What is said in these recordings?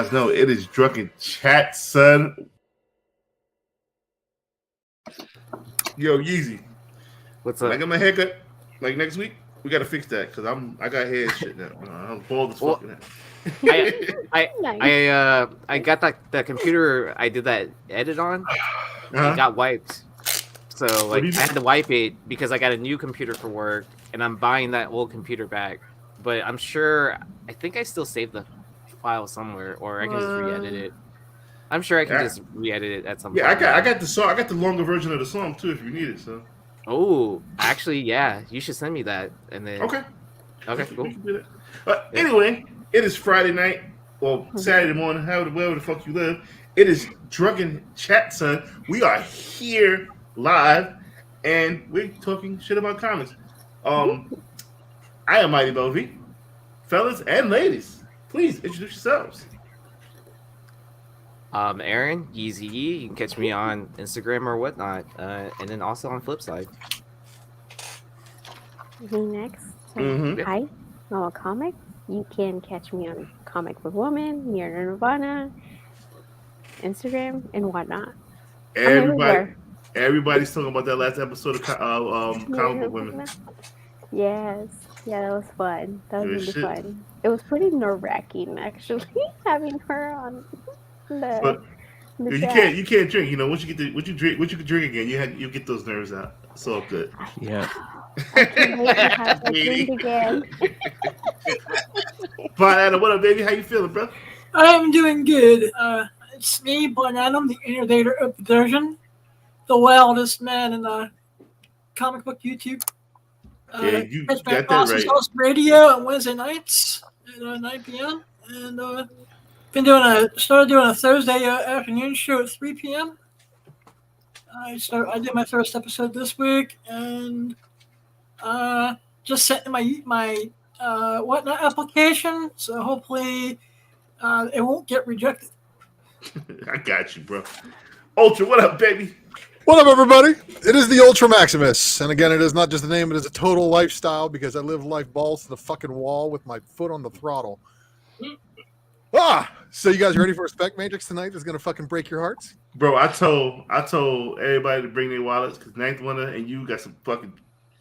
guys know it is Drunken Chat, son. Yo, Yeezy. What's when up? I get my haircut like next week, we gotta fix that because I got hair and shit now. I'm bald as fuck now. I got that computer I did that edit on. It got wiped. So like I had to wipe it because I got a new computer for work and I'm buying that old computer back. But I think I still saved the file somewhere or I can just re-edit it. I'm sure I can just re-edit it at some point. Yeah, I got the song. I got the longer version of the song too if you need it, so. Oh, actually, yeah. You should send me that and then Okay, cool. We can do that. Anyway, it is Friday night. Well, Saturday morning, wherever the fuck you live. It is Drunken Chat, son. We are here live, and we're talking shit about comics. I am Mighty Bovi. Fellas and ladies, please introduce yourselves. Aaron, Yeezy. You can catch me on Instagram or whatnot, and then also on Flipside. Me next. Hi, I'm a comic. You can catch me on Comic Book Woman, Near Nirvana, Instagram, and whatnot. Everybody's talking about that last episode of Comic Book Women. Yes. Yeah, that was fun. That was really fun. It was pretty nerve-wracking, actually, having her on the chat. You can't drink. You know, once you can drink again, you get those nerves out. It's all good. Yeah. I can't wait to have that drink again. Bon Adam, what up, baby? How you feeling, bro? I'm doing good. It's me, Bon Adam, the innovator of the version, the wildest man in comic book YouTube. You got that right. Host radio on Wednesday nights at 9 p.m. And started doing a Thursday afternoon show at 3 p.m. I did my first episode this week, and just sent my whatnot application, so hopefully it won't get rejected. I got you, bro. Ultra, what up, baby? What up, everybody? It is the Ultra Maximus, and again, it is not just a name; it is a total lifestyle because I live life balls to the fucking wall with my foot on the throttle. So you guys ready for a Spec Matrix tonight? That's gonna fucking break your hearts, bro. I told everybody to bring their wallets because Ninth Wonder and you got some fucking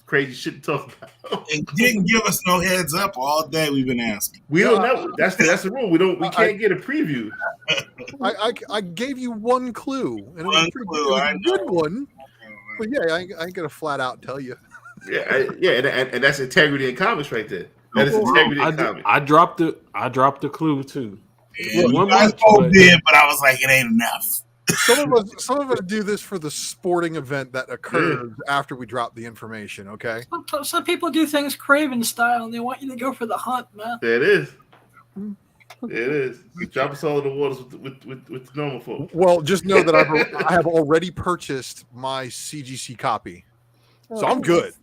crazy shit to talk about. It didn't give us no heads up all day. We've been asking. We don't know. That's the rule. We can't get a preview. I gave you one clue, and it was a good one. But yeah, I ain't gonna flat out tell you. And that's integrity in comics right there. That is integrity in comics. I dropped the clue too. Yeah, you guys both did, but I was like, it ain't enough. Some of us do this for the sporting event that occurs after we drop the information. Okay. Some people do things Craven style, and they want you to go for the hunt, man. There it is. It is. You drop us all in the waters with the normal folk. Well, just know that I have already purchased my CGC copy, so I'm good.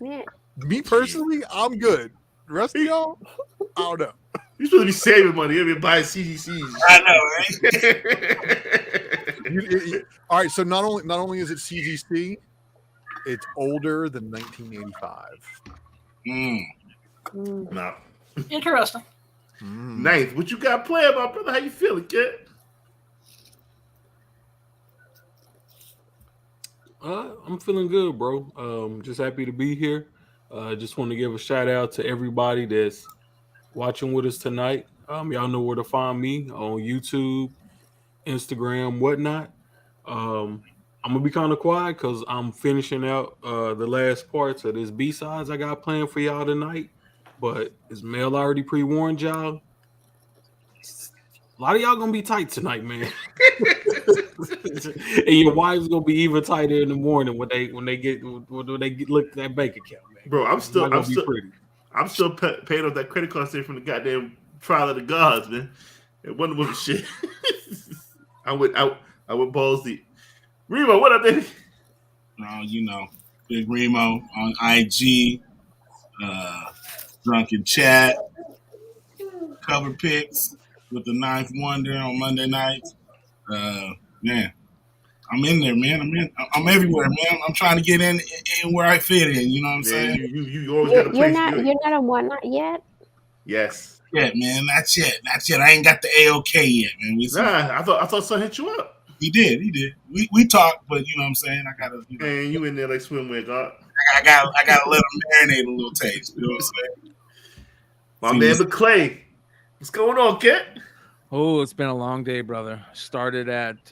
Me personally, I'm good. The rest of y'all, I don't know. You're supposed to be saving money. You're going to buy CGCs. I know, right? All right, so not only is it CGC, it's older than 1985. No. Interesting. Ninth, what you got playing, my brother? How you feeling, kid? I'm feeling good, bro. Just happy to be here. Just want to give a shout out to everybody that's watching with us tonight. Y'all know where to find me on YouTube, Instagram, whatnot. I'm gonna be kind of quiet because I'm finishing out the last parts of this B-sides I got planned for y'all tonight. But as Mel already pre-warned y'all, a lot of y'all gonna be tight tonight, man. And your wife's gonna be even tighter in the morning when they look at that bank account, man. Bro, I'm still paying off that credit card statement from the goddamn Trial of the Gods, man. And Wonder Woman shit. I went balls deep. Remo, what up, baby? You know, Big Remo on IG, Drunken Chat, cover pics with the Ninth Wonder on Monday nights. Man, I'm in there, man. I'm everywhere, man. I'm trying to get in where I fit in. You know what I'm saying? You always got a place. You're not on Whatnot yet. Yes. yet, man. Not yet. I ain't got the AOK yet, man. Nah, I thought son hit you up. He did. We talked, but you know what I'm saying. I gotta, And you in there like swimwear, God. I gotta let him marinate a little taste. You know what I'm saying? My man, but Clay, what's going on, kid? Oh, it's been a long day, brother. Started at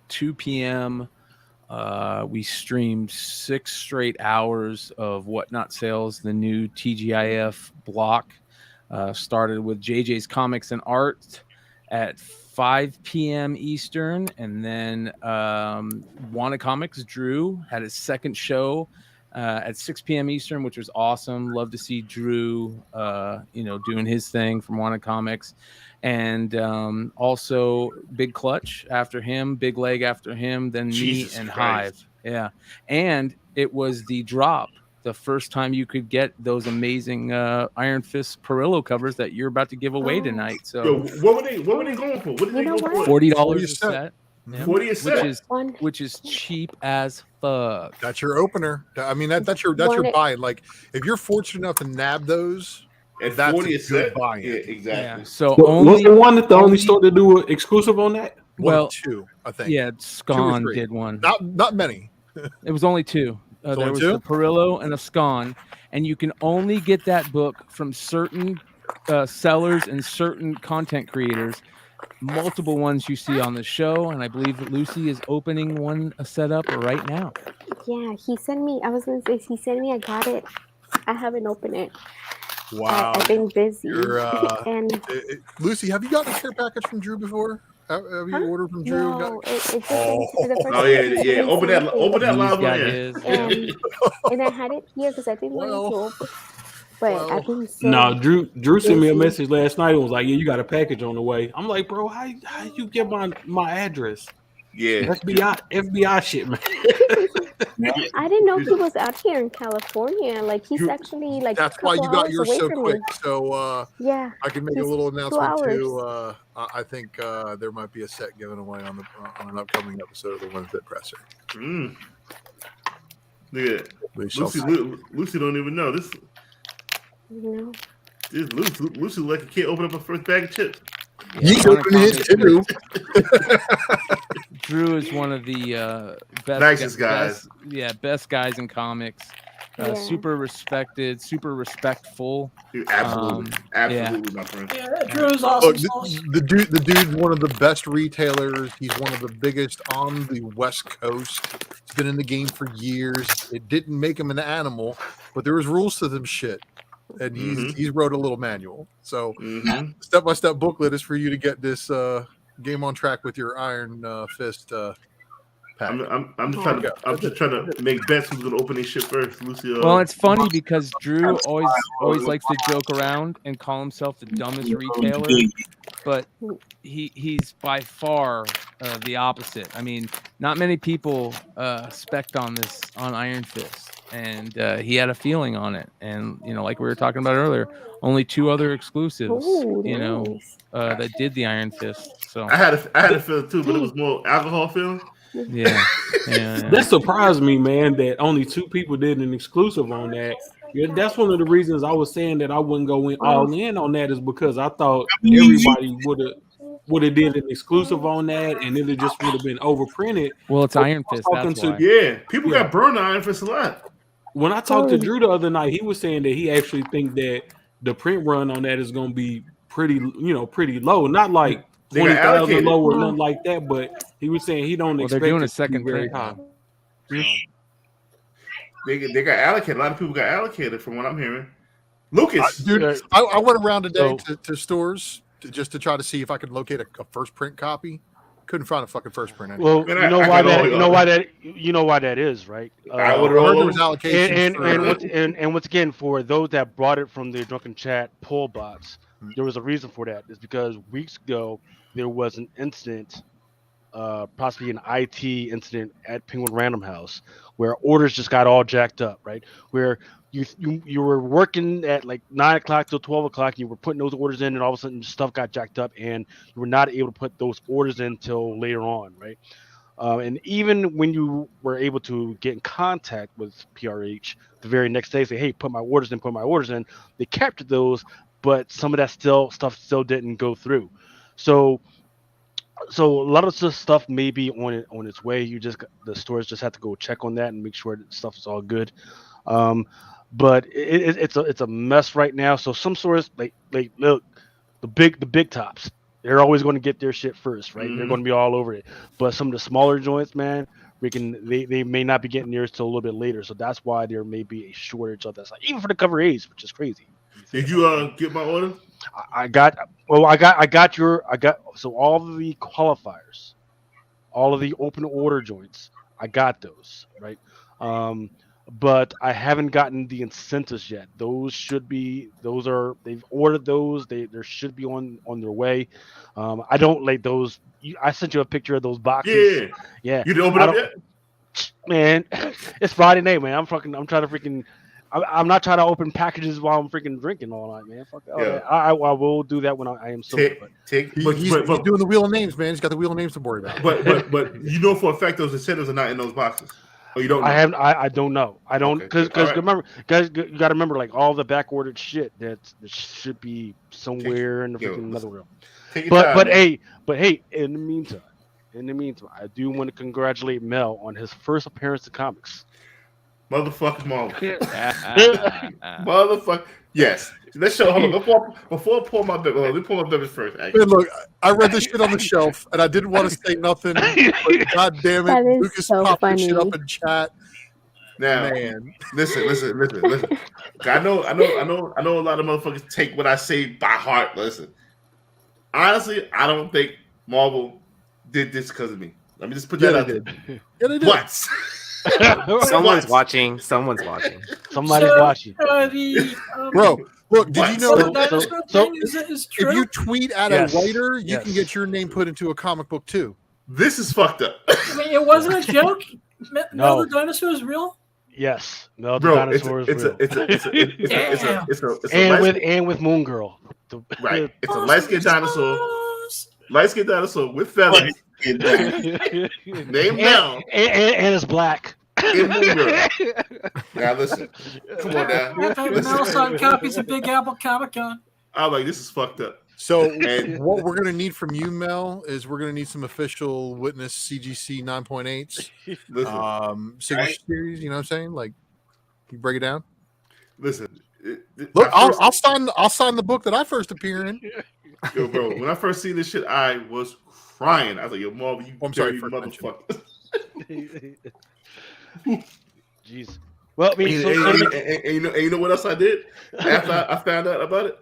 2 p.m. We streamed 6 straight hours of Whatnot Sales, the new TGIF block. Started with JJ's Comics and Art at 5 p.m. Eastern, and then Wanted Comics Drew had his second show at 6 p.m. Eastern, which was awesome. Love to see Drew, doing his thing from Wanted Comics. And also Big Clutch after him, Big Leg after him, then Jesus me and Christ. Hive. Yeah. And it was the drop, the first time you could get those amazing Iron Fist Perillo covers that you're about to give away tonight. So Yo, what were they going for? What did they go for? $40 a set. Yeah. 40 a set. Which is cheap as fuck. That's your opener. I mean, that's your buy. Like, if you're fortunate enough to nab those, at that's 40 a good set. buy-in. Yeah, exactly. Yeah. So was the one that the only store to do an exclusive on that? Well, 2, I think. Yeah, Scon did one. Not many. It was only 2. There only was 2? the Perillo and a Scon, and you can only get that book from certain sellers and certain content creators. Multiple ones you see on the show, and I believe that Lucy is opening a setup right now. Yeah, he sent me. I was gonna say he sent me. I got it. I haven't opened it. Wow. I've been busy. And Lucy, have you gotten a care package from Drew before? Have you ordered from Drew? No, it's yeah. Open that live one. And I had it here because I didn't want to open. But I've been so No, Drew sent me a message last night and was like, "Yeah, you got a package on the way." I'm like, "Bro, how you get my address?" Yeah, FBI shit, man. I didn't know he was out here in California. Like he's actually like. That's why you got yours so quick. So yeah, I can make a little announcement too. I think there might be a set given away on an upcoming episode of the Wednesday Presser. Yeah, Lucy don't even know this. No. This Lucy like a kid open up her first bag of chips. He's opening his too. Drew is one of the nicest guys. Best guys in comics. Super respected, super respectful. Absolutely, my friend. Yeah, Drew's awesome. Look, the dude's one of the best retailers. He's one of the biggest on the West Coast. He's been in the game for years. It didn't make him an animal, but there was rules to them shit. And he's wrote a little manual. So step-by-step booklet is for you to get this game on track with your Iron Fist pack. I'm just trying to make bets who's gonna open this shit first, Lucy. Well, it's funny because Drew always likes to joke around and call himself the dumbest retailer, but he's by far the opposite. I mean, not many people spec on Iron Fist. And he had a feeling on it, and like we were talking about earlier, only 2 other exclusives, that did the Iron Fist. So I had a feeling too, but it was more alcohol feeling. Yeah. That surprised me, man. That only 2 people did an exclusive on that. Yeah, that's one of the reasons I was saying that I wouldn't go all in on that, is because I thought everybody would have did an exclusive on that, and it just would have been overprinted. Well, it's Iron Fist. That's why. Yeah, people got burned on Iron Fist a lot. When I talked to Drew the other night, he was saying that he actually think that the print run on that is going to be pretty low. Not like 20,000 low or nothing like that, but he was saying he don't expect. They're doing a second print. They got allocated. A lot of people got allocated from what I'm hearing. Lucas, dude, I went around today to stores just to try to see if I could locate a first print copy. Couldn't find a fucking first print anywhere. Well, you know why that is, right? I would have there was allocations. And once again, for those that brought it from the Drunken Chat pull box, there was a reason for that. It's because weeks ago there was an incident, possibly an IT incident at Penguin Random House, where orders just got all jacked up, right? Where you were working at like 9 o'clock till 12 o'clock, and you were putting those orders in, and all of a sudden stuff got jacked up, and you were not able to put those orders in till later on, right? And even when you were able to get in contact with PRH the very next day, say, hey, put my orders in, they captured those, but some of that stuff still didn't go through. So a lot of this stuff may be on its way. The stores just have to go check on that and make sure that stuff is all good. But it's a mess right now. So some stores like look, the big tops, they're always going to get their shit first, right? They're going to be all over it. But some of the smaller joints, man, they may not be getting theirs till a little bit later. So that's why there may be a shortage of that stuff, even for the cover A's, which is crazy. Did you get my order? I got so all of the qualifiers, all of the open order joints, I got those, right? But I haven't gotten the incentives yet. They've ordered those. They should be on their way. I don't like those. I sent you a picture of those boxes. Yeah. You didn't open up yet? Man, it's Friday night, man. I'm trying to freaking. I'm not trying to open packages while I'm freaking drinking all night, man. Fuck that. Yeah. I will do that when I am sober. He's doing the wheel of names, man. He's got the wheel of names to worry about. But you know for a fact those incentives are not in those boxes. Oh, you don't know? I don't know. I don't because remember, guys, you got to remember like all the back ordered shit that should be somewhere in the freaking another world. But hey, in the meantime, I do want to congratulate Mel on his first appearance in comics. Motherfucker, motherfucker. Yes. Let's show. Hold on. Before I pull my let me pull my beverage first. Man, look, I read this shit on the shelf, and I didn't want to say nothing. But God damn it, Lucas so popped funny. this shit up in chat. Now, man, listen. I know a lot of motherfuckers take what I say by heart. Listen, honestly, I don't think Marvel did this because of me. Let me just put that out there. Yeah, they did. What? Someone's watching. Somebody's watching. Bro, look, did you know? Is true? If you tweet at a writer, you can get your name put into a comic book too. This is fucked up. I mean, it wasn't a joke. No, the dinosaur is real. Yes, no, the dinosaur is real. It's with Moon Girl. Right, it's a light-skinned dinosaur. Light-skinned dinosaur with feathers. Name Mel. And it's black. Now listen. Come on now. Mel signed copies of Big Apple Comic Con. I'm like, this is fucked up. So what we're gonna need from you, Mel, is we're gonna need some official witness CGC 9.8s. Signature series, you know what I'm saying? Like, can you break it down? Listen. Look, I'll sign the book that I first appear in. Yo, bro, when I first seen this shit, I was crying. I was like, yo, Marvel, you dirty motherfucker. Jeez. Well, I mean, and you know what else I did after I found out about it?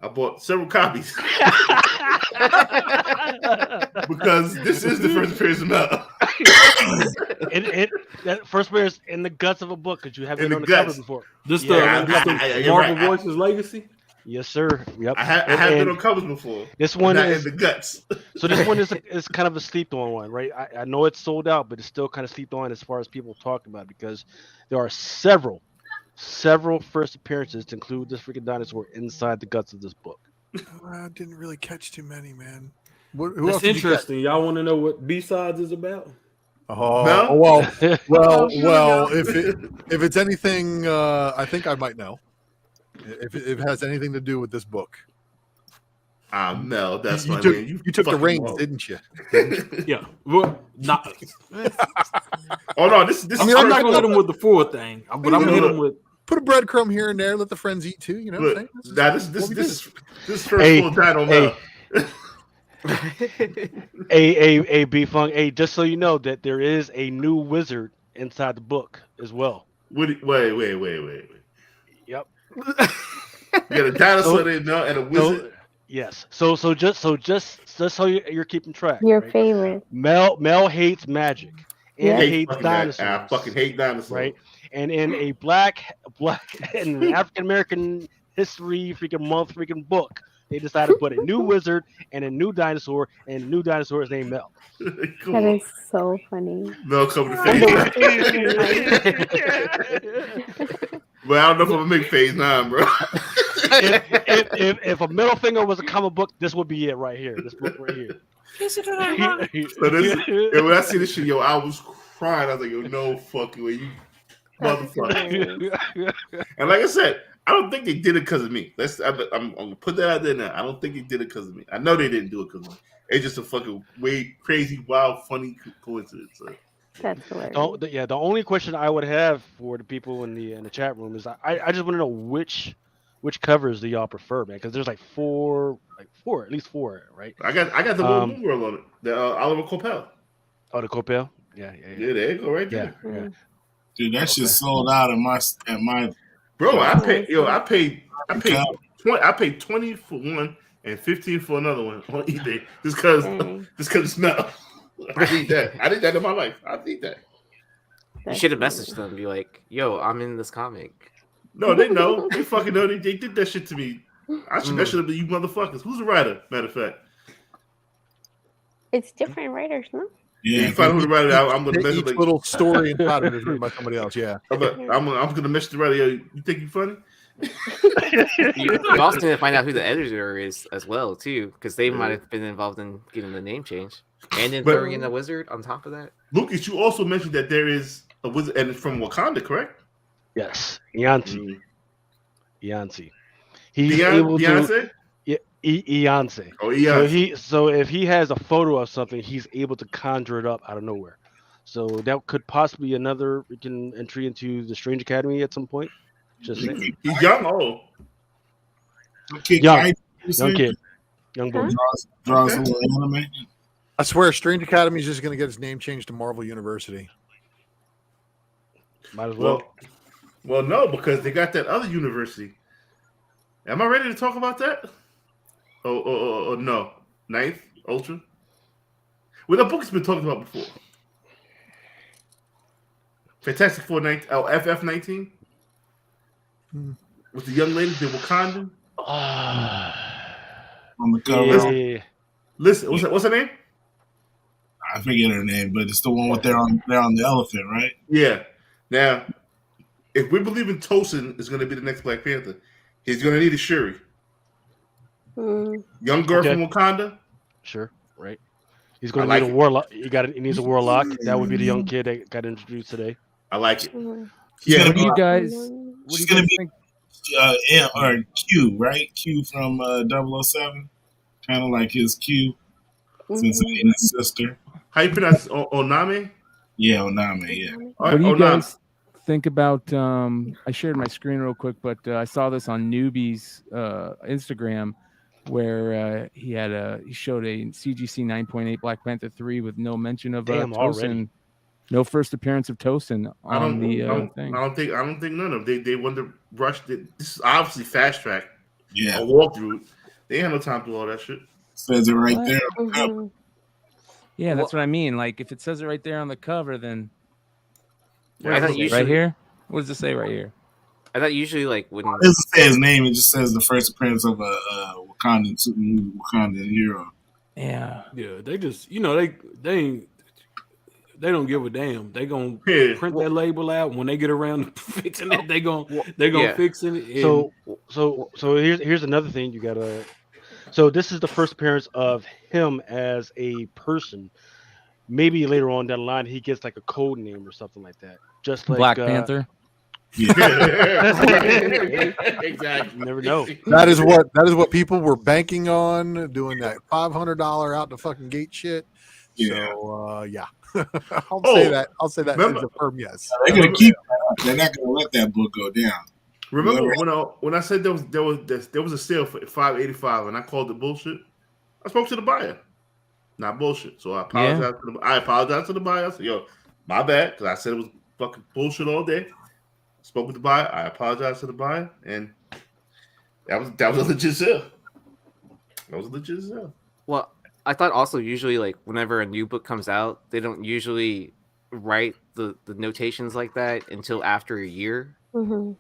I bought several copies because this is the first appearance of Mel. That first appearance in the guts of a book because you haven't been on the cover before. This the Marvel Voices Legacy. Yes, sir. Yep. I have been on covers before. This one not is in the guts. So this one is kind of a slept on one, right? I know it's sold out, but it's still kind of slept on as far as people talk about it because there are several first appearances to include this freaking dinosaur inside the guts of this book. I didn't really catch too many, man. That's interesting. Y'all want to know what B-Sides is about? Well. If it's anything, I think I might know. If it has anything to do with this book. No, that's you took the reins, didn't you? Yeah. Well, not. Oh no, this. I mean, I'm not gonna hit him with the full thing, but I'm gonna hit him with. Put a breadcrumb here and there. Let the friends eat too. You know what I'm saying? Now this first full title, Mel. A B-Funk. Hey, just so you know that there is a new wizard inside the book as well. Wait. Yep. You got a dinosaur and a wizard. Yes. So just so you're keeping track. Your right? favorite. Mel hates magic and hates dinosaurs. I fucking hate dinosaurs. Right. And in a black and African American history freaking month freaking book, they decided to put a new wizard and a new dinosaur, and the new dinosaur is named Mel. Cool. That is so funny. Mel coming to phase. But I don't know if I'm gonna make phase 9, bro. if a middle finger was a comic book, this would be it right here. This book right here. So when I see this shit, yo, I was crying. I was like, yo, no fucking way, you motherfucker. And like I said, I don't think they did it because of me. I'm gonna put that out there now. I don't think they did it because of me. I know they didn't do it because of me. It's just a fucking way crazy, wild, funny coincidence. So. That's hilarious. The only question I would have for the people in the chat room is I just want to know which covers do y'all prefer, man? Because there's like four, at least four, right? I got the little Moon World on it. The Oliver Coipel. Oh, the Coipel. Yeah. Yeah, there you go, right there. Yeah. Dude, that shit sold out at my. Bro, I paid 20 for one and 15 for another one on eBay just because it smelled. I need that. I need that in my life. I need that. You should have messaged them and be like, "Yo, I'm in this comic." No, they know. They fucking know. They did that shit to me. I should message them to you motherfuckers. Who's the writer? Matter of fact, it's different writers, no? Yeah, you find who the writer. I'm gonna message each little story inside of it is written by somebody else. Yeah, I'm gonna message the writer. Yo, you think you funny? You also need to find out who the editor is as well, too, because they might have been involved in getting the name change and then throwing in a wizard on top of that. Lucas, you also mentioned that there is a wizard, and it's from Wakanda, correct? Yes, Beyonce. He's able Beyonce? Yeah, Beyonce. Oh, Beyonce. So if he has a photo of something, he's able to conjure it up out of nowhere. So that could possibly be another entry into the Strange Academy at some point. Just saying. He's young, old. Young kid. Young boy. Draws a little anime. I swear, Strange Academy is just going to get its name changed to Marvel University. Might as well. Well, no, because they got that other university. Am I ready to talk about that? Oh, no. Ninth Ultra? Well, the book has been talked about before. Fantastic Four 19. Oh, FF19? With the young lady, the Wakandan? On the cover. Yeah. Listen, what's her name? I forget her name, but it's the one with they're on the elephant, right? Yeah. Now, if we believe in Tosin is going to be the next Black Panther, he's going to need a Shuri. Young girl from Wakanda. Sure, right. He's going to need a warlock. He needs a warlock. That would be the young kid that got introduced today. I like it. Yeah, What do you guys think? Or Q, right? Q from 007. Kind of like his Q, since he's his sister. How you pronounce Oname? Yeah, Oname, yeah. What do you guys think about? I shared my screen real quick, but I saw this on Newbie's Instagram, where he showed a CGC 9.8 Black Panther 3 with no mention of Tosin, already. no first appearance of Tosin on the thing. I don't think none of them. They wanted to rush. This is obviously fast track. Yeah, a walkthrough. They ain't have no time to do all that shit. Says it right there. Yeah, that's what I mean. Like, if it says it right there on the cover, then I thought usually, right here. What does it say right here? I thought usually, like, when it doesn't say his name, it just says the first appearance of a Wakandan hero. Yeah. They just they don't give a damn. They gonna print that label out when they get around to fixing it. They gonna fix it. And... So here's another thing you gotta. So this is the first appearance of him as a person. Maybe later on down the line he gets like a code name or something like that. Just like Black Panther. Yeah. Exactly. You never know. That is what people were banking on, doing that $500 out the fucking gate shit. Yeah. So yeah. I'll say that is a firm yes. They're gonna keep that up. They're not gonna let that book go down. Remember when I said there was a sale for $5.85 and I called it bullshit? I spoke to the buyer. Not bullshit. So I apologize to the buyer. I said, yo, my bad, because I said it was fucking bullshit all day. Spoke with the buyer. I apologize to the buyer, and that was a legit sale. That was a legit sale. Well, I thought also usually, like, whenever a new book comes out, they don't usually write the notations like that until after a year. Mm-hmm.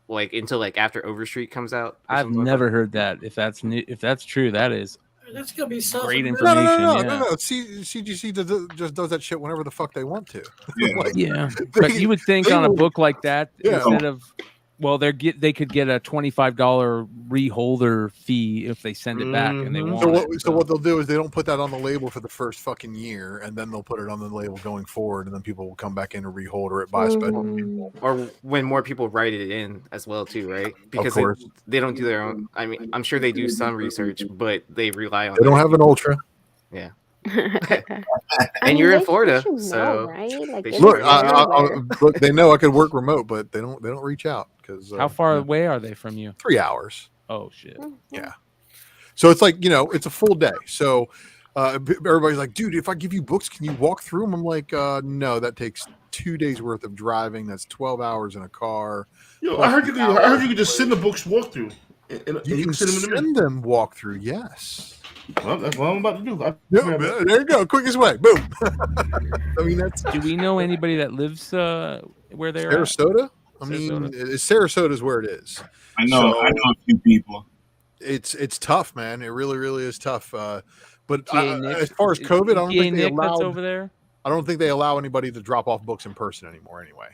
Like, until, like, after Overstreet comes out. I've never heard that. If that's true, that is That's gonna be great information. No. CGC just does that shit whenever the fuck they want to. Yeah. But you would think on a book like that, instead of Well, they could get a $25 reholder fee if they send it back, and they Mhm. want So what they'll do is they don't put that on the label for the first fucking year, and then they'll put it on the label going forward, and then people will come back in and rehold or buy special. Or when more people write it in as well too, right? Because course. they don't do their own. I mean, I'm sure they do some research, but they rely on. They don't have an Ultra. Yeah. I And mean, you're in they Florida, should know, so right? Like, they it's should Look, everywhere. look, they know I could work remote, but they don't reach out because How far away are they from you? 3 hours. Oh shit. Yeah. So it's like, it's a full day. So everybody's like, dude, if I give you books, can you walk through them? I'm like, no, that takes 2 days worth of driving. That's 12 hours in a car. Yo, plus I heard you could just send the books walk through. And You can send them to me. send them walk through. Yes. Well, that's what I'm about to do. Yeah, there you go. Quickest way. Boom. I mean, that's Do we know anybody that lives where they're at? Sarasota. I mean, Sarasota. Sarasota is where it is. I know a few people. It's tough, man. It really, really is tough. But TA Nick- as far as COVID, I don't TA think they Nick that's allow. over there. I don't think they allow anybody to drop off books in person anymore. Anyway,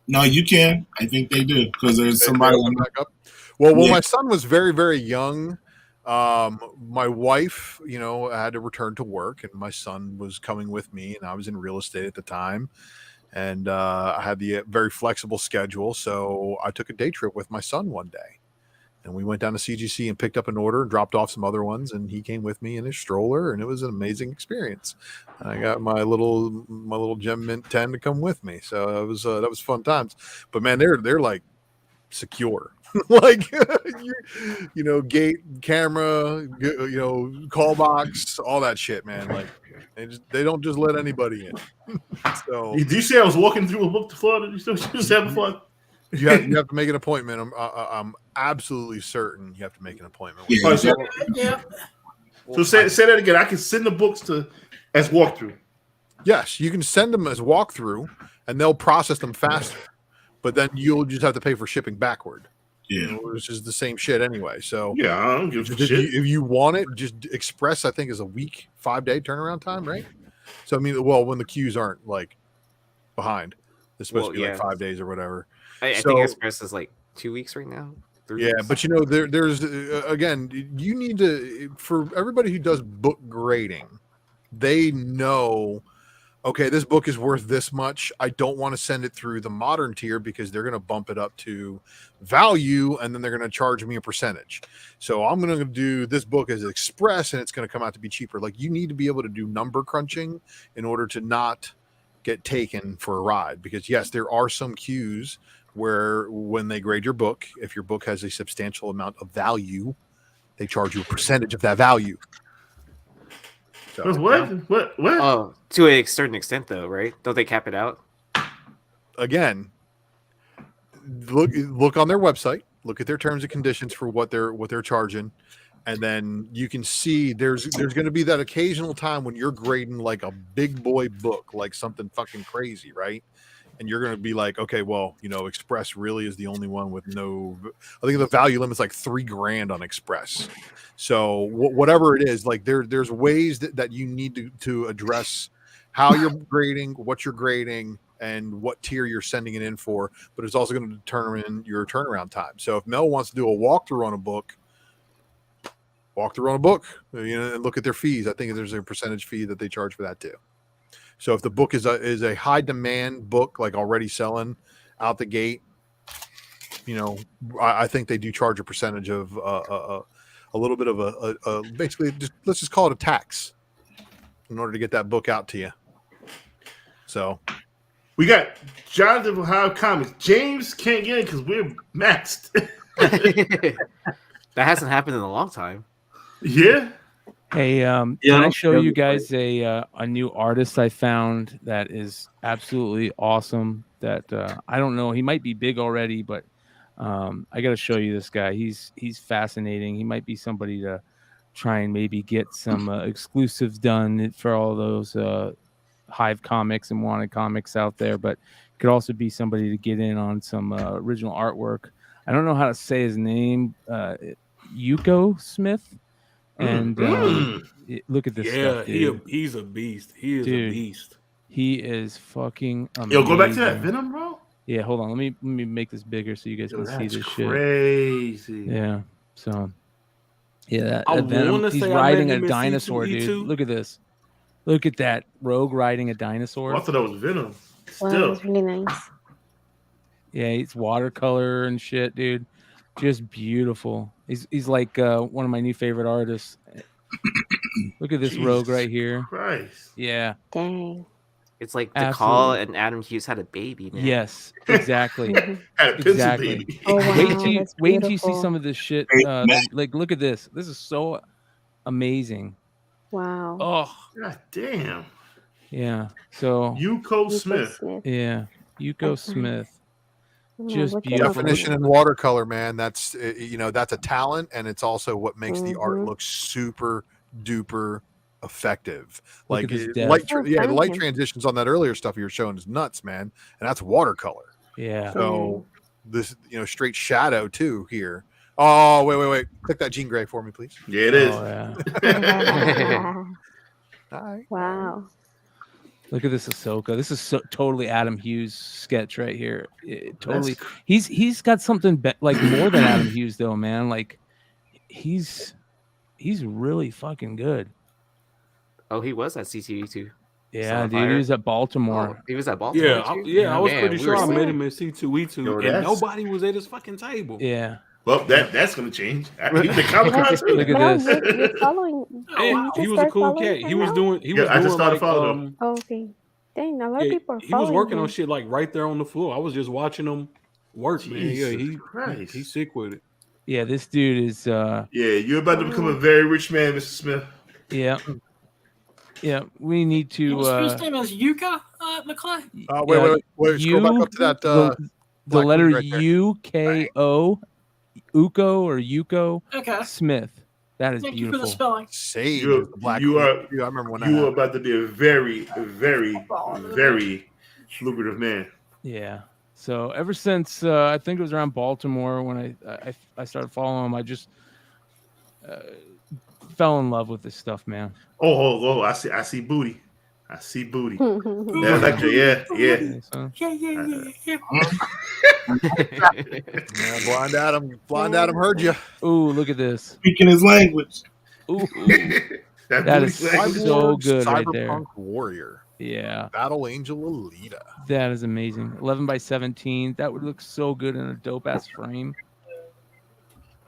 No, you can. I think they do because there's somebody. They open back up. Well, when Yeah. my son was very, very young, my wife, had to return to work, and my son was coming with me, and I was in real estate at the time, and I had the very flexible schedule, so I took a day trip with my son one day. And we went down to CGC and picked up an order and dropped off some other ones. And he came with me in his stroller, and it was an amazing experience. And I got my little Gem Mint 10 to come with me, so that was fun times. But man, they're like secure, like gate, camera, call box, all that shit, man. Like they don't just let anybody in. So Did you say I was walking through a book to Florida? You still just having fun? you have to make an appointment. I'm absolutely certain you have to make an appointment. Yeah. Yeah. So say that again. I can send the books as walkthrough. Yes, you can send them as walkthrough, and they'll process them faster. But then you'll just have to pay for shipping backward. Yeah. Which is the same shit anyway. So Yeah, I don't give a if shit. you want it, just Express, I think, is a week, 5-day turnaround time, right? So I mean, well, when the queues aren't like behind, it's supposed to be like 5 days or whatever. I think Express is like 2 weeks right now. 3 Yeah, weeks. but there's again, you need to, for everybody who does book grading, they know, okay, this book is worth this much. I don't want to send it through the modern tier because they're going to bump it up to value, and then they're going to charge me a percentage. So I'm going to do this book as Express, and it's going to come out to be cheaper. Like, you need to be able to do number crunching in order to not get taken for a ride, because yes, there are some queues where when they grade your book, if your book has a substantial amount of value, they charge you a percentage of that value. So, What? Oh, to a certain extent, though, right? Don't they cap it out? again, look on their website, look at their terms and conditions for what they're charging, and then you can see there's going to be that occasional time when you're grading like a big boy book, like something fucking crazy, right? And you're going to be like, okay, well, Express really is the only one with no. I think the value limit's like $3,000 on Express. So whatever it is, like there's ways that you need to address how you're grading, what you're grading, and what tier you're sending it in for. But it's also going to determine your turnaround time. So if Mel wants to do a walkthrough on a book, and look at their fees. I think there's a percentage fee that they charge for that too. So if the book is a high demand book, like already selling out the gate, I think they do charge a percentage of a little bit of a basically let's just call it a tax in order to get that book out to you. So We got Jonathan from Hive Comics. James can't get in because we're maxed. That hasn't happened in a long time. Yeah. Hey, can I show you guys a new artist I found that is absolutely awesome? That I don't know, he might be big already, but I got to show you this guy. He's fascinating. He might be somebody to try and maybe get some exclusives done for all those Hive Comics and Wanted Comics out there, but could also be somebody to get in on some original artwork. I don't know how to say his name, Yuko Smith. And look at this stuff, dude. He's a beast. He is Dude, a beast. He is fucking amazing. Yo, go back to that Venom, bro. Yeah, hold on. Let me make this bigger so you guys can see this shit. Crazy. Yeah. So. Yeah, I that Venom. wanna He's say I riding met a him in dinosaur, dude. C2E2. Look at this. Look at that rogue riding a dinosaur. I thought that was Venom. Wow, Still. that's really nice. Yeah, it's watercolor and shit, dude. Just beautiful. He's like one of my new favorite artists. Look at this rogue Jesus right here. Christ. Yeah. Dang. It's like Absolutely. DeCall and Adam Hughes had a baby, man. Yes, exactly. Mhm. Had a pencil Exactly. baby. Oh wow, that's wait until you see beautiful. some of this shit. Like, look at this. This is so amazing. Wow. Oh, God damn. yeah. So Yuko Smith. yeah, Yuko That's Smith. I'm Just looking up beautiful. Definition in watercolor, man. That's that's a talent, and it's also what makes the art Mhm. look super duper effective. Look Like at this it- depth. light, Oh, the found light him. transitions on that earlier stuff you were showing is nuts, man. And that's watercolor. Yeah. So this, straight shadow too here. Oh, wait. Click that Jean Grey for me, please. Yeah, it is. Oh, yeah. All right. Wow. Look at this Ahsoka. This is totally Adam Hughes sketch right here. Totally. That's- He's got something like more than Adam Hughes though, man. Like he's really fucking good. Oh, he was at CTE2. Yeah, dude. Fire. He was at Baltimore. Oh, he was at Baltimore. Yeah, too? I was Man, pretty we sure were I sick. met him in C2E2, Yo, and that's- nobody was at his fucking table. Yeah. Well, that's gonna change. He was at Comic Con too. Look at No, this. you're following. And You he just was a start cool following cat. him He was now? doing. He Yeah, was I just doing started like following him. Oh, okay. Dang, a lot of yeah, people are he was following working him. on shit like right there on the floor. I was just watching him work, man. Yeah, Jesus Christ. he's sick with it. Yeah, this dude is Yeah, you're about to become a very rich man, Mr. Smith. yeah. Yeah, we need to His first name is Yuka McClay. Wait. Scroll back up to that. the Black letter Queen right there. UKO, Uko or Yuko Okay. Smith. That is Thank you for the beautiful. spelling. Sage You- is the Black you Queen. are- I remember when that You are happened. about to be a very, very, very lucrative man. Yeah. So ever since I think it was around Baltimore when I started following him, I just fell in love with this stuff, man. Oh, I see booty. I see booty. Yeah, like yeah. So, Yeah. Yeah, Blind Adam heard you. ooh, look at this. Speaking his language. Ooh, That that booty is thing. so good right there. Cyberpunk Warrior. Yeah, Battle Angel Alita. that is amazing. 11x17. That would look so good in a dope ass frame.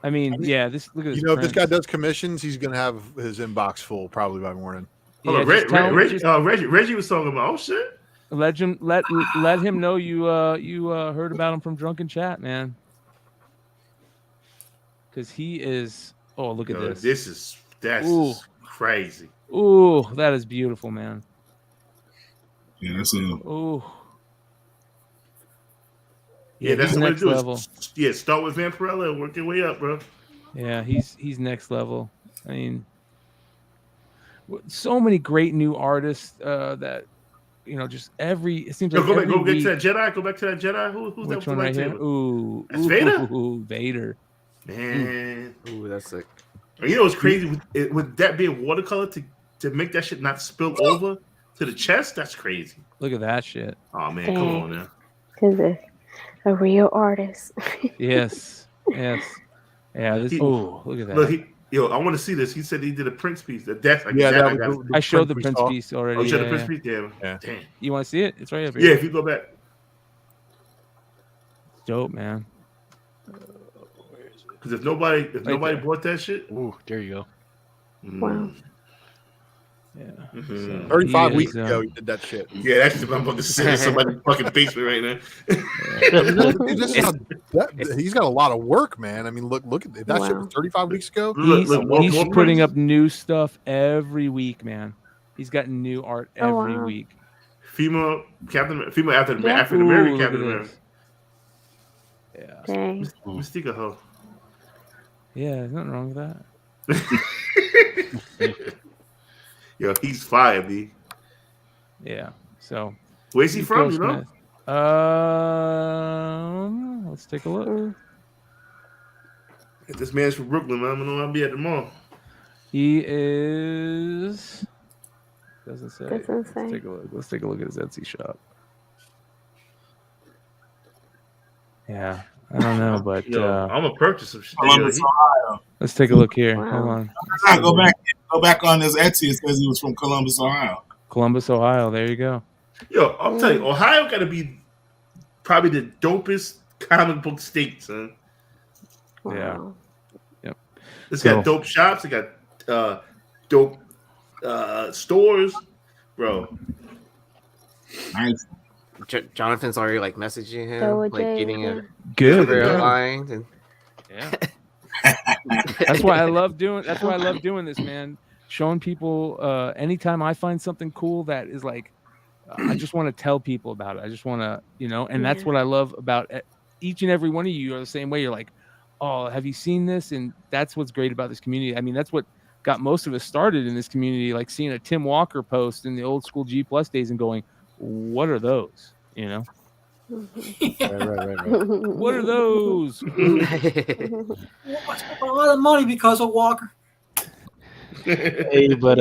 I mean, yeah. Look at this. If this print. guy does commissions, he's gonna have his inbox full probably by morning. Hold on, just tell him- just Reggie was talking about. Oh shit. let him know you heard about him from Drunken Chat, man. Because he is. Oh, look at Yo, this. that's Ooh. crazy. Ooh, that is beautiful, man. Yeah, that's a Ooh. Yeah, that's he's the way to next do level. it. Yeah, start with Vampirella and work your way up, bro. Yeah, he's next level. I mean, so many great new artists that just it seems Yo, like go back, every go get week. to that Jedi. Go back to that Jedi. Who's that Which with the one right here? lightsaber? Ooh, That's Vader? Ooh, Vader. Man, Ooh, that's sick. you know what's crazy with that being watercolor to make that shit not spill over to the chest? That's crazy. Look at that shit. Oh man, come on now. He's a real artist. Yes, yes, yeah. This. Oh, look at that. Look, I want to see this. He said he did a Prince piece. That's Yeah, that got was it. I showed the we Prince saw. piece already. Oh, you showed the yeah, Prince yeah. piece? Yeah. Damn. You want to see it? It's right up Yeah, here. if you go back. Dope, man. Because if nobody there. bought that shit, Ooh, there you go. Wow. Yeah. Mhm. 35 He weeks is, ago, he did that shit. Yeah, that's I'm about to sit in somebody's fucking basement right now. Dude, he's got a lot of work, man. I mean, look at that shit was 35 weeks ago. He's more putting Prince. up new stuff every week, man. He's got new art every wow. week. Female African Yeah. American Ooh, look Captain at America. this. Yeah. Dang. Mystica hoe. Yeah, there's nothing wrong with that. Yo, he's fire, B. Yeah. So Where's he from? Nico You know? Smith. Let's take a look. Mm. If this man's from Brooklyn, man, I know I'll be at the mall. He is. Doesn't say. Doesn't say. Let's take a look. Let's take a look at his Etsy shop. Yeah, I don't know, but I'm gonna purchase some shit. Columbus, Ohio. let's take a look here. Wow. Hold on. Go back on his Etsy. It says he was from Columbus, Ohio. Columbus, Ohio. There you go. Yo, I'm telling you, Ohio got to be probably the dopest comic book state, son. Wow. Yep. It's got dope shops. It got dope stores, bro. Nice. Jonathan's already like messaging him, So like Jay, getting yeah. a Good. cover Yeah. outlined, and Yeah. That's why I love doing. That's why I love doing this, man. Showing people. Anytime I find something cool that is like, I just want to tell people about it. I just want to, and that's what I love about each and every one of you. Are the same way. You're like, oh, have you seen this? And that's what's great about this community. I mean, that's what got most of us started in this community. Like seeing a Tim Walker post in the old school G Plus days and going, what are those? Right. What are those? I spent a lot of money because of Walker. Hey, but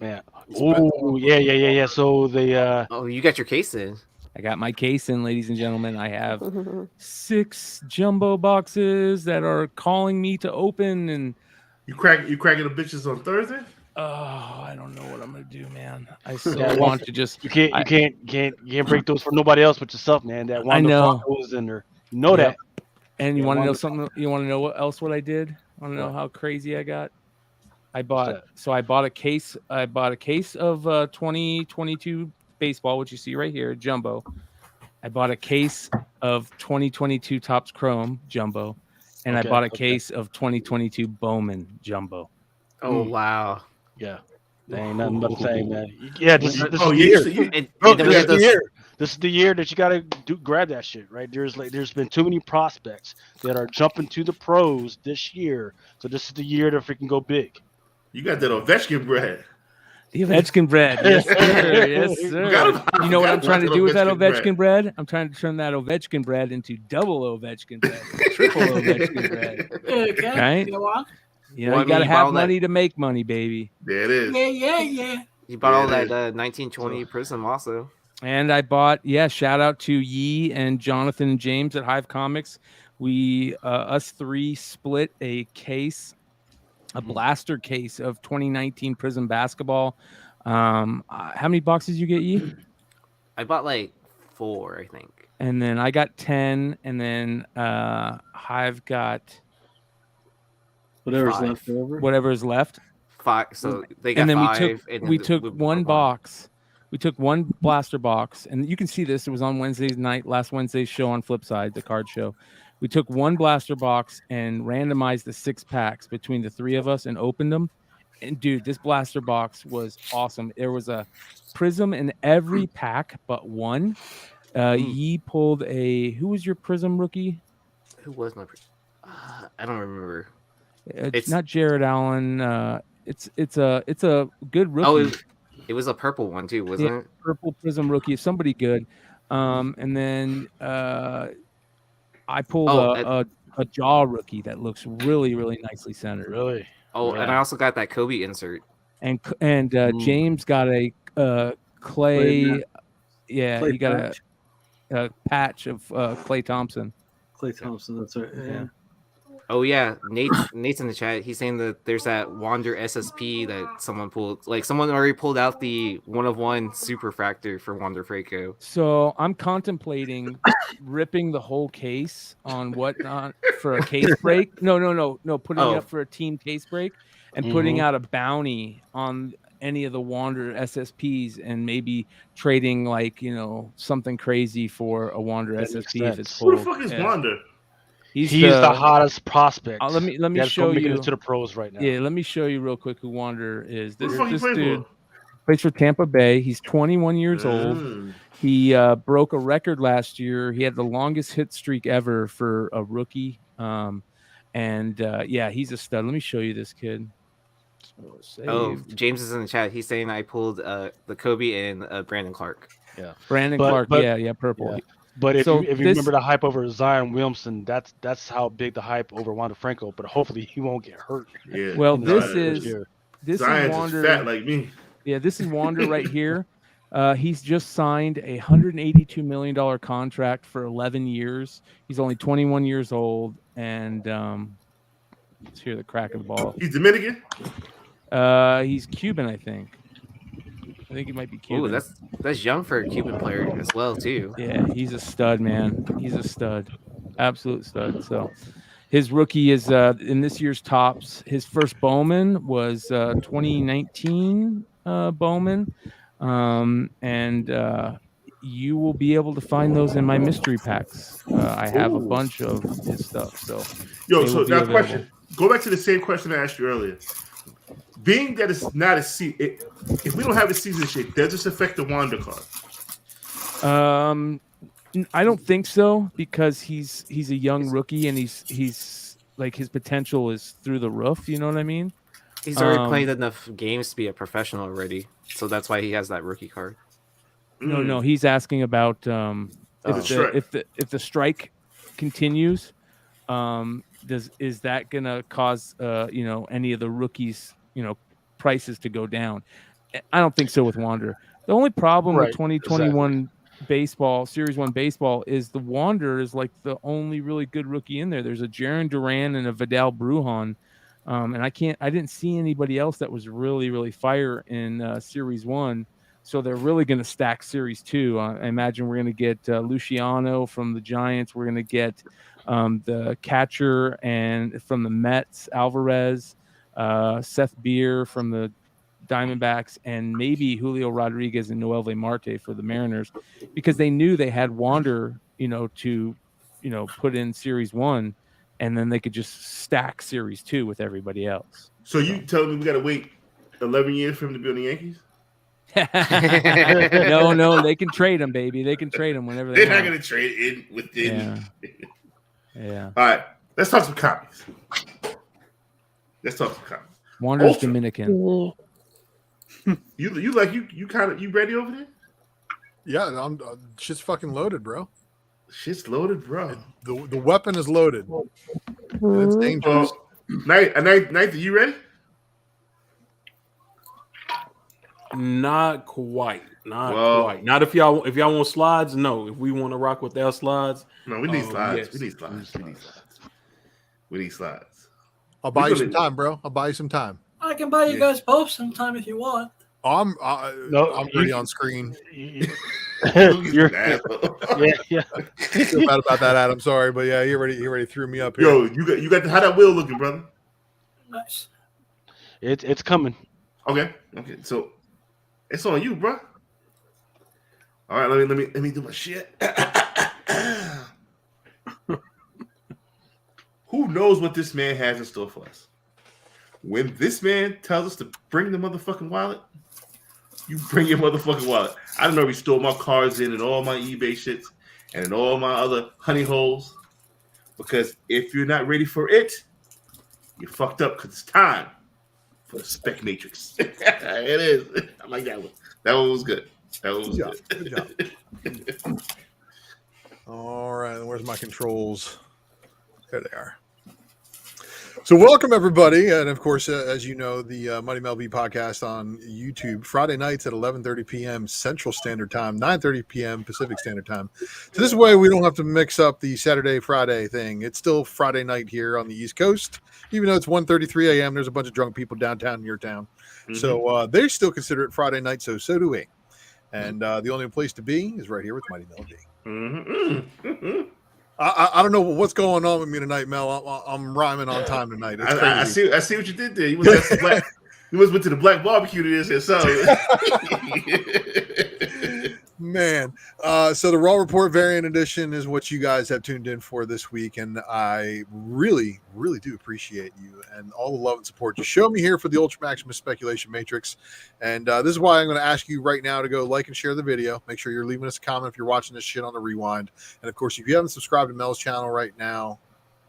man. Oh, yeah. So the oh, you got your case in. I got my case in, ladies and gentlemen. I have 6 jumbo boxes that are calling me to open, and You cracking the bitches on Thursday? oh, I don't know what I'm gonna do, man. I still want to just. you can't break those for nobody else but yourself, man. That Wanda know. was in there. You know that. And you Yeah, want to know Wanda- something? You want to know what I did? Want to know how crazy I got? I bought a case. I bought a case of 2022 baseball, which you see right here, jumbo. I bought a case of 2022 Topps Chrome jumbo, and I bought a case of 2022 Bowman jumbo. Oh wow! Yeah, that ain't nothing but a thing, man. Yeah, this is the year. And Bro, then we this had is the those. year. This is the year that you gotta grab that shit, right? There's been too many prospects that are jumping to the pros this year, so this is the year to freaking go big. You got that Ovechkin bread. The Ovechkin bread, yes sir, yes sir. You know what I'm trying to do with that Ovechkin bread? I'm trying to turn that Ovechkin bread into double Ovechkin bread, triple Ovechkin bread. Okay. Right? Go on. You know, Well, I you gotta mean, you have bought that- money to make money, baby. There it is. Yeah. You bought all Yeah, that it 1920 Prism also. And I bought, shout out to Yee and Jonathan and James at Hive Comics. We, us three, split a blaster case of 2019 Prism basketball. How many boxes you get, Yee? I bought like 4, I think. And then I got 10, and then Hive got Whatever's 5. left over. whatever is left. 5. So they got And then 5. we took one box. We took one blaster box, and you can see this. It was on Wednesday's night, last Wednesday's show on Flipside, the card show. We took one blaster box and randomized the 6 packs between the 3 of us and opened them. And dude, this blaster box was awesome. There was a Prism in every pack but one. Yee pulled who was your Prism rookie? Who was my? I don't remember. It's not Jared Allen. It's a good rookie. Oh, it was a purple one too, wasn't it? Purple Prism rookie. Somebody good. And then I pulled a Jaw rookie that looks really, really nicely centered. Really? Oh, Yeah. And I also got that Kobe insert. And James got a Clay. Clay he got a patch of Clay Thompson. Clay Thompson. That's right. Yeah. Oh yeah, Nate's in the chat. He's saying that there's that Wander SSP that someone pulled. Like someone already pulled out the 1-of-1 Superfractor for Wander Franco. So I'm contemplating ripping the whole case on whatnot for a case break. No. Putting it up for a team case break and putting out a bounty on any of the Wander SSPs and maybe trading something crazy for a Wander That SSP makes if it's sense. pulled. Who the fuck is Wander? He's the hottest prospect. let me That's show making you. it to the pros right now. Yeah, let me show you real quick who Wander is. Who the fuck you This play dude for? plays for Tampa Bay. He's 21 years old. He broke a record last year. He had the longest hit streak ever for a rookie. He's a stud. Let me show you this kid. Oh, James is in the chat. He's saying I pulled the Kobe and Brandon Clark. Yeah, Brandon But- Clark. but- Yeah, purple. yeah. But if So you this- remember the hype over Zion Williamson, that's how big the hype over Wander Franco. But hopefully he won't get hurt. Yeah. Well, in this the is year. this Zion's is Wander. fat like me. Yeah, this is Wander right here. He's just signed a $182 million contract for 11 years. He's only 21 years old, and let's hear the crack of the ball. He's Dominican. He's Cuban, I think. I think he might be Cuban. Ooh, that's young for a Cuban player as well, too. Yeah, he's a stud, man. He's a stud, absolute stud. So his rookie is in this year's tops. His first Bowman was 2019 Bowman, and you will be able to find those in my mystery packs. I have a bunch of his stuff. So so that question. Go back to the same question I asked you earlier. Being that it's not a season, if we don't have a season shit, does this affect the Wander card? I don't think so, because he's a young rookie and he's like, his potential is through the roof. You know what I mean? He's already played enough games to be a professional already, so that's why he has that rookie card. No, he's asking about if the strike continues, is that gonna cause any of the rookies prices to go down? I don't think so with Wander. The only problem with 2021 baseball, Series 1 baseball, is the Wander is like the only really good rookie in there. There's a Jaron Duran and a Vidal Brujan, and I didn't see anybody else that was really fire in Series 1. So they're really going to stack Series 2. I imagine we're going to get Luciano from the Giants. We're going to get the catcher and from the Mets, Alvarez, Seth Beer from the Diamondbacks, and maybe Julio Rodriguez and Noel Marte for the Mariners, because they knew they had Wander, to put in Series 1, and then they could just stack Series 2 with everybody else. So you telling me we got to wait 11 years for him to be on the Yankees? No, they can trade him, baby. They can trade him whenever they want. They're not going to trade in within. Yeah. All right, let's talk some comics. Wander's Dominican. You ready over there? Yeah, I'm shit's fucking loaded, bro. Shit's loaded, bro. The weapon is loaded. And it's dangerous. Knight, are you ready? Not quite. Not if y'all want slides. No, if we want to rock without slides. No, we need slides. Yes. We need slides. I'll buy you some time, bro. I'll buy you some time. I can buy you guys both sometime if you want. I'm already on screen. Yeah. Feel bad about that, Adam. Sorry, but yeah, you already threw me up here. Yo, you got how that wheel looking, brother? Nice. It's coming. Okay. So it's on you, bro. All right, let me do my shit. Who knows what this man has in store for us? When this man tells us to bring the motherfucking wallet, you bring your motherfucking wallet. I don't know if he stole my cards in and all my eBay shits and in all my other honey holes. Because if you're not ready for it, you're fucked up, because it's time for the Spec Matrix. It is. I like that one. That one was good. Good job. All right, where's my controls? There they are. So welcome, everybody. And, of course, as you know, the Money MLB podcast on YouTube, Friday nights at 11:30 p.m. Central Standard Time, 9:30 p.m. Pacific Standard Time. So this way we don't have to mix up the Saturday-Friday thing. It's still Friday night here on the East Coast. Even though it's 1:33 a.m., there's a bunch of drunk people downtown in your town. Mm-hmm. So they still consider it Friday night, so do we. And the only place to be is right here with Mighty MLB. Mm-hmm. Mm-hmm. I don't know what's going on with me tonight, Mel. I'm rhyming on time tonight. I see what you did there. You must went to the black barbecue to this or something. Man. So the Raw Report Variant Edition is what you guys have tuned in for this week, and I really, really do appreciate you and all the love and support you show me here for the Ultra Maximus Speculation Matrix. And this is why I'm going to ask you right now to go like and share the video. Make sure you're leaving us a comment if you're watching this shit on the rewind. And, of course, if you haven't subscribed to Mel's channel right now,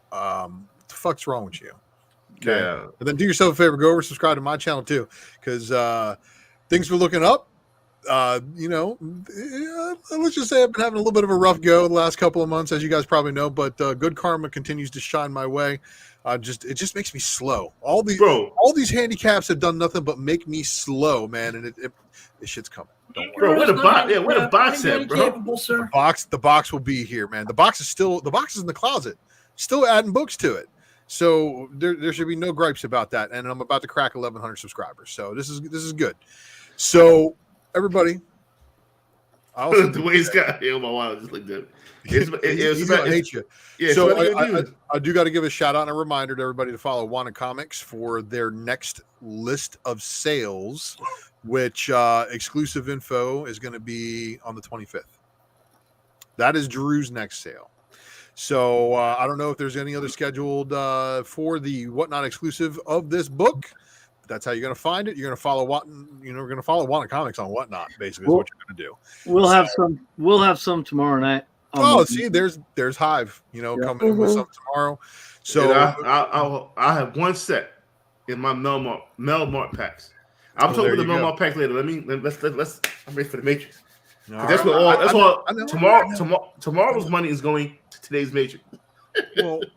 what the fuck's wrong with you? Okay. Yeah. And then do yourself a favor, go over and subscribe to my channel, too, because things were looking up. Let's just say I've been having a little bit of a rough go the last couple of months, as you guys probably know, but good karma continues to shine my way. It just makes me slow. All these handicaps have done nothing but make me slow, man, and this shit's coming. Don't worry. Bro, where the box? Yeah, where the Yeah, box pretty at, good bro? and capable, sir. The box will be here, man. The box is in the closet. Still adding books to it. So there should be no gripes about that. And I'm about to crack 1,100 subscribers. So this is good. So everybody, I also The way he's got, my wild just like that. he's gonna hate you. Yeah, So so I do got to give a shout out and a reminder to everybody to follow Wanted Comics for their next list of sales, which exclusive info is going to be on the 25th. That is Drew's next sale. So I don't know if there's any other scheduled for the Whatnot exclusive of this book. But that's how you're going to find it. You're going to follow we're going to follow Wanted Comics on Whatnot. Basically, is what you're going to do. We'll have some tomorrow night. See, there's Hive, coming in with some tomorrow. So I'll have one set in my Melmart packs. I'll talk about the Melmart pack later. Let's. I'm ready for the Matrix. That's what tomorrow's money is going to today's Matrix.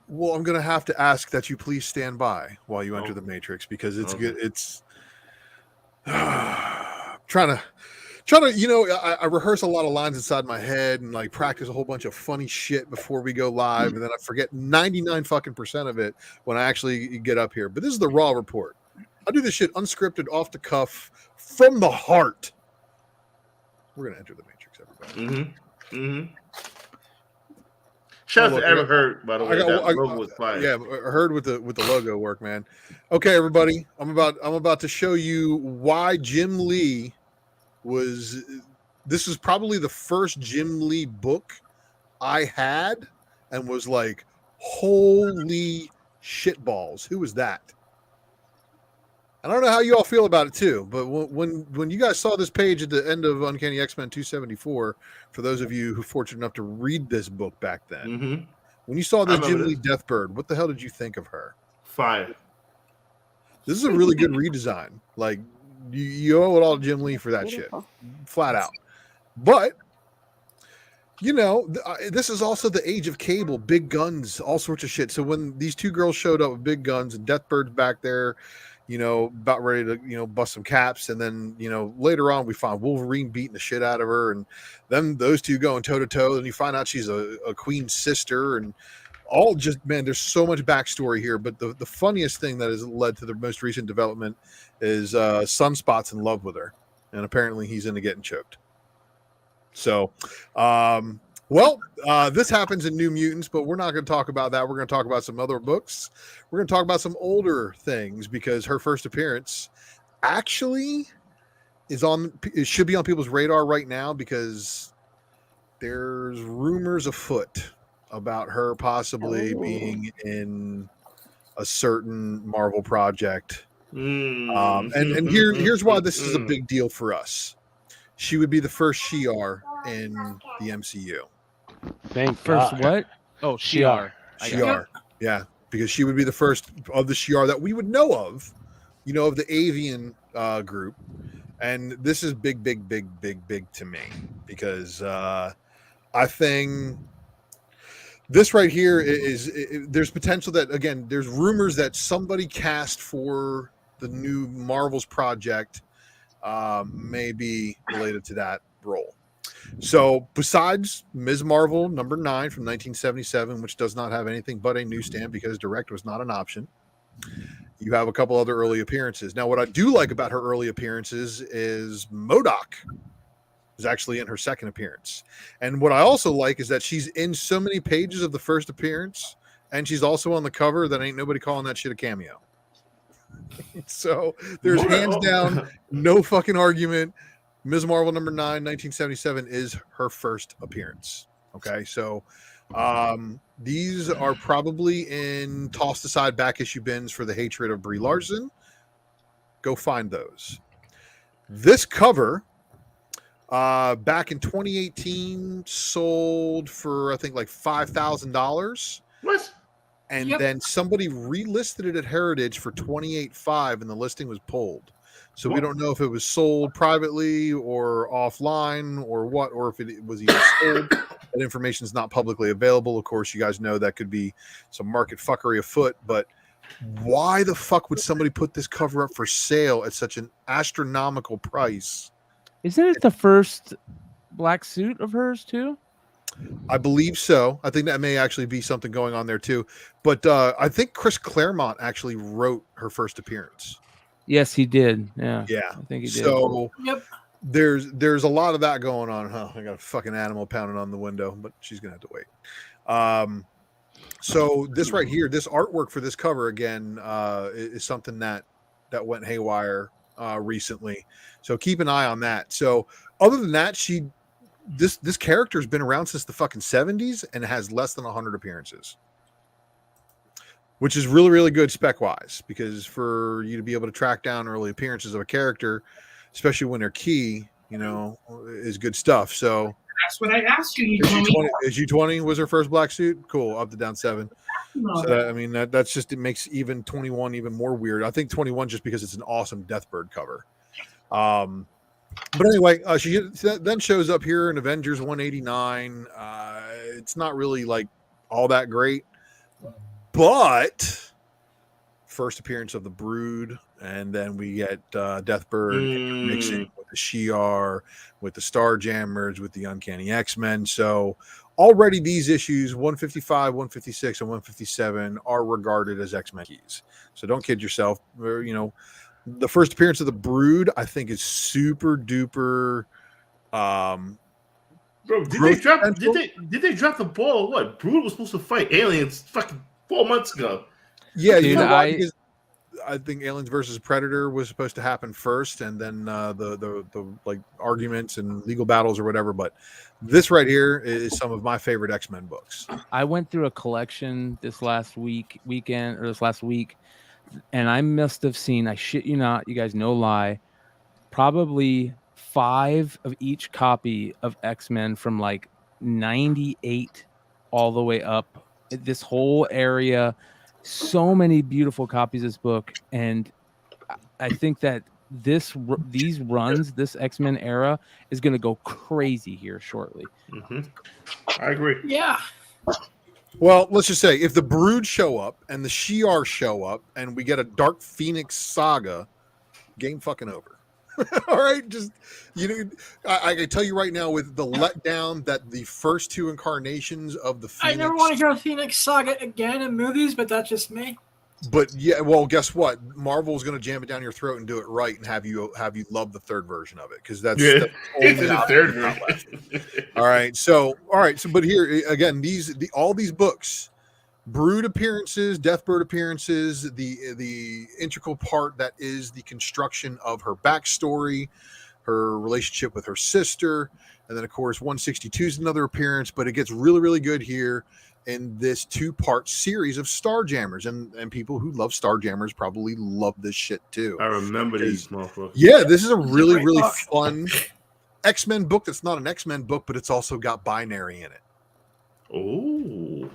well, I'm gonna have to ask that you please stand by while you enter the Matrix because it's good. It's trying to. I rehearse a lot of lines inside my head and like practice a whole bunch of funny shit before we go live, and then I forget 99% of it when I actually get up here. But this is the raw report. I do this shit unscripted, off the cuff, from the heart. We're gonna enter the Matrix, everybody. Shout out to Ever Heard, by the way. That logo was fire. Yeah, Heard with the logo work, man. Okay, everybody, I'm about to show you why Jim Lee this was probably the first Jim Lee book I had and was like, holy shitballs, who was that? I don't know how you all feel about it too, but when you guys saw this page at the end of Uncanny X-Men 274, for those of you who were fortunate enough to read this book back then, when you saw this Jim Lee Deathbird, what the hell did you think of her? Fire. This is a really good redesign. Like, you owe it all to Jim Lee for that shit, flat out. But this is also the age of cable, big guns, all sorts of shit. So when these two girls showed up with big guns and Deathbird's back there, about ready to bust some caps, and then later on we find Wolverine beating the shit out of her, and then those two going toe to toe, and you find out she's a queen's sister, and all just, man, there's so much backstory here. But the funniest thing that has led to the most recent development is Sunspot's in love with her, and apparently he's into getting choked. So this happens in New Mutants, but we're not going to talk about that. We're going to talk about some other books. We're going to talk about some older things, because her first appearance actually it should be on people's radar right now, because there's rumors afoot about her possibly being in a certain Marvel project. And here's why this is a big deal for us. She would be the first Shi'ar in the MCU. Thank First God. what? Oh, Shi'ar. Shi'ar. Yeah, because she would be the first of the Shi'ar that we would know of, of the avian group. And this is big to me, because I think this right here there's potential that, again, there's rumors that somebody cast for the new Marvel's project may be related to that role. So besides Ms. Marvel #9 from 1977, which does not have anything but a newsstand because direct was not an option, you have a couple other early appearances. Now, what I do like about her early appearances is MODOK is actually in her second appearance. And what I also like is that she's in so many pages of the first appearance, and she's also on the cover that ain't nobody calling that shit a cameo. So there's hands down no fucking argument. Ms. Marvel #9, 1977 is her first appearance. Okay, so these are probably in tossed aside back issue bins for the hatred of Brie Larson. Go find those. This cover back in 2018 sold for, I think, like $5,000. What? And then somebody relisted it at Heritage for $28,500, and the listing was pulled. So we don't know if it was sold privately or offline or what, or if it was even sold. That information is not publicly available. Of course, you guys know that could be some market fuckery afoot, but why the fuck would somebody put this cover up for sale at such an astronomical price Isn't it the first black suit of hers too? I believe so. I think that may actually be something going on there too. But I think Chris Claremont actually wrote her first appearance. Yes, he did. Yeah, Yeah, I think he did. So Yep. there's a lot of that going on. Huh? I got a fucking animal pounding on the window, but she's gonna have to wait. So this right here, this artwork for this cover again is something that went haywire recently. So keep an eye on that. So other than that, this character's been around since the fucking 70s and has less than 100 appearances, which is really, really good spec wise, because for you to be able to track down early appearances of a character, especially when they're key, is good stuff. So That's what I asked you. is U20 was her first black suit? Cool, up to down 7. So that's just, it makes even 21 even more weird. I think 21 just because it's an awesome Deathbird cover. But anyway, she then shows up here in Avengers 189. It's not really like all that great, but first appearance of the Brood, and then we get Deathbird mixing with the Shi'ar, with the Starjammers, with the Uncanny X-Men. So already these issues 155, 156, and 157 are regarded as X-Men keys. So don't kid yourself. The first appearance of the Brood, I think, is super duper. Bro, did they drop the ball? What? Brood was supposed to fight aliens fucking 4 months ago. Yeah, Dude, I think Aliens versus Predator was supposed to happen first, and then the like arguments and legal battles or whatever. But this right here is some of my favorite X-Men books. I went through a collection this last week, and I must have seen, I shit you not, you guys, no lie, probably 5 of each copy of X-Men from like 98 all the way up. This whole area, so many beautiful copies of this book, and I think that these runs, this X-Men era, is going to go crazy here shortly. Mm-hmm. I agree. Yeah. Well, let's just say if the Brood show up and the Shi'ar show up and we get a Dark Phoenix saga, game fucking over. All right, just I can tell you right now, with the letdown that the first 2 incarnations of the Phoenix, I never want to hear a Phoenix saga again in movies, but that's just me. But yeah, well, guess what? Marvel's going to jam it down your throat and do it right, and have you love the third version of it, because that's the only the third version. All right, so but here again, all these books, Brood appearances, Deathbird appearances, the integral part that is the construction of her backstory, her relationship with her sister, and then of course 162 is another appearance. But it gets really, really good here in this 2-part series of Starjammers, and people who love Starjammers probably love this shit too. I remember these motherfuckers. Yeah, this is a really, really fun X-Men book that's not an X-Men book, but it's also got binary in it. Oh.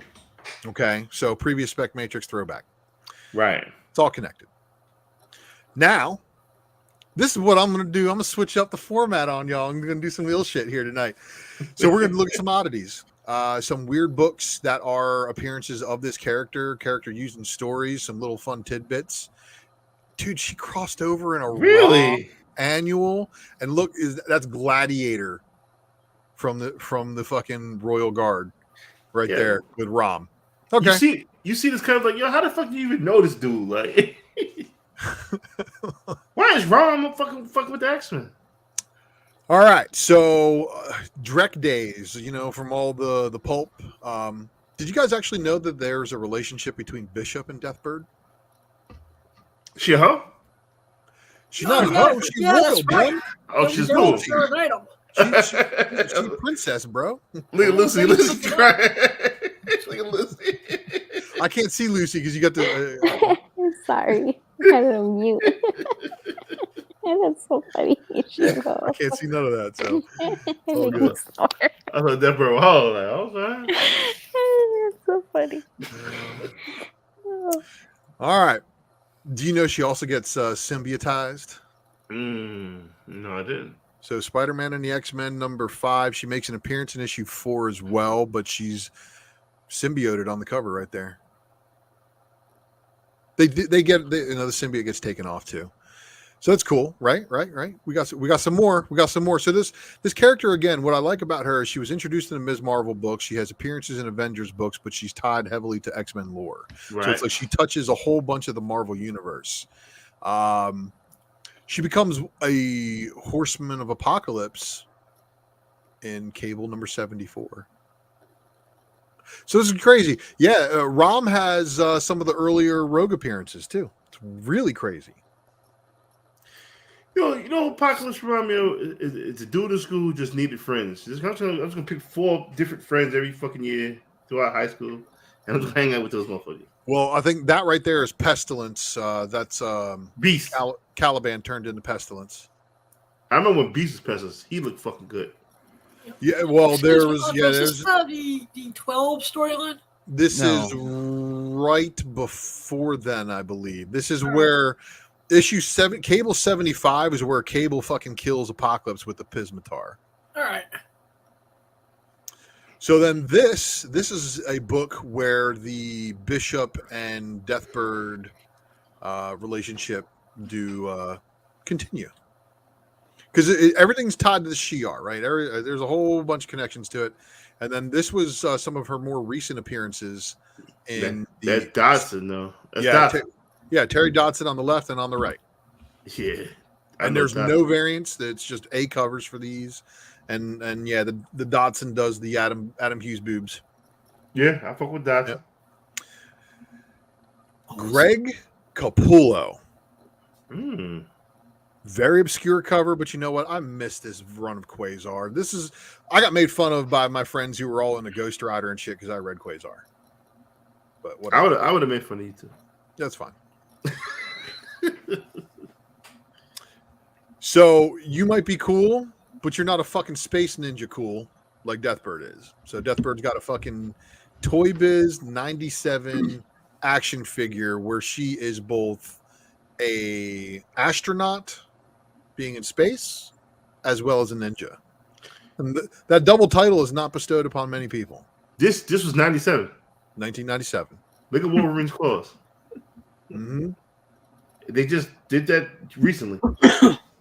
Okay, so previous Spec Matrix throwback. Right. It's all connected. Now, this is what I'm going to do. I'm going to switch up the format on y'all. I'm going to do some real shit here tonight. So we're going to look at some oddities. Some weird books that are appearances of this character used in stories, some little fun tidbits. Dude, she crossed over in a Raw annual, and look, that's Gladiator from the fucking Royal Guard right there with Rom. Okay. You see this kind of like, how the fuck do you even know this dude? Like, why is Rom fucking with the X-Men? All right, so Drek days, from all the pulp. Did you guys actually know that there's a relationship between Bishop and Deathbird? She a hoe? She's not a hoe. She's royal, bro. Oh, she's cool. She's a princess, bro. Look at Lucy. Lucy's crying. Look at Lucy. I can't see Lucy because you got the. Sorry, I had it on mute. And that's so funny. I can't see none of that. So I thought that bro. Oh, like, okay. It's so funny. All right. Do you know she also gets symbiotized? No, I didn't. So Spider-Man and the X-Men #5. She makes an appearance in issue 4 as well, but she's symbioted on the cover right there. They get the symbiote gets taken off too. So that's cool, right? We got some more. So this character again, what I like about her is she was introduced in the Ms. Marvel books. She has appearances in Avengers books, but she's tied heavily to X-Men lore. Right. So it's like she touches a whole bunch of the Marvel universe. She becomes a Horseman of Apocalypse in Cable number 74. So this is crazy. Yeah, Rom has some of the earlier Rogue appearances too. It's really crazy. You know, Apocalypse Romeo is a dude in school who just needed friends. I'm just gonna pick 4 different friends every fucking year throughout high school, and I'm just hang out with those motherfuckers. Well, I think that right there is Pestilence. That's Beast. Caliban turned into Pestilence. I remember when Beast was Pestilence. He looked fucking good. Yeah, well, there's the 12 storyline. This is right before then, I believe. This is where issue 7, Cable 75 is where Cable fucking kills Apocalypse with the Pismatar. All right. So then this is a book where the Bishop and Deathbird relationship do continue. Because everything's tied to the Shi'ar, right? There's a whole bunch of connections to it. And then this was some of her more recent appearances in that's Dodson, though. That's Dodson. Dodson. Terry Dodson on the left and on the right. Yeah. And there's no variants. It's just A covers for these. And yeah, the Dodson does the Adam Hughes boobs. Yeah, I fuck with Dodson. Yep. Greg Capullo. Mm. Very obscure cover, but you know what? I missed this run of Quasar. I got made fun of by my friends who were all into Ghost Rider and shit because I read Quasar. But whatever. I would have made fun of you too. That's fine. So you might be cool, but you're not a fucking space ninja cool like Deathbird is. So Deathbird's got a fucking Toy Biz 97 action figure where she is both a astronaut being in space as well as a ninja. And that double title is not bestowed upon many people. This was 97. 1997. Look at Wolverine's claws. Mm-hmm. They just did that recently.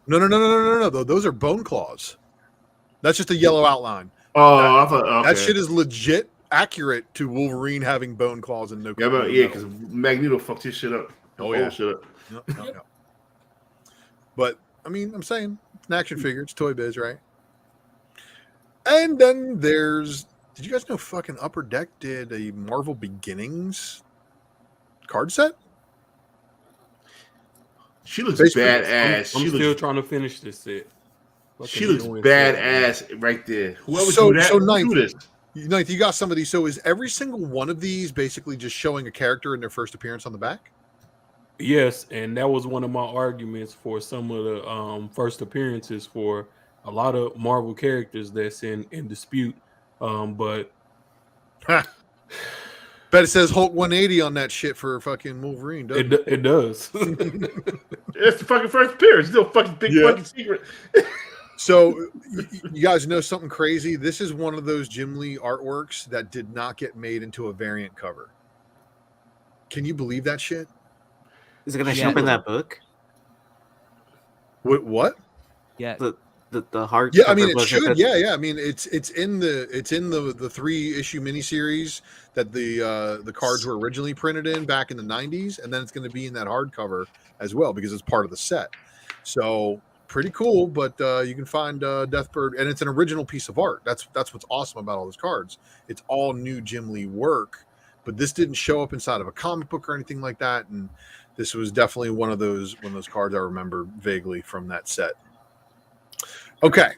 No. Those are bone claws. That's just a yellow outline. Oh, I thought okay. That shit is legit accurate to Wolverine having bone claws and no. Yeah, because Magneto fucked his shit up. Shit up. No. But I mean, I'm saying it's an action figure. It's Toy Biz, right? And then there's. Did you guys know fucking Upper Deck did a Marvel Beginnings card set? She looks badass. I'm still trying to finish this set. She looks badass right there. Whoever do that, Ninth, do this. Ninth, you got some of these. So is every single one of these basically just showing a character in their first appearance on the back? Yes, and that was one of my arguments for some of the first appearances for a lot of Marvel characters that's in dispute. But bet it says Hulk 180 on that shit for fucking Wolverine, doesn't it? It does. It's the fucking first appearance. It's still fucking big fucking secret. So you guys know something crazy? This is one of those Jim Lee artworks that did not get made into a variant cover. Can you believe that shit? Is it going to show up in that book? What? Yeah. The hard. Yeah, I mean it should. Yeah. I mean it's in the 3-issue miniseries that the cards were originally printed in back in the 90s, and then it's going to be in that hardcover as well because it's part of the set. So pretty cool. But you can find Deathbird, and it's an original piece of art. That's what's awesome about all those cards. It's all new Jim Lee work, but this didn't show up inside of a comic book or anything like that. And this was definitely one of those cards I remember vaguely from that set. Okay,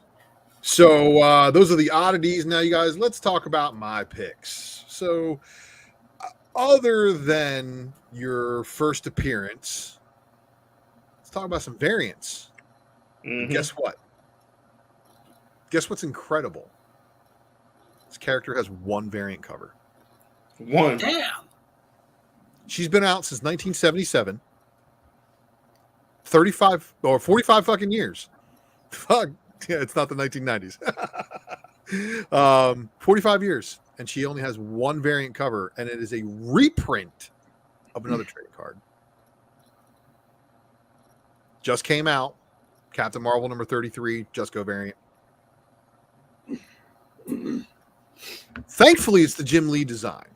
so those are the oddities. Now, you guys, let's talk about my picks. So, other than your first appearance, let's talk about some variants. Mm-hmm. Guess what? Guess what's incredible? This character has one variant cover. One. Damn. She's been out since 1977. 35 or 45 fucking years. Fuck. Yeah, it's not the 1990s. 45 years, and she only has one variant cover, and it is a reprint of another trading card. just came out. Captain Marvel number 33, Just Go variant. Thankfully, it's the Jim Lee design.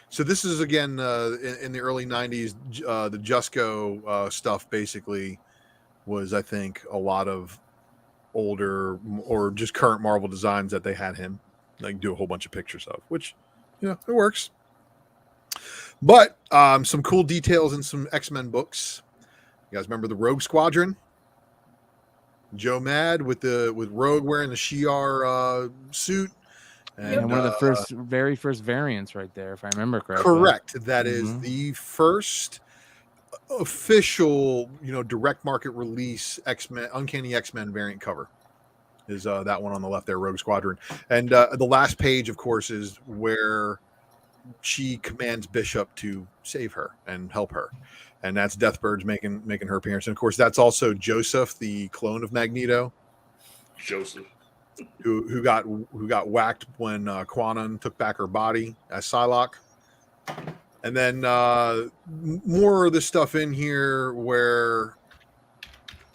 So this is again in the early '90s. The Just Go stuff basically was, I think, a lot of older or just current Marvel designs that they had him like do a whole bunch of pictures of, which it works. But some cool details in some X-Men books. You guys remember the Rogue Squadron? Joe Mad with Rogue wearing the Shi'ar suit. And one of the very first variants right there, if I remember correctly. Correct. That is the first official, direct market release X-Men, Uncanny X-Men variant cover. Is that one on the left there, Rogue Squadron. And the last page, of course, is where she commands Bishop to save her and help her. And that's Deathbird's making her appearance. And of course, that's also Joseph, the clone of Magneto. Joseph. Who got whacked when Quanon took back her body as Psylocke. And then more of this stuff in here where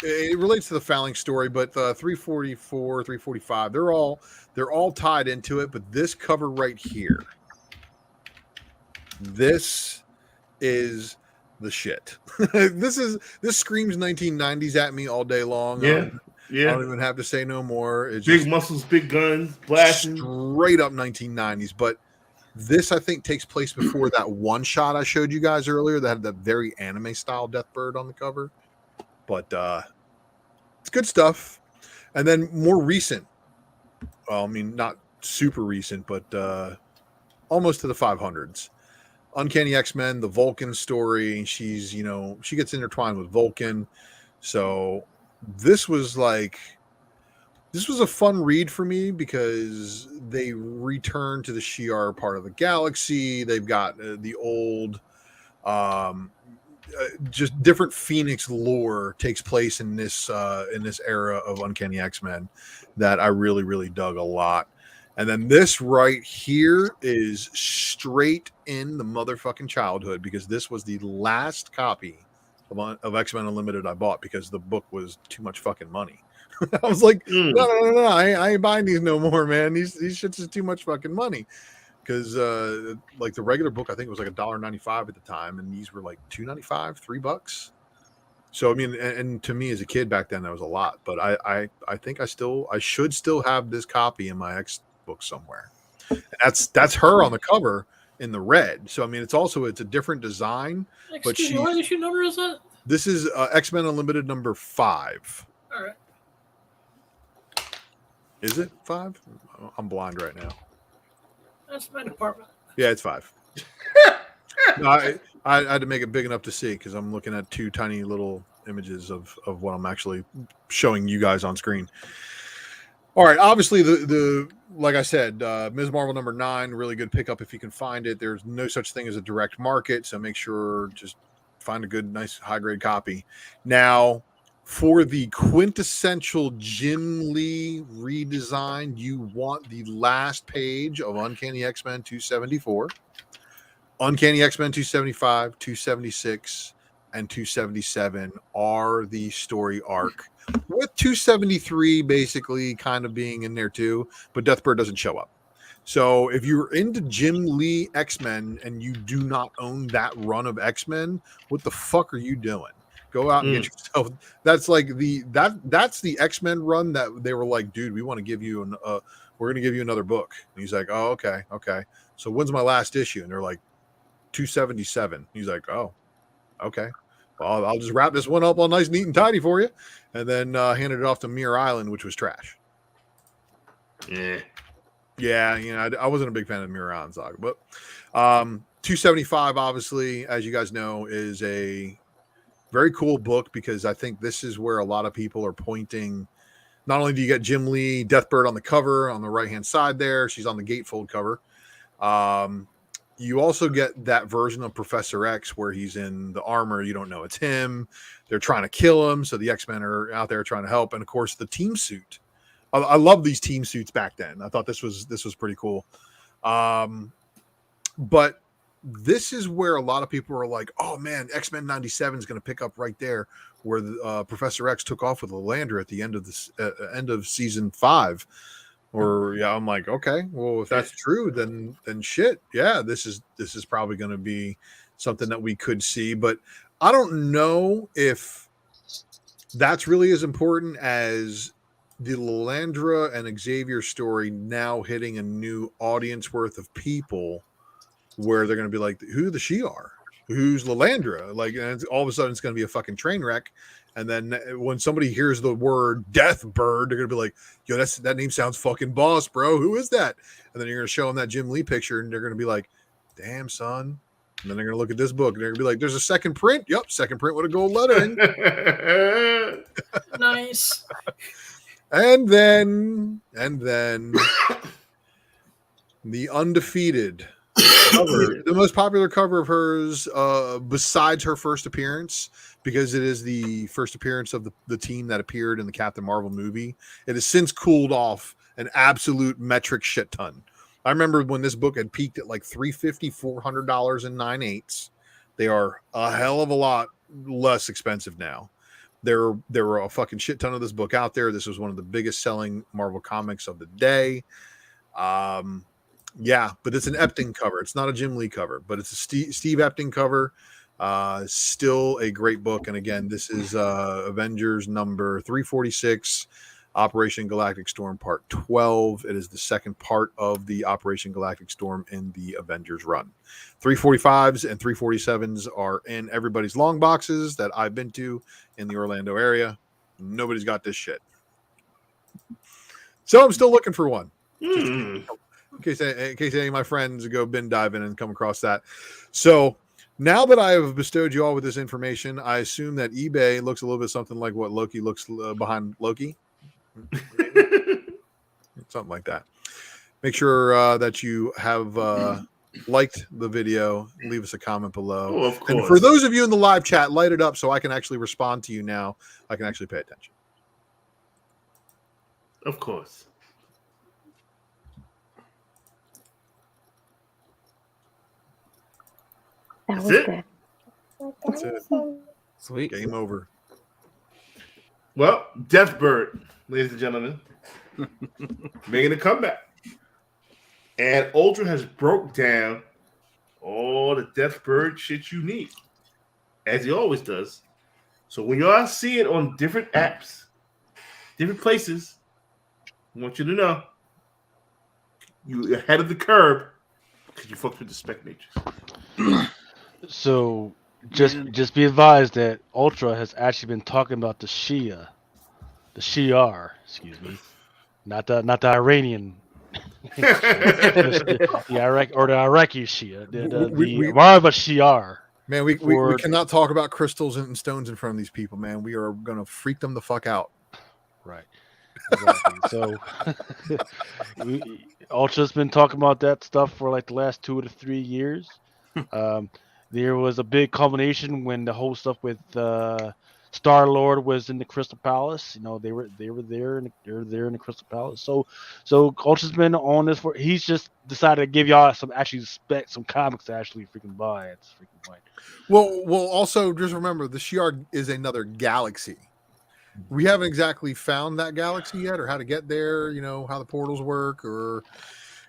it relates to the Fouling story, but 344, 345, they're all tied into it. But this cover right here, this is the shit. This screams 1990s at me all day long. Yeah. I don't even have to say no more. It's big muscles, big guns, blasting. Straight up 1990s. But this, I think, takes place before that one shot I showed you guys earlier that had that very anime style Deathbird on the cover. But it's good stuff. And then more recent. Well, I mean, not super recent, but almost to the 500s. Uncanny X-Men, the Vulcan story. She gets intertwined with Vulcan. So this was a fun read for me because they return to the Shi'ar part of the galaxy. They've got the old, just different Phoenix lore takes place in this era of Uncanny X-Men that I really, really dug a lot. And then this right here is straight in the motherfucking childhood because this was the last copy of X-Men Unlimited I bought because the book was too much fucking money. I was like, no, I ain't buying these no more, man. These shits is too much fucking money. Because like the regular book, I think it was like $1.95 at the time, and these were like $2.95, $3. So I mean, and to me as a kid back then, that was a lot. But I think I should still have this copy in my X book somewhere. And that's her on the cover in the red. So I mean, it's a different design. Excuse me, what issue number is that? This is X-Men Unlimited number 5. All right. Is it 5? I'm blind right now. That's my department. Yeah, it's 5. No, I had to make it big enough to see because I'm looking at two tiny little images of what I'm actually showing you guys on screen. All right, obviously the like I said, Ms. Marvel number 9, really good pickup if you can find it. There's no such thing as a direct market, so make sure just find a good, nice, high grade copy. Now, for the quintessential Jim Lee redesign, you want the last page of Uncanny X-Men 274, Uncanny X-Men 275, 276, and 277 are the story arc, with 273 basically kind of being in there too, but Deathbird doesn't show up. So if you're into Jim Lee X-Men and you do not own that run of X-Men, what the fuck are you doing? Go out and get yourself. That's like that's the X-Men run that they were like, dude, we want to give you we're going to give you another book. And he's like, oh, okay. So when's my last issue? And they're like 277. He's like, oh, okay. Well, I'll just wrap this one up all nice, neat, and tidy for you, and then handed it off to Muir Island, which was trash. Yeah, I wasn't a big fan of the Muir Island saga, but 275, obviously, as you guys know, is a very cool book because I think this is where a lot of people are pointing. Not only do you get Jim Lee, Deathbird on the cover on the right-hand side there, she's on the gatefold cover. You also get that version of Professor X where he's in the armor. You don't know it's him. They're trying to kill him, so the X-Men are out there trying to help. And of course, the team suit. I love these team suits back then. I thought this was pretty cool. But this is where a lot of people are like, oh man, X-Men 97 is going to pick up right there where Professor X took off with Lalandra at the end of this end of season 5. Or yeah, I'm like, okay, well, if that's true, then shit, yeah, this is probably going to be something that we could see. But I don't know if that's really as important as the Lalandra and Xavier story now hitting a new audience worth of people, where they're going to be like, who the Shi'ar? Who's Lalandra? Like, and all of a sudden it's going to be a fucking train wreck. And then when somebody hears the word Death Bird, they're going to be like, yo, that name sounds fucking boss, bro. Who is that? And then you're going to show them that Jim Lee picture and they're going to be like, damn, son. And then they're going to look at this book and they're going to be like, there's a second print. Yep, second print with a gold lettering. Nice. And then the Undefeated cover, the most popular cover of hers, besides her first appearance, because it is the first appearance of the team that appeared in the Captain Marvel movie. It has since cooled off an absolute metric shit ton. I remember when this book had peaked at like $350, $400 and 9/8. They are a hell of a lot less expensive now. There were a fucking shit ton of this book out there. This was one of the biggest selling Marvel comics of the day. Yeah, but it's an Epting cover. It's not a Jim Lee cover, but it's a Steve Epting cover. Still a great book. And again, this is Avengers number 346, Operation Galactic Storm Part 12. It is the second part of the Operation Galactic Storm in the Avengers run. 345s and 347s are in everybody's long boxes that I've been to in the Orlando area. Nobody's got this shit. So I'm still looking for one. In case any of my friends go bin diving and come across that. So now that I have bestowed you all with this information, I assume that eBay looks a little bit something like what Loki looks behind Loki. Something like that. Make sure that you have liked the video. Leave us a comment below. Oh, of course. And for those of you in the live chat, light it up so I can actually respond to you now. I can actually pay attention. Of course. That That's was it? good. That's it. Sweet. Game over. Well, Deathbird, ladies and gentlemen, making a comeback. And Ultra has broke down all the Deathbird shit you need, as he always does. So when y'all see it on different apps, different places, I want you to know you're ahead of the curve because you fucked with the spec matrix. So just be advised that Ultra has actually been talking about the Shi'ar, excuse me, not the Iranian, the Iraqi Shia, the Arab Shi'ar. Man, we cannot talk about crystals and stones in front of these people, man. We are gonna freak them the fuck out. Right. Exactly. So Ultra's been talking about that stuff for like the last 2 to 3 years. There was a big culmination when the whole stuff with Star-Lord was in the Crystal Palace. You know, they were there in the Crystal Palace. So Ultra's been on this for. He's just decided to give y'all some comics to actually freaking buy. It's freaking white. Well, also just remember the Shi'ar is another galaxy. We haven't exactly found that galaxy yet, or how to get there. You know how the portals work, or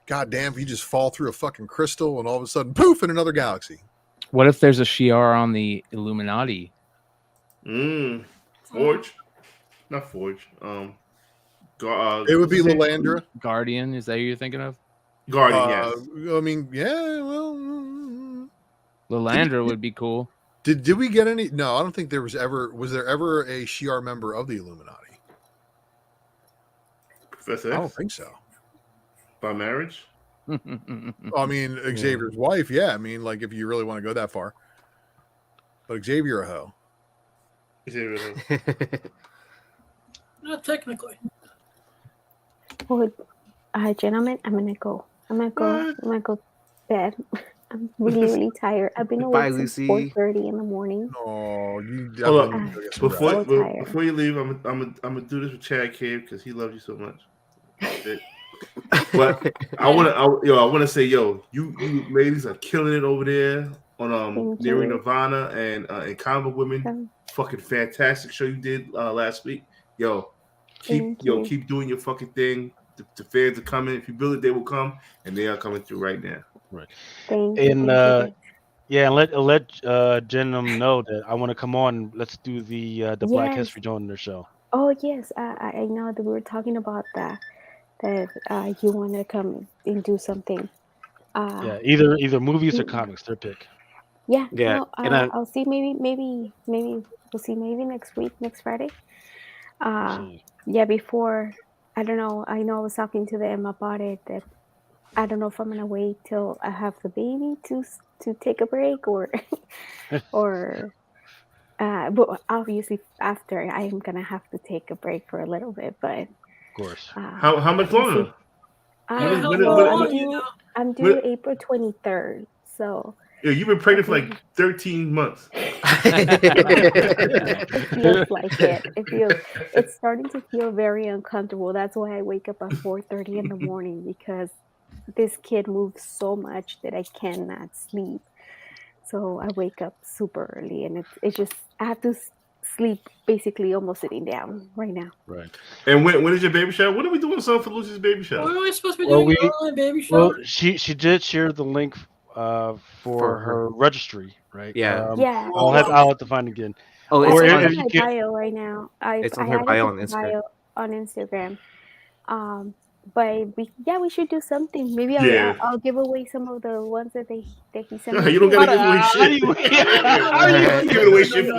goddamn, if you just fall through a fucking crystal and all of a sudden, poof, in another galaxy. What if there's a Shi'ar on the Illuminati? Forge, not Forge. It would be Lalandra. Guardian. Is that who you're thinking of? Guardian. Yes. I mean, yeah. Well, Lalandra would be cool. Did we get any? No, I don't think there was ever. Was there ever a Shi'ar member of the Illuminati? Professor X? I don't think so. By marriage? I mean, Xavier's wife. Yeah, I mean, like if you really want to go that far. But Xavier a hoe. Not technically. Well, gentlemen, I'm gonna go to bed. I'm really tired. I've been awake since 4:30 in the morning. Oh, you before you leave, I'm gonna do this with Chad Cave because he loves you so much. But I want to say, yo, you ladies are killing it over there on Nearing Nirvana and Comic Women. Fucking fantastic show you did last week. Yo, keep doing your fucking thing. The fans are coming. If you build it, they will come, and they are coming through right now. Right. Thank And you. yeah, and let Jen know that I want to come on. Let's do the Black History Donor show. Oh yes, I know that we were talking about that you want to come and do something. Yeah, either movies or comics, their pick. Yeah. Yeah, No, and I'll see. Maybe we'll see. Maybe next week, next Friday. Yeah. Before, I don't know. I know I was talking to them about it. That I don't know if I'm gonna wait till I have the baby to take a break or or. But obviously after I am gonna have to take a break for a little bit, but of course. How much longer? I'm due April 23rd, so yeah, you've been pregnant for like 13 months. It feels like it. It's starting to feel very uncomfortable. That's why I wake up at 4:30 in the morning because this kid moves so much that I cannot sleep. So I wake up super early, and it's just I have to sleep basically almost sitting down right now. Right. And when is your baby shower? When are we doing something for Lucy's baby shower? What are we supposed to be doing? An online baby shower? Well, she did share the link for her registry, right? Yeah. Yeah. I'll have to find again. Oh, It's it's on my bio right now. It's on her bio on Instagram. On Instagram. But we should do something. Maybe I'll give away some of the ones that he sent me. You don't gotta give away shit. Give away shit for.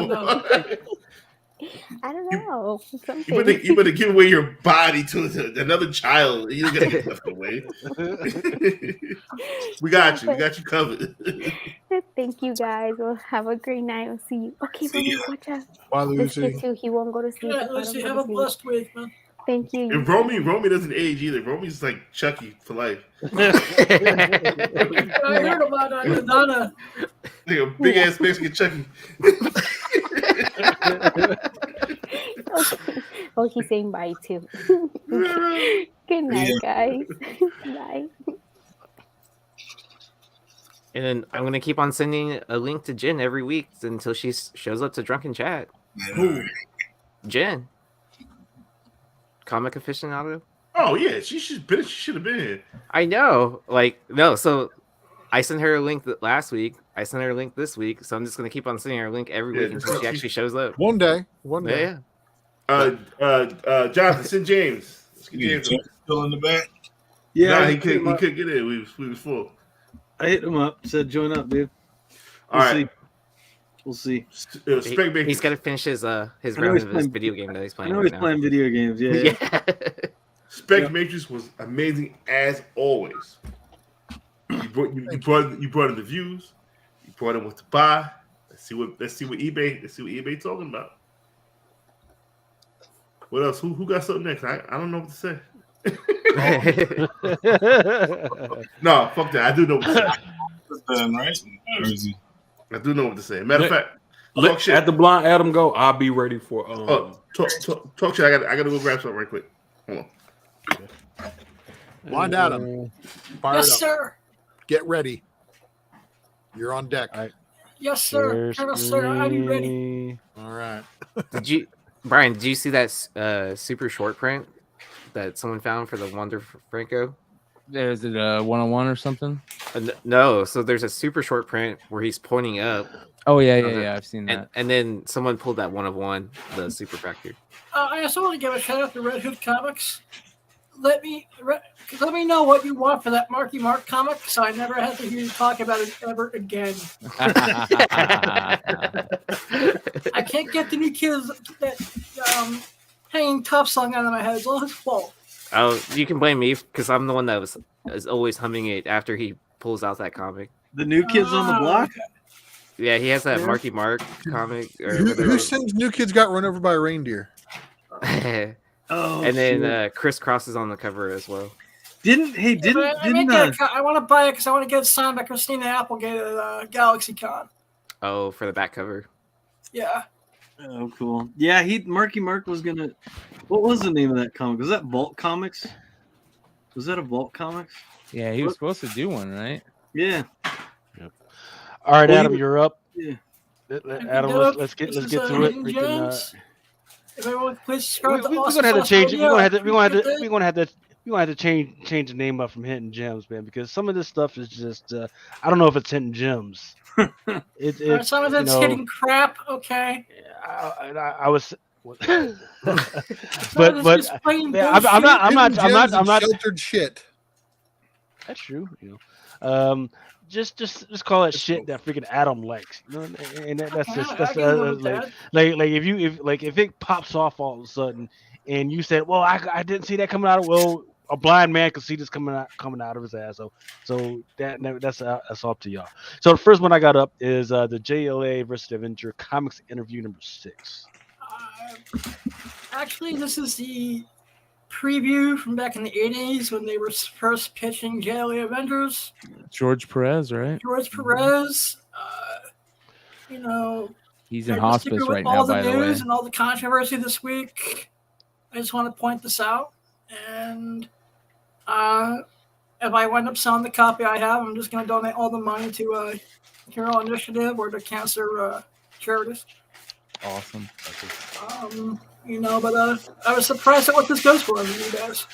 I don't know. You better give away your body to another child. You don't gotta give stuff away. We got you. We got you covered. Thank you guys. Well, have a great night. I'll see you. Okay, Romy, watch out. Bye, This Lucy. kid too. He won't go to sleep. Yeah, Lucy, have a blessed week, man. Thank you. And Romy doesn't age either. Romy's like Chucky for life. I heard about Donna. Like a big ass Mexican Chucky. Okay. Oh, he's saying bye too. Good night, guys. Bye. And then I'm gonna keep on sending a link to Jen every week until she shows up to Drunken Chat. Who? Jen, comic aficionado. Oh yeah, she should have been here. I know. So I sent her a link last week. I sent her a link this week. So I'm just gonna keep on sending her a link every week until she actually shows up. One day. Yeah. Jonathan, send James. Let's get James still in the back. Yeah, nah, he couldn't get in. We was full. I hit him up. Said join up, dude. We'll see. He's got to finish his round of his video game that he's playing. I know he's playing video games. Yeah. Spec Matrix was amazing as always. You brought in the views. You brought in what to buy. Let's see what eBay talking about. What else? Who got something next? I don't know what to say. No, fuck that. I do know what to say. Right? I do know what to say. Matter of fact, talk shit. At the Blind Adam go, I'll be ready for. Talk shit. I gotta go grab something right quick. Hold on. Blind Adam. Fire Yes, it up. sir. Get ready. You're on deck. Yes, sir. Colonel Sir, are you ready? All right. Brian, did you see that super short print that someone found for the Wonder Franco? Is it a 101 or something? No. So there's a super short print where he's pointing up. Oh yeah. I've seen that. And then someone pulled that 101, the super fracture. I also want to give a shout out to Red Hood Comics. Let me know what you want for that Marky Mark comic, so I never have to hear you talk about it ever again. I can't get the new kids that hanging tough song out of my head. It's all his fault. Oh, you can blame me because I'm the one that is always humming it after he pulls out that comic. The new kids on the block. Yeah, he has that Marky Mark comic. Who sings New Kids Got Run Over by a Reindeer? And then Chris Cross is on the cover as well. I want to buy it because I want to get it signed by Christina Applegate at GalaxyCon. Oh, for the back cover. Yeah. Oh, cool. Yeah, Marky Mark was gonna. What was the name of that comic? Was that Vault Comics? Was that a Vault Comics? Yeah, he was supposed to do one, right? Yeah. All right, Well, Adam, you- you're up. Yeah. Adam, let's get to it. We can. If everyone please We're subscribe to gonna Awesome have to Sauce change it. Radio, I We're gonna appreciate have to change the name up from Hidden Gems, man, because some of this stuff is just I don't know if it's Hidden Gems. It's some of it's hitting crap. Okay. I was. but I'm not sheltered shit. That's true. Just call it shit that freaking Adam likes. And that's just if it pops off all of a sudden, and you said, well, I didn't see that coming out. Well, a blind man could see this coming out of his ass. So that's up to y'all. So the first one I got up is the JLA versus Avenger Comics interview number 6. Actually, this is the preview from back in the 80s when they were first pitching JLA Avengers. George Perez, right? George Perez, he's in hospice right now, by the way. All the news and all the controversy this week, I just want to point this out. And if I wind up selling the copy I have, I'm just going to donate all the money to Hero Initiative or the cancer charities. Awesome. But I was surprised at what this goes for, you guys.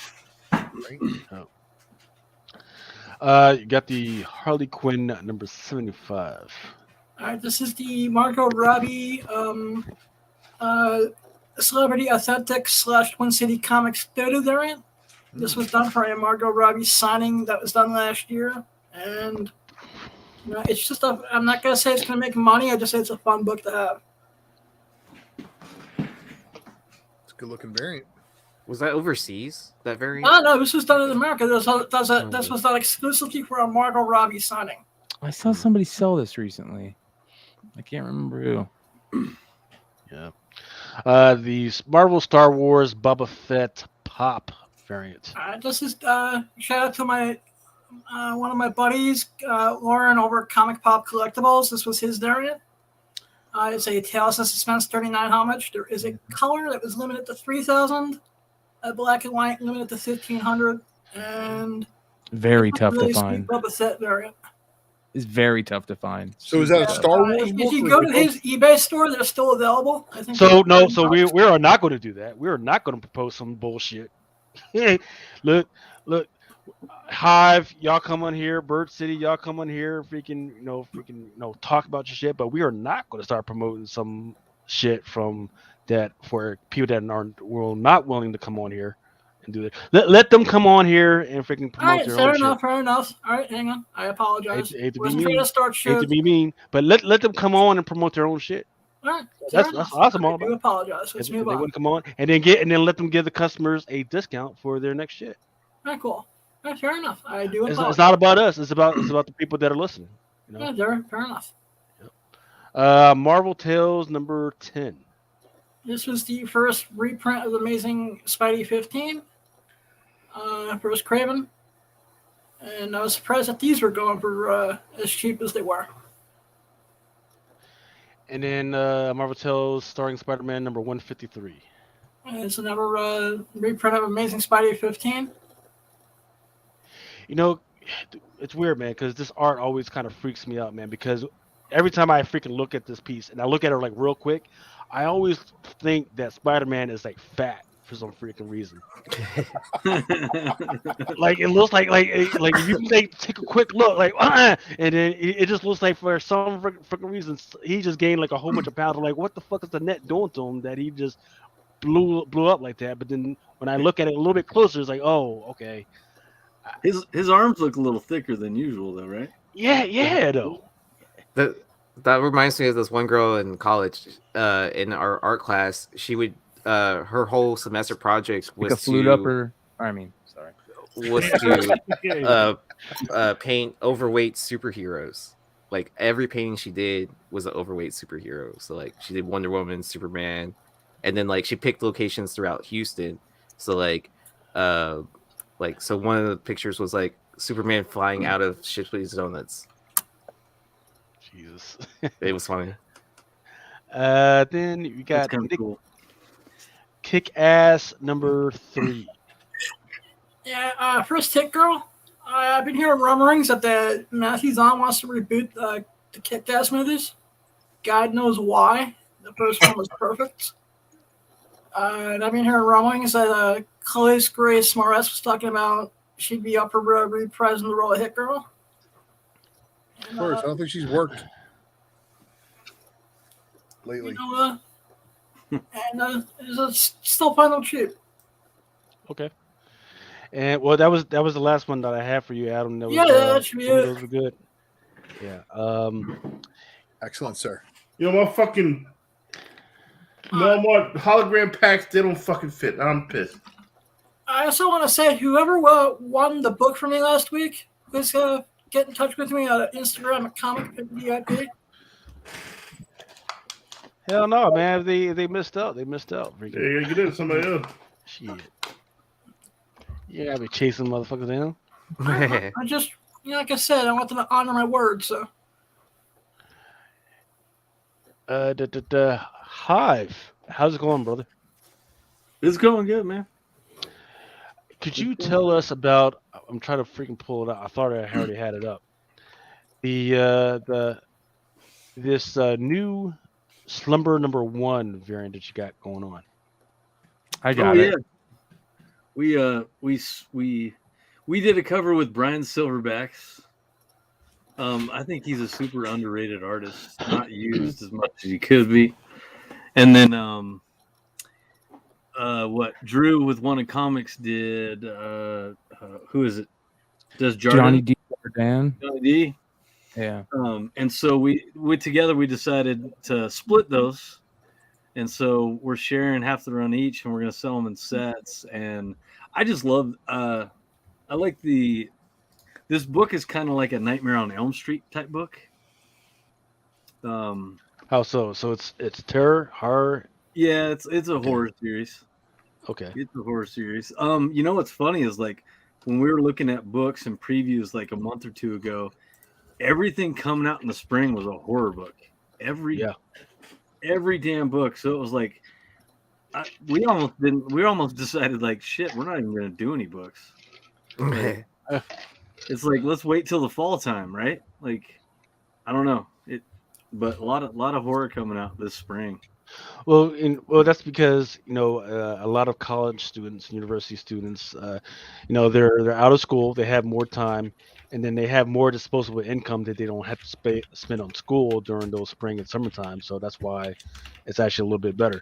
You got the Harley Quinn number 75. All right, this is the Margot Robbie Celebrity Authentic / Twin City Comics photo variant. This was done for a Margot Robbie signing that was done last year. And it's just I'm not going to say it's going to make money. I just say it's a fun book to have. Good looking variant. Was that overseas? That variant? Oh no, this was done in America. This was done exclusively for a Margot Robbie signing. I saw somebody sell this recently. I can't remember who. Yeah. The Marvel Star Wars Boba Fett pop variant. This is shout out to my one of my buddies, Lauren over at Comic Pop Collectibles. This was his variant. It's a Tales of Suspense 39 homage. There is a color that was limited to 3,000, a black and white limited to 1,500, and very tough to find. Boba Fett variant. It's very tough to find. So is that a Star Wars? If you go to his eBay store, they're still available. I think. So no, so we are not going to do that. We are not going to propose some bullshit. Hey, look. Hive, y'all come on here. Bird City, y'all come on here. Freaking, talk about your shit. But we are not going to start promoting some shit from that for people that are not willing to come on here and do that. Let them come on here and freaking promote their own shit. Fair enough. All right, hang on. I apologize. Hate to be mean, but let them come on and promote their own shit. All right, that's awesome. I do apologize. Let's move on. They wouldn't come on and then let them give the customers a discount for their next shit. All right, cool. Right, fair enough. I do. It's not about us. It's about the people that are listening. Yeah, fair enough. Yep. Marvel Tales number 10. This was the first reprint of the Amazing Spidey 15. First Craven, and I was surprised that these were going for as cheap as they were. And then Marvel Tales starring Spider-Man number 153. It's another reprint of Amazing Spidey 15. It's weird, man, because this art always kind of freaks me out, man, because every time I freaking look at this piece and I look at her like real quick, I always think that Spider-Man is like fat for some freaking reason. Like it looks like if you take a quick look, and then it just looks like for some freaking reason he just gained like a whole bunch of pounds. I'm like, what the fuck is the net doing to him that he just blew up like that? But then when I look at it a little bit closer, it's like, oh, okay. His arms look a little thicker than usual, though, right? Yeah, though. That reminds me of this one girl in college, in our art class. She would, her whole semester project was to paint overweight superheroes. Like every painting she did was an overweight superhero. So like she did Wonder Woman, Superman, and then like she picked locations throughout Houston. So so one of the pictures was like Superman flying out of Shipley's Donuts. Jesus. It was funny. Then you got cool. Kick-Ass number 3. Yeah, first Hit Girl. I've been hearing rumblings that the Matthew Vaughn wants to reboot the Kick-Ass movies. God knows why. The first one was perfect. And I've been hearing rumblings that Chloe Grace Moretz was talking about she'd be up for reprising the role of Hit Girl. Of course, I don't think she's worked lately. It's still final cheap. Okay. And well, that was the last one that I have for you, Adam. That was, that should be some of it. those were good. Yeah. Excellent, sir. You know, my fucking no more hologram packs. They don't fucking fit. I'm pissed. I also want to say, whoever won the book for me last week, please get in touch with me on Instagram at ComicVip. Hell no, man. They missed out. They missed out. Yeah, you gotta get it to somebody else. Shit. You gotta be chasing motherfuckers down. I just, like I said, I want them to honor my word. So, Hive, how's it going, brother? It's going good, man. Could you tell us about? I'm trying to freaking pull it out. I thought I already had it up. This new Slumber number 1 variant that you got going on. I got it. Yeah. We did a cover with Brian Silverbacks. I think he's a super underrated artist, not used as much as he could be. And then what Drew with One of Comics did, who is it? Does Johnny D. Jordan. Johnny D. Yeah. And so we together we decided to split those, and so we're sharing half the run each, and we're gonna sell them in sets. And I just love. I like this book is kind of like a Nightmare on Elm Street type book. How so? So it's terror, horror. Yeah, it's a horror series. Okay. It's a horror series. You know what's funny is like when we were looking at books and previews like a month or two ago, everything coming out in the spring was a horror book. Every damn book. So it was like we almost decided like shit, we're not even gonna do any books. Like, it's like let's wait till the fall time, right? Like I don't know it, but a lot of horror coming out this spring. Well, that's because a lot of college students, university students, they're out of school, they have more time, and then they have more disposable income that they don't have to spend on school during those spring and summertime. So that's why it's actually a little bit better.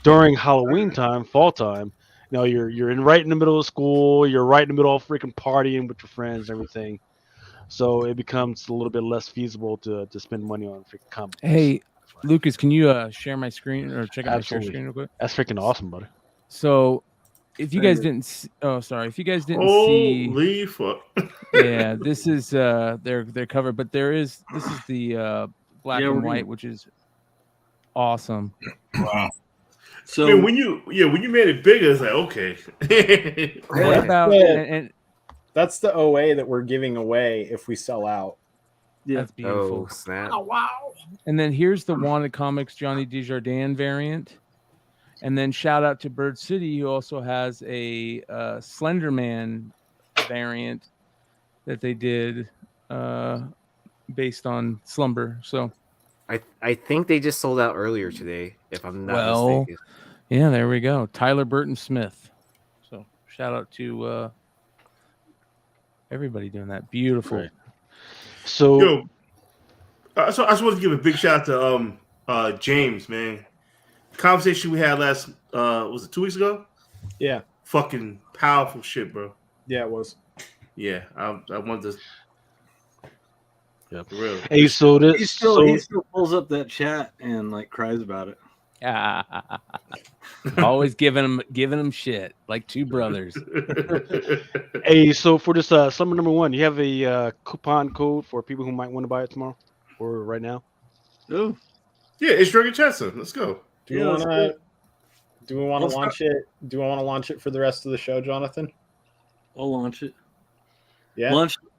During Halloween time, fall time, you're right in the middle of school, you're right in the middle of freaking partying with your friends and everything. So it becomes a little bit less feasible to spend money on freaking comics. Hey, Lucas, can you share my screen or check out my share screen real quick? That's freaking awesome, buddy. So, if you guys didn't, if you guys didn't Holy fuck! Yeah, this is their cover, but this is the black and white, which is awesome. Wow. So I mean, when you made it bigger, it's like okay. What about and that's the OA that we're giving away if we sell out. Yeah, that's beautiful. Oh, snap. Oh, wow. And then here's the Wanted Comics Johnny Desjardins variant. And then shout out to Bird City, who also has a Slenderman variant that they did based on Slumber. So I think they just sold out earlier today, if I'm not mistaken. Yeah, there we go. Tyler Burton Smith. So shout out to everybody doing that. Beautiful. Right. So, I just want to give a big shout out to James, man. Conversation we had last was it 2 weeks ago? Yeah. Fucking powerful shit, bro. Yeah, it was. Yeah, I wanted to. Yep. Really. Hey, so he still pulls up that chat and like cries about it. Always giving them shit like two brothers. Hey, so for this Slumber number 1, you have a coupon code for people who might want to buy it tomorrow or right now? Oh, yeah, it's Drunken Chapter. Let's go. Do we want to launch it? Do we want to launch it for the rest of the show, Jonathan? I'll launch it. Yeah.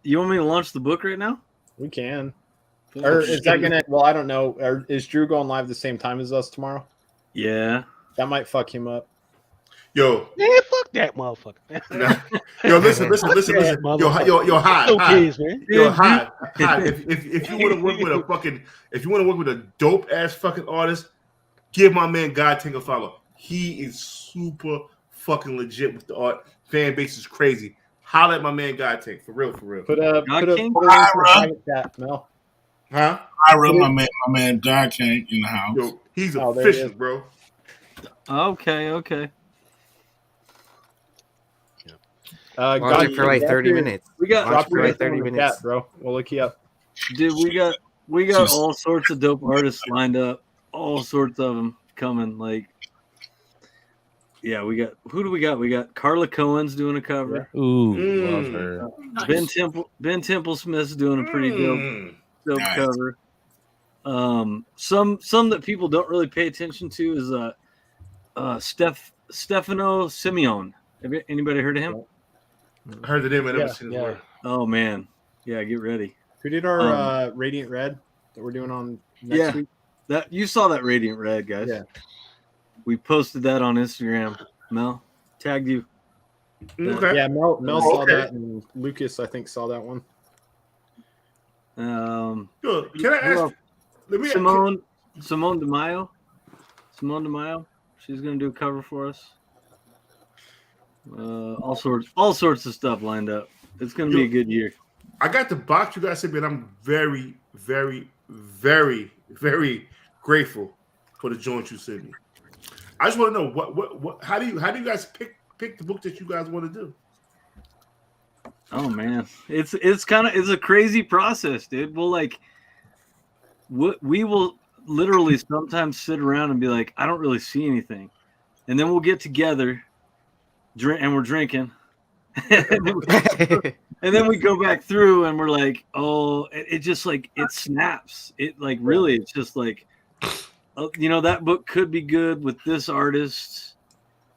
You want me to launch the book right now? We can. Or is that gonna? Well, I don't know. Is Drew going live the same time as us tomorrow? Yeah. That might fuck him up. Yo, Man, fuck that motherfucker. nah. Yo, listen. Yo, hi. Man. Yo, hi. If you want to work with a dope ass fucking artist, give my man God Tank a follow. He is super fucking legit with the art. Fan base is crazy. Holla at my man God Tank, for real. Put a link to the private chat, Mel. Huh? I run my man God Tank in the house. Yo, he's Oh, there official, it is. bro. Okay. Watch it for like 30 minutes. We got Watch it for your like 30 info in the minutes. chat, bro. We'll look you up. Dude, we got all sorts of dope artists lined up. All sorts of them coming. Like, yeah, we got. Who do we got? We got Carla Cohen's doing a cover. Ooh, love her. Ben Temple Smith's doing a pretty dope Nice. cover. Some that people don't really pay attention to is Stefano Simeone. Have anybody heard of him? I heard the name, I never seen his Yeah. work. Oh man, yeah, get ready. Who did our Radiant Red that we're doing on next week? That you saw that Radiant Red, guys. Yeah. We posted that on Instagram. Mel tagged you. Okay. Yeah, Mel saw okay. that, and Lucas, I think, saw that one. Yo, can I ask? Simone DeMaio. Simone DeMaio. She's gonna do a cover for us. All sorts of stuff lined up. It's gonna be a good year. I got the box you guys sent me, and I'm very, very, very, very grateful for the joint you sent me. I just want to know what how do you guys pick the book that you guys want to do? Oh man, it's a crazy process, dude. We will literally sometimes sit around and be like, I don't really see anything, and then we'll get together, and we're drinking, and then we go back through and we're like, oh, it just like it snaps. It like really, it's just like, that book could be good with this artist,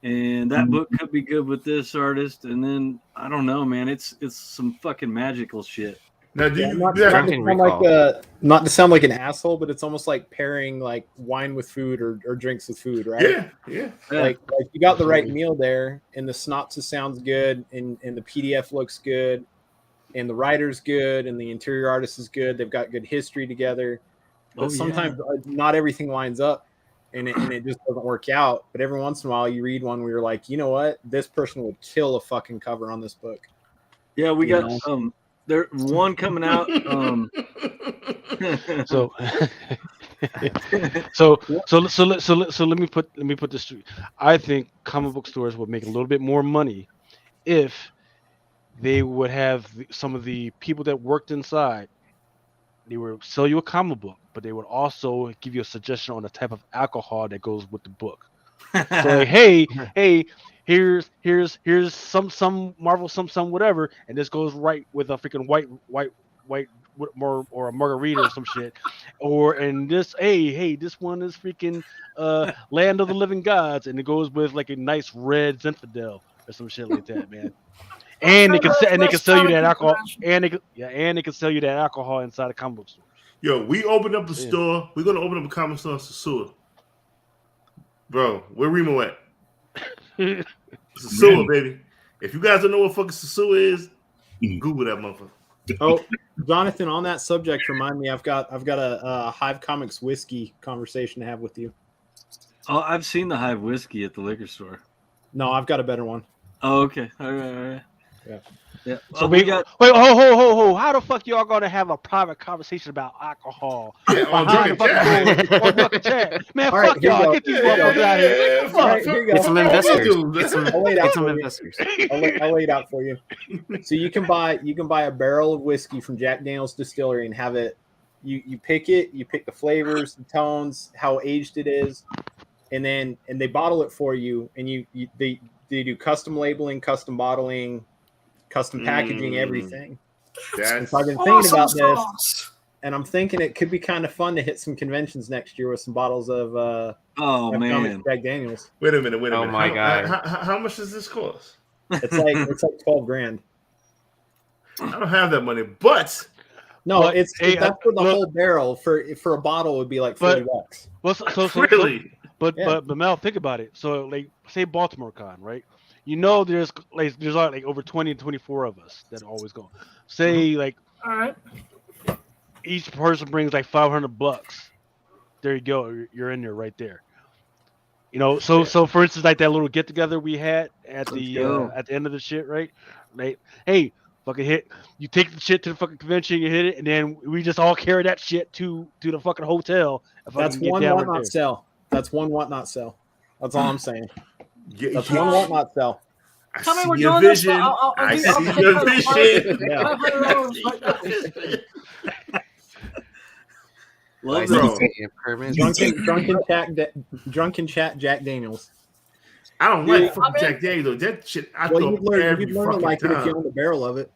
and that book could be good with this artist, and then I don't know, man. It's some fucking magical shit. Now, do you not to sound like an asshole, but it's almost like pairing like wine with food or drinks with food, right? Yeah. Like you got the right meal there, and the synopsis sounds good, and the PDF looks good, and the writer's good, and the interior artist is good. They've got good history together. But sometimes not everything lines up, and it just doesn't work out. But every once in a while, you read one where you're like, you know what, this person would kill a fucking cover on this book. Yeah, we got there one coming out. So let me put this through. I think comic book stores would make a little bit more money if they would have some of the people that worked inside. They would sell you a comic book, but they would also give you a suggestion on the type of alcohol that goes with the book. So like, hey, here's some Marvel some whatever, and this goes right with a freaking white or a margarita or some shit, and this this one is freaking Land of the Living Gods, and it goes with like a nice red Zinfandel or some shit like that, man. And they can sell you that alcohol, and they can sell you that alcohol inside a comic book store. Yo, we opened up the store. We're gonna open up a comic store in Sasua. Bro, where Remo at? Sasua, baby. If you guys don't know what fucking Sasua is, Google that motherfucker. Oh, Jonathan, on that subject, remind me, I've got a Hive Comics whiskey conversation to have with you. Oh, I've seen the Hive whiskey at the liquor store. No, I've got a better one. Oh, okay. All right. Yeah. So we got. Wait, ho! How the fuck y'all gonna have a private conversation about alcohol? On Drunken Chat? Man, fuck y'all. Get these motherfuckers out here. Get some investors. Get some investors. I'll lay it out for you. So you can buy a barrel of whiskey from Jack Daniel's Distillery and have it. You pick it. You pick the flavors, the tones, how aged it is, and they bottle it for you. And they do custom labeling, custom bottling, custom packaging, everything. So I've been thinking about this, and I'm thinking it could be kind of fun to hit some conventions next year with some bottles of Jack Daniels. Wait a minute. Oh my god! How much does this cost? It's like $12,000. I don't have that money, but that's for the whole barrel. For a bottle, it would be like $40. Well, really? But Mel, think about it. So like, say Baltimore Con, right? You know, there's like over 20 and 24 of us that always go. Say like, All right. each person brings like $500. There you go. You're in there right there. You know, so for instance, like that little get together we had at the end of the shit, right? Like, hey, fucking hit. You take the shit to the fucking convention, you hit it, and then we just all carry that shit to the fucking hotel. That's one want not sell. That's one want not sell. That's all I'm saying. That's one want not sell. Tell me we're doing this. I see your vision. Love Drunken chat Jack Daniels. I don't like fucking Jack Daniels. That shit I throw you'd learn every to fucking like time. it if you own the barrel of it.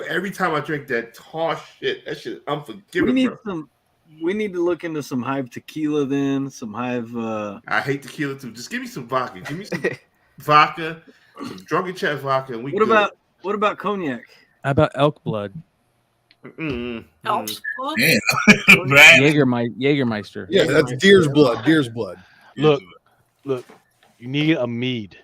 every time I drink that harsh shit, that shit unforgivable. We need to look into some Hive tequila then. Some Hive. I hate tequila too. Just give me some vodka. Give me some vodka, some Drunken Chat vodka, and what about cognac? How about elk blood? Elk's blood? Jägermeister. Yeah, that's deer's blood. Deer's blood. Look, you need a mead.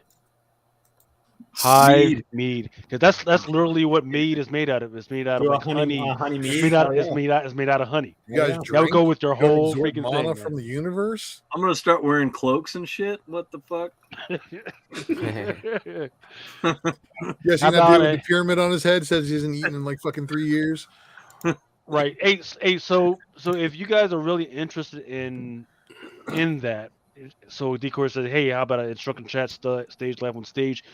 Hive mead, because that's literally what mead is made out of. It's made out of like honey. Mead. It's made out of honey. You guys that would go with your whole absorb freaking mana thing from the universe. I'm gonna start wearing cloaks and shit. What the fuck? Yes, you know, dude with the pyramid on his head says he hasn't eaten in like fucking 3 years. Right. Hey, so if you guys are really interested in that, so Decor said, hey, how about a Drunken Chat stage live on stage?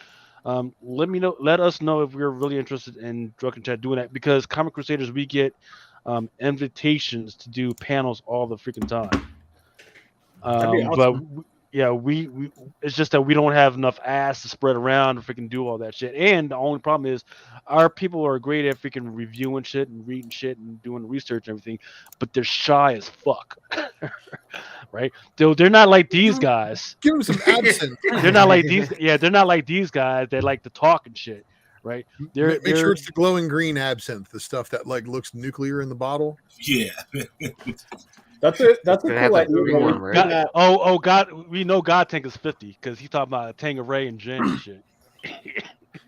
Let us know if we're really interested in Drunken Chat doing that, because Comic Crusaders, we get invitations to do panels all the freaking time. Awesome. But we it's just that we don't have enough ass to spread around to freaking do all that shit. And the only problem is our people are great at freaking reviewing shit and reading shit and doing research and everything, but they're shy as fuck. Right? They're not like these guys. Give them some absinthe. They're not like these. Yeah, they're not like these guys that like to talk and shit. Right? Make sure it's the glowing green absinthe, the stuff that like looks nuclear in the bottle. Yeah. That's a cool idea. God, we know God Tank is 50 because he's talking about Tangeray and gin and shit.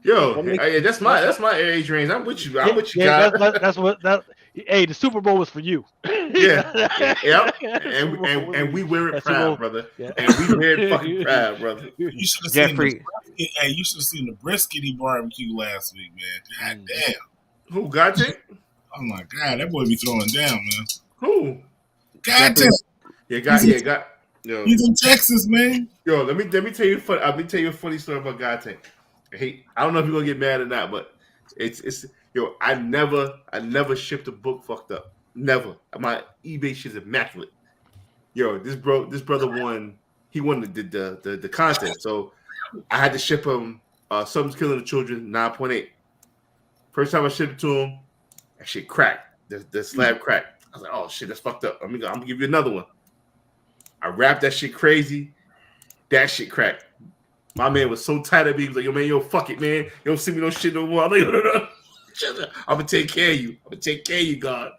Yo, that's my age range. I'm with you. I'm with you, yeah, God. Hey, the Super Bowl was for you. Yeah. Yep. And we wear it proud, brother. Yeah. And we wear it fucking proud, brother. You should have seen you should have seen the briskety barbecue last week, man. God damn. Who, God Tank? Oh my God, that boy be throwing down, man. Who? God Tank. Yeah, Yo, he's in Texas, man. Yo, let me tell you a funny story about God Tank. I don't know if you're gonna get mad or not, but it's yo, I never shipped a book fucked up. Never. My eBay shit's immaculate. Yo, this brother won the contest. So I had to ship him Something's Killing the Children 9.8. First time I shipped it to him, that shit cracked. The slab cracked. I was like, oh shit, that's fucked up. I'm gonna give you another one. I wrapped that shit crazy. That shit cracked. My man was so tight of me. He was like, yo, man, yo, fuck it, man. You don't see me no shit no more. I'm like, no. I'm gonna take care of you. I'm gonna take care of you, God.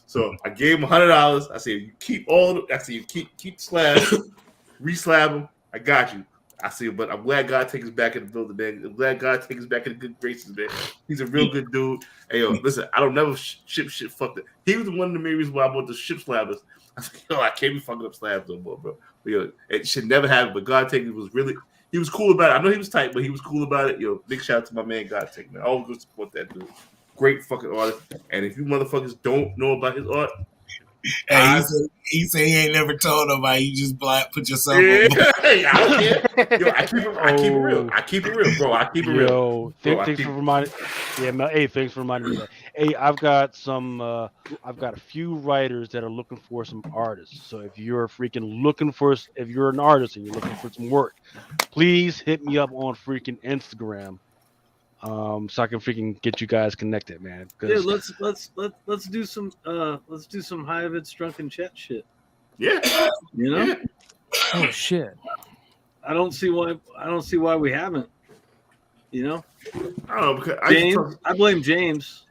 So I gave him $100. I said, you keep keep slabs, re-slab them. I got you. I said, but I'm glad God takes us back in the building, man. I'm glad God takes us back in the good graces, man. He's a real good dude. Hey, yo, listen, I don't never ship shit fucked up. He was one of the main reasons why I bought the ship slabbers. I said, yo, I can't be fucking up slabs no more, bro. But, yo, it should never happen. But God Take was really, he was cool about it. I know he was tight, but he was cool about it. Yo, big shout out to my man, God Take, man. I always go support that dude. Great fucking artist. And if you motherfuckers don't know about his art, hey, he said he ain't never told nobody. You just put yourself on. Hey, I don't care. Yo, I keep it real. I keep it real, bro. I keep it real. Yo, thanks for reminding. Yeah, man. Hey, thanks for reminding me of that. Hey, I've got a few writers that are looking for some artists. So if you're if you're an artist and you're looking for some work, please hit me up on freaking Instagram. So I can freaking get you guys connected, man. Dude, let's do some Hive Drunken Chat shit. Yeah, you know. Yeah. Oh shit! I don't see why we haven't. You know. I don't know because I blame James.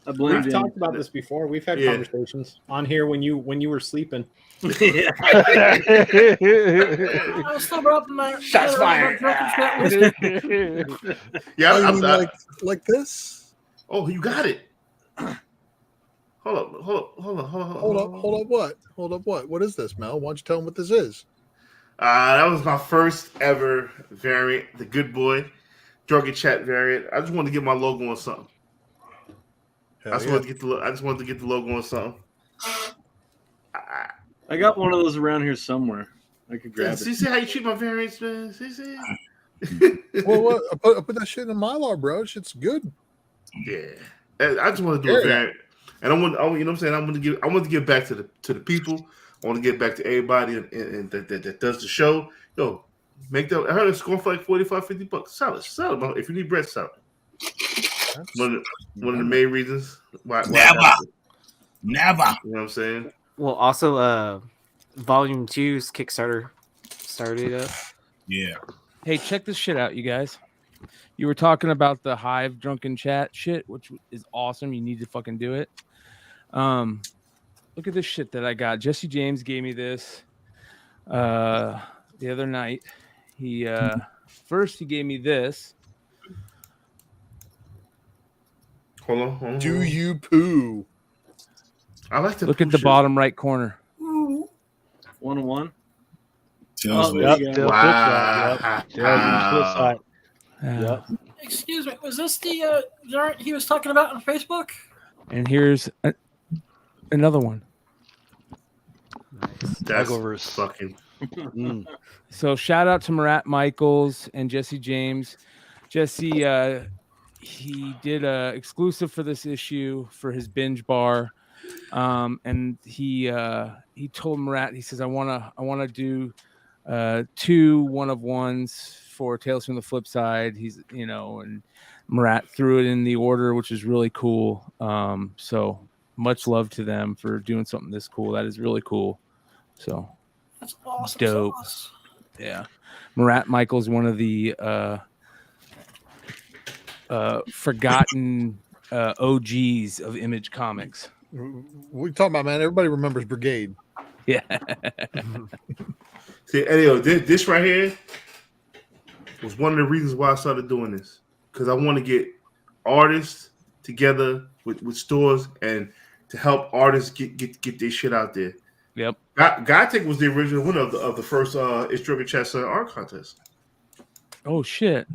I blame We've James. talked about this before. We've had conversations on here when you were sleeping. I was still wrapping my Shots head around fired. that Drunken Chat whiskey. Yeah, I mean, like this. Oh, you got it. Hold up. Hold up. What is this, Mel? Why don't you tell them what this is? That was my first ever variant, the Good Boy Drunken Chat variant. I just wanted to get my logo on something. I just wanted to get the logo on something. I got one of those around here somewhere. I could grab it. See how you treat my variants, man? See? Well, what? I put that shit in a Mylar, bro. Shit's good. Yeah. I just want to do a variant. And you know what I'm saying? I want to give back to the people. I want to get back to everybody and that does the show. Yo, make that. I heard it's going for like $45-$50. Sell it. If you need bread, sell it. One of the main reasons why Never. You know what I'm saying? Well, also, Volume 2's Kickstarter started up. Yeah. Hey, check this shit out, you guys. You were talking about the Hive Drunken Chat shit, which is awesome. You need to fucking do it. Look at this shit that I got. Jesse James gave me this the other night. He first he gave me this. Hold on. Do you poo? I like to look at the bottom right corner. 101. Wow. Yep. Excuse me, was this the variant he was talking about on Facebook? And here's another one. That's Tagoverse. fucking. So shout out to Marat Michaels and Jesse James. Jesse, he did a exclusive for this issue for his binge bar, and he told Marat, he says, I wanna do 2 one-of-ones for Tales from the Flip Side. He's and Marat threw it in the order, which is really cool. So much love to them for doing something this cool. That is really cool. So That's awesome. dope. Sauce. Yeah. Marat Michaels, one of the forgotten OGs of Image Comics. We talking about, man. Everybody remembers Brigade. Yeah. See, anyway, this right here was one of the reasons why I started doing this, because I want to get artists together with stores and to help artists get their shit out there. Yep. Gotik was the original winner of the first It's Drunken Chat art contest. Oh shit.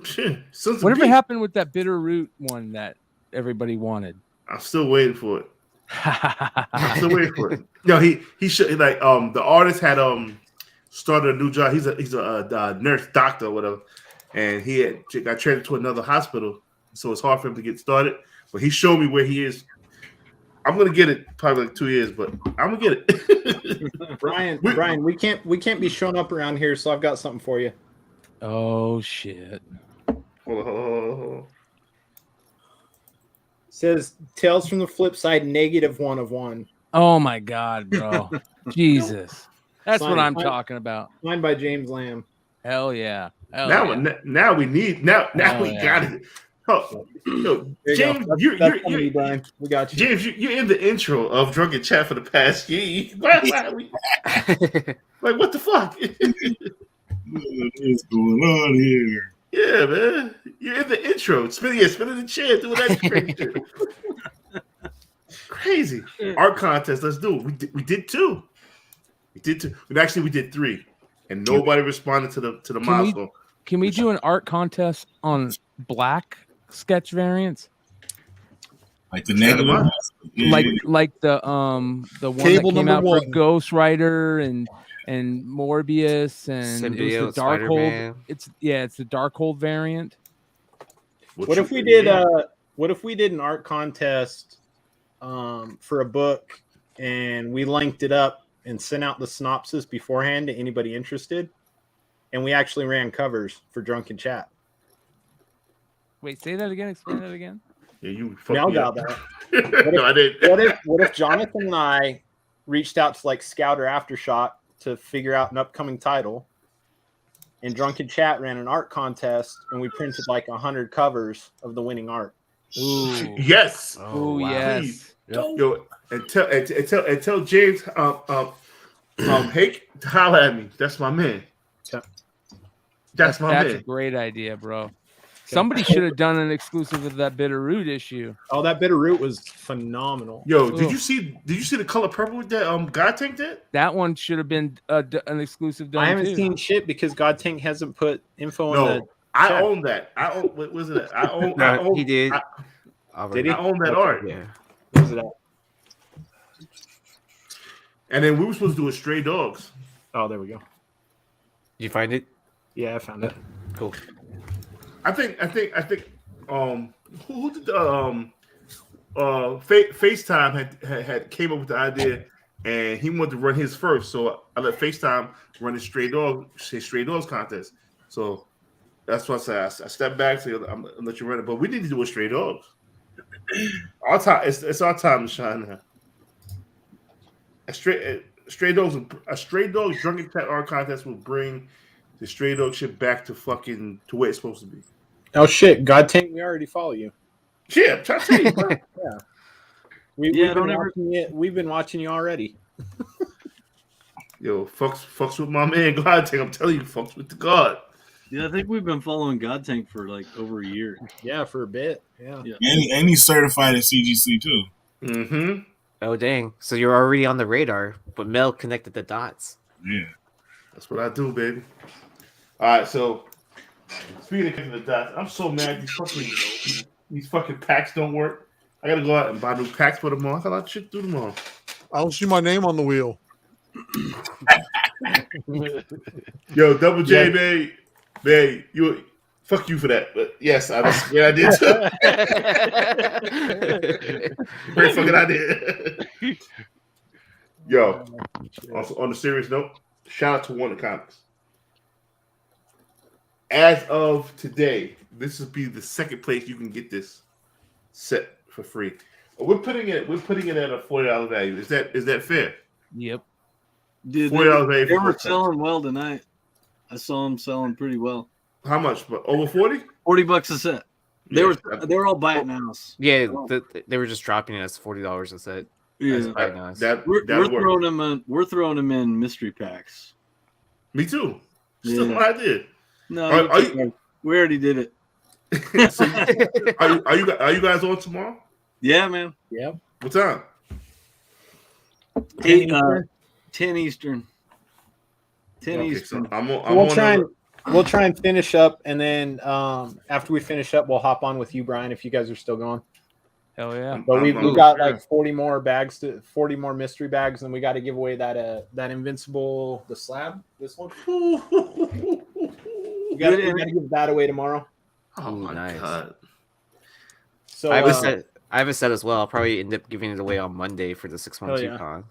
Sons of Whatever Beast. happened with that Bitter Root one that everybody wanted? I'm still waiting for it. I'm still waiting for it. No, he should like the artist had started a new job. He's a nurse doctor or whatever, and he got transferred to another hospital, so it's hard for him to get started. But he showed me where he is. I'm gonna get it probably like 2 years, but I'm gonna get it. Brian, we can't be showing up around here, so I've got something for you. Oh shit. Hold on. Says Tales from the Flip Side -1/1. Oh my god, bro. Jesus. That's what I'm Signed- talking about. Signed by James Lamb. Hell yeah. Hell Now we need now Oh, we yeah. got it. Oh, yo, There you James, go. you're coming, Brian. We got you. James, you're in the intro of Drunken Chat for the past year. Why like what the fuck? What is going on here? Yeah, man. You're in the intro. Spinning the chair, doing that crazy shit. Crazy. Art contest, let's do it. We did 2. We did 2. We did 3. And nobody responded to the milestone. Can we do an art contest on black sketch variants? Like the negative ones? Like the one Cable that came number out for 1. Ghost Rider and Morbius and it was the Symbiote, Darkhold. Spider-Man. It's the Darkhold variant. What if we did an art contest for a book and we linked it up and sent out the synopsis beforehand to anybody interested, and we actually ran covers for Drunken Chat? Wait, say that again. Explain that again. Yeah, you Mel fucked me got up. that. No, I didn't. What if Jonathan and I reached out to like Scout or Aftershock to figure out an upcoming title, and Drunken Chat ran an art contest and we printed like 100 covers of the winning art? Ooh. Yes. Oh, wow. yes. Yep. Yo, and tell James Hake to holler at me. That's my man. That's my That's man. a great idea, bro. Somebody should have done an exclusive of that Bitterroot issue. Oh, that Bitterroot was phenomenal. Yo, did you see the color purple with that God Tank did? That one should have been an exclusive done I haven't too. seen shit because God Tank hasn't put info in No, the I chat. own that. I own. What was it? I own. No, I own. he did. Did he? I own that Okay. art. Yeah. Where's it at? And then we were supposed to do a Stray Dogs. Oh, there we go. You find it? Yeah, I found it. Cool. I think. Who did the FaceTime had came up with the idea, and he wanted to run his first. So I let FaceTime run his Stray Dogs contest. So that's what I said. I stepped back, so I'm gonna let you run it. But we need to do a Stray Dogs. Our time. It's our time to shine now. A Stray Dogs Drunken Chat art contest will bring the Stray Dog shit back to where it's supposed to be. Oh shit, God Tank, we already follow you. Yeah, I'm trying to tell you, bro. Yeah. We've been watching you already. Yo, fucks with my man God Tank. I'm telling you, fucks with the God. Yeah, I think we've been following God Tank for like over a year. Yeah, for a bit. Yeah. And he's certified at CGC too. Mm-hmm. Oh dang! So you're already on the radar, but Mel connected the dots. Yeah, that's what I do, baby. All right, so speaking of connecting the dots, I'm so mad these fucking packs don't work. I gotta go out and buy new packs for tomorrow. I got a lot of shit to do tomorrow. I don't see my name on the wheel. Yo, Double J, babe, you fuck you for that. But yes, that's a great idea too. Great fucking idea. Yo, also on a serious note, shout out to Warner Comics. As of today, this will be the second place you can get this set for free. We're putting it at a $40 value. Is that fair? Yep. Dude, $40 value. They were selling well tonight. I saw them selling pretty well. How much? But over 40? $40 a set. They were all buying house. Yeah, they were just dropping it as $40 a set. Yeah, nice. We're throwing them in mystery packs. Me too. Still no idea. No, we already did it. So, are you guys on tomorrow? Yeah, man. Yeah. What time? 10 Eastern. 10 Okay, Eastern. So we'll try and finish up, and then after we finish up, we'll hop on with you, Brian, if you guys are still going. Hell yeah! But we've got like 40 more bags 40 more mystery bags, and we got to give away that Invincible the slab. This one. We got to give that away tomorrow. Oh my god! So I have a set as well. I'll probably end up giving it away on Monday for the 612 con.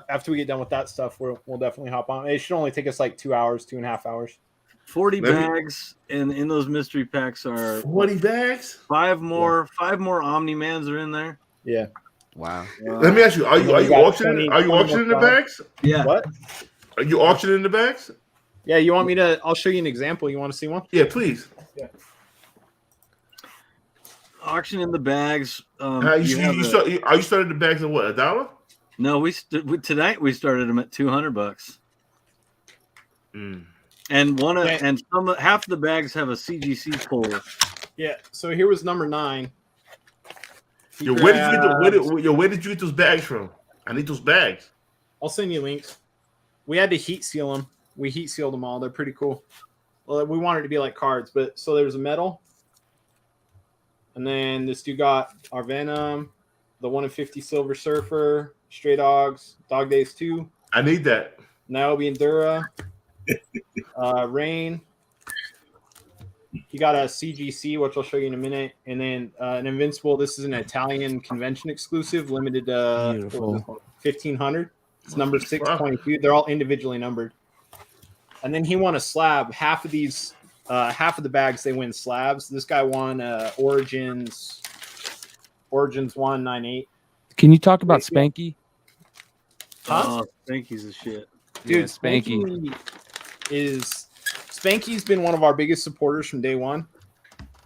After we get done with that stuff, we'll definitely hop on. It should only take us like 2 hours, 2.5 hours. 40 bags, and in those mystery packs are 40 bags. 5 more Omni-Mans are in there. Yeah. Wow. Let me ask you: Are you auctioning? Are you auctioning the bags? Yeah. What? Are you auctioning the bags? Yeah. You want me to? I'll show you an example. You want to see one? Yeah, please. Yeah. Auctioning the bags. Are you starting the bags at what, $1? No, tonight we started them at $200. Mm. And half the bags have a CGC pull. Yeah. So here was number 9. Yo, where did you get those bags from? I need those bags. I'll send you links. We had to heat seal them. We heat sealed them all. They're pretty cool. Well, we wanted it to be like cards, but so there's a metal. And then this dude got our Venom, the 1 in 50 Silver Surfer, Stray Dogs, Dog Days 2. I need that. Niobe and Dura. Rain. He got a CGC, which I'll show you in a minute. And then an Invincible. This is an Italian convention exclusive, limited to 1,500. It's number 622. They're all individually numbered. And then he won a slab. Half of the bags, they win slabs. This guy won Origins 198. Can you talk about Spanky? Huh? Spanky's a shit. Dude, Yeah, Spanky. Spanky's been one of our biggest supporters from day one.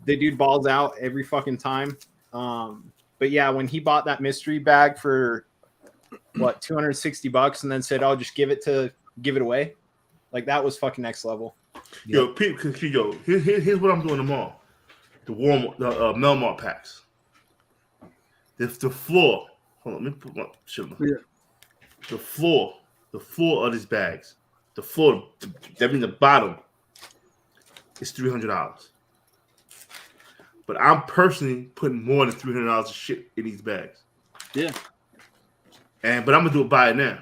The dude balls out every fucking time. But yeah, when he bought that mystery bag for what $260 and then said, "I'll just give it away," like that was fucking next level. Yo, here's what I'm doing tomorrow. The Melmart packs. The floor. Hold on, let me put my shit on. Yeah. The floor of these bags. The floor, that means the bottom, is $300. But I'm personally putting more than $300 of shit in these bags. Yeah. But I'm gonna buy it now.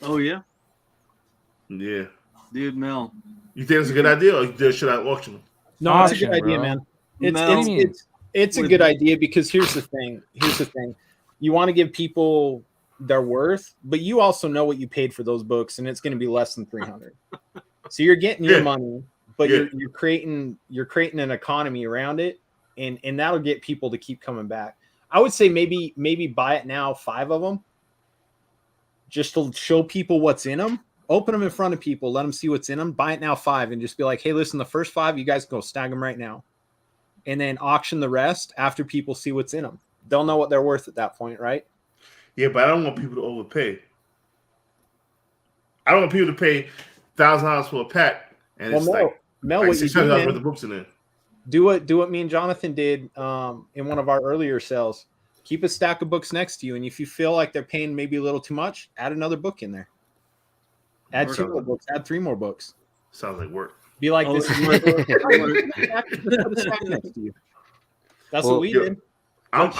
Oh yeah. Yeah. Dude, Mel. You think it's a good idea, or should I auction them? No, it's a good idea, man. It's a good idea because here's the thing. You want to give people their worth, but you also know what you paid for those books, and it's going to be less than $300. So you're getting your money, but you're creating an economy around it, and that'll get people to keep coming back. I would say maybe buy it now, 5 of them, just to show people what's in them. Open them in front of people, let them see what's in them. Buy it now, 5, and just be like, "Hey, listen, the first 5, you guys go snag them right now," and then auction the rest after people see what's in them. They'll know what they're worth at that point, right? Yeah, but I don't want people to overpay. I don't want people to pay $1,000 for a pack, and it's like what you do, man, worth of books in there. Do what me and Jonathan did in one of our earlier sales. Keep a stack of books next to you, and if you feel like they're paying maybe a little too much, add another book in there. Add 2 more books. Add 3 more books. Sounds like work. Be like this. That's what we did. I'm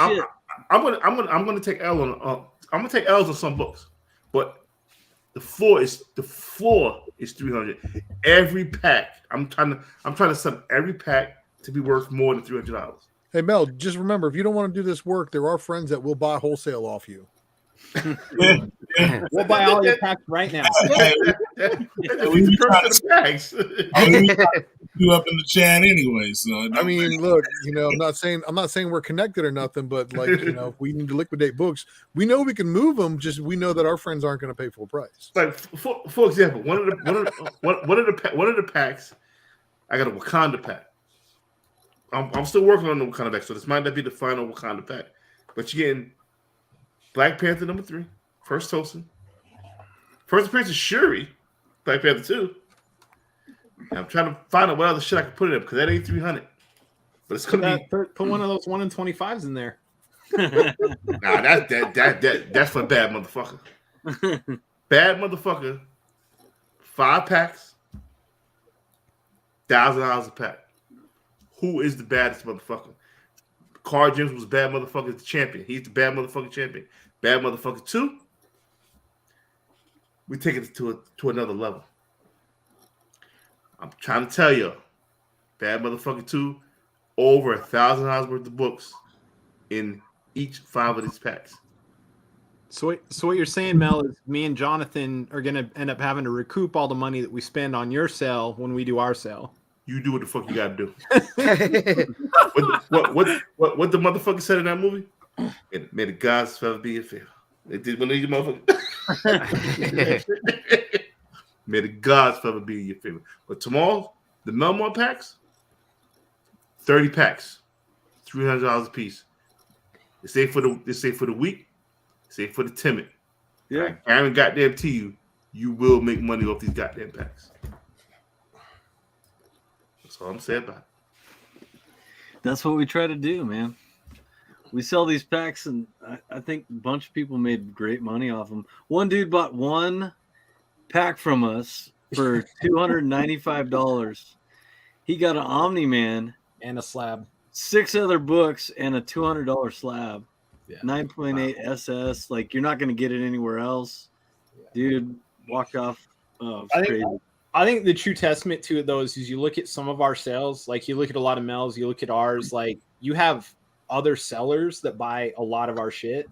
gonna take L on. I'm gonna take L's on some books, but the floor is $300. Every pack. I'm trying to set up every pack to be worth more than $300. Hey Mel, just remember, if you don't want to do this work, there are friends that will buy wholesale off you. We'll buy all your packs right now. You up in the chat anyway, so I mean, look, I'm not saying we're connected or nothing, but like, if we need to liquidate books, we know we can move them. Just we know that our friends aren't going to pay full price. Like for example, one of the packs, I got a Wakanda pack. I'm still working on the Wakanda pack, so this might not be the final Wakanda pack, but you're getting Black Panther #3, First Tosin, First Appearance of Shuri, Black Panther 2. And I'm trying to find out what other shit I can put in it because that ain't $300. But it's gonna be put one of those 1 in 25s in there. Nah, that's for bad motherfucker. Bad motherfucker. 5 packs, $1,000 a pack. Who is the baddest motherfucker? Carl James was a bad motherfucker, the champion. He's the bad motherfucking champion. Bad motherfucker 2. We take it to another level. I'm trying to tell you, bad motherfucker 2, over $1,000 worth of books in each 5 of these packs. So what you're saying, Mel, is me and Jonathan are gonna end up having to recoup all the money that we spend on your sale when we do our sale. You do what the fuck you gotta do. what the motherfucker said in that movie? May the gods forever be your favor. They did one of these motherfuckers. May the gods forever be your favor. But tomorrow, the Melmore packs, 30 packs, $300 a piece. It's safe for the weak. It's safe for the timid. Yeah. I haven't goddamn to you. You will make money off these goddamn packs. That's all I'm saying about it. That's what we try to do, man. We sell these packs, and I think a bunch of people made great money off them. One dude bought 1 pack from us for $295. He got an Omni-Man and a slab, 6 other books, and a $200 slab. Yeah. 9.8 SS. Like, you're not going to get it anywhere else. Yeah. Dude walked off. Oh, crazy. I think the true testament to it, though, is you look at some of our sales, like you look at a lot of Mel's, you look at ours, like you have other sellers that buy a lot of our shit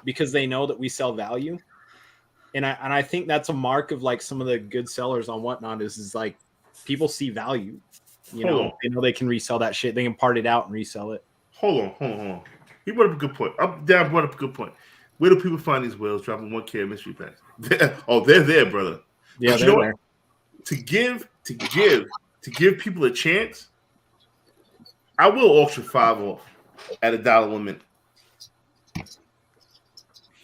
because they know that we sell value. And I think that's a mark of like some of the good sellers on Whatnot is like people see value. They know they can resell that shit. They can part it out and resell it. Hold on. He brought up a good point. Dan brought up a good point. Where do people find these whales dropping 1K mystery packs? They're there, brother. Yeah, they're there. To give people a chance, I will auction 5 off at $1 1 minute.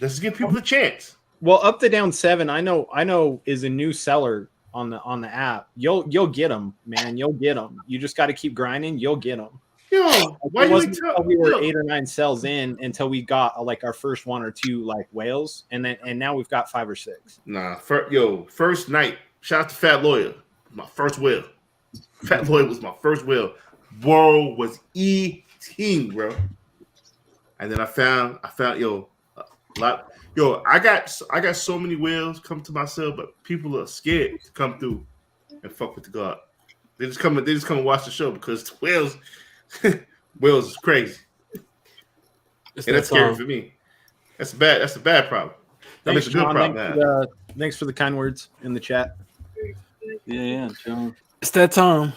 Let's give people a chance. Well, Up to Down 7, I know is a new seller on the app. You'll get them, man. You'll get them. You just got to keep grinding. You'll get them. Yo, why you ain't until we were 8 or 9 cells in until we got like our first 1 or 2 like whales, and now we've got 5 or 6. Nah, first night. Shout out to Fat Lawyer, my first whale. Fat Lawyer was my first whale. World was eating, bro. And then I found a lot. Yo, I got so many whales come to my cell, but people are scared to come through and fuck with the God. They just come and watch the show because the whales is crazy. And that's scary for me. That's a bad problem. Thanks, That's a good John. problem. Thanks for the kind words in the chat. Yeah, John. It's that time.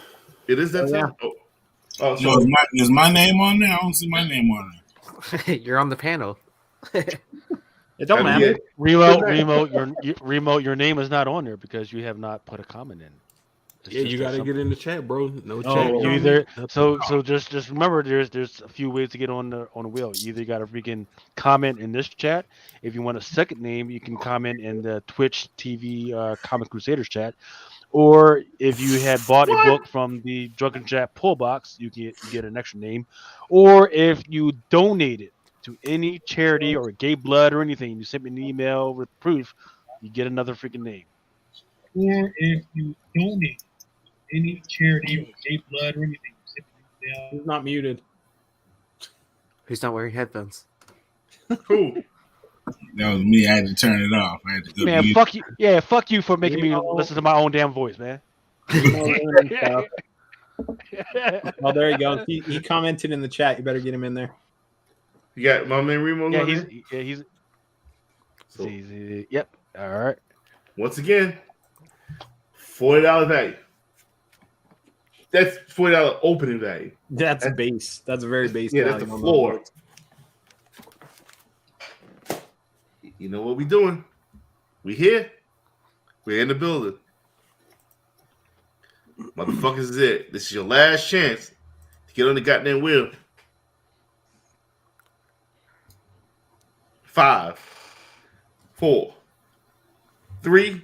It is that time. Yeah. Oh, So is my name on there? I don't see my name on there. You're on the panel. It don't matter. Remo, your name is not on there because you have not put a comment in. Yeah, you gotta get in the chat, bro. No chat. You either so just remember there's a few ways to get on the wheel. You either got to freaking comment in this chat. If you want a second name, you can comment in the Twitch TV Comic Crusaders chat. Or if you had bought a book from the Drunken Chat pull box, you get an extra name. Or if you donated to any charity or gave blood or anything, you sent me an email with proof, you get another freaking name. Or if you donate any charity or gave blood or anything, you sent me an email. He's not muted. Who's not wearing headphones? Who? That was me. I had to turn it off. I had to go Man, mute. fuck you. Yeah, fuck you for making me listen to my own damn voice, man. Oh, there you go. He commented in the chat. You better get him in there. You got my man Remo. He's yep. All right. Once again, $40 value. That's $40 opening value. That's base. That's a very base. Yeah, that's the floor. You know what we doing? We here. We're in the building. Motherfuckers is it. This is your last chance to get on the goddamn wheel. 5, 4, 3,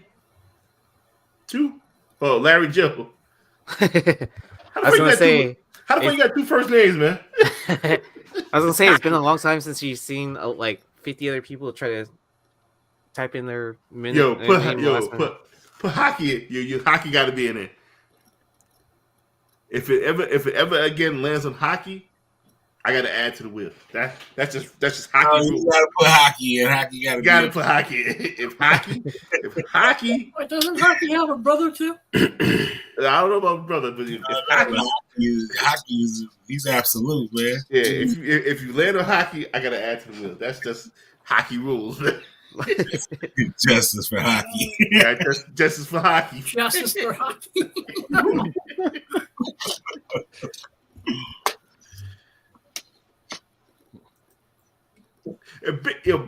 2. Oh, Larry Joe. I was gonna say, how the fuck you got 2 first names, man? I was gonna say it's been a long time since you've seen like 50 other people try to type in their minute. Put hockey. Your hockey got to be in there. If it ever again lands on hockey, I got to add to the wheel. That's just hockey. You got to put hockey in. Hockey got to put hockey in. If hockey. Wait, doesn't hockey have a brother too? I don't know about brother, but if hockey is he's absolute, man. Yeah, if you land on hockey, I got to add to the wheel. That's just hockey rules, man. Justice for hockey. Yeah, justice for hockey. Justice for hockey.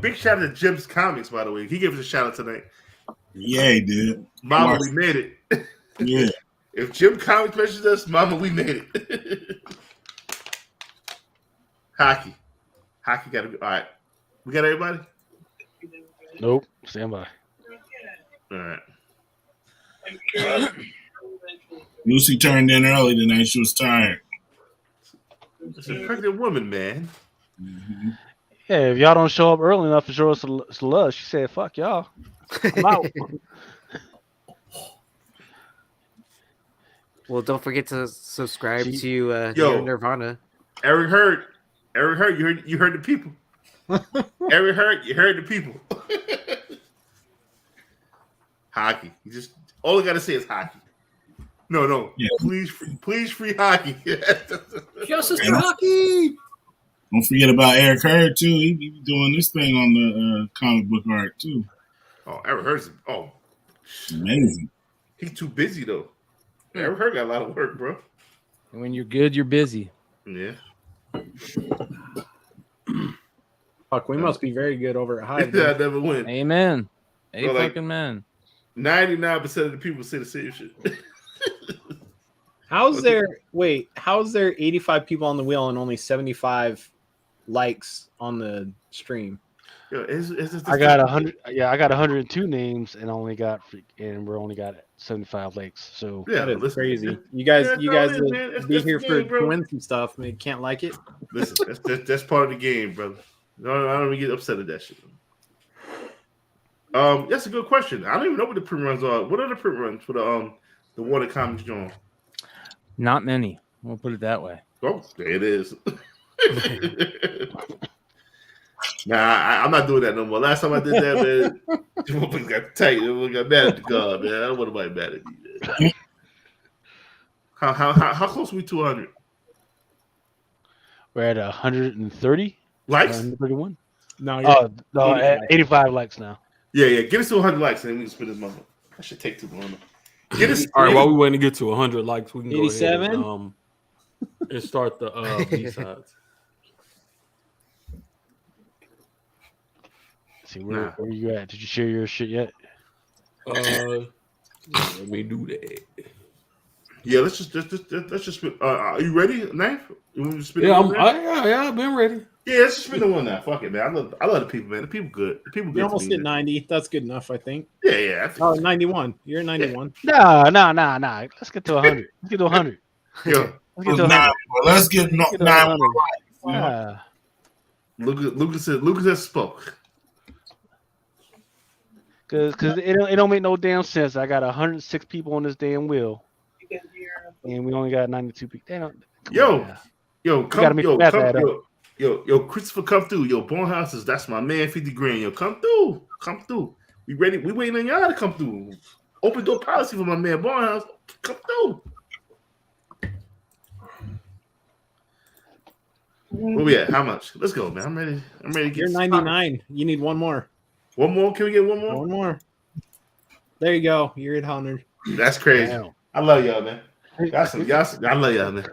Big shout out to Jim's Comics, by the way. He gave us a shout out tonight. Yeah, he did. Mama, we made it. Yeah. If Jim Comics mentions us, Mama, we made it. Hockey got to be all right. We got everybody. Nope. Stand by. All right. Lucy turned in early tonight. She was tired. It's a pregnant woman, man. Mm-hmm. Yeah, if y'all don't show up early enough to show us some love, she said, "Fuck y'all, I'm out." Well, don't forget to subscribe to Nirvana. Eric Hurd, you heard the people. Eric Hurd, you heard the people. Hockey. You just all I gotta say is hockey. No. Yeah. Please free hockey. Justice for hockey. Don't forget about Eric Hurd too. He be doing this thing on the comic book art too. Oh, Eric Hurd's amazing. He's too busy though. Eric Hurd got a lot of work, bro. And when you're good, you're busy. Yeah. Fuck, we must be very good over at Hive. I never win. Amen. So, fucking man. 99% of the people say the same shit. How's there 85 people on the wheel and only 75 likes on the stream? Yo, I got 100. Yeah, I got 102 names and we're only got 75 likes. So Yeah, that is listen, crazy. You guys man. be That's here the game, to bro. win some stuff. Man, can't like it. Listen, that's part of the game, brother. No, I don't even get upset at that shit. That's a good question. I don't even know what the print runs are. What are the print runs for the Water Comics joint? Not many. We'll put it that way. Oh, there it is. Nah, I'm not doing that no more. Last time I did that, man, it got tight. It got mad at the God, man. I don't want nobody mad at me, man. How close are we to 100? we're at 130 likes. 131. No, no, 85 likes now. Yeah. Get us to 100 likes, and then we can spin this money. I should take too long. Get us. All right, while we waiting to get to 100 likes, we can go 87? ahead and start the B-sides. See, where you at? Did you share your shit yet? Let me do that. Yeah, let's just spin. Are you ready, Knife? You want me to spin? Yeah, I've been ready. Yeah, let's just spin the one now. Fuck it, man. I love the people, man. The people good. The people good. You almost to me, hit man. 90. That's good enough, I think. Yeah. 91. You're 91. No. Let's get to 100. Let's get to 100. Yo, Let's get to 100. Let's get 9 Yeah. Lucas has spoke. Cause it don't make no damn sense. I got 106 people on this damn wheel, and we only got 92 people. Yo, Christopher, come through. Yo, Born Houses, that's my man. 50 grand. Yo, come through. We ready? We waiting on y'all to come through. Open door policy for my man Born House. Come through. Where we at? How much? Let's go, man. I'm ready. To get. You're 99. You need one more. One more? Can we get one more? One more. There you go. You're at 100. That's crazy. Damn. I love y'all, man. I love y'all, man.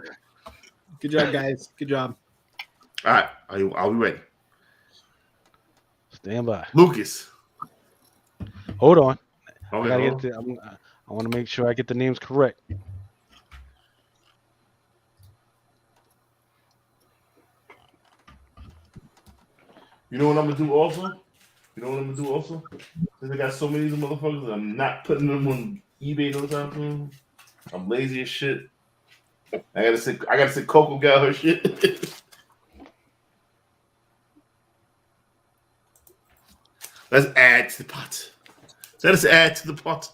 Good job, guys. Good job. All right. Are we ready? Stand by. Lucas. Hold on. Okay, I want to make sure I get the names correct. You know what I'm gonna do also? Since I got so many of them motherfuckers, I'm not putting them on eBay no time soon. I'm lazy as shit. I gotta say Coco got her shit. Let's add to the pot. Let us add to the pot.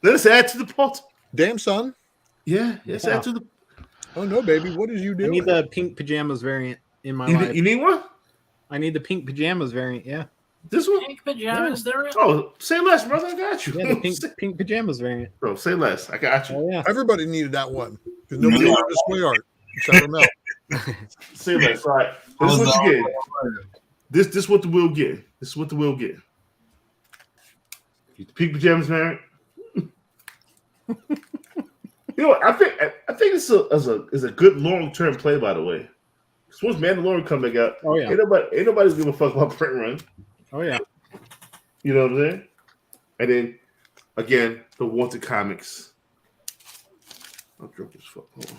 Let us add to the pot. Damn, son. Yeah, yes, add to the. Oh no, baby! What did you do? I need the pink pajamas variant in my life. You need one? I need the pink pajamas variant. Yeah. This one? Pink pajamas, they're in. Oh, say less, brother. I got you. Yeah, the pink pajamas variant. Bro, say less. I got you. Oh, yeah. Everybody needed that one because nobody wanted display art. Shout them out. Say less. All right. This is what you get. This what the will get. This is what the will get. The pink pajamas variant. You know what? I think this is a good long-term play, by the way. Once Mandalorian come back out, yeah, ain't nobody give a fuck about print run. Oh yeah, you know what I'm saying? And then again, the Wanted comics. I'm drunk as fuck. Hold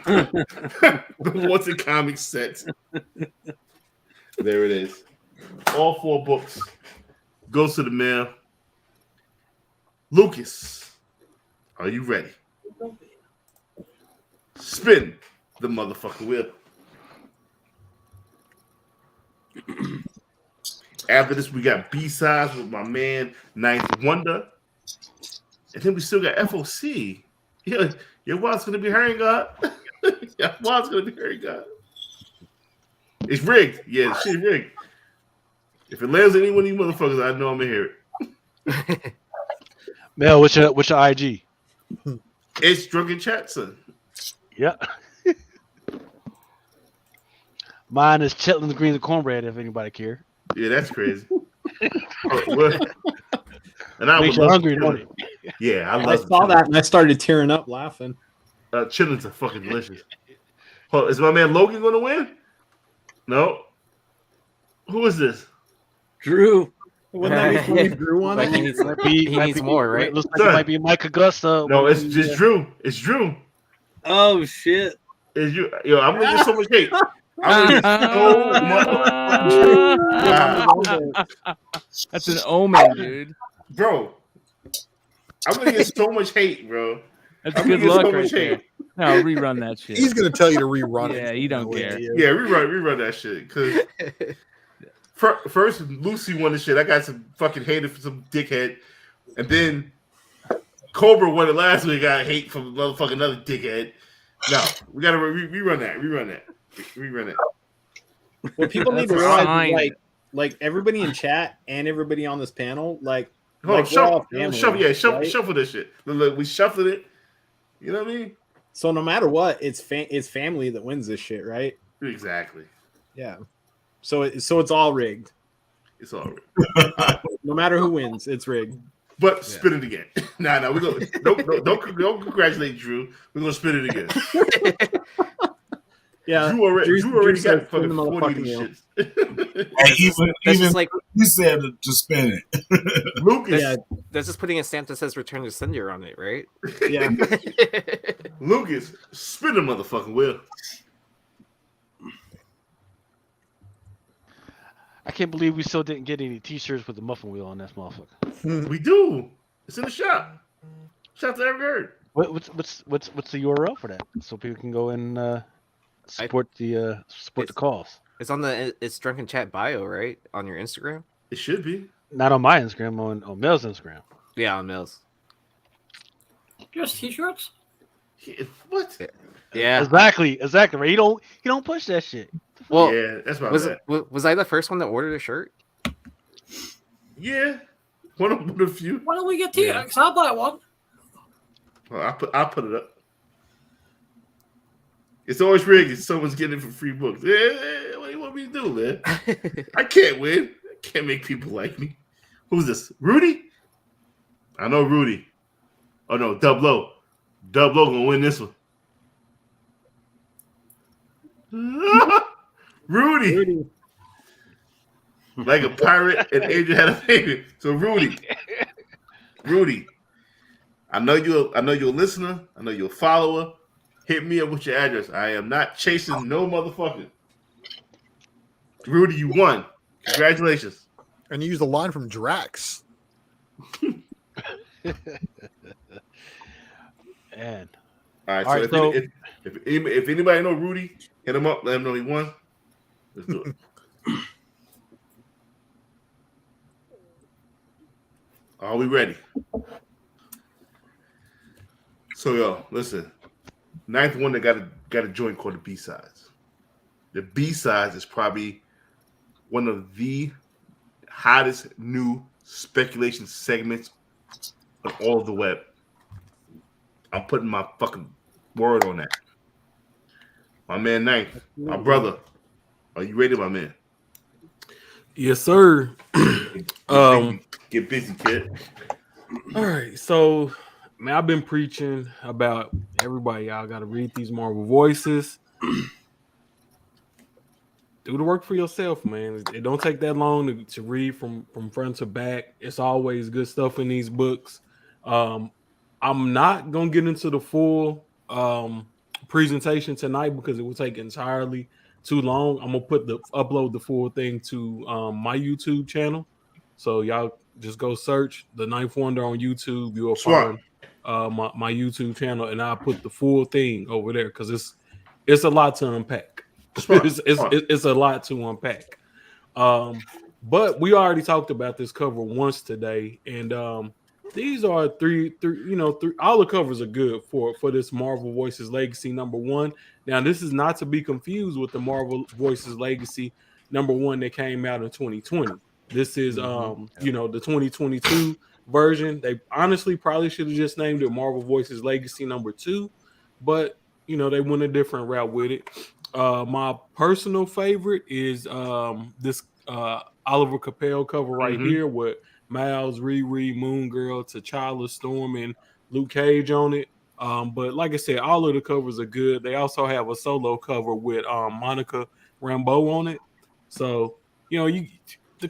on. The Wanted comics set. There it is. All 4 books goes to the mail. Lucas, are you ready? Spin the motherfucking wheel. After this, we got B-sides with my man Ninth Wonder, and then we still got FOC. Yeah, your wild's gonna be hurrying God. Your wild's gonna be hurrying God. It's rigged. Yeah, shit rigged. If it lands on any one of you motherfuckers, I know I'm gonna hear it. Mel, what's your IG? It's Drunken Chat, son. Yeah. Mine is Chitlins, Greens, and Cornbread, if anybody care. Yeah, that's crazy. And I Makes would you love hungry, chitlins. don't it? Yeah, I saw that and I started tearing up laughing. Chitlins are fucking delicious. Oh, is my man Logan going to win? No. Who is this? Drew. Wouldn't that be funny if Drew won Like it? he needs more, right? Looks like it might be Mike Augusta. No, it's just Drew. It's Drew. Oh shit! It's you. Yo, I'm gonna get so much hate. I'm gonna get so much. That's an omen, dude. Bro, I'm gonna get so much hate, bro. That's I'm good gonna get luck so right much there. hate. No, rerun that shit. He's gonna tell you to rerun it. Yeah, you don't care. Yeah, rerun that shit. Cause first Lucy won the shit. I got some fucking hate from some dickhead, and then Cobra won it last week. I got hate from motherfucking another dickhead. No, we gotta rerun that. What people need to That's realize fine. is like everybody in chat and everybody on this panel, like, Hold on, like we're all family, shuffle right? this shit. Look, we shuffled it. You know what I mean? So no matter what, it's family that wins this shit, right? Exactly. Yeah. So it's all rigged. It's all rigged. No matter who wins, it's rigged. But spin it again. Nah, we go. Don't congratulate Drew. We're gonna spin it again. Yeah, Drew already said got spin fucking the 40 of these motherfucking shits. Hey, That's even just like you said to spin it. Lucas, Yeah, that's just putting a stamp that says "Return to Sender" on it, right? yeah. Lucas, spin the motherfucking wheel. I can't believe we still didn't get any T-shirts with the muffin wheel on this motherfucker. We do. It's in the shop. Shop to every heard. What's the URL for that so people can go and support the cause? It's Drunken Chat bio, right? On your Instagram? It should be. Not on my Instagram, on Mel's Instagram. Yeah, on Mills. Just T-shirts. What? Yeah. Exactly. Right? You don't push that shit. Well, Yeah, that's my was bad. was I the first one that ordered a shirt? Yeah, one of the few. Why don't we get T-shirts? I'll buy one. Well, I'll put it up. It's always rigged if someone's getting it for free books. Yeah, what do you want me to do, man? I can't win. I can't make people like me. Who's this? Rudy? I know Rudy. Oh no, Dub Low. Dub Low gonna win this one. Rudy. Like a pirate and Adrian had a baby. So Rudy. I know you're a listener. I know you're a follower. Hit me up with your address. I am not chasing no motherfucker. Rudy, you won. Congratulations. And you used a line from Drax. And All right. All right, So if anybody know Rudy, hit him up. Let him know he won. Let's do it. Are we ready? So yo, listen. Ninth one that got a joint called the B-sides. The B-sides is probably one of the hottest new speculation segments on all of the web. I'm putting my fucking word on that. My man Ninth, my brother. Are you ready, my man? Yes, sir. Get busy, kid. All right, so man, I've been preaching about everybody. Y'all got to read these Marvel voices. Do the work for yourself, man. It don't take that long to read from front to back. It's always good stuff in these books. I'm not gonna get into the full presentation tonight because it will take entirely too long. I'm gonna upload the full thing to my YouTube channel. So y'all just go search The Ninth Wonder on YouTube. You will find my YouTube channel, and I'll put the full thing over there because it's a lot to unpack. It's a lot to unpack. But we already talked about this cover once today, and these are three. All the covers are good for this Marvel Voices Legacy #1. Now, this is not to be confused with the Marvel Voices Legacy #1 that came out in 2020. This is the 2022 version. They honestly probably should have just named it Marvel Voices Legacy #2, but they went a different route with it. My personal favorite is this Oliver Capel cover right here with Miles, Riri, Moon Girl, T'Challa, Storm, and Luke Cage on it. But like I said, all of the covers are good. They also have a solo cover with Monica Rambeau on it. So,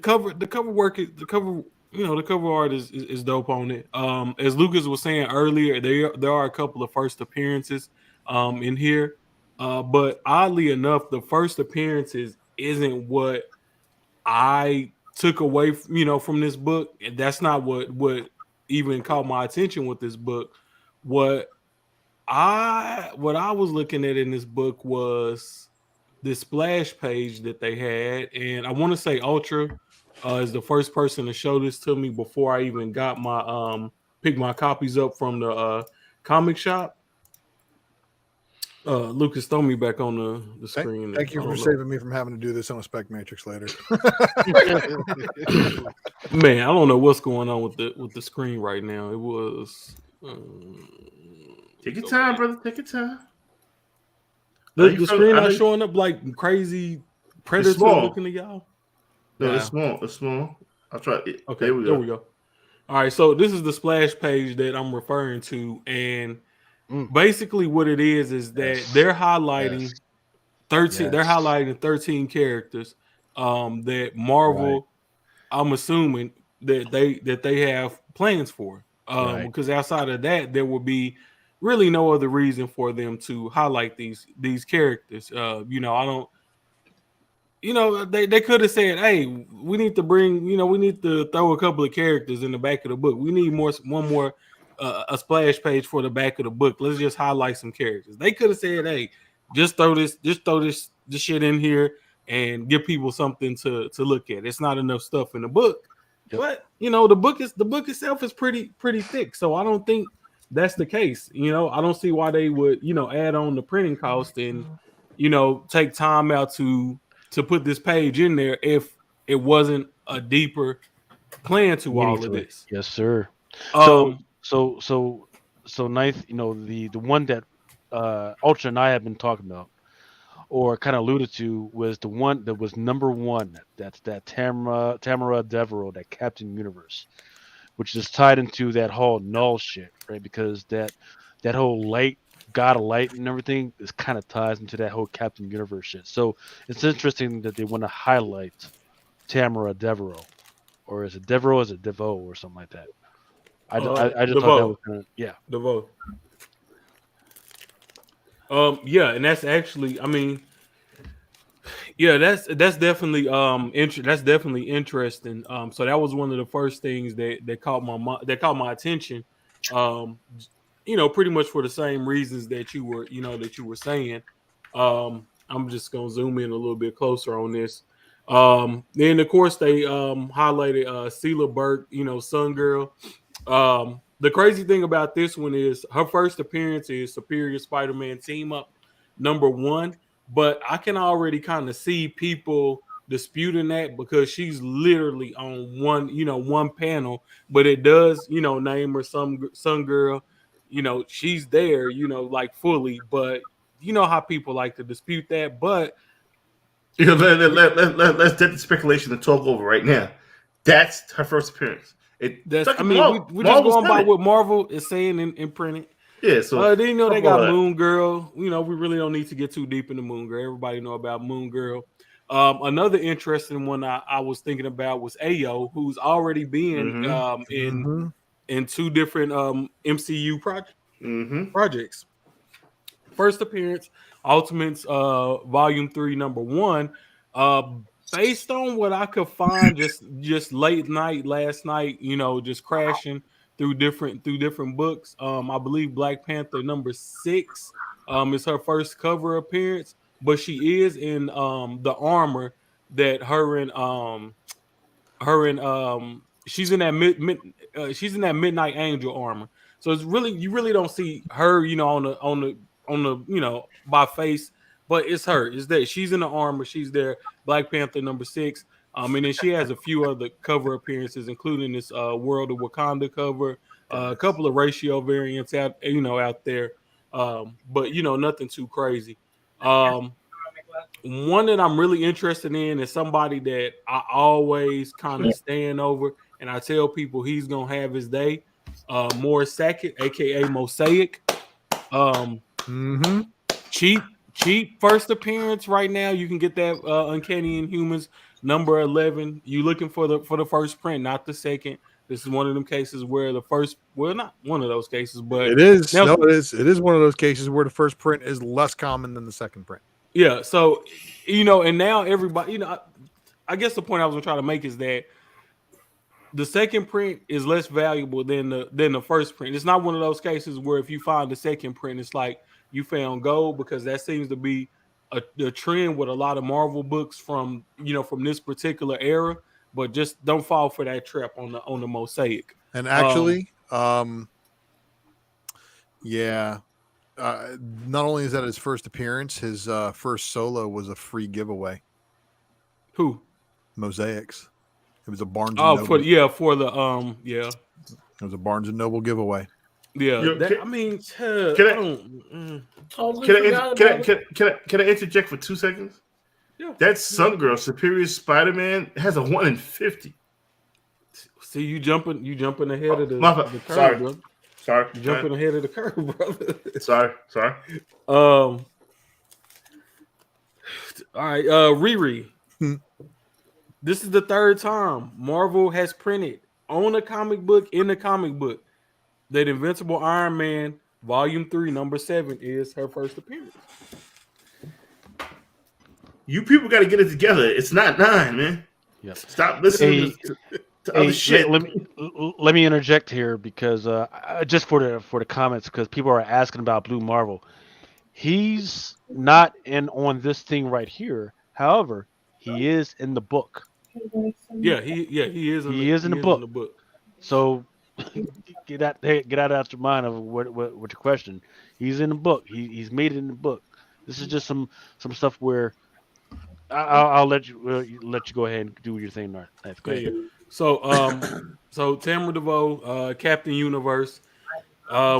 the cover work is the cover. You know, the cover art is dope on it. As Lucas was saying earlier, there are a couple of first appearances in here. But oddly enough, the first appearances isn't what I took away, from this book. And that's not what even caught my attention with this book. What I was looking at in this book was this splash page that they had, and I want to say Ultra is the first person to show this to me before I even got my pick my copies up from the comic shop. Lucas, throw me back on the screen. Thank you for saving me from having to do this on a spec matrix later. Man, I don't know what's going on with the screen right now. It was take your time, brother. Take your time. The screen not showing up like crazy predator looking to y'all. No, it's small. It's small. I'll try it. Okay, there we go. All right, so this is the splash page that I'm referring to, and basically what it is that they're highlighting 13. They're highlighting 13 characters that Marvel. I'm assuming that they have plans for. Because outside of that, there would be really no other reason for them to highlight these characters. I don't. They could have said, "Hey, we need to bring. We need to throw a couple of characters in the back of the book. We need one more a splash page for the back of the book. Let's just highlight some characters." They could have said, "Hey, just throw this shit in here and give people something to look at. It's not enough stuff in the book." But the book itself is pretty thick, so I don't think that's the case. I don't see why they would add on the printing cost and take time out to put this page in there if it wasn't a deeper plan to all of this. Yes, sir. So Ninth, the one that Ultra and I have been talking about, or kind of alluded to, was the one that was number one. That's that Tamara Devereaux, that Captain Universe, which is tied into that whole null shit, right? Because that whole light, God of light and everything is kind of ties into that whole Captain Universe shit. So it's interesting that they want to highlight Tamara Devereaux, or is it Devereaux? Is it DeVoe or something like that? I just thought that was kind of DeVoe. And that's actually, that's definitely that's definitely interesting. So that was one of the first things that caught my attention. Pretty much for the same reasons that you were saying. I'm just gonna zoom in a little bit closer on this. Then of course they highlighted Cela Burke, Sun Girl. The crazy thing about this one is her first appearance is Superior Spider-Man Team Up #1, but I can already kind of see people disputing that because she's literally on one panel, but it does name her Sun Girl. She's there, like fully, but how people like to dispute that. But let's get the speculation and talk over right now. That's her first appearance. We just going by what Marvel is saying in printing. Yeah, so then they got Moon Girl. We really don't need to get too deep into Moon Girl. Everybody know about Moon Girl. Another interesting one I was thinking about was Ayo, who's already been in two different MCU projects. First appearance, Ultimates Volume 3, #1. Based on what I could find, just late night last night, just crashing through different books. I believe Black Panther #6 is her first cover appearance, but she is in the armor that she's in that Midnight Angel armor. So it's really, you really don't see her, on the by face, but it's her. It's that she's in the armor. She's there. Black Panther #6. And then she has a few other cover appearances, including this World of Wakanda cover, a couple of ratio variants out there. But nothing too crazy. One that I'm really interested in is somebody that I always kind of stand over, and I tell people he's gonna have his day. Morris Sackett, aka Mosaic. Cheap first appearance right now. You can get that Uncanny Inhumans number 11. You looking for the first print, not the second. This is one of them cases where the first, well, not one of those cases, but it is. now, No, it is. It is one of those cases where the first print is less common than the second print. Yeah. So, and now everybody, I guess the point I was trying to make is that the second print is less valuable than the first print. It's not one of those cases where if you find the second print, it's like you found gold, because that seems to be a trend with a lot of Marvel books from this particular era. But just don't fall for that trap on the mosaic. And actually, yeah. Not only is that his first appearance, his first solo was a free giveaway. Who? Mosaics. It was a Barnes. Oh, and Noble. yeah. It was a Barnes and Noble giveaway. Yeah, can I interject for 2 seconds? Yeah. That Sun Girl Superior Spider-Man has a 1 in 50. See, you jumping ahead of the curve, sorry, brother. Sorry, you jumping ahead of the curve, brother. Sorry. All right, Riri. This is the third time Marvel has printed on a comic book in the comic book that Invincible Iron Man Volume 3, number 7 is her first appearance. You people got to get it together. It's not 9, man. Yep. Stop listening to other shit. Let me interject here because just for the comments, because people are asking about Blue Marvel. He's not on this thing right here. However, he is in the book. Yeah, he is. He is in the book. So get out of your mind of what your question. He's in the book. He's made it in the book. This is just some stuff where I'll let you go ahead and do your thing, Nart. Go ahead. Yeah. So Tamara DeVoe, Captain Universe. I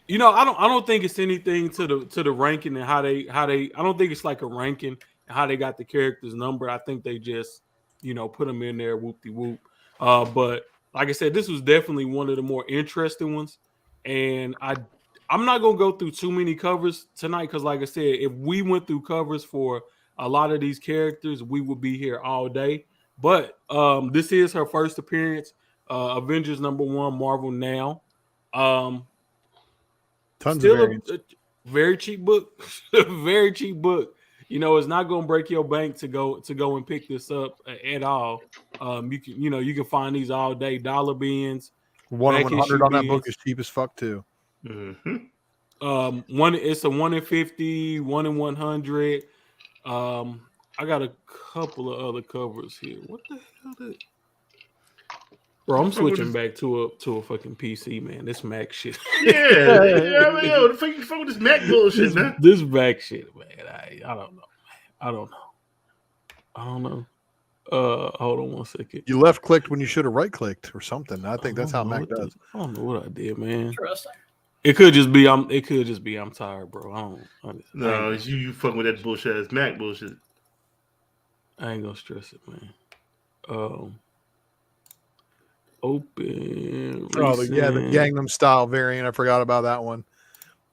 don't think it's anything to the ranking and how they. I don't think it's like a ranking and how they got the characters number. I think they just put them in there, whoop de whoop. But like I said, this was definitely one of the more interesting ones, and I'm not gonna go through too many covers tonight because, like I said, if we went through covers for a lot of these characters, we would be here all day. But this is her first appearance. Avengers #1, Marvel Now. Tons still of variants. a very cheap book. Very cheap book. It's not gonna break your bank to go and pick this up at all. You can find these all day. Dollar bins. 1 in 100 on that book is cheap as fuck too. Mm-hmm. It's a 1 in 50, 1 in 100. I got a couple of other covers here. What the hell? Bro, I'm switching back to a fucking PC, man. This Mac shit. Yeah. What the fuck you fuck with this Mac bullshit, man? This Mac shit, man. I don't know. I don't know. Hold on 1 second. You left clicked when you should have right clicked or something. I think that's how Mac does. I don't know what I did, man. Interesting. It could just be I'm tired, bro. No, it's you fucking with that bullshit ass Mac bullshit. I ain't gonna stress it, man. Open. Oh, the Gangnam Style variant. I forgot about that one.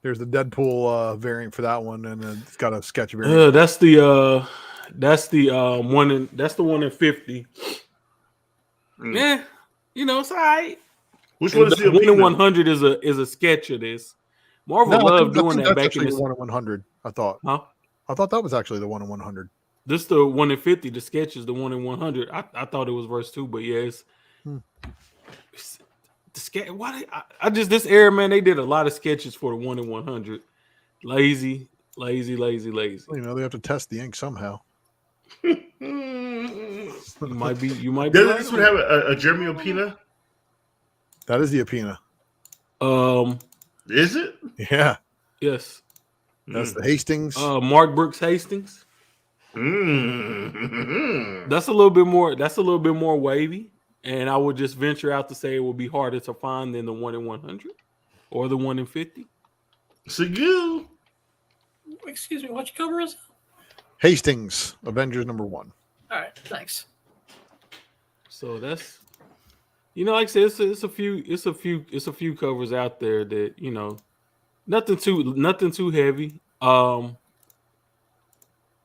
There's the Deadpool variant for that one, and it's got a sketch variant. That's the 1 in 50. Yeah, it's all right. Which one is the 1 in 100 is a sketch of this. Marvel loved doing that back in the 1 in 100. I thought. Huh? I thought that was actually the 1 in 100. This the 1 in 50. The sketch is the 1 in 100. I thought it was verse 2, but yeah, it's the sketch. Why? I just this era, man. They did a lot of sketches for the 1 in 100. Lazy. Well, they have to test the ink somehow. You might be. Doesn't this one have a Jeremy Opina? That is the Opina. Is it? Yeah. Yes. That's the Hastings. Mark Brooks Hastings. Mm-hmm. That's a little bit more wavy, and I would just venture out to say it would be harder to find than the 1 in 100 or the 1 in 50. So you. Excuse me, what cover is it? Hastings, Avengers #1. All right, thanks. So that's, like I said, it's a few covers out there that nothing too heavy.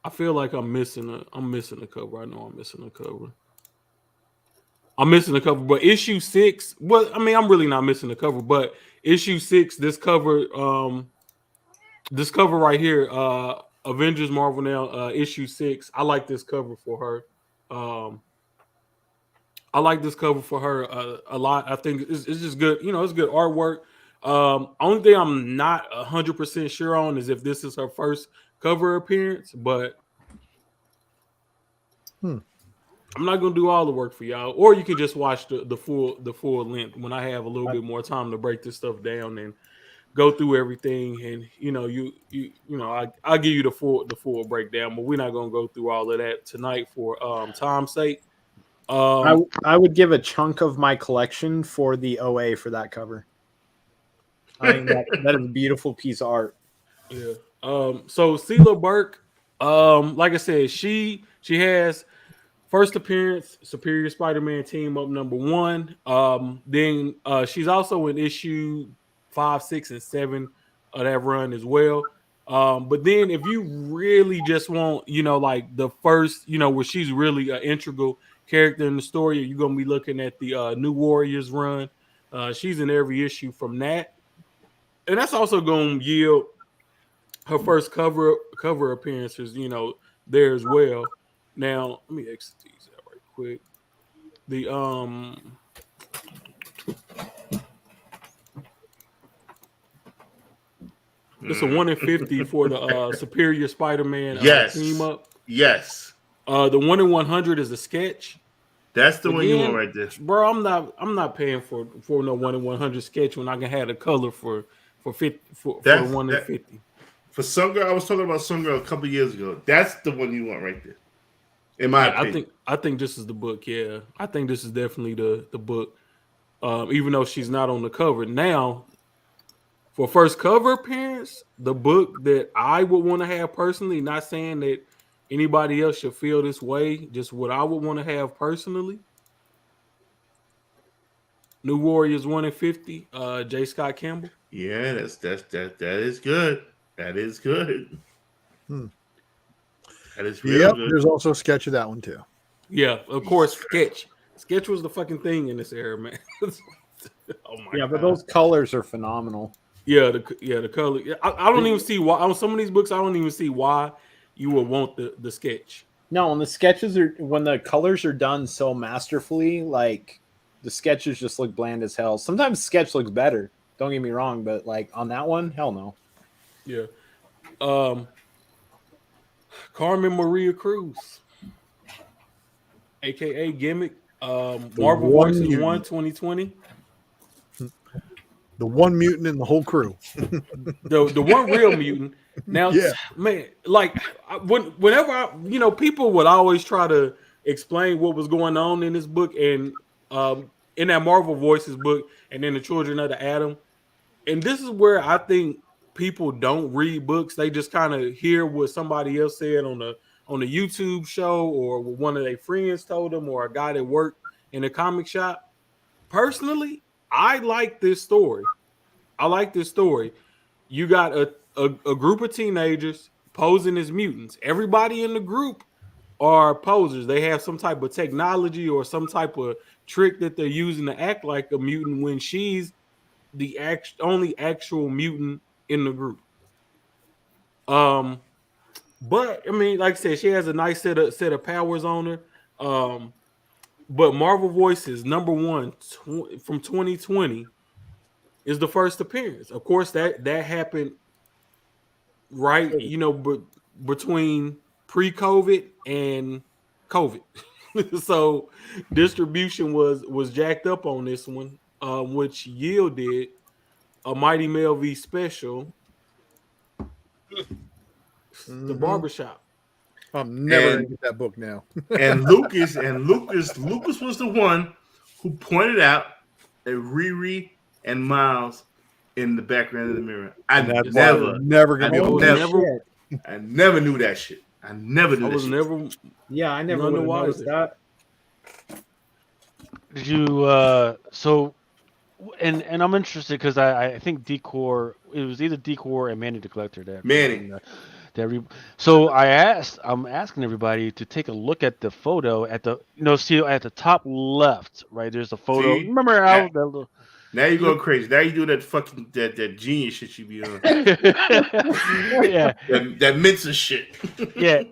I I feel like I'm missing a cover. I know I'm missing a cover. I'm missing a cover, but issue 6. Well, I mean, I'm really not missing a cover, but issue 6, this cover right here, Avengers Marvel Now, issue 6. I like this cover for her. I like this cover for her a lot. I think it's just good. You know, it's good artwork. Only thing I'm not 100% sure on is if this is her first cover appearance, but I'm not gonna do all the work for y'all. Or you can just watch the full length when I have a little bit more time to break this stuff down and go through everything. And you know, I'll give you the full breakdown, but we're not gonna go through all of that tonight for time's sake. I would give a chunk of my collection for the OA for that cover. I think that is a beautiful piece of art. Yeah. So Celia Burke, like I said, she has first appearance, Superior Spider-Man Team Up #1. Then she's also in issue 5, 6, and 7 of that run as well. But then if you really just want, like the first, where she's really an integral character in the story, you're gonna be looking at the New Warriors run. She's in every issue from that, and that's also gonna yield her first cover appearances, there as well. Now let me exit these out right quick. The it's a 1 in 50 for the Superior Spider-Man Team Up. Yes. The 1 in 100 is a sketch. That's the one you want right there, bro. I'm not paying for no 1 in 100 sketch when I can have a color for 1 in 50. For Sun Girl, I was talking about Sun Girl a couple years ago. That's the one you want right there. In my opinion. I think this is the book. Yeah, I think this is definitely the book. Even though she's not on the cover now. For first cover appearance, the book that I would want to have personally, not saying that anybody else should feel this way, just what I would want to have personally. New Warriors 1 in 50, J. Scott Campbell. Yeah, that is good. That is good. That is real good. There's also a sketch of that one too. Yeah, of course, sketch was the fucking thing in this era, man. Oh my God. But those colors are phenomenal. Yeah, the color. I don't even see why on some of these books. I don't even see why you would want the sketch. No, and the sketches are when the colors are done so masterfully. Like the sketches just look bland as hell. Sometimes sketch looks better. Don't get me wrong, but like on that one, hell no. Yeah. Carmen Maria Cruz, aka Gimmick. Marvel Voices 1 2020. The one mutant in the whole crew. the one real mutant. Now, man, like whenever people would always try to explain what was going on in this book and in that Marvel Voices book, and then the Children of the Atom. And this is where I think people don't read books. They just kind of hear what somebody else said on the YouTube show, or what one of their friends told them, or a guy that worked in a comic shop. Personally, I like this story. You got a group of teenagers posing as mutants. Everybody in the group are posers. They have some type of technology or some type of trick that they're using to act like a mutant when she's the only actual mutant in the group. But I mean, like I said, she has a nice set of powers on her. But Marvel Voices #1 from 2020 is the first appearance. Of course, that happened right, between pre-COVID and COVID. So distribution was jacked up on this one, which yielded a Mighty Mel V special, The Barbershop. I'm never gonna get that book now. and Lucas was the one who pointed out that Riri and Miles in the background of the mirror. I never knew that shit. I never knew that shit. Yeah, I never would have noticed that. Did you so and I'm interested because I think Decor, it was either Decor and Manny the Collector that So I'm asking everybody to take a look at the photo at the see at the top left, right? There's a photo. See? Remember how that little Now you go crazy. Now you do that fucking that genius shit you be on. yeah. That Mensa shit. Yeah.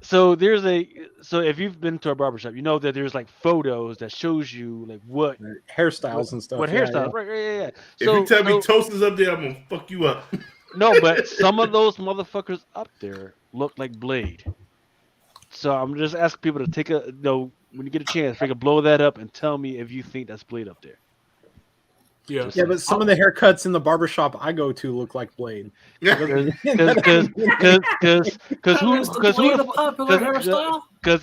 So if you've been to a barbershop, you know that there's like photos that shows you like what hairstyles and stuff. What hairstyles? Right. Yeah. If you tell me Toast is up there, I'm gonna fuck you up. No, but some of those motherfuckers up there look like Blade. So I'm just asking people to take when you get a chance, blow that up and tell me if you think that's Blade up there. Yeah, but some of the haircuts in the barbershop I go to look like Blade. Because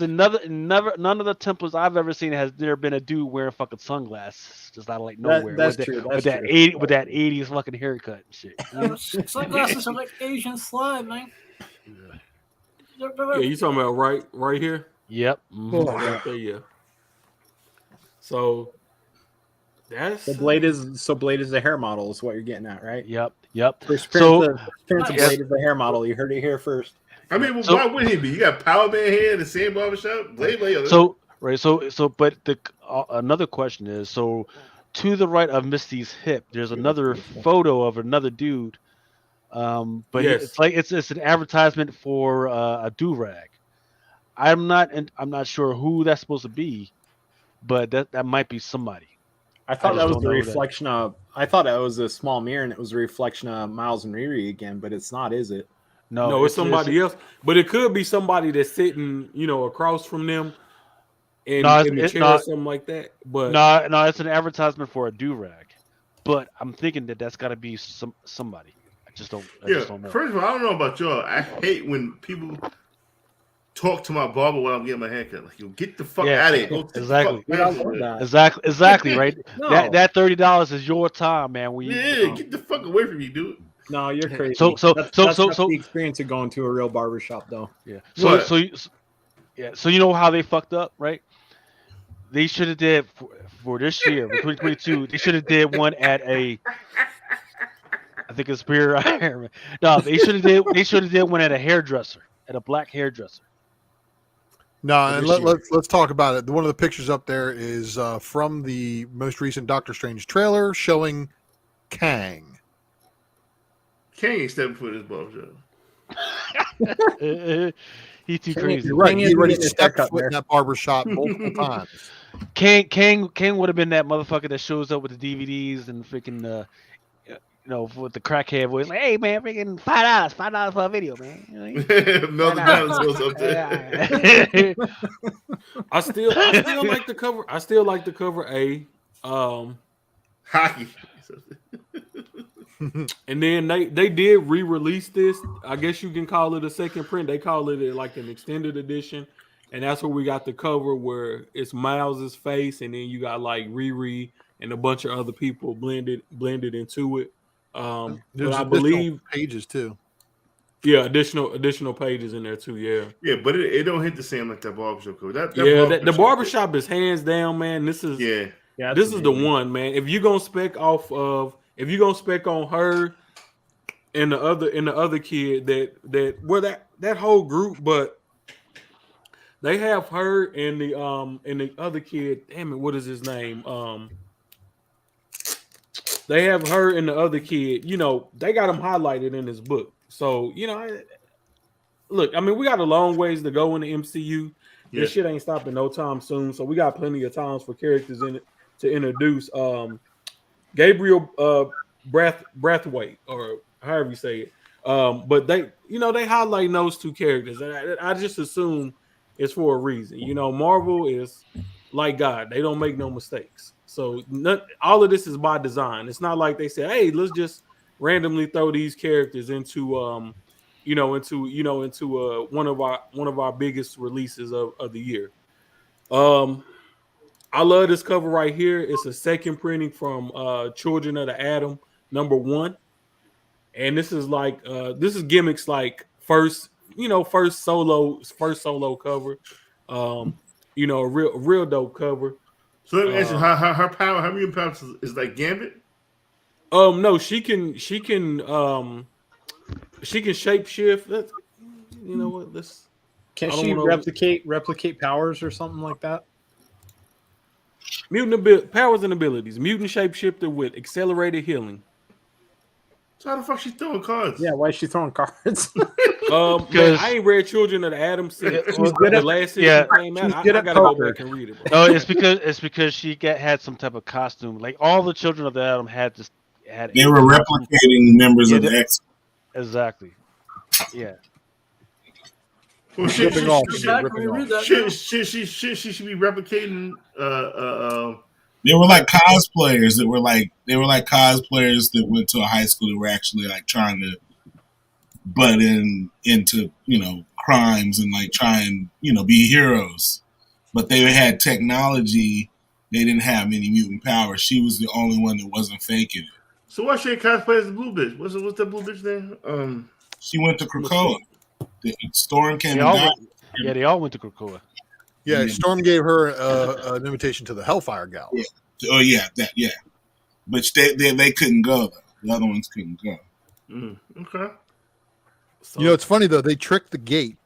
none of the temples I've ever seen has there been a dude wearing fucking sunglasses just out of like nowhere. That's true. With that 80s fucking haircut and shit. Sunglasses are like Asian slime, man. Yeah, you talking about right here? Yep. Right there, yeah. So that's Blade is a hair model, is what you're getting at, right? Yep. Appearance of Blade is a hair model. You heard it here first. I mean, why would he be? You got Power Man here in the same barbershop? Blade. But another question is, so to the right of Misty's hip, there's another photo of another dude. But it's like it's an advertisement for a do-rag. I'm not sure who that's supposed to be, but that might be somebody. I thought that was the reflection of. I thought that was a small mirror, and it was a reflection of Miles and Riri again, but it's not, is it? No, it's somebody else. But it could be somebody that's sitting, across from them, in the chair or something like that. But no, it's an advertisement for a do-rag. But I'm thinking that's got to be somebody. I just don't know. First of all, I don't know about y'all. I hate when people talk to my barber while I'm getting my haircut. Like, you get the fuck out of here. Exactly, right? No. That $30 is your time, man. Get the fuck away from me, dude. No, you're crazy. So that's the experience of going to a real barbershop, though. Yeah. So you know how they fucked up, right? They should have did for this year, for 2022. They should have did one at I think it's Spear Iron. No, they should have did one at a hairdresser, at a black hairdresser. No, and let's talk about it. One of the pictures up there is from the most recent Doctor Strange trailer showing Kang. Kang ain't stepping foot in his barbershop. He's too crazy. You're right. He already stepped foot in that barbershop multiple times. Kang would have been that motherfucker that shows up with the DVDs and freaking with the crackhead voice, like, hey man, freaking $5 for a video, man. Melvin Dollars goes up there. I still like the cover. I still like the cover A. Hockey. And then they did re-release this. I guess you can call it a second print. They call it like an extended edition, and that's where we got the cover where it's Miles's face, and then you got like Riri and a bunch of other people blended into it. There's I believe pages too. Yeah, additional pages in there too. Yeah, but it don't hit the same like that barbershop cover. The barbershop is hands down, man. This is this is the one, man. If you're gonna spec on her and the other kid that whole group, but they have her and the other kid. Damn it, what is his name? They have her and the other kid. They got them highlighted in this book. So, look, I mean, we got a long ways to go in the MCU. Yeah. This shit ain't stopping no time soon. So we got plenty of times for characters in it to introduce. Gabriel Braithwaite, or however you say it. But they highlight those two characters. And I just assume it's for a reason. Marvel is like God. They don't make no mistakes. So all of this is by design. It's not like they said, "Hey, let's just randomly throw these characters into one of our biggest releases of the year." I love this cover right here. It's a second printing from Children of the Atom #1, and this is gimmicks like first solo cover. A real dope cover. So let me ask you, her power, how many powers is like Gambit? No, she can shape shift. you know what? Let's. Can I don't she wanna- replicate powers or something like that? Mutant powers and abilities. Mutant shapeshifter with accelerated healing. So how the fuck she throwing cards? Yeah, why is she throwing cards? Man, I ain't read Children of the Atom since the last issue came out. I gotta go back and read it. Bro. No, it's because she had some type of costume. Like all the Children of the Atom had this. They were replicating members of the X. Exactly. Yeah. Well, she should be replicating. They were like cosplayers that were like cosplayers that went to a high school that were actually like trying to butt into crimes and like try and be heroes, but they had technology. They didn't have any mutant powers. She was the only one that wasn't faking it. So why she ain't cosplay as the blue bitch? What's that blue bitch name? She went to Krakoa. Storm came. They all went to Krakoa. Yeah, Storm gave her an invitation to the Hellfire Gala. Yeah. Oh yeah, but they couldn't go though. The other ones couldn't go. Okay. So, it's funny though. They tricked the gate.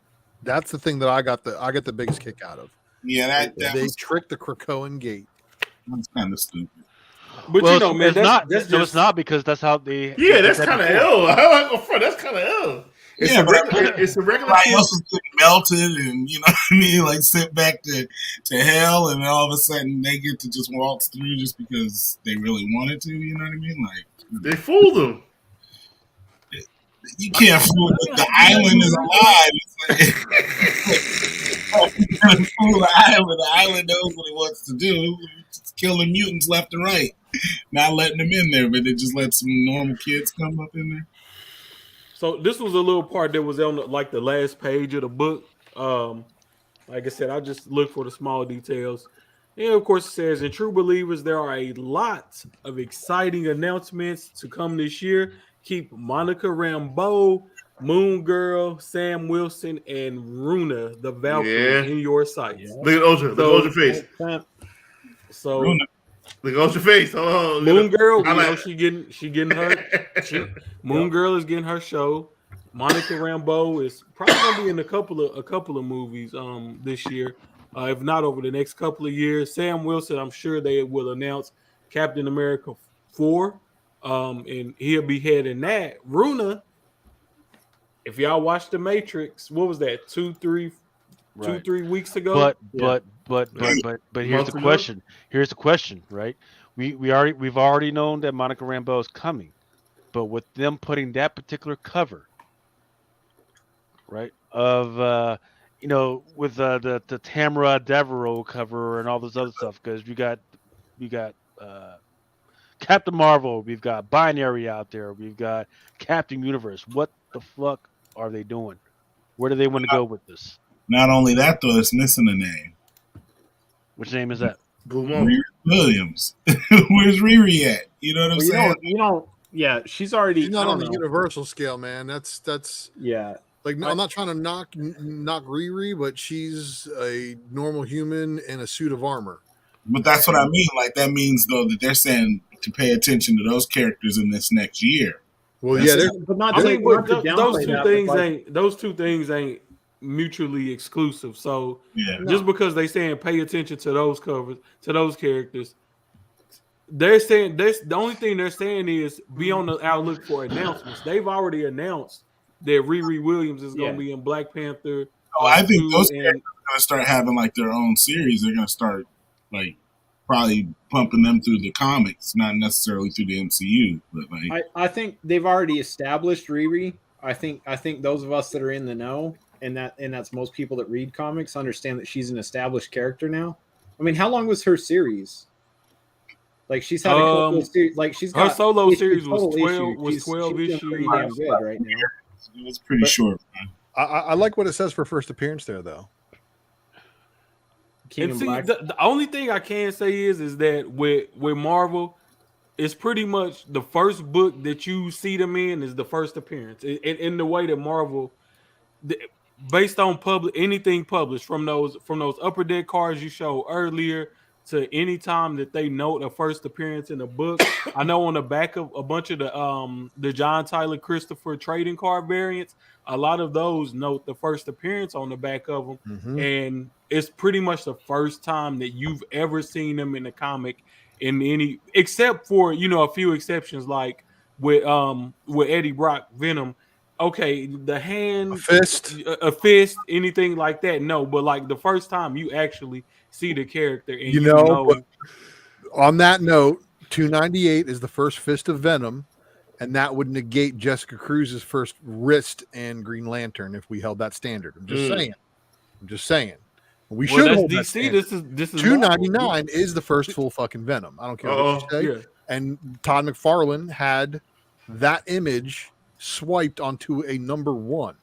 That's the thing that I got the biggest kick out of. Yeah, they tricked the Krakoan gate. That's kind of stupid. But man, it's not because that's how they. Yeah, that's kind of ill. That's kind of ill. It's a regular. Everybody else is getting melted, and you know what I mean, like sent back to hell, and then all of a sudden they get to just waltz through just because they really wanted to. You know what I mean? Like they fooled them. You can't fool the island is alive. Fool the island. The island knows what it wants to do. It's killing mutants left and right, not letting them in there, but they just let some normal kids come up in there. So this was a little part that was on the last page of the book. Like I said, I just look for the small details. And of course, it says, in True Believers, there are a lot of exciting announcements to come this year. Keep Monica Rambeau, Moon Girl, Sam Wilson, and Runa the Valkyrie in your sights. Look at Oja. Look at Oja's face. So Runa. Look at Oja's face. Moon Girl, she getting her. Moon Girl is getting her show. Monica Rambeau is probably gonna be in a couple of movies this year, if not over the next couple of years. Sam Wilson, I'm sure they will announce Captain America 4. And he'll be heading that. Runa, if y'all watched The Matrix, what was that? 2-3 weeks ago? But here's the question. Here's the question, right? We've already known that Monica Rambeau is coming, but with them putting that particular cover, right, of with the Tamara Devereaux cover and all this other stuff, because we got Captain Marvel, we've got Binary out there, we've got Captain Universe. What the fuck are they doing? Where do they want to go with this? Not only that, though, it's missing a name. Which name is that? Riri Williams. Where's Riri at? You know what I'm saying? Yeah, she's already. She's not on the Universal scale, man. That's yeah. Like, I'm not trying to knock Riri, but she's a normal human in a suit of armor. But that's what I mean. Like, that means, though, that they're saying to pay attention to those characters in this next year. Well, those two things ain't mutually exclusive. So just because they saying pay attention to those covers, to those characters, they're saying the only thing they're saying is be on the outlook for announcements. They've already announced that Riri Williams is going to be in Black Panther. I think those characters are going to start having like their own series. They're going to start like probably pumping them through the comics, not necessarily through the MCU. But like, I think they've already established Riri. I think those of us that are in the know, and that's most people that read comics, understand that she's an established character now. I mean, how long was her series? Like, she's had a couple of series. Like, she's got her solo series was 12 she's issues. pretty damn good right now. It was pretty short. I like what it says for first appearance there, though. And see, the only thing I can say is that with Marvel, it's pretty much the first book that you see them in is the first appearance. In the way that Marvel, based on anything published from those Upper Deck cards you showed earlier, to any time that they note a first appearance in a book. I know on the back of a bunch of the John Tyler Christopher trading card variants, a lot of those note the first appearance on the back of them, and it's pretty much the first time that you've ever seen them in the comic in any, except for a few exceptions like with Eddie Brock Venom. Okay, the hand, a fist, anything like that, no. But like the first time you actually see the character, and but on that note, 298 is the first fist of Venom, and that would negate Jessica Cruz's first wrist in Green Lantern if we held that standard. I'm just saying. We should hold that standard. This is 299 is the first full fucking Venom. I don't care what you say. Yeah. And Todd McFarlane had that image swiped onto a number 1.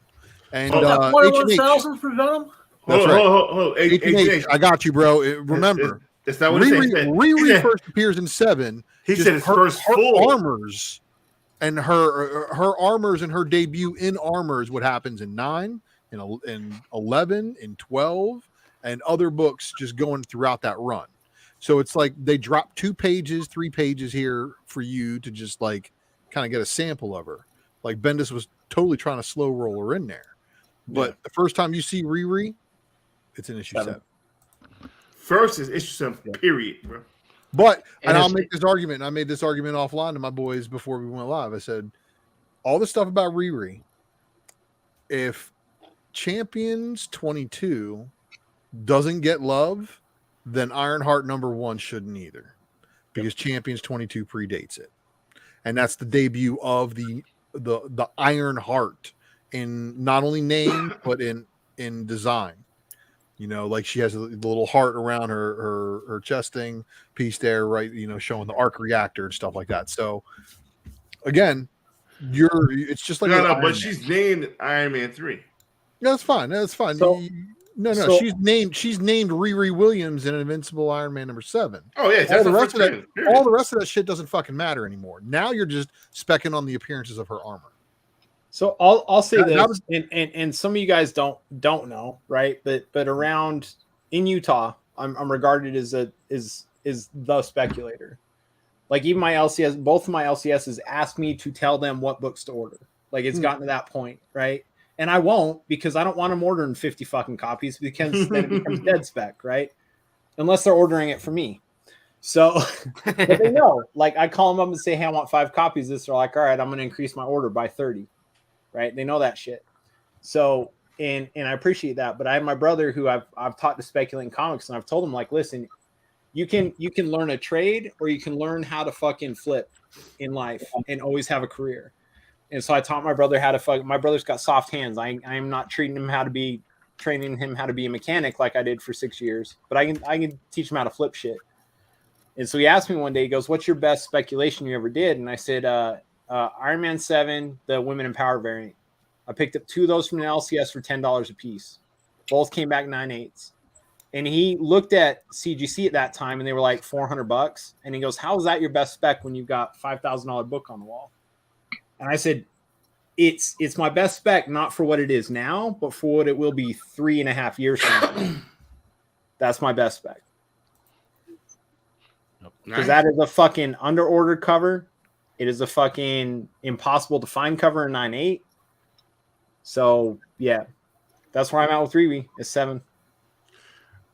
And that 41,000 for Venom. That's right. Hold. H&H, I got you, bro. Remember, it's not what he said. Riri first appears in 7. He said his first her full armors, and her armors and her debut in armor is what happens in 9, in 11, in 12, and other books just going throughout that run. So it's like they drop 2 pages, 3 pages here for you to just like kind of get a sample of her. Like Bendis was totally trying to slow roll her in there. But the first time you see Riri, it's in issue 7. First is issue 7, period, bro. But, and I'll make this argument. I made this argument offline to my boys before we went live. I said, all the stuff about Riri, if Champions 22 doesn't get love, then Ironheart number 1 shouldn't either. Because Champions 22 predates it. And that's the debut of the Ironheart in not only name, but in design. Like she has a little heart around her chesting piece there, right? Showing the arc reactor and stuff like that. So again, it's just like but she's named Iron Man 3. Yeah, that's fine. That's fine. So, she's named Riri Williams in Invincible Iron Man number 7. Oh yeah, all the rest of that shit doesn't fucking matter anymore. Now you're just specking on the appearances of her armor. So I'll say this, and some of you guys don't know, right? But around in Utah, I'm regarded as the speculator. Like even my LCS, both of my LCSs ask me to tell them what books to order. Like it's gotten to that point, right? And I won't, because I don't want them ordering 50 fucking copies, because then it becomes dead spec, right? Unless they're ordering it for me. So but they know. Like I call them up and say, hey, I want 5 copies of this. They're like, all right, I'm going to increase my order by 30. Right? They know that shit. So and I appreciate that. But I have my brother who I've taught to speculate in comics, and I've told him, like, listen, you can learn a trade, or you can learn how to fucking flip in life and always have a career. And so I taught my brother how to my brother's got soft hands. I am not training him how to be a mechanic like I did for 6 years, but I can teach him how to flip shit. And so he asked me one day, he goes, what's your best speculation you ever did? And I said, Iron Man 7, the Women in Power variant. I picked up 2 of those from the LCS for $10 a piece. Both came back 9/8. And he looked at CGC at that time, and they were like $400. And he goes, how is that your best spec when you've got $5,000 book on the wall? And I said, it's my best spec, not for what it is now, but for what it will be 3.5 years from now. That's my best spec. Because that is a fucking under-ordered cover. It is a fucking impossible to find cover in 9/8. So, yeah. That's where I'm at with Riri. It's 7.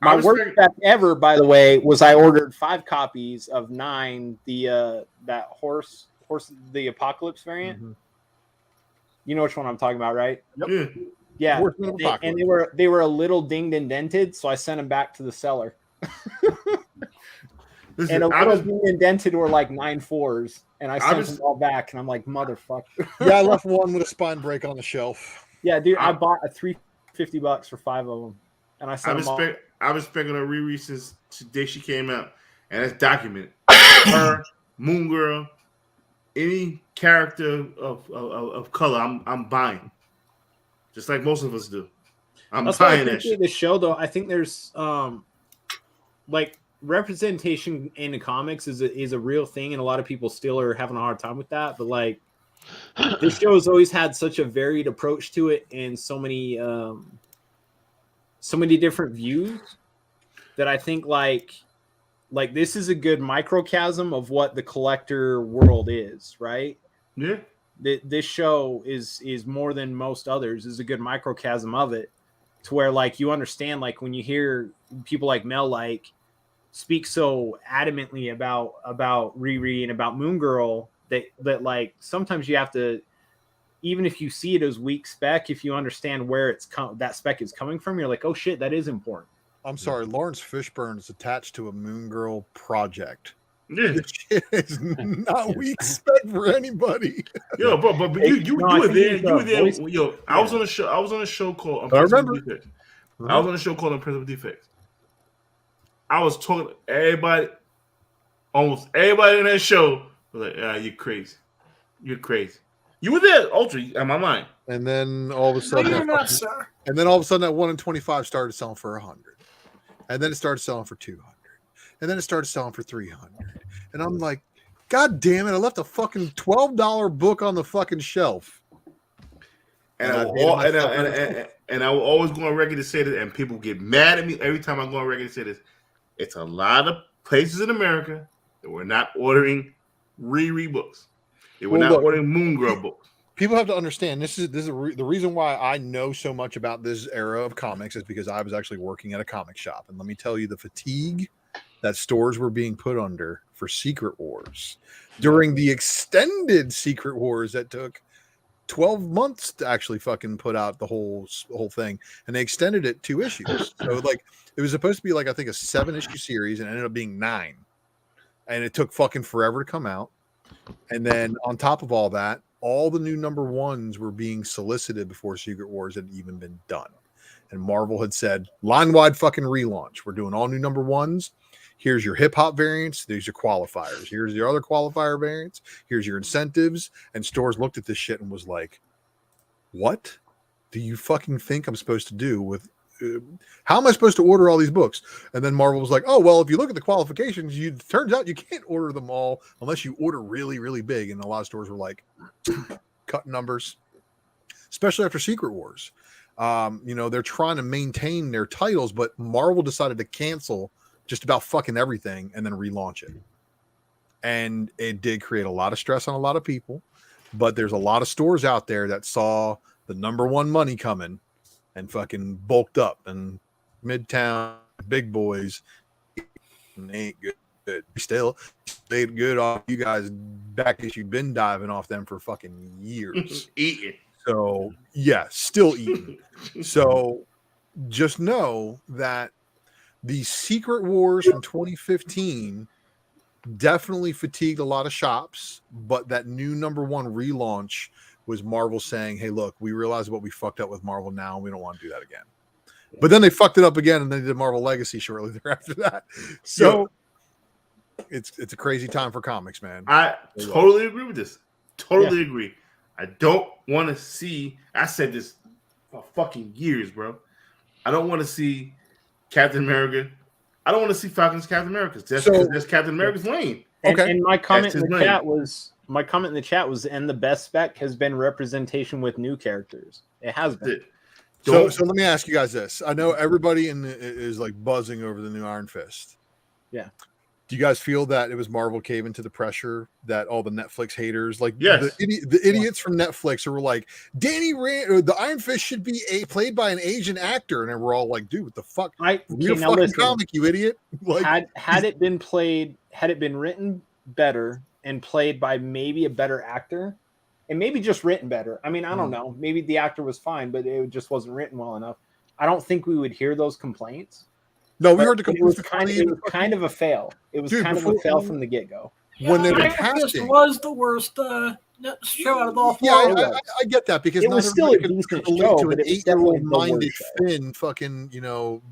My worst spec ever, by the way, was I ordered 5 copies of 9, that horse, the Apocalypse variant. Mm-hmm. You know which one I'm talking about, right? Yep. Yeah. And they were a little dinged and dented, so I sent them back to the seller. Listen, and a little dinged and dented were like 9/4s, and I sent them all back, and I'm like, motherfucker. Yeah, I left one with a spine break on the shelf. Yeah, dude, I bought a $350 for 5 of them, and I sent them all. I've been specking on Riri since the day she came out, and it's documented. Her, Moon Girl, any character of color, I'm buying, just like most of us do. That's buying that shit. The show, though, I think there's like representation in the comics is a real thing, and a lot of people still are having a hard time with that. But like, this show has always had such a varied approach to it, and so many different views that I think like like this is a good microcosm of what the collector world is, right? Yeah. This show is more than most others, is a good microcosm of it, to where like you understand, like when you hear people like Mel like speak so adamantly about Riri and about Moon Girl, that like sometimes you have to, even if you see it as weak spec, if you understand where that spec is coming from, you're like, oh shit, that is important. I'm sorry, Lawrence Fishburne is attached to a Moon Girl project. Yeah. This shit is not weak spec for anybody. Yo, but you were there. You were there. Yo, I was on a show. I was on a show called Unprincipled Defects. I was on a show called Unprincipled Defects. I was talking to everybody. Almost everybody in that show was like, "You're crazy. You're crazy." You were there, Ultra, in my mind. And then all of a sudden, No, you're not, sir. And then all of a sudden, that 1 in 25 started selling for 100, and then it started selling for 200, and then it started selling for 300. And I'm like, God damn it! I left a fucking $12 book on the fucking shelf. And I will always go on record to say this, and people get mad at me every time I go on record to say this. It's a lot of places in America that were not ordering Riri books. They were not ordering Moon Girl books. People have to understand this is the reason why I know so much about this era of comics is because I was actually working at a comic shop, and let me tell you the fatigue that stores were being put under for Secret Wars during the extended Secret Wars that took 12 months to actually fucking put out the whole thing, and they extended it 2 issues. So like it was supposed to be like I think a 7-issue series, and it ended up being 9, and it took fucking forever to come out. And then on top of all that, all the new number 1s were being solicited before Secret Wars had even been done. And Marvel had said, line-wide fucking relaunch. We're doing all new number 1s. Here's your hip-hop variants. There's your qualifiers. Here's your other qualifier variants. Here's your incentives. And stores looked at this shit and was like, what do you fucking think I'm supposed to do with how am I supposed to order all these books? And then Marvel was like, oh, well, if you look at the qualifications, it turns out you can't order them all unless you order really, really big. And a lot of stores were like, cutting numbers, especially after Secret Wars. They're trying to maintain their titles, but Marvel decided to cancel just about fucking everything and then relaunch it. And it did create a lot of stress on a lot of people, but there's a lot of stores out there that saw the number 1 money coming and fucking bulked up, and Midtown big boys ain't good. Still stayed good off you guys back as you've been diving off them for fucking years. Eating. So yeah, still eating. So just know that the Secret Wars from 2015 definitely fatigued a lot of shops, but that new number 1 relaunch was Marvel saying, hey, look, we realize what we fucked up with Marvel now, and we don't want to do that again. But then they fucked it up again, and they did Marvel Legacy shortly thereafter that. So it's a crazy time for comics, man. I totally agree with this. Totally agree. I don't want to see, I said this for fucking years, bro. I don't want to see Captain America. I don't want to see Falcon's Captain America. That's Captain America's lane. And my comment in the chat was, and the best spec has been representation with new characters. It has been. So let me ask you guys this. I know everybody is like buzzing over the new Iron Fist. Yeah. Do you guys feel that it was Marvel caving to the pressure that all the Netflix haters, like yes. the idiots from Netflix, were like, Danny Rand or the Iron Fist should be played by an Asian actor, and we're all like, dude, what the fuck? Read a fucking comic, you idiot! Like, had it been written better and played by maybe a better actor, and maybe just written better. I mean, I don't know. Maybe the actor was fine, but it just wasn't written well enough. I don't think we would hear those complaints. No, we heard the complaints. It was kind of a fail. It was kind of a fail from the get-go. When they were casting, was the worst show out of all 4. Yeah, I get that because it was still a decent show, to but an it was definitely minded Finn fucking,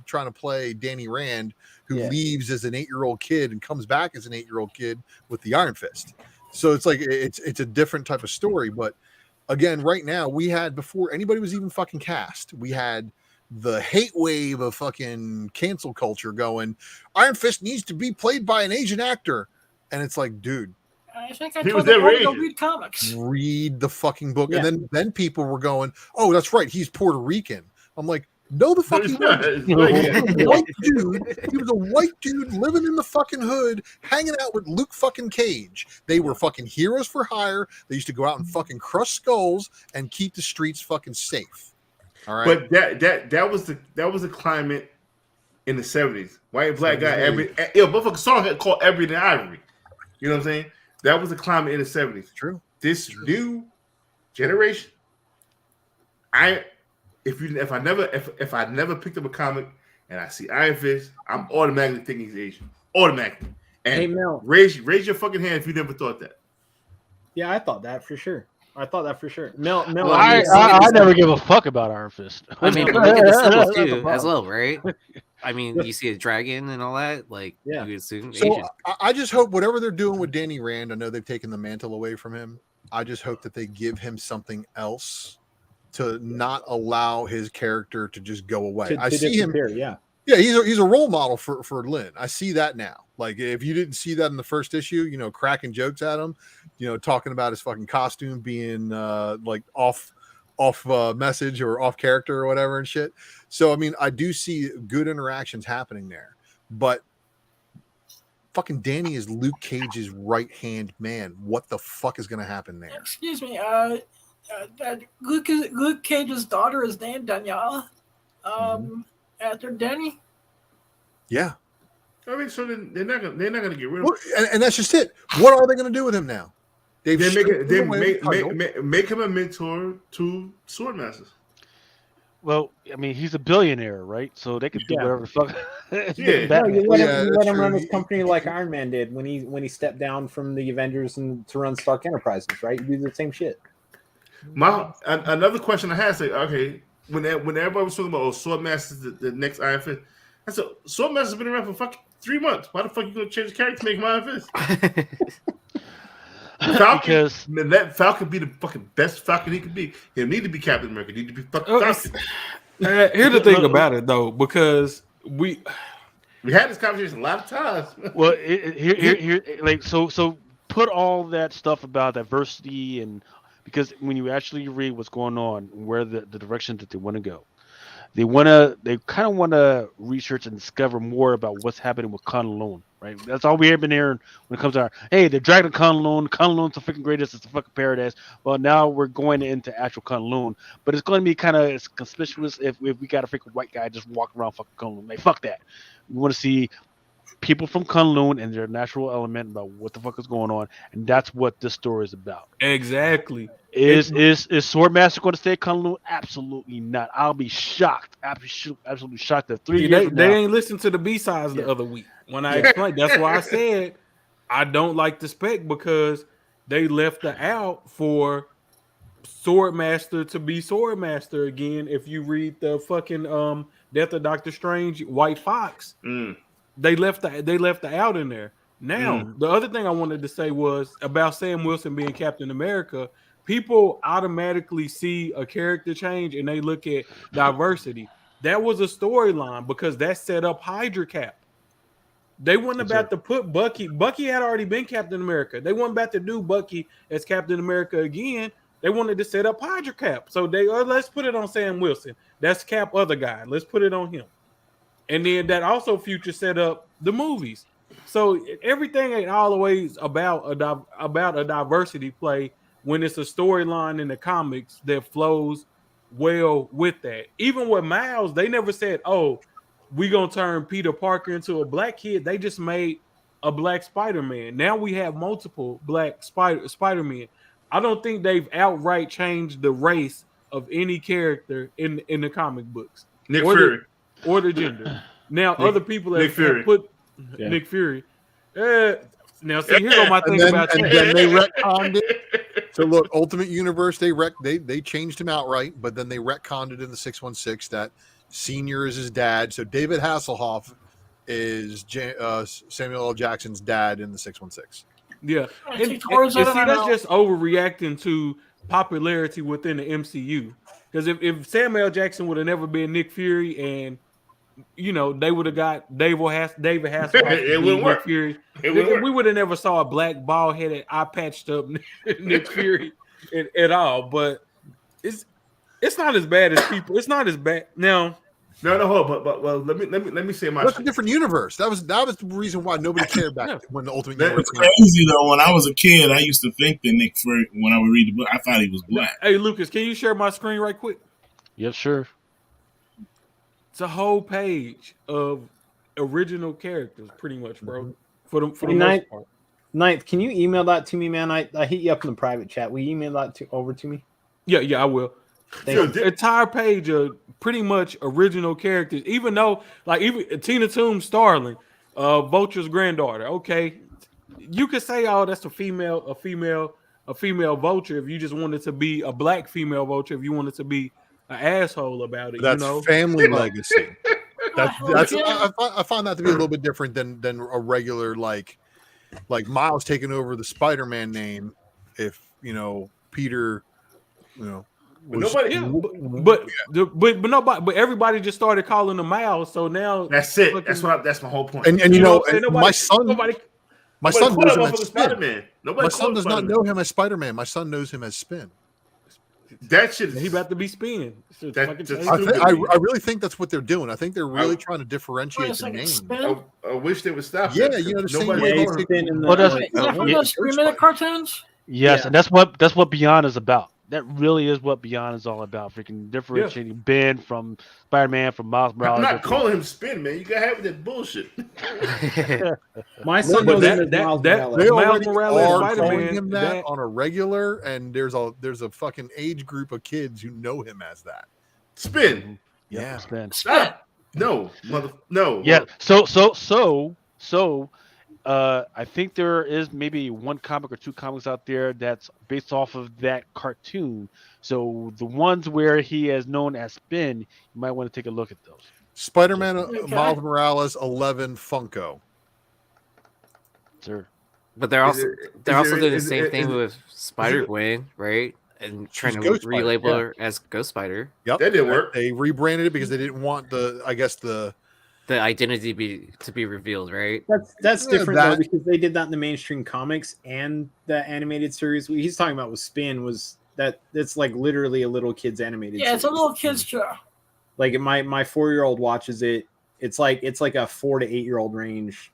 trying to play Danny Rand, who leaves as an 8-year-old kid and comes back as an 8-year-old kid with the Iron Fist. So it's like it's a different type of story. But again, right now we had, before anybody was even fucking cast, we had the hate wave of fucking cancel culture going, Iron Fist needs to be played by an Asian actor. And it's like, dude, I think I told them to go read comics. Read the fucking book. And then people were going, oh, that's right, he's Puerto Rican. I'm like, No, the fuck No, he he's not. wasn't. It's like- He was a white dude. He was a white dude living in the fucking hood, hanging out with Luke fucking Cage. They were fucking heroes for hire. They used to go out and fucking crush skulls and keep the streets fucking safe. All right. But that was the climate in the 70s. White and black guy, 70s. motherfucking song had called Ebony and Ivory. You know what I'm saying? That was the climate in the 70s. True. This new generation, if I never picked up a comic and I see Iron Fist, I'm automatically thinking he's Asian. Automatically. And Hey, Mel. raise your fucking hand if you never thought that. Yeah, I thought that for sure. Mel, Well, I never give a fuck about Iron Fist. I mean, look at the symbols too, as well, right? I mean, you see a dragon and all that, like you would assume So Asian. I just hope whatever they're doing with Danny Rand, I know they've taken the mantle away from him. I just hope that they give him something else to not allow his character to just go away. I see him. Yeah, he's a role model for Lynn. I see that now. Like if you didn't see that in the first issue, cracking jokes at him, talking about his fucking costume being like off message or off character or whatever and shit. So I mean, I do see good interactions happening there, but fucking Danny is Luke Cage's right hand man. What the fuck is going to happen there? Excuse me. Luke Cage's daughter is named Danielle. After Danny. Yeah. I mean, so they're not gonna get rid of him. Well, and that's just it. What are they going to do with him now? They make him a mentor to sword masters. Well, I mean, he's a billionaire, right? So they could do whatever the fuck. You let him run his company like Iron Man did when he stepped down from the Avengers and to run Stark Enterprises, right? You do the same shit. Another question I had, when everybody was talking about Sword Masters, the next Iron Fist, I said Sword Masters been around for fucking 3 months. Why the fuck you gonna change the character to make him Iron Fist? Falcon, let Falcon be the fucking best Falcon he could be. He need to be Captain America. He need to be fucking Falcon. Here's the thing about it though, because we had this conversation a lot of times. Well, here, like so put all that stuff about diversity and because when you actually read what's going on, where the direction that they want to go, they kind of want to research and discover more about what's happening with Kunlun, right? That's all we have been hearing when it comes to hey, they're dragging Kunlun. Kunlun's the freaking greatest. It's the fucking paradise. Well, now we're going into actual Kunlun, but it's going to be kind of conspicuous if we got a freaking white guy just walking around fucking Kunlun. Like, fuck that. We want to see people from Kunlun and their natural element about what the fuck is going on, and that's what this story is about. Exactly. Is Swordmaster going to stay at Kunlun? Absolutely not. I'll be shocked. Absolutely shocked that 3 years from they now, ain't listened to the B-sides the other week when I explained. That's why I said I don't like the spec because they left it out for Swordmaster to be Swordmaster again. If you read the fucking Death of Doctor Strange, White Fox, they left the out in there. Now, the other thing I wanted to say was about Sam Wilson being Captain America. People automatically see a character change and they look at diversity. That was a storyline because that set up Hydra Cap. They weren't about to put Bucky. Bucky had already been Captain America. They weren't about to do Bucky as Captain America again. They wanted to set up Hydra Cap. So let's put it on Sam Wilson. That's Cap other guy. Let's put it on him. And then that also future set up the movies. So everything ain't always about a diversity play when it's a storyline in the comics that flows well with that. Even with Miles, they never said, oh, we're going to turn Peter Parker into a black kid. They just made a black Spider-Man. Now we have multiple black Spider-Man. I don't think they've outright changed the race of any character in the comic books. Nick Fury. Or the gender. Now, other people have put Nick Fury. Now, see, here's what my thing about that. And then they retconned it. So, look, Ultimate Universe, they changed him outright, but then they retconned it in the 616 that Senior is his dad. So, David Hasselhoff is Samuel L. Jackson's dad in the 616. Yeah. And see, that's just overreacting to popularity within the MCU. Because if Samuel L. Jackson would have never been Nick Fury and they would have got David Hasselhoff. It wouldn't work. Fury. We would have never saw a black bald-headed, eye-patched up Nick Fury at all. But it's not as bad as people. It's not as bad now. but let me say my. That's a different universe. That was the reason why nobody cared back when the Ultimate That Universe was came out. crazy though. When I was a kid, I used to think that Nick Fury, when I would read the book, I thought he was black. Hey, Lucas, can you share my screen right quick? Yep, sure. It's a whole page of original characters, pretty much, bro. For the Hey, most part. Ninth, can you email that to me, man? I hit you up in the private chat. Will you email that over to me? Yeah, I will. Entire page of pretty much original characters, even though, like, even Tina Toom's Starling, Vulture's granddaughter. Okay, you could say, oh, that's a female Vulture if you just wanted to be a black female Vulture. If you wanted to be an asshole about it, That's family legacy. I find that to be a little bit different than a regular like Miles taking over the Spider-Man name. If Peter, but everybody just started calling him Miles. So now that's it. That's my whole point. And my son knows him as Spin. Spider-Man. My son does not know him as Spider-Man. My son knows him as Spin. That shit. He about to be Spin. I really think that's what they're doing. I think they're really trying to differentiate the name. I wish they would stop. Yeah, the same way. Cartoons. Yes, and that's what Beyond is about. That really is what Beyond is all about. Freaking differentiating Ben from Spider-Man, from Miles Morales. I'm not calling him Spin, man. You gotta have that bullshit. My son knows him as Miles Morales. They already Morales, are calling him that on a regular, and there's a fucking age group of kids who know him as that. Spin. Yeah. Spin. Stop. No. Yeah. So. I think there is maybe one comic or two comics out there that's based off of that cartoon. So the ones where he is known as Spin, you might want to take a look at those. Spider-Man, Miles Morales, 11 Funko. Sure. But they're also doing the same thing with Spider-Gwen, right? And trying to relabel her as Ghost Spider. Yep, that didn't work. They rebranded it because they didn't want the identity to be revealed, right? That's different though, because they did that in the mainstream comics and the animated series. What he's talking about with Spin was that's like literally a little kid's animated. Yeah, it's a little kid's show. Like my 4-year-old watches it. It's like a 4 to 8-year-old range,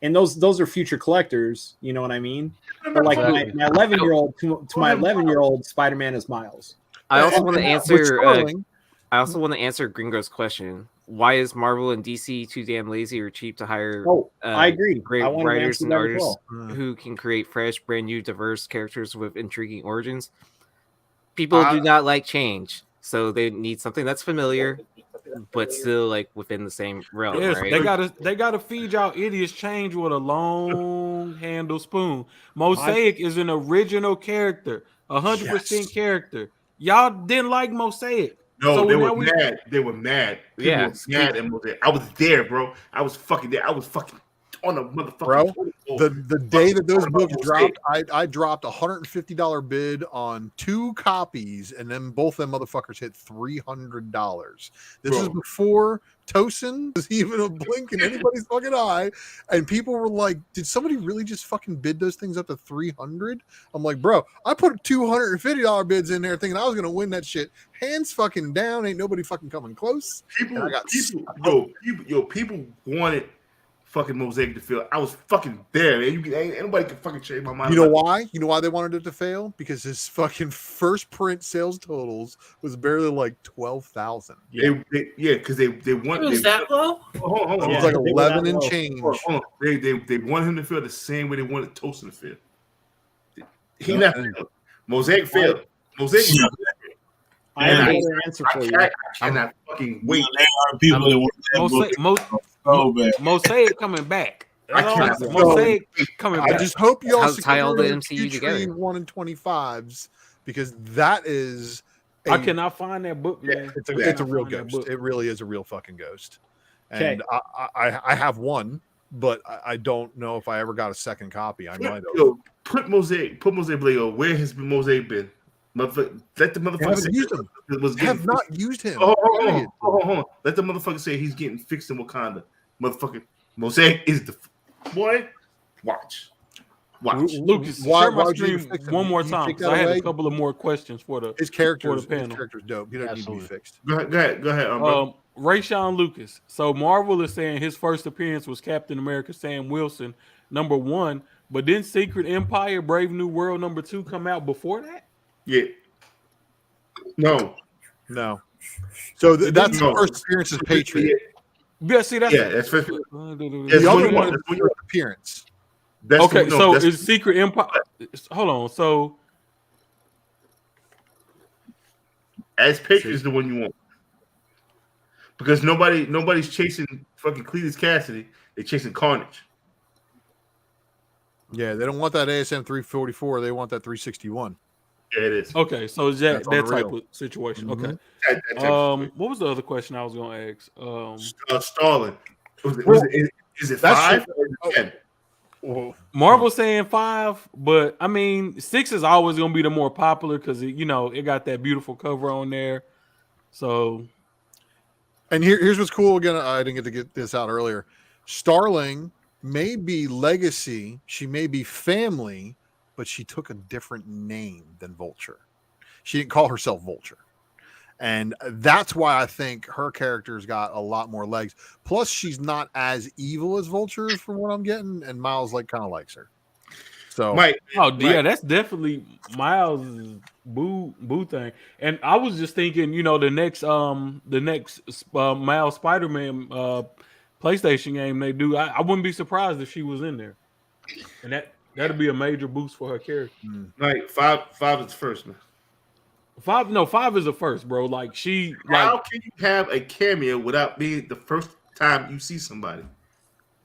and those are future collectors. You know what I mean? But like my 11-year-old to my 11-year-old, Spider-Man is Miles. I also want to answer Gringo's question. Why is Marvel and DC too damn lazy or cheap to hire I agree. great I writers and artists who can create fresh, brand new, diverse characters with intriguing origins? People do not like change, so they need something that's familiar, but still like within the same realm. Yes, right? they gotta feed y'all idiots change with a long handle spoon. Mosaic is an original character, 100% character. Y'all didn't like Mosaic. No, so they were mad. They were mad. People were mad at Mosaic. I was there, bro. I was fucking there. I was fucking on the motherfucker. Bro, the day that those books dropped, I dropped $150 bid on 2 copies, and then both them motherfuckers hit $300. This is before Tosin was even a blink in anybody's fucking eye, and people were like, "Did somebody really just fucking bid those things up to $300?" I'm like, "Bro, I put $250 bids in there, thinking I was gonna win that shit. Hands fucking down, ain't nobody fucking coming close." People wanted fucking Mosaic to fail. I was fucking there, man. Ain't nobody can fucking change my mind. You know why? You know why they wanted it to fail? Because his fucking first print sales totals was barely like 12,000. Yeah, because they wanted. Was that low? Hold on. It was like 11 and change. Hold on. They wanted him to feel the same way they wanted Tosin to feel. He not failed. Mosaic failed. Mosaic. I have another answer for you. I cannot fucking wait. Mosaic coming back. Mosaic coming back. I just hope y'all tie all the MCU together. 1 and 25s, because that is. I cannot find that book, man. It's a real ghost. It really is a real fucking ghost. And I have one, but I don't know if I ever got a second copy. I might have. Yo, put Mosaic Blade. Where has Mosaic been? Let the motherfucker say used him. Have not used him. Hold on. Let the motherfucker say he's getting fixed in Wakanda. Motherfucker, Mosaic is the boy. Watch. Lucas, share my screen one more time. I had a couple of more questions for the his characters. For the panel. His character's dope. He doesn't need to be fixed. Go ahead. Rayshawn Lucas. So Marvel is saying his first appearance was Captain America Sam Wilson, #1. But didn't Secret Empire, Brave New World #2 come out before that? Yeah. No. So that's the first appearance as Patriot. Yeah, see, that's that's first. The other one is the first appearance. Okay, so is Secret Empire? Hold on. So as Patriot is the one you want. Because nobody's chasing fucking Cletus Cassidy. They're chasing Carnage. Yeah, they don't want that ASM 344. They want that 361. Yeah, it is. Okay, so is that type of situation? Mm-hmm. Okay. That type of situation. What was the other question I was going to ask? Stalin. Is it 5 or 10? Marvel saying 5, but I mean 6 is always going to be the more popular because it got that beautiful cover on there. So, and here's what's cool. Again, I didn't get to get this out earlier. Starling may be legacy, she may be family, but she took a different name than Vulture. She didn't call herself Vulture. And that's why I think her character's got a lot more legs. Plus, she's not as evil as Vulture, from what I'm getting, and Miles kind of likes her. So, yeah, that's definitely Miles' boo thing. And I was just thinking, the next Miles Spider-Man PlayStation game they do, I wouldn't be surprised if she was in there, and that'd be a major boost for her character. Like 5 is first, man. 5 is the first, bro. Like how can you have a cameo without being the first time you see somebody?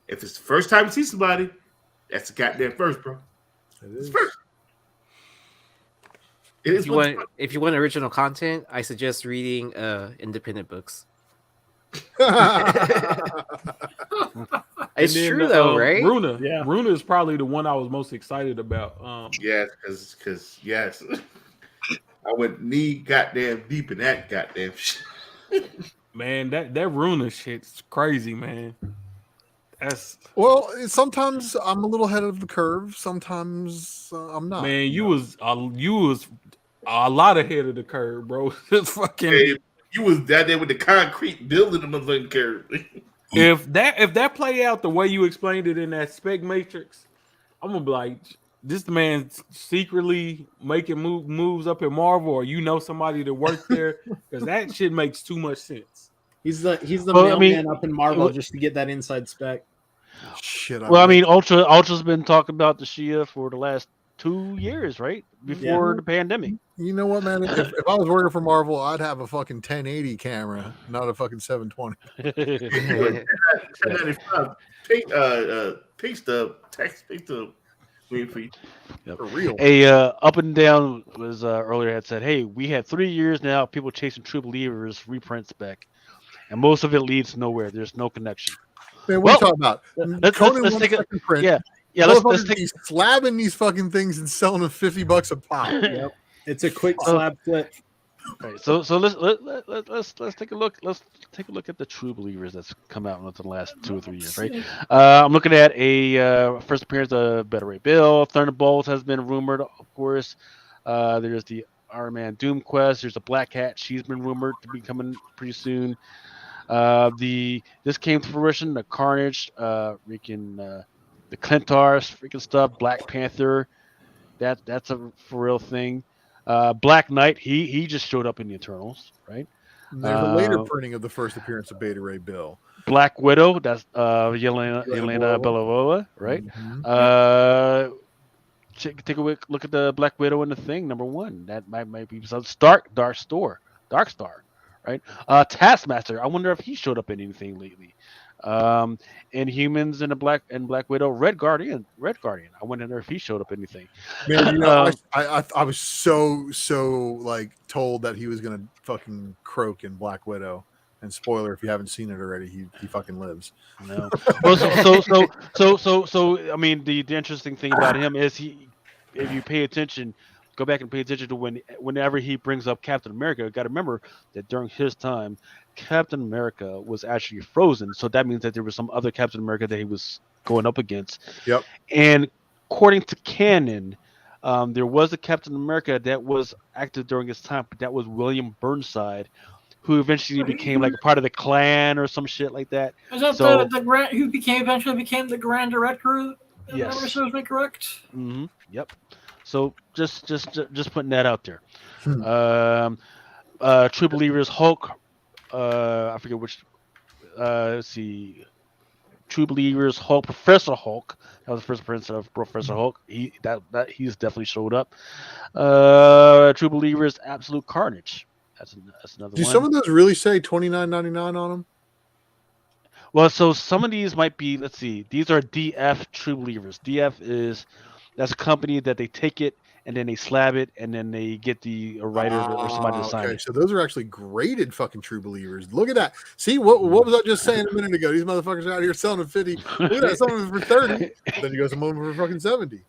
If it's the first time you see somebody, that's the goddamn first, bro. It's first. If you want original content, I suggest reading independent books. It's true though, right? Runa is probably the one I was most excited about. Yes, because yes. I went knee goddamn deep in that goddamn shit. Man, that Runa shit's crazy, man. Well, sometimes I'm a little ahead of the curve. Sometimes I'm not. Man, you was a lot ahead of the curve, bro. It's fucking. Hey, you was that there with the concrete building the motherfucking curve. If that play out the way you explained it in that spec matrix, I'm gonna be like, this man secretly making moves up at Marvel, or somebody that worked there, because that shit makes too much sense. He's the mailman up in Marvel just to get that inside spec. Shit. Ultra's been talking about the Shia for the last 2 years, right? Before the pandemic. You know what, man? If I was working for Marvel, I'd have a fucking 1080 camera, not a fucking 720. 1095. Pink stub. Text. Pink stub. Yep. For real. Up and Down was earlier had said, hey, we had 3 years now people chasing True Believers reprint spec, and most of it leads nowhere. There's no connection. Man, what are you talking about? Let's take a print. Let's take slabbing these fucking things and selling them $50 a pop. Yep. It's a quick slab flip. Right, so let's take a look. Let's take a look at the True Believers that's come out within the last 2 or 3 years, right? I'm looking at a first appearance of Better Ray Bill. Thunderbolts has been rumored, of course. There's the Iron Man Doom Quest. There's a Black Cat. She's been rumored to be coming pretty soon. This came to fruition. The Carnage, the Clintars, freaking stuff. Black Panther. That's a for real thing. Black Knight, he just showed up in the Eternals, right? There's a later printing of the first appearance of Beta Ray Bill. Black Widow, that's Yelena Belova, right? Mm-hmm. Take a look at the Black Widow in the Thing, #1. That might be some Dark Star, right? Taskmaster, I wonder if he showed up in anything lately. Inhumans and Black Widow, Red Guardian. I wonder if he showed up in anything. Man, I was so like told that he was gonna fucking croak in Black Widow. And spoiler, if you haven't seen it already, he fucking lives. No. Well, so I mean, the interesting thing about him is if you pay attention, go back and pay attention to whenever he brings up Captain America, you got to remember that during his time, Captain America was actually frozen. So that means that there was some other Captain America that he was going up against. Yep. And according to canon, there was a Captain America that was active during his time, but that was William Burnside, who eventually became like a part of the clan or some shit like that. Is that So the grand who eventually became the grand director? If yes. memory serves me correct. Mm-hmm. Yep. So just putting that out there. True Believers Hulk. I forget which. Let's see. True Believers Hulk, Professor Hulk. That was the first appearance of Professor Hulk. He's definitely showed up. True Believers Absolute Carnage. That's another Do one. some of those really say $29.99 on them? Well, so some of these might be. Let's see. These are DF True Believers. That's a company that they take it and then they slab it and then they get a writer or somebody to sign Okay, it. so those are actually graded fucking True Believers. Look at that. See what was I just saying a minute ago? These motherfuckers are out here selling them 50. Look at that, some of them for 30. Then you go some of them for fucking 70.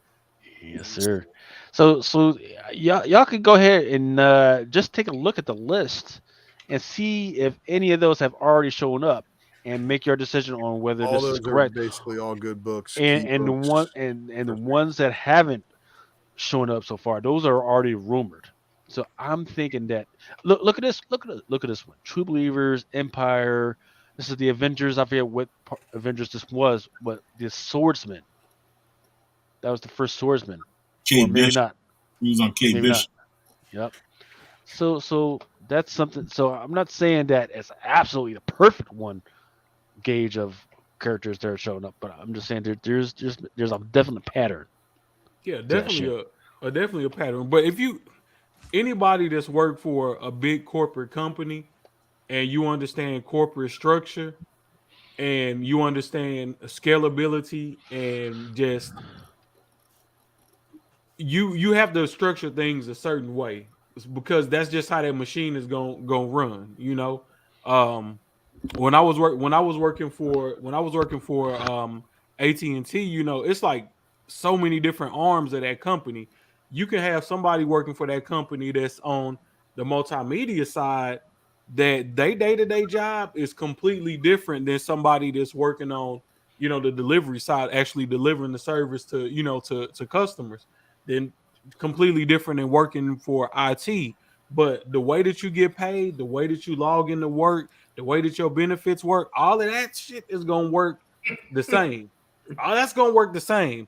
Yes, sir. So y'all can go ahead and just take a look at the list and see if any of those have already shown up and make your decision on whether All this is those are correct. basically all good books. And key and the books. one and the ones that haven't shown up so far, those are already rumored. So I'm thinking that look at this one. True Believers, Empire. This is the Avengers. I forget what Avengers this was, but the Swordsman. That was the first Swordsman. Kate Or maybe Bishop. not. He was on Kate Maybe Bishop. not. Yep. So that's something. So I'm not saying that it's absolutely the perfect one gauge of characters that are showing up, but I'm just saying there's a definite pattern. Yeah, definitely a pattern. But if anybody that's worked for a big corporate company and you understand corporate structure and you understand scalability and just you have to structure things a certain way because that's just how that machine is going to run, you know. When I was working for AT&T, you know, it's like so many different arms of that company. You can have somebody working for that company that's on the multimedia side that they day-to-day job is completely different than somebody that's working on, you know, the delivery side, actually delivering the service to, you know, to customers. Then completely different than working for IT. But the way that you get paid, the way that you log into work, the way that your benefits work, all of that shit is gonna work the same. All that's gonna work the same.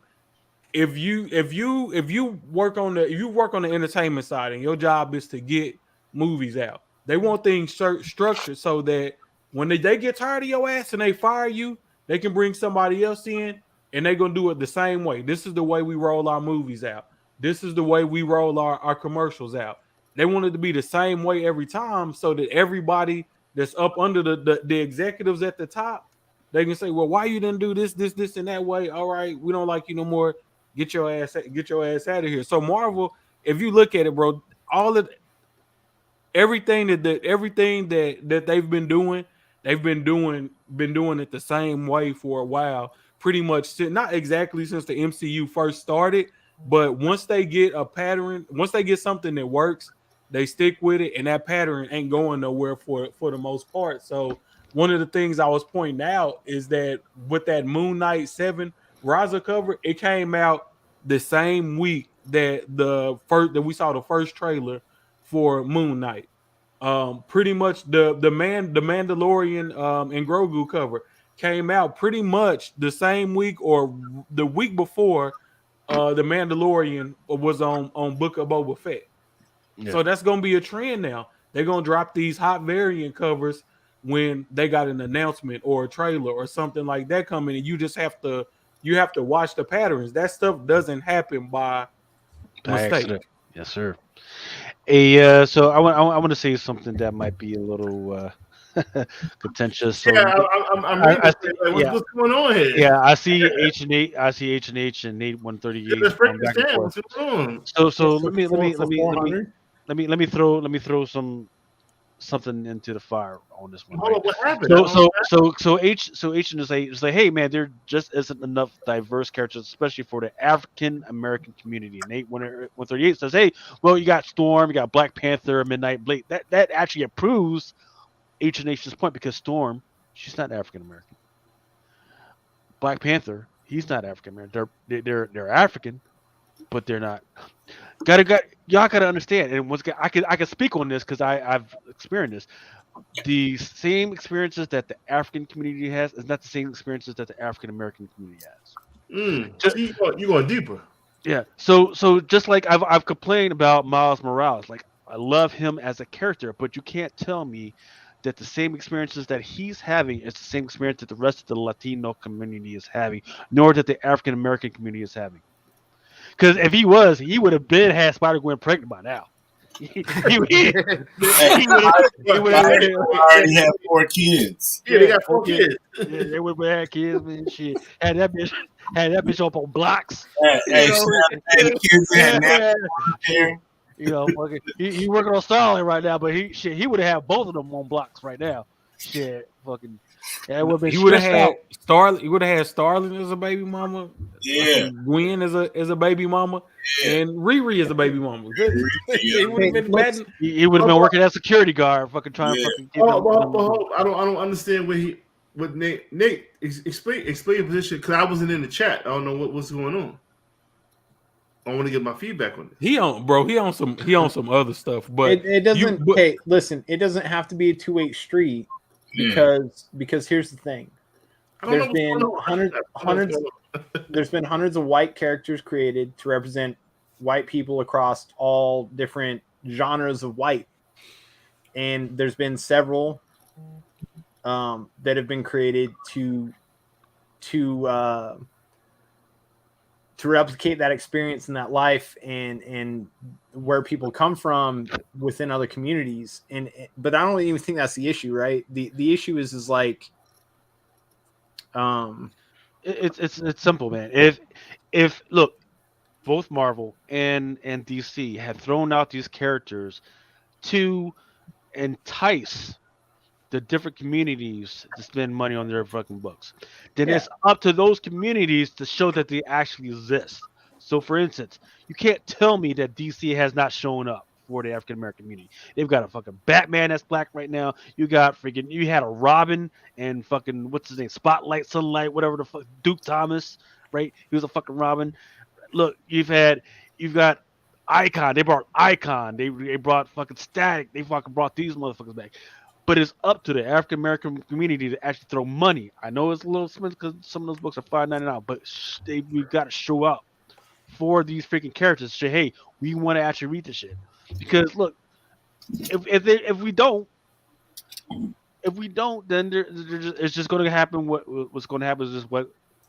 If you work on the entertainment side and your job is to get movies out, they want things structured so that when they get tired of your ass and they fire you, they can bring somebody else in and they're gonna do it the same way. This is the way we roll our movies out. This is the way we roll our commercials out. They want it to be the same way every time so that everybody that's up under the executives at the top, they can say, well, why you didn't do this, and that way? All right, we don't like you no more. Get your ass out of here. So Marvel, if you look at it, bro, all of everything that they've been doing, they've been doing it the same way for a while. Pretty much, not exactly since the MCU first started, but once they get a pattern, once they get something that works, they stick with it, and that pattern ain't going nowhere for the most part. So one of the things I was pointing out is that with that Moon Knight 7 Raza cover, it came out the same week that we saw the first trailer for Moon Knight. Pretty much the Mandalorian and Grogu cover came out pretty much the same week or the week before the Mandalorian was on Book of Boba Fett. Yeah. So that's gonna be a trend now. They're gonna drop these hot variant covers when they got an announcement or a trailer or something like that coming, and you have to watch the patterns. That stuff doesn't happen by mistake. Accident. Yes, sir. So I want to say something that might be a little contentious. So Yeah, I'm reading. What's going on here? Yeah, I see H&H. I see H&H and Nate 138. Let's break this down. What's going on? So let me throw something into the fire on this one. Hold on, what happened? So H is like, hey man, there just isn't enough diverse characters, especially for the African American community. And Nate 138 says, hey, well, you got Storm, you got Black Panther, Midnight Blade. That actually approves H&H's point because Storm, she's not African American. Black Panther, he's not African American. They're African, but they're not. Y'all gotta understand. And I can speak on this because I've experienced this. the same experiences that the African community has is not the same experiences that the African American community has. See, you going deeper. Yeah. So just like I've complained about Miles Morales, like I love him as a character, but you can't tell me that the same experiences that he's having is the same experience that the rest of the Latino community is having, nor that the African American community is having. Because if he was, he would have been had Spider-Gwen pregnant by now. He already had 4 kids. Yeah, they got 4 kids. Yeah, they would have had kids, man. Shit, had that bitch up on blocks. Hey, the kids had naps. You know, fucking, he working on Starling right now, but he would have had both of them on blocks right now. Shit, fucking. Yeah, it would have been. He would have had Starling. He would have had Starling as a baby mama. Yeah. Gwen as a baby mama, and Riri as a baby mama. He would have been bad. He would have been working as security guard, fucking trying to fucking. I don't understand what Nate explain your position because I wasn't in the chat. I don't know what's going on. I want to get my feedback on this. He on some other stuff, but it doesn't. Hey, listen, it doesn't have to be a 2-way street because here's the thing. There's been hundreds. There's been hundreds of white characters created to represent white people across all different genres of white, and there's been several that have been created to replicate that experience and that life and where people come from within other communities. But I don't even think that's the issue, right? The issue is like, it's simple, man. If look, both Marvel and DC have thrown out these characters to entice the different communities to spend money on their fucking books, then it's up to those communities to show that they actually exist. So, for instance, you can't tell me that DC has not shown up for the African American community. They've got a fucking Batman that's black right now. You had a Robin and fucking what's his name, Spotlight, Sunlight, whatever the fuck, Duke Thomas, right? He was a fucking Robin. Look, you've got Icon. They brought Icon. They brought fucking Static. They fucking brought these motherfuckers back. But it's up to the African American community to actually throw money. I know it's a little expensive because some of those books are $5.99, but we've got to show up for these freaking characters. Say, hey, we want to actually read this shit. Because look, if we don't, then it's just going to happen. What's going to happen is just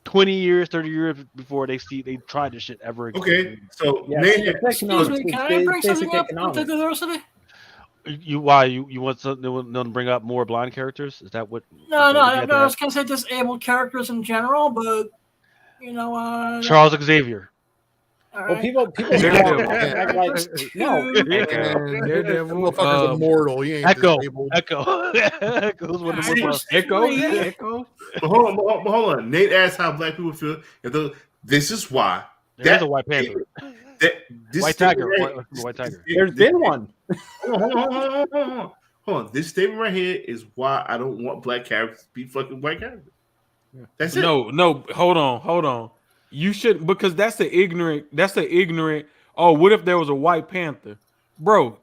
20 years, 30 years before they try this shit ever again. Okay, so excuse me, can I bring something up to the diversity? You want something to bring up more blind characters? Is that what? No. I was gonna say disabled characters in general, but Charles Xavier. All well, right. people act like no. Motherfucker's immortal. He ain't Echo. disabled. Echo's one of the most. Echo. But hold on. Nate asked how black people feel. This is why. There's a White Panther. White Tiger. White Tiger. There's been one. Hold on. This statement right here is why I don't want black characters to be fucking white characters. That's it. No. Hold on. You shouldn't, because that's the ignorant. Oh, what if there was a White Panther, bro?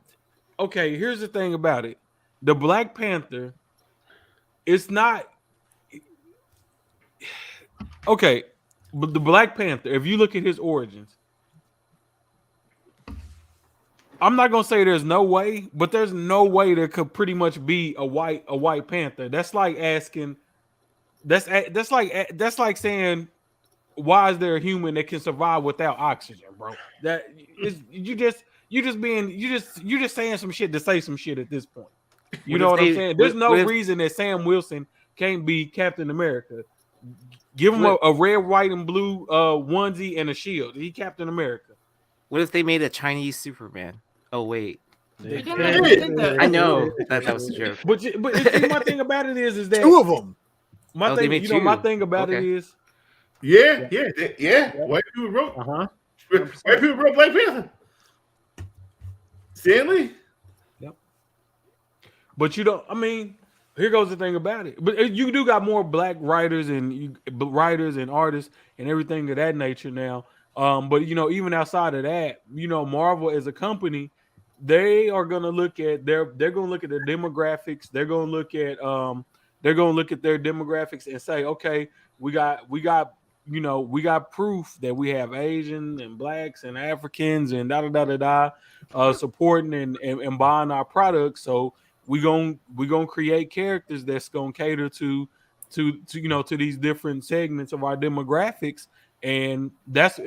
Okay, here's the thing about it. The Black Panther, it's not okay. But the Black Panther, if you look at his origins, I'm not gonna say there's no way, but there's no way there could pretty much be a White Panther. That's like asking. That's like saying, why is there a human that can survive without oxygen, bro? That is you just saying some shit to say some shit at this point. You know what I'm saying? There's no reason that Sam Wilson can't be Captain America. Give him a red, white, and blue onesie and a shield. He Captain America. What if they made a Chinese Superman? Oh wait, I know that was a joke. But my thing about it is that two of them. My thing about it is. Yeah. White people wrote. White people wrote Black Panther. Stanley. Yep. But you don't. I mean, here goes the thing about it. But you do got more black writers and artists and everything of that nature now. But even outside of that, Marvel as a company, they are going to look at they're going to look at their demographics. They're going to look at their demographics and say, okay, we got proof that we have Asian and blacks and Africans and supporting and buying our products. So we're gonna create characters that's gonna cater to these different segments of our demographics. And that's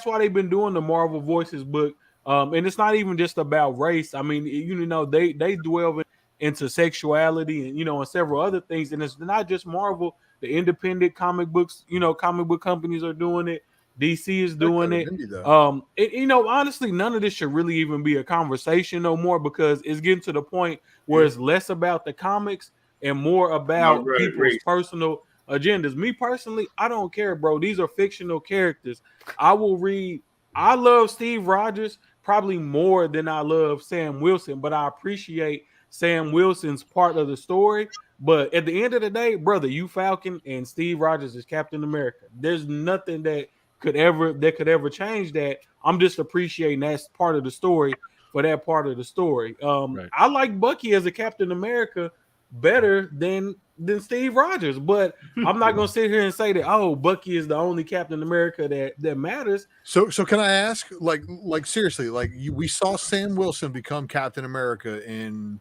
why they've been doing the Marvel Voices book. And it's not even just about race. I mean, they dwell into sexuality and and several other things. And it's not just Marvel. The independent comic books, comic book companies are doing it. DC is doing it. Honestly, none of this should really even be a conversation no more, because it's getting to the point where it's less about the comics and more about people's personal agendas. Me personally, I don't care, bro. These are fictional characters. I love Steve Rogers probably more than I love Sam Wilson, but I appreciate Sam Wilson's part of the story. But at the end of the day, brother, you Falcon and Steve Rogers is Captain America. There's nothing that could ever change that. I'm just appreciating that's part of the story for that part of the story. I like Bucky as a Captain America better than Steve Rogers, but I'm not gonna sit here and say that Bucky is the only Captain America that matters. So can I ask, like seriously, we saw Sam Wilson become Captain America in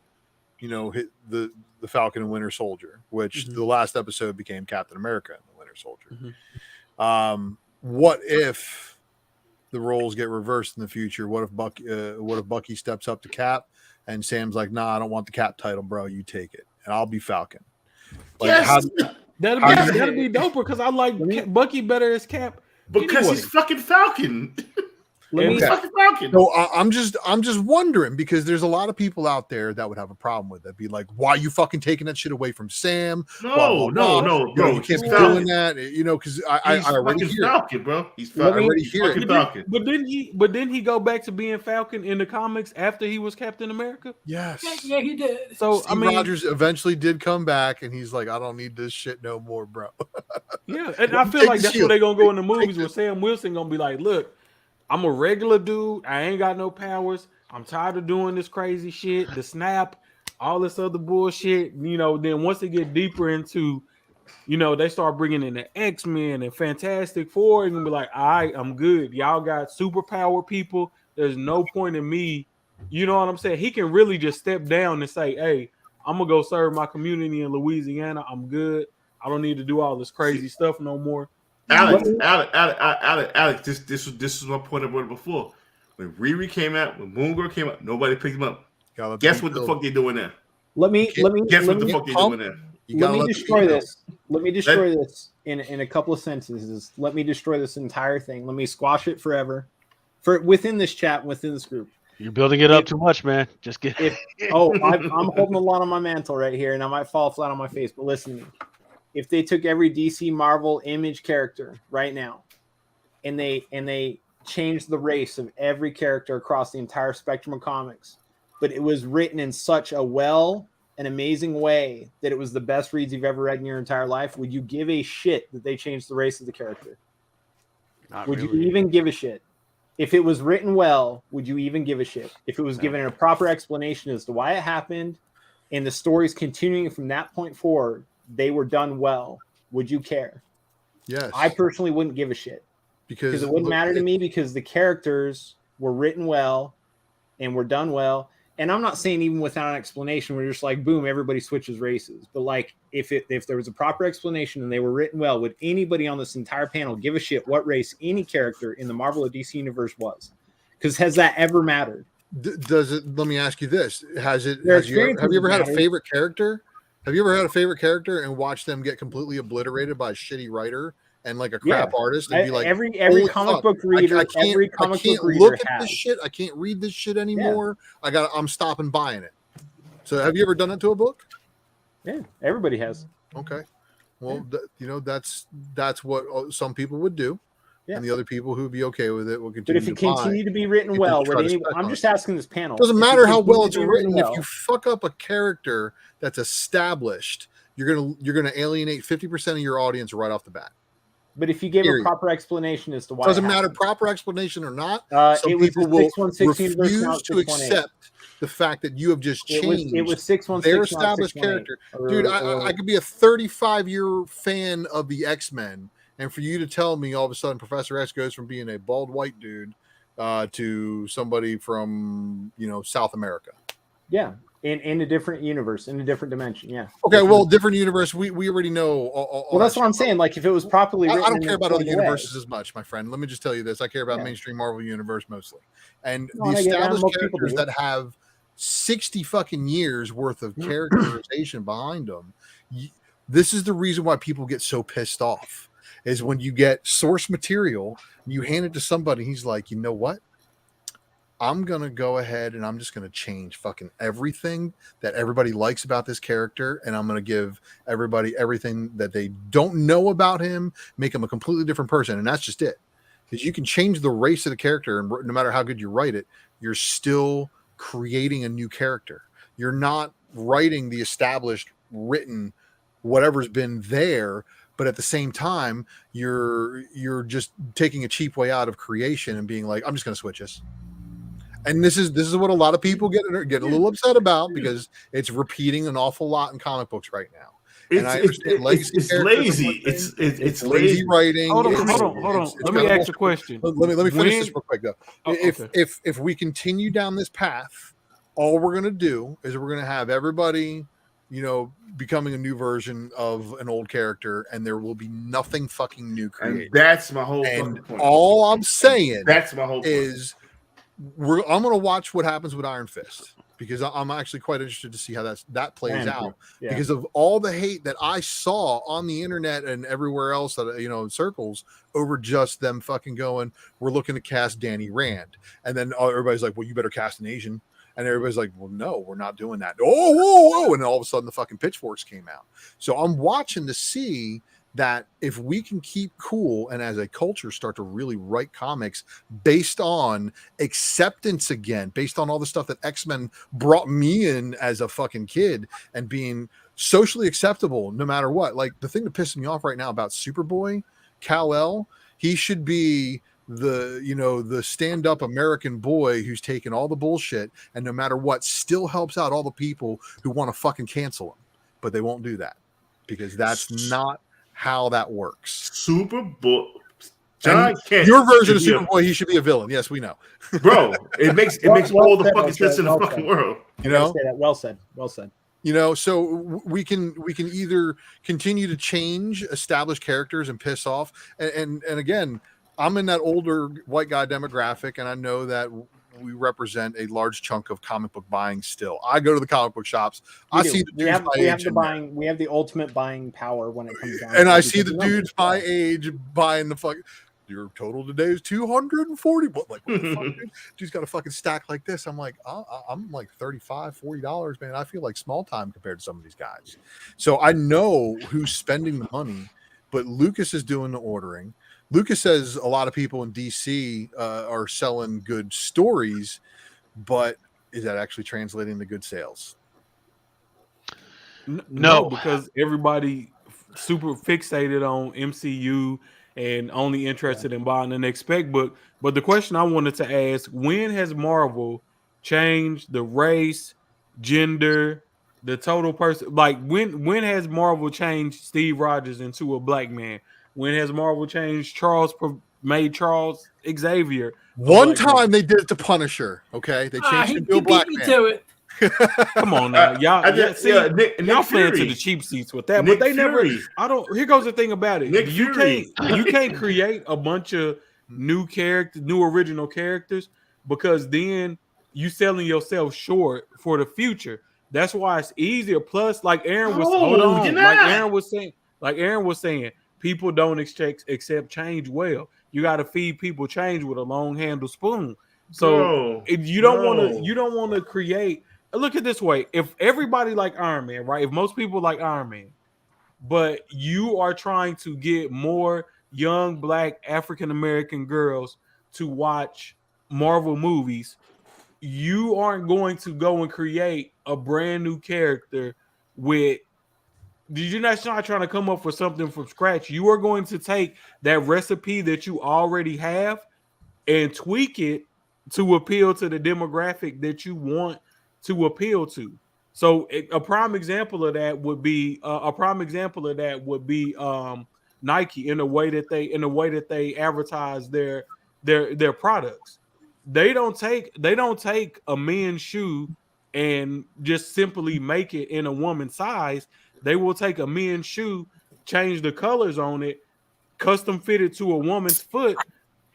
the Falcon and Winter Soldier, which the last episode became Captain America and the Winter Soldier. What if the roles get reversed in the future? What if Bucky steps up to Cap and Sam's like, nah, I don't want the Cap title, bro. You take it, and I'll be Falcon. That'd be doper, because I like Bucky better as Cap because he's fucking Falcon. Falcon. So I'm just wondering, because there's a lot of people out there that would have a problem with it. Be like, why are you fucking taking that shit away from Sam? No, bro. You can't be doing that. Because I already hear Falcon, bro. He's Falcon. I already hear it. Falcon. But didn't he go back to being Falcon in the comics after he was Captain America? Yes. Yeah, he did. So Steve Rogers eventually did come back, and he's like, I don't need this shit no more, bro. Yeah, and I feel like that's where they're gonna go in the movies, where Sam Wilson gonna be like, look, I'm a regular dude. I ain't got no powers. I'm tired of doing this crazy shit, the snap, all this other bullshit. Then once they get deeper into, they start bringing in the X-Men and Fantastic Four, and be like, all right, I'm good. Y'all got superpower people. There's no point in me. You know what I'm saying? He can really just step down and say, hey, I'm going to go serve my community in Louisiana. I'm good. I don't need to do all this crazy stuff no more. Alex, this was my point about it before. When Riri came out, when Moon Girl came out, nobody picked him up. Guess what the fuck they're doing now? Let me destroy this. Let me destroy this in a couple of sentences. Let me destroy this entire thing. Let me squash it forever. Within this chat, within this group. You're building it up too much, man. Just get. I'm holding a lot on my mantle right here, and I might fall flat on my face. But listen to me. If they took every DC Marvel Image character right now, and they changed the race of every character across the entire spectrum of comics, but it was written in such an amazing way that it was the best reads you've ever read in your entire life, would you give a shit that they changed the race of the character? Would you even give a shit? If it was written well, would you even give a shit? If it was given a proper explanation as to why it happened, and the story's continuing from that point forward, they were done well, would you care? Yes. I personally wouldn't give a shit, because it wouldn't matter to me, because the characters were written well and were done well. And I'm not saying even without an explanation, we're just like, boom, everybody switches races. But like, if there was a proper explanation and they were written well, would anybody on this entire panel give a shit what race any character in the Marvel or DC universe was? Because has that ever mattered? Does it? Let me ask you this: Have you ever had a favorite character? Have you ever had a favorite character and watched them get completely obliterated by a shitty writer and like a crap artist, and be like, every comic book reader, I can't look at this shit. I can't read this shit anymore. Yeah. I'm stopping buying it. So have you ever done it to a book? Yeah, everybody has. Okay. Well, that's what some people would do. Yeah. And the other people who would be okay with it will continue. But if it continued to be written well, I'm just asking this panel. Doesn't matter how well it's written. If you fuck up a character that's established, you're gonna alienate 50% of your audience right off the bat. But if you gave Period. a proper explanation as to why, Doesn't it matter happened. proper explanation or not. Some It was people the will 616 universe, now refuse it's to 618. accept the fact that you have just changed It was 616, their not established 618. character. Dude, I could be a 35-year fan of the X-Men, and for you to tell me all of a sudden Professor X goes from being a bald white dude to somebody from South America. Yeah, in a different universe, in a different dimension. Yeah. Okay, well, different universe. We already know. All Well, that's what I'm saying. Like, if it was properly written, I don't care about other way, universes as much, my friend. Let me just tell you this: I care about mainstream Marvel universe mostly, and No, the I get that. established Most people characters do. that have 60 fucking years worth of characterization behind them. This is the reason why people get so pissed off. Is when you get source material, you hand it to somebody, he's like, you know what? I'm going to go ahead and I'm just going to change fucking everything that everybody likes about this character. And I'm going to give everybody everything that they don't know about him, make him a completely different person. And that's just it. Because you can change the race of the character, and no matter how good you write it, you're still creating a new character. You're not writing the established, written, whatever's been there. But at the same time, you're just taking a cheap way out of creation and being like, I'm just going to switch this. And this is what a lot of people get a little upset about, because it's repeating an awful lot in comic books right now. It's lazy. It's lazy writing. Hold on. Let me ask a question. Let me finish this real quick though. If we continue down this path, all we're gonna do is we're gonna have everybody, becoming a new version of an old character, and there will be nothing fucking new created. And that's my whole fucking point. All I'm saying that's my whole point. Is I'm going to watch what happens with Iron Fist, because I'm actually quite interested to see how that plays out. Yeah. Because of all the hate that I saw on the internet and everywhere else that in circles over just them fucking going, we're looking to cast Danny Rand, and then everybody's like, well, you better cast an Asian, and everybody's like, well, no, we're not doing that. Oh, and then all of a sudden the fucking pitchforks came out. So I'm watching to see that if we can keep cool and as a culture start to really write comics based on acceptance again, based on all the stuff that X-Men brought me in as a fucking kid, and being socially acceptable no matter what. Like, the thing that pisses me off right now about Superboy, Kal-El, he should be the stand-up American boy who's taken all the bullshit and no matter what still helps out all the people who want to fucking cancel him. But they won't do that, because that's not how that works. Superboy, John Kent. Your version of Superboy, he should be a villain. Yes, we know, bro. It makes all the fucking sense in the fucking world. Well said. So we can either continue to change established characters and piss off, and again, I'm in that older white guy demographic, and I know that we represent a large chunk of comic book buying still. I go to the comic book shops. I see the dudes my age. We have the ultimate buying power when it comes down. And I see the dudes my age buying the fuck. Your total today is 240. What the fuck, dude? Dude's got a fucking stack like this. I'm like, I'm like $35-$40, man. I feel like small time compared to some of these guys. So I know who's spending the money, but Lucas is doing the ordering. Lucas says a lot of people in DC are selling good stories, but is that actually translating to good sales? No, because everybody super fixated on MCU and only interested in buying the next spec book. But the question I wanted to ask, when has Marvel changed the race, gender, the total person? Like, when has Marvel changed Steve Rogers into a black man? When has Marvel changed made Charles Xavier? One time they did it to Punisher. Okay, they changed him to a black man. To it. Come on now, y'all. Y'all playing to the cheap seats with that, but they never. Here goes the thing about it. You can't create a bunch of new original characters, because then you selling yourself short for the future. That's why it's easier. Plus, like Aaron was saying, people don't accept change well. You got to feed people change with a long handled spoon. So you don't want to create. Look at it this way: if everybody like Iron Man, right? If most people like Iron Man, but you are trying to get more young black African American girls to watch Marvel movies, you aren't going to go and create a brand new character with you're not trying to come up with something from scratch. You are going to take that recipe that you already have and tweak it to appeal to the demographic that you want to appeal to. So a prime example of that would be Nike in the way that they advertise their products. They don't take a men's shoe and just simply make it in a woman's size. They will take a men's shoe, change the colors on it, custom fit it to a woman's foot,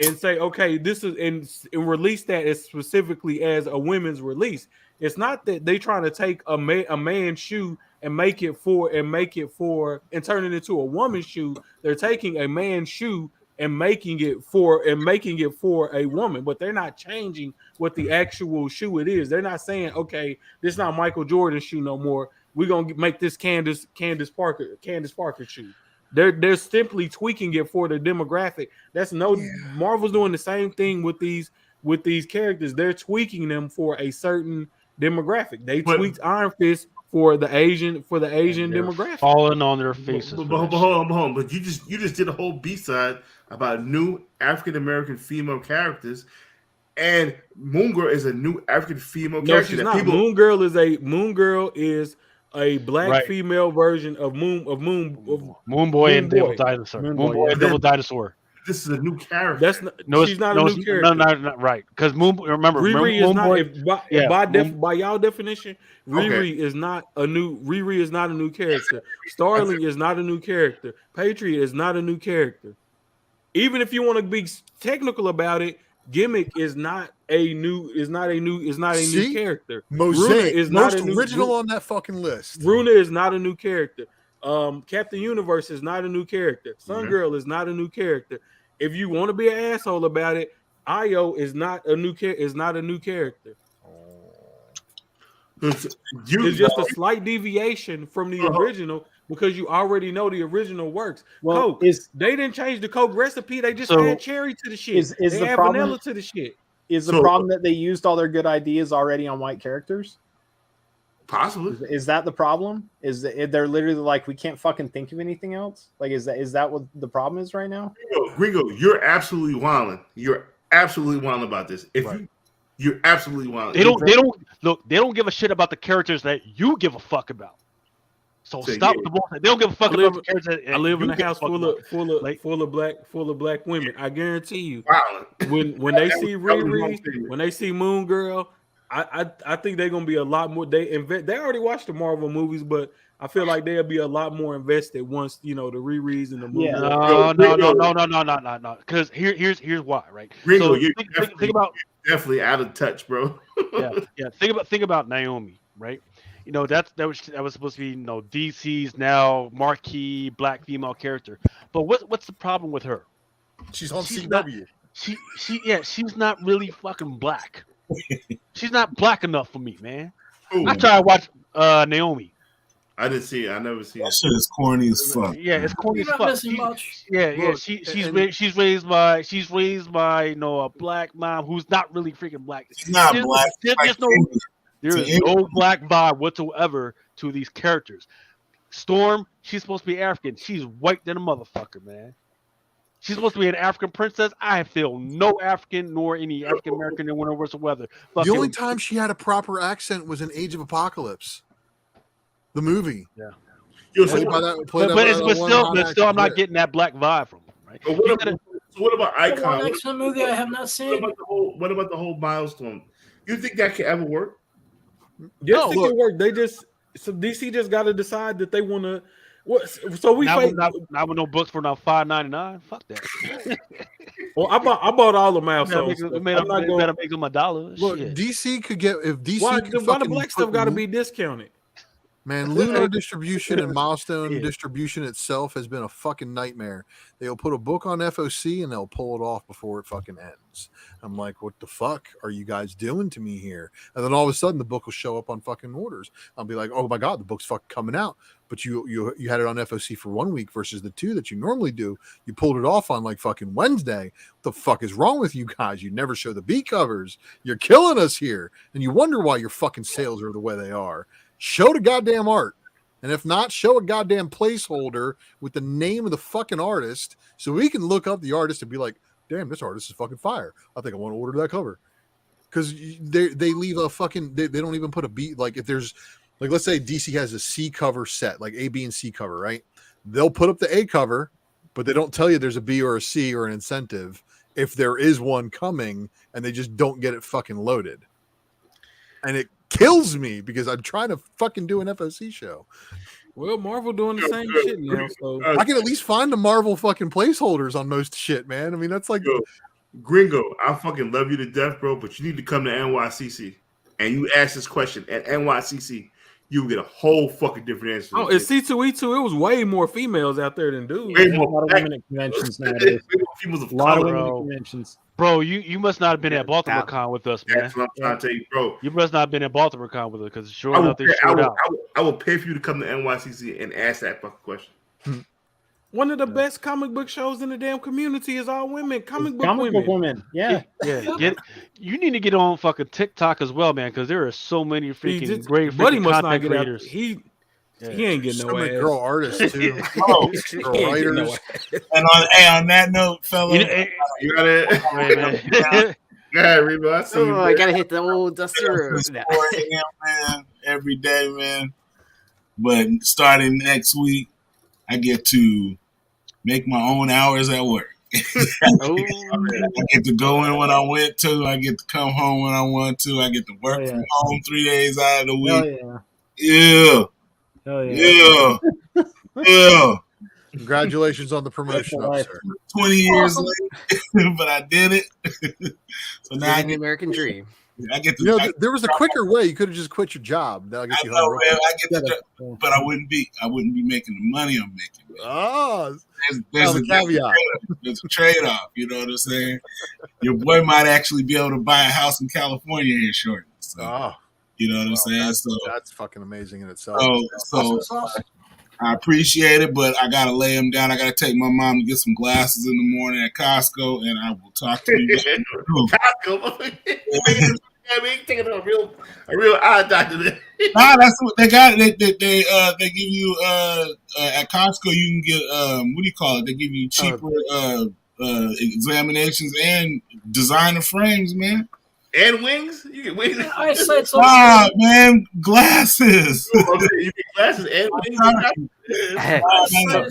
and say, okay, this is and release that as specifically as a women's release. It's not that they trying to take a man's shoe and make it for and turn it into a woman's shoe. They're taking a man's shoe and making it for a woman, but they're not changing what the actual shoe it is. They're not saying, okay, this is not Michael Jordan's shoe no more. We're gonna make this Candace Parker shoe. They're simply tweaking it for the demographic. Marvel's doing the same thing with these characters. They're tweaking them for a certain demographic. They tweaked Iron Fist for the Asian demographic. Falling on their faces. But hold on. But you just did a whole B-side about new African American female characters, and Moon Girl is a new African female character. She's not. Moon Girl is a black female version of Moon Boy and Devil Dinosaur. Moon Boy and Devil Dinosaur. This is a new character. She's not a new character. No, not right. Because Riri is not. By y'all definition, Riri is not a new character. Starling is not a new character. Patriot is not a new character. Even if you want to be technical about it, Gimmick is not a new character. Mosaic is most original on that fucking list. Runa is not a new character. Captain Universe is not a new character. Sun Girl is not a new character. If you want to be an asshole about it, Io is not a new character. It's just a slight deviation from the original because you already know the original works. Well, Coke, they didn't change the Coke recipe. They just add cherry to the shit. Is they the add problem, vanilla to the shit. Is the problem that they used all their good ideas already on white characters? Possibly. Is that the problem? Is that they're literally like, we can't fucking think of anything else? Like, is that what the problem is right now? Gringo, you're absolutely wilding. You're absolutely wilding about this. You're absolutely wilding. They don't give a shit about the characters that you give a fuck about. So stop the bullshit. They don't give a fuck about the characters. I live in a house full of black women. I guarantee you, when they see Riri, when they see Moon Girl, I think they're gonna be a lot more. They already watched the Marvel movies, but I feel like they'll be a lot more invested once the Riris and the movies. No. Because here's why, right? Gringo, so you're think about definitely out of touch, bro. yeah. Think about Naomi, right? That was supposed to be DC's now marquee black female character. But what's the problem with her? She's on CW. She's not really fucking black. She's not black enough for me, man. Ooh. I tried to watch Naomi. I didn't see it. I never seen it. That shit is corny as fuck. Yeah, it's corny as fuck. She's raised by a black mom who's not really freaking black. She's not black. There is no black vibe whatsoever to these characters. Storm, she's supposed to be African. She's white than a motherfucker, man. She's supposed to be an African princess. I feel no African nor any African American in Winter whatsoever. The only time she had a proper accent was in Age of Apocalypse, the movie. Yeah. But still, I'm not getting that black vibe from her, right? What about Icon? The X-Men movie I have not seen. What about the whole Milestone? You think that could ever work? Yes, it can work. DC just got to decide that they want to. So we not with no books for now $5.99. Fuck that. Well, I bought all the Milestones. Better make them $1. Look, Shit. DC could get if DC. Why the black stuff got to be discounted? Man, Lunar distribution and Milestone distribution itself has been a fucking nightmare. They'll put a book on FOC and they'll pull it off before it fucking ends. I'm like, what the fuck are you guys doing to me here? And then all of a sudden the book will show up on fucking orders. I'll be like, oh my God, the book's fucking coming out. But you had it on FOC for 1 week versus the 2 that you normally do. You pulled it off on like fucking Wednesday. What the fuck is wrong with you guys? You never show the B covers. You're killing us here. And you wonder why your fucking sales are the way they are. Show the goddamn art. And if not, show a goddamn placeholder with the name of the fucking artist so we can look up the artist and be like, damn, this artist is fucking fire. I think I want to order that cover. Because they leave a fucking, they don't even put a B. Like if there's, like let's say DC has a C cover set, like A, B, and C cover, right? They'll put up the A cover, but they don't tell you there's a B or a C or an incentive if there is one coming, and they just don't get it fucking loaded. And it kills me because I'm trying to fucking do an FOC show. Well, Marvel doing the same shit now, so I can at least find the Marvel fucking placeholders on most shit, man. I mean, that's like Gringo, I fucking love you to death, bro, but you need to come to NYCC and you ask this question at NYCC. You will get a whole fucking different answer. Oh, it's C2E2. It was way more females out there than dudes. Way more. A lot of women at conventions nowadays. A lot of women at conventions. Bro, you must not have been at Baltimore Con with us, man. That's what I'm trying to tell you, bro. You must not have been at Baltimore Con with us because sure enough they showed out. I will pay for you to come to NYCC and ask that fucking question. One of the best comic book shows in the damn community is all women. Comic book women. Yeah. You need to get on fucking TikTok as well, man, because there are so many freaking great Buddy freaking must not content get creators. out. He ain't getting no ass. Girl artists too. Girl writers. And on that note, fellas, you got it. Yeah, Reba, I see you. I gotta hit the old duster. 4 a.m., man, every day, man. But starting next week, I get to make my own hours at work. I get to go in when I went to. I get to come home when I want to. I get to work from home 3 days out of the week. Yeah. Congratulations on the promotion, sir. 20 years late, but I did it. So now I the American dream. I get to, there was a quicker way. You could have just quit your job. I get but I wouldn't be making the money I'm making. Oh, there's a caveat. There's a trade-off. You know what I'm saying? Your boy might actually be able to buy a house in California here shortly. So, you know what I'm saying? That's fucking amazing in itself. So I appreciate it, but I gotta lay him down. I gotta take my mom to get some glasses in the morning at Costco, and I will talk to you. Costco, taking a real eye doctor. Nah, that's what they got. They give you at Costco. You can get what do you call it? They give you cheaper examinations and designer frames, man. And wings? You get wings? Man, glasses. You get glasses and wings?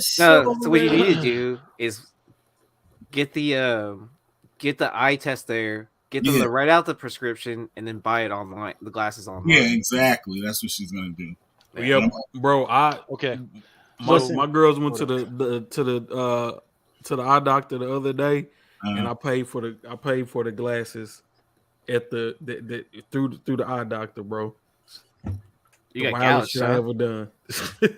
So what you need to do is get the eye test there, get them to write out the prescription, and then buy it online. The glasses online. Yeah, exactly. That's what she's gonna do. Yeah, bro. My girls went to the eye doctor the other day, and I paid for the glasses at the through the eye doctor, bro. You got gouged, I ever done. Do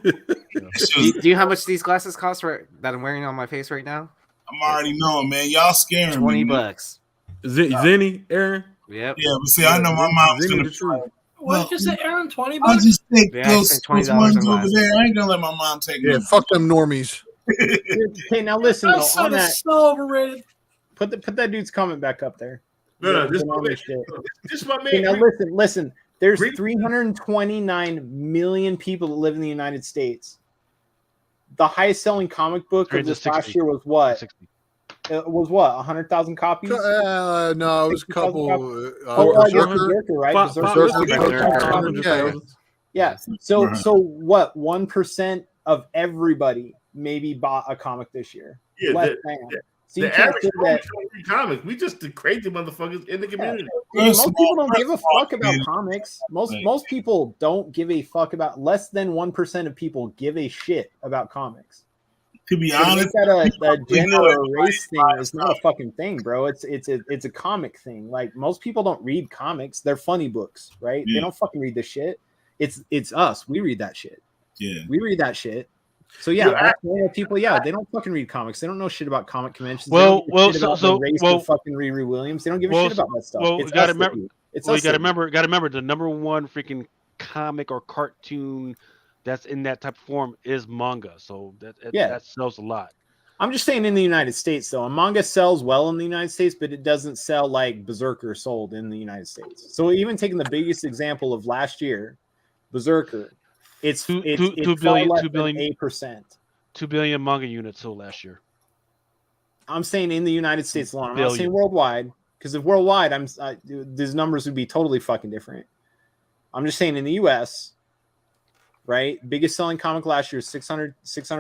you know how much these glasses cost that I'm wearing on my face right now? I'm already knowing, man. Y'all scaring me. $20. Zenny, Aaron? Yep. Yeah, but see, I know my mom's gonna try. What did you say, Aaron? $20? I'll just take those $20 ones over there. I ain't gonna let my mom take them. Yeah, fuck them normies. Okay, now listen. That On that, so overrated. Put that dude's comment back up there. No, this is my man. Okay, now listen. There's 329 million people that live in the United States. The highest selling comic book of this last year was what? It was what? 100,000 copies? No, it was a couple. Berserker, right? Berserker. Yeah. So what? 1% of everybody maybe bought a comic this year. Yeah, Less than. So you the can't average say that. Comics. We just the crazy motherfuckers in the community. Most people don't give a fuck about comics. Most people don't give a fuck about. Less than 1% of people give a shit about comics. To be honest, that gender or race thing is not a fucking thing, bro. It's a comic thing. Like most people don't read comics. They're funny books, right? Yeah. They don't fucking read this shit. It's us. We read that shit. Yeah, we read that shit. So that's normal people. Yeah, they don't fucking read comics. They don't know shit about comic conventions. Fucking Riri Williams. They don't give a shit about that stuff. Well, you got to remember the number one freaking comic or cartoon that's in that type of form is manga. So that sells a lot. I'm just saying in the United States, though, a manga sells well in the United States, but it doesn't sell like Berserker sold in the United States. So even taking the biggest example of last year, Berserker, It's Two- it's, two- it's two far billion- less two billion- than 8%. 2 billion manga units sold last year. I'm saying in the United States alone. I'm not saying Billion. worldwide, because if worldwide, these numbers would be totally fucking different. I'm just saying in the U.S., right? Biggest selling comic last year, 600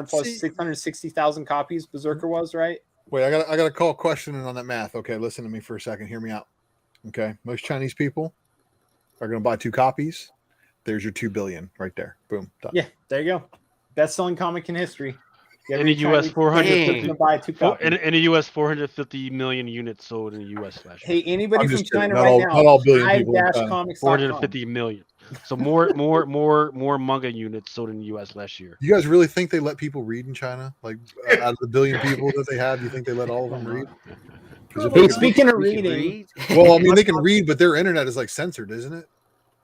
plus, See- 660,000 copies. Berserker was, right? Wait, I got to call questioning on that math. Okay, listen to me for a second. Hear me out. Okay, most Chinese people are going to buy 2 copies. There's your 2 billion right there. Boom. Done. Yeah, there you go. Best selling comic in history. In the U.S., 450 buy 2 copies. in the U.S., 450 million units sold in the U.S. last year. Hey, anybody I'm from just kidding. China Not right all- now? not all billion people in China. Comics. 450 million. So more manga units sold in the U.S. last year. You guys really think they let people read in China? Like out of the billion people that they have, you think they let all of them read? 'Cause if Hey, they could speaking of We can reading, read. well, I mean, they can read, but their internet is like censored, isn't it?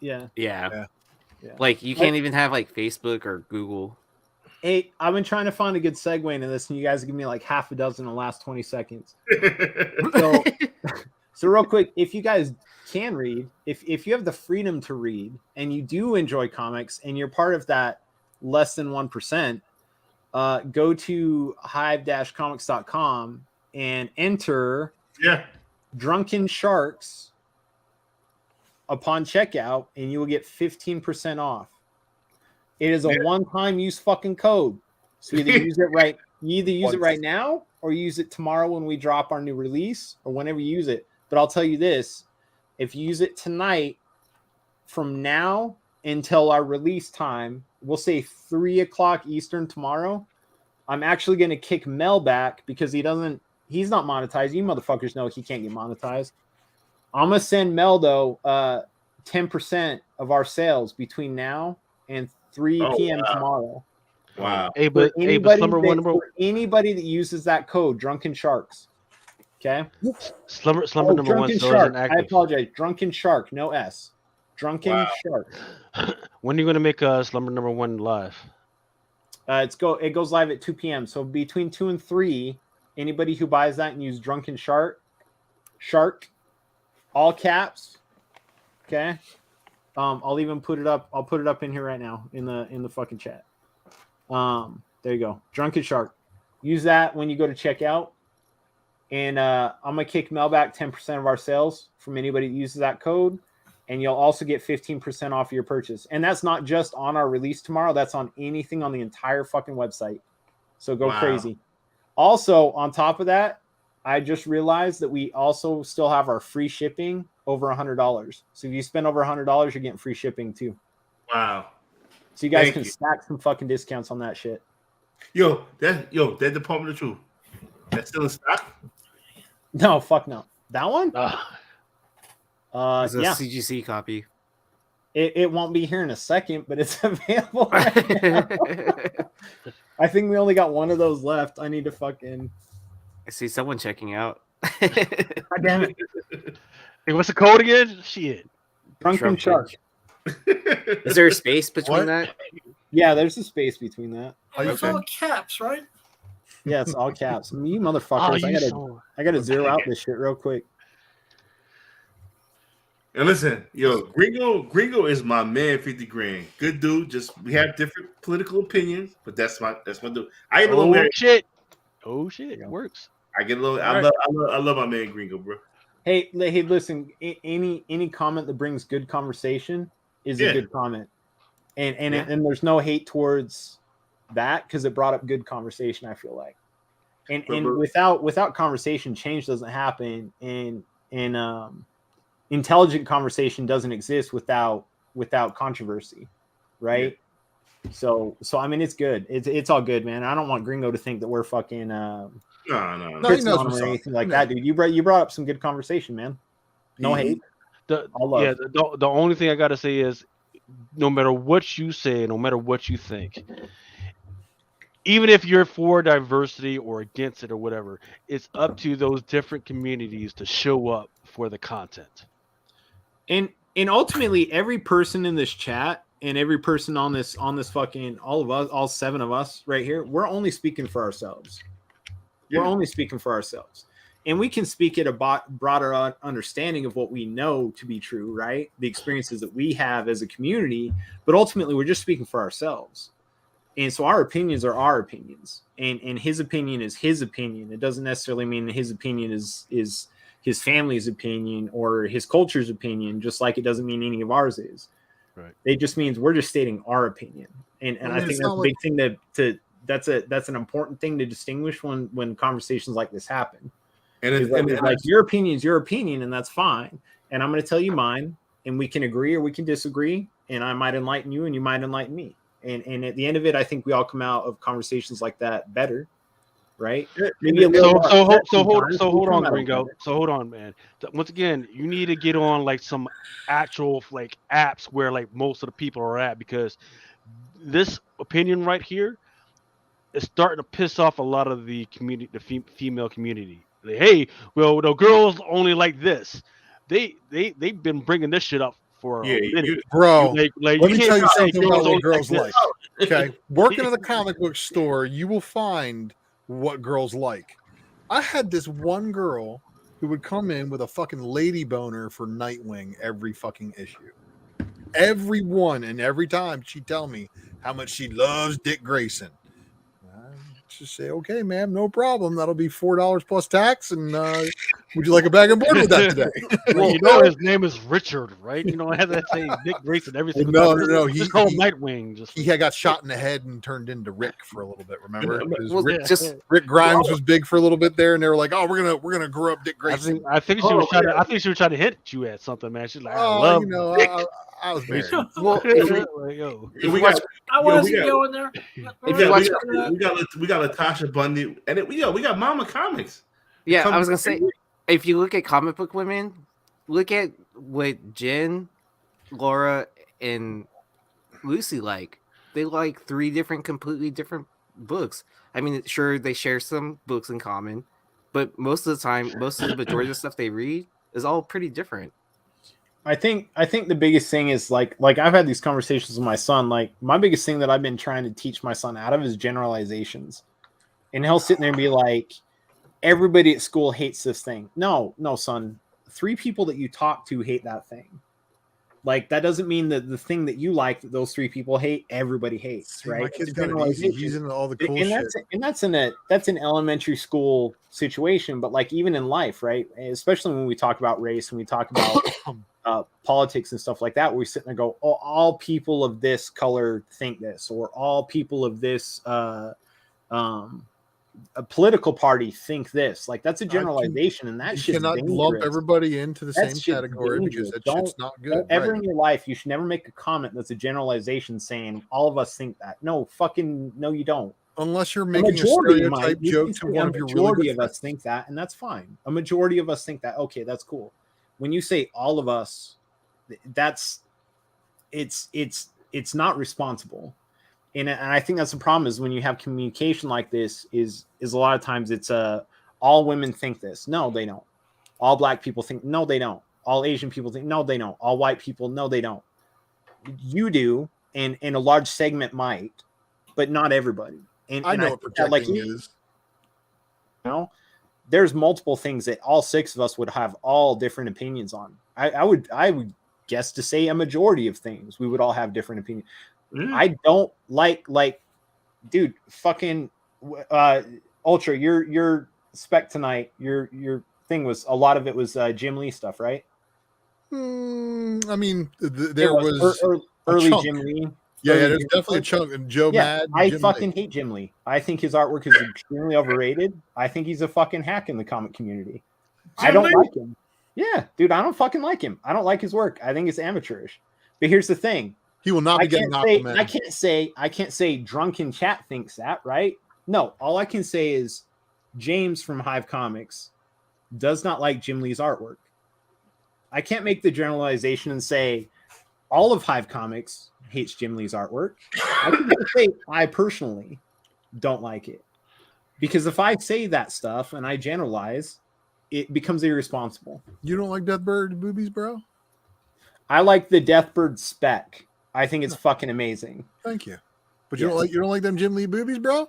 yeah. Yeah. Yeah. Like you can't even have like Facebook or Google. Hey, I've been trying to find a good segue into this, and you guys give me like half a dozen in the last 20 seconds. So, so real quick, if you guys can read, if you have the freedom to read, and you do enjoy comics, and you're part of that less than 1%, go to hive-comics.com and enter Drunken Sharks upon checkout, and you will get 15% off. It is a one-time use fucking code. So you either use it right now, or use it tomorrow when we drop our new release, or whenever you use it. But I'll tell you this: if you use it tonight, from now until our release time, we'll say 3:00 Eastern tomorrow, I'm actually going to kick Mel back because he's not monetized. You motherfuckers know he can't get monetized. I'm going to send Mel, though, 10% of our sales between now and 3 p.m. tomorrow. Wow. Hey, For but Slumber One for anybody that uses that code, Drunken Sharks. Okay? Slumber number one Drunken still Shark. isn't I active. apologize. Drunken Shark, no S. Drunken Shark. When are you going to make Slumber number one live? It goes live at 2 p.m. So between 2 and 3, anybody who buys that and use Drunken Shark, all caps. Okay. I'll even put it up. I'll put it up in here right now in the fucking chat. There you go. Drunken Shark. Use that when you go to checkout. And I'm gonna kick Mel back 10% of our sales from anybody that uses that code. And you'll also get 15% off your purchase. And that's not just on our release tomorrow. That's on anything on the entire fucking website. So go crazy. Also, on top of that, I just realized that we also still have our free shipping over $100. So if you spend over $100, you're getting free shipping too. Wow. So you guys Thank can you. stack some fucking discounts on that shit. That Department of Truth, that's still in stock? No, fuck no. That one? It's a Yeah. CGC copy. It won't be here in a second, but it's available right now. I think we only got one of those left. I need to fucking... I see someone checking out. God damn it. Hey, what's the code again? Shit. Drunken Shark. Is there a space between that? Yeah, there's a space between that. It's all caps, right? Yeah, it's all caps. You motherfuckers. I gotta zero out this shit real quick. And listen, Gringo is my man, 50 grand. Good dude. Just we have different political opinions, but that's my dude. I get a little shit. Oh shit, it works. I get a little. All I love my man Gringo, bro. Hey, listen. Any comment that brings good conversation is a good comment, and there's no hate towards that because it brought up good conversation. I feel like, and without conversation, change doesn't happen, and intelligent conversation doesn't exist without controversy, right? So I mean, it's good. It's all good, man. I don't want Gringo to think that we're fucking no. He knows or what's anything up. like that, dude. You brought up some good conversation, man. No hate. All love. The only thing I gotta say is, no matter what you say, no matter what you think, even if you're for diversity or against it or whatever, it's up to those different communities to show up for the content. And ultimately, every person in this chat and every person on this fucking all of us, all 7 of us right here, we're only speaking for ourselves. We're only speaking for ourselves. and we can speak at a broader understanding of what we know to be true, right? The experiences that we have as a community, but ultimately we're just speaking for ourselves. And so our opinions are our opinions, and his opinion is his opinion. It doesn't necessarily mean that his opinion is his family's opinion or his culture's opinion, just like it doesn't mean any of ours is. Right. It just means we're just stating our opinion. And I think that's a big thing that's an important thing to distinguish when conversations like this happen. And like your opinion is your opinion, and that's fine. And I'm going to tell you mine, and we can agree or we can disagree. And I might enlighten you, and you might enlighten me. And at the end of it, I think we all come out of conversations like that better, right? Hold on, Gringo. So hold on, man. Once again, you need to get on like some actual like apps where like most of the people are at, because this opinion right here is starting to piss off a lot of the community, the female community. Like, hey, well, the girls only like this. They've been bringing this shit up for a minute. Bro. Let me tell you something about what girls like. Okay, working at a comic book store, you will find what girls like. I had this one girl who would come in with a fucking lady boner for Nightwing every fucking issue. Every one, and every time she'd tell me how much she loves Dick Grayson. Just say, okay, ma'am, no problem. That'll be $4 plus tax. And would you like a bag of board with that today? Well, you know his name is Richard, right? You know, I have to say Dick Grayson every single time. No. He called Nightwing. He had got shot in the head and turned into Rick for a little bit. Remember? Well, Rick Grimes was big for a little bit there, and they were like, "Oh, we're gonna grow up Dick Grayson." I think she was trying to. I think she was trying to hit you at something, man. She's like, "I love Dick." I was married. Well, we got Latasha Bundy, and we got Mama Comics. Yeah, I was gonna say, if you look at comic book women, look at what Jen, Laura, and Lucy like. They like 3 different, completely different books. I mean, sure, they share some books in common, but most of the time, most of the majority of the stuff they read is all pretty different. I think the biggest thing is like I've had these conversations with my son. Like, my biggest thing that I've been trying to teach my son out of is generalizations. And he'll sit there and be like, everybody at school hates this thing. No, son. 3 people that you talk to hate that thing. Like, that doesn't mean that the thing that you like that those 3 people hate, everybody hates, right? My kid's got it easy. He's into all the cool shit. And that's an elementary school situation, but like even in life, right? Especially when we talk about race and we talk about politics and stuff like that, where we sit there and go, oh, all people of this color think this, or all people of this a political party think this. Like, that's a generalization, and that shit's cannot dangerous. lump everybody into the same category because that shit's not good. Ever in your life, you should never make a comment that's a generalization saying all of us think that. No, you don't. Unless you're making a stereotype joke to one of your really majority good of us think that, and that's fine. A majority of us think that. Okay, that's cool. When you say all of us, it's not responsible. And I think that's the problem, is when you have communication like this is a lot of times it's all women think this. No, they don't. All black people think, no, they don't. All Asian people think, no, they don't. All white people, no, they don't. You do, and a large segment might, but not everybody. And I know what protecting is. You know, there's multiple things that all 6 of us would have all different opinions on. I would guess to say a majority of things we would all have different opinions. I don't like, dude, fucking Ultra, your spec tonight, your thing was, a lot of it was Jim Lee stuff, right? I mean, there was early Jim Lee. Yeah, there's definitely a chunk. And Joe Mad. I fucking hate Jim Lee. I think his artwork is extremely overrated. I think he's a fucking hack in the comic community. I don't like him. Yeah, dude, I don't fucking like him. I don't like his work. I think it's amateurish. But here's the thing. He will not be getting complimented. I can't say Drunken Chat thinks that, right? No, all I can say is James from Hive Comics does not like Jim Lee's artwork. I can't make the generalization and say all of Hive Comics hates Jim Lee's artwork. I can say I personally don't like it. Because if I say that stuff and I generalize, it becomes irresponsible. You don't like Deathbird boobies, bro? I like the Deathbird spec. I think it's fucking amazing. Thank you. But you don't like them Jim Lee boobies, bro?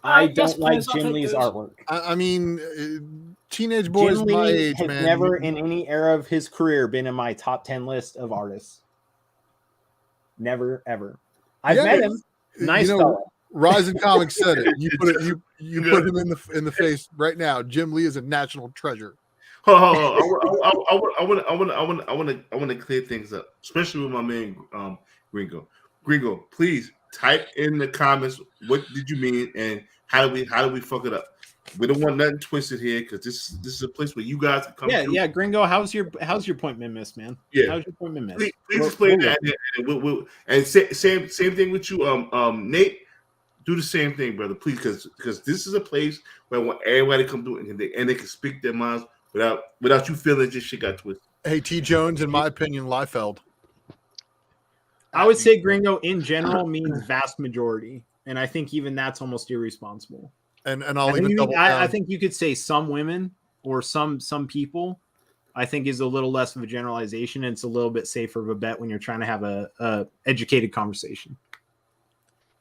I don't like Jim Lee's artwork. I mean, teenage boys Jim my Lee age, has man. never in any era of his career been in my top 10 list of artists. Never, ever. I've met him. Nice fella. Rising Comics said it. You put it. You put him in the face right now. Jim Lee is a national treasure. I want to clear things up, especially with my man Gringo. Gringo, please type in the comments what did you mean and how do we fuck it up. We don't want nothing twisted here because this is a place where you guys can come. Yeah, Gringo. How's your point been missed, man? Yeah, how's your point been missed? Please explain that. And same thing with you, Nate. Do the same thing, brother, please, because this is a place where I want everybody to come through and they can speak their minds without you feeling this shit got twisted. Hey, T. Jones, in my opinion, Liefeld. I would say Gringo in general means vast majority, and I think even that's almost irresponsible. And I'll even double down. I think you could say some women or some people. I think is a little less of a generalization, and it's a little bit safer of a bet when you're trying to have a educated conversation.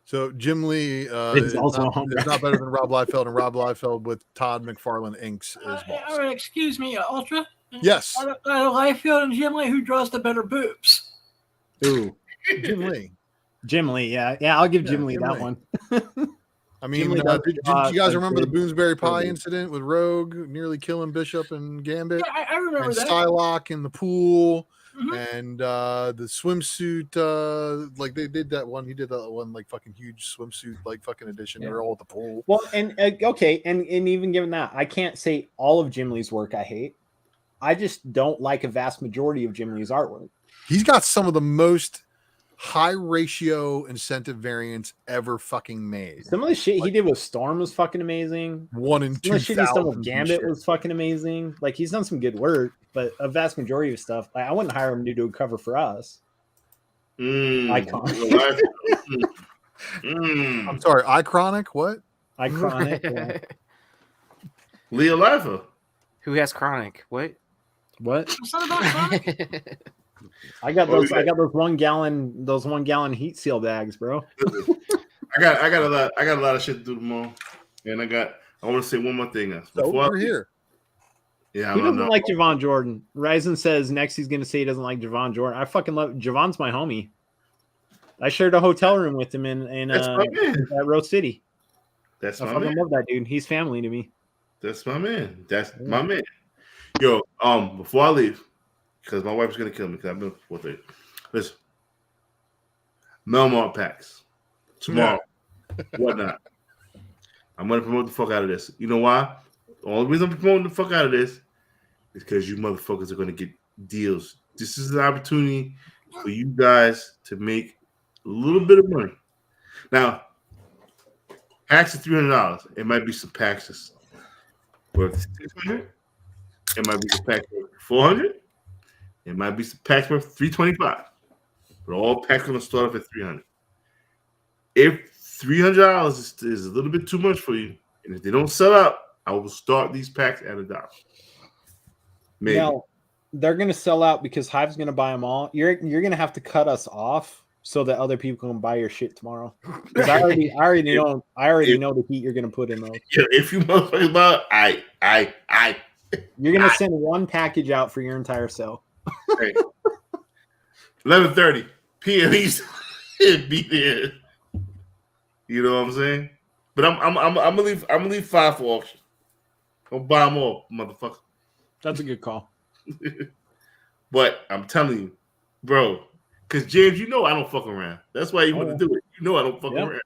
So Jim Lee is not better than Rob Liefeld, and Rob Liefeld with Todd McFarlane inks is boss. All right, excuse me, Ultra. Yes. Out of Liefeld and Jim Lee, who draws the better boobs? Ooh, Jim Lee. Jim Lee, yeah, I'll give Jim Lee that one. I mean, did you guys remember the Boonesbury Pie incident with Rogue nearly killing Bishop and Gambit? Yeah, I remember and that. Psylocke in the pool, and the swimsuit. Like they did that one. He did that one like fucking huge swimsuit like fucking edition. They're all at the pool. Well, and okay, and even given that, I can't say all of Jim Lee's work I hate. I just don't like a vast majority of Jim Lee's artwork. He's got some of the most high ratio incentive variants ever fucking made. Some of the shit he did with Storm was fucking amazing. 1 in 2,000. Some of the shit he's done with Gambit was fucking amazing. Like he's done some good work, but a vast majority of stuff, like, I wouldn't hire him to do a cover for us. Iconic. I'm sorry, Iconic? What? Iconic. Yeah. Leo Lifer. Who has chronic? What? It's not about chronic. I got those 1 gallon heat seal bags, bro. I got a lot of shit to do tomorrow, and I want to say one more thing. Over here. Yeah, He doesn't like Javon Jordan. Ryzen says next he's gonna say he doesn't like Javon Jordan. I fucking love Javon's my homie. I shared a hotel room with him in at Rose City. I fucking love that dude. He's family to me. That's my man. That's my man. Yo, before I leave, because my wife's gonna kill me because I've been 4:30. Listen, Melmart packs tomorrow, whatnot. I'm gonna promote the fuck out of this. You know why? The only reason I'm promoting the fuck out of this is because you motherfuckers are gonna get deals. This is an opportunity for you guys to make a little bit of money. Now, packs are $300. It might be some packs that's worth $600. It might be some packs worth $400. It might be some packs worth $325. But all packs are gonna start off at $300. If $300 is a little bit too much for you, and if they don't sell out, I will start these packs at $1. Maybe. Now, they're going to sell out because Hive's going to buy them all. You're going to have to cut us off so that other people can buy your shit tomorrow. Because I already know the heat you're going to put in those. Yeah, if you motherfuckers buy, you're going to send one package out for your entire sale. Hey, 11:30 p.m. Be there. You know what I'm saying? But I'm gonna leave 5 for auction. Go buy them all, motherfucker. That's a good call. But I'm telling you, bro, because James, you know I don't fuck around. That's why you want to do it. You know I don't fuck around.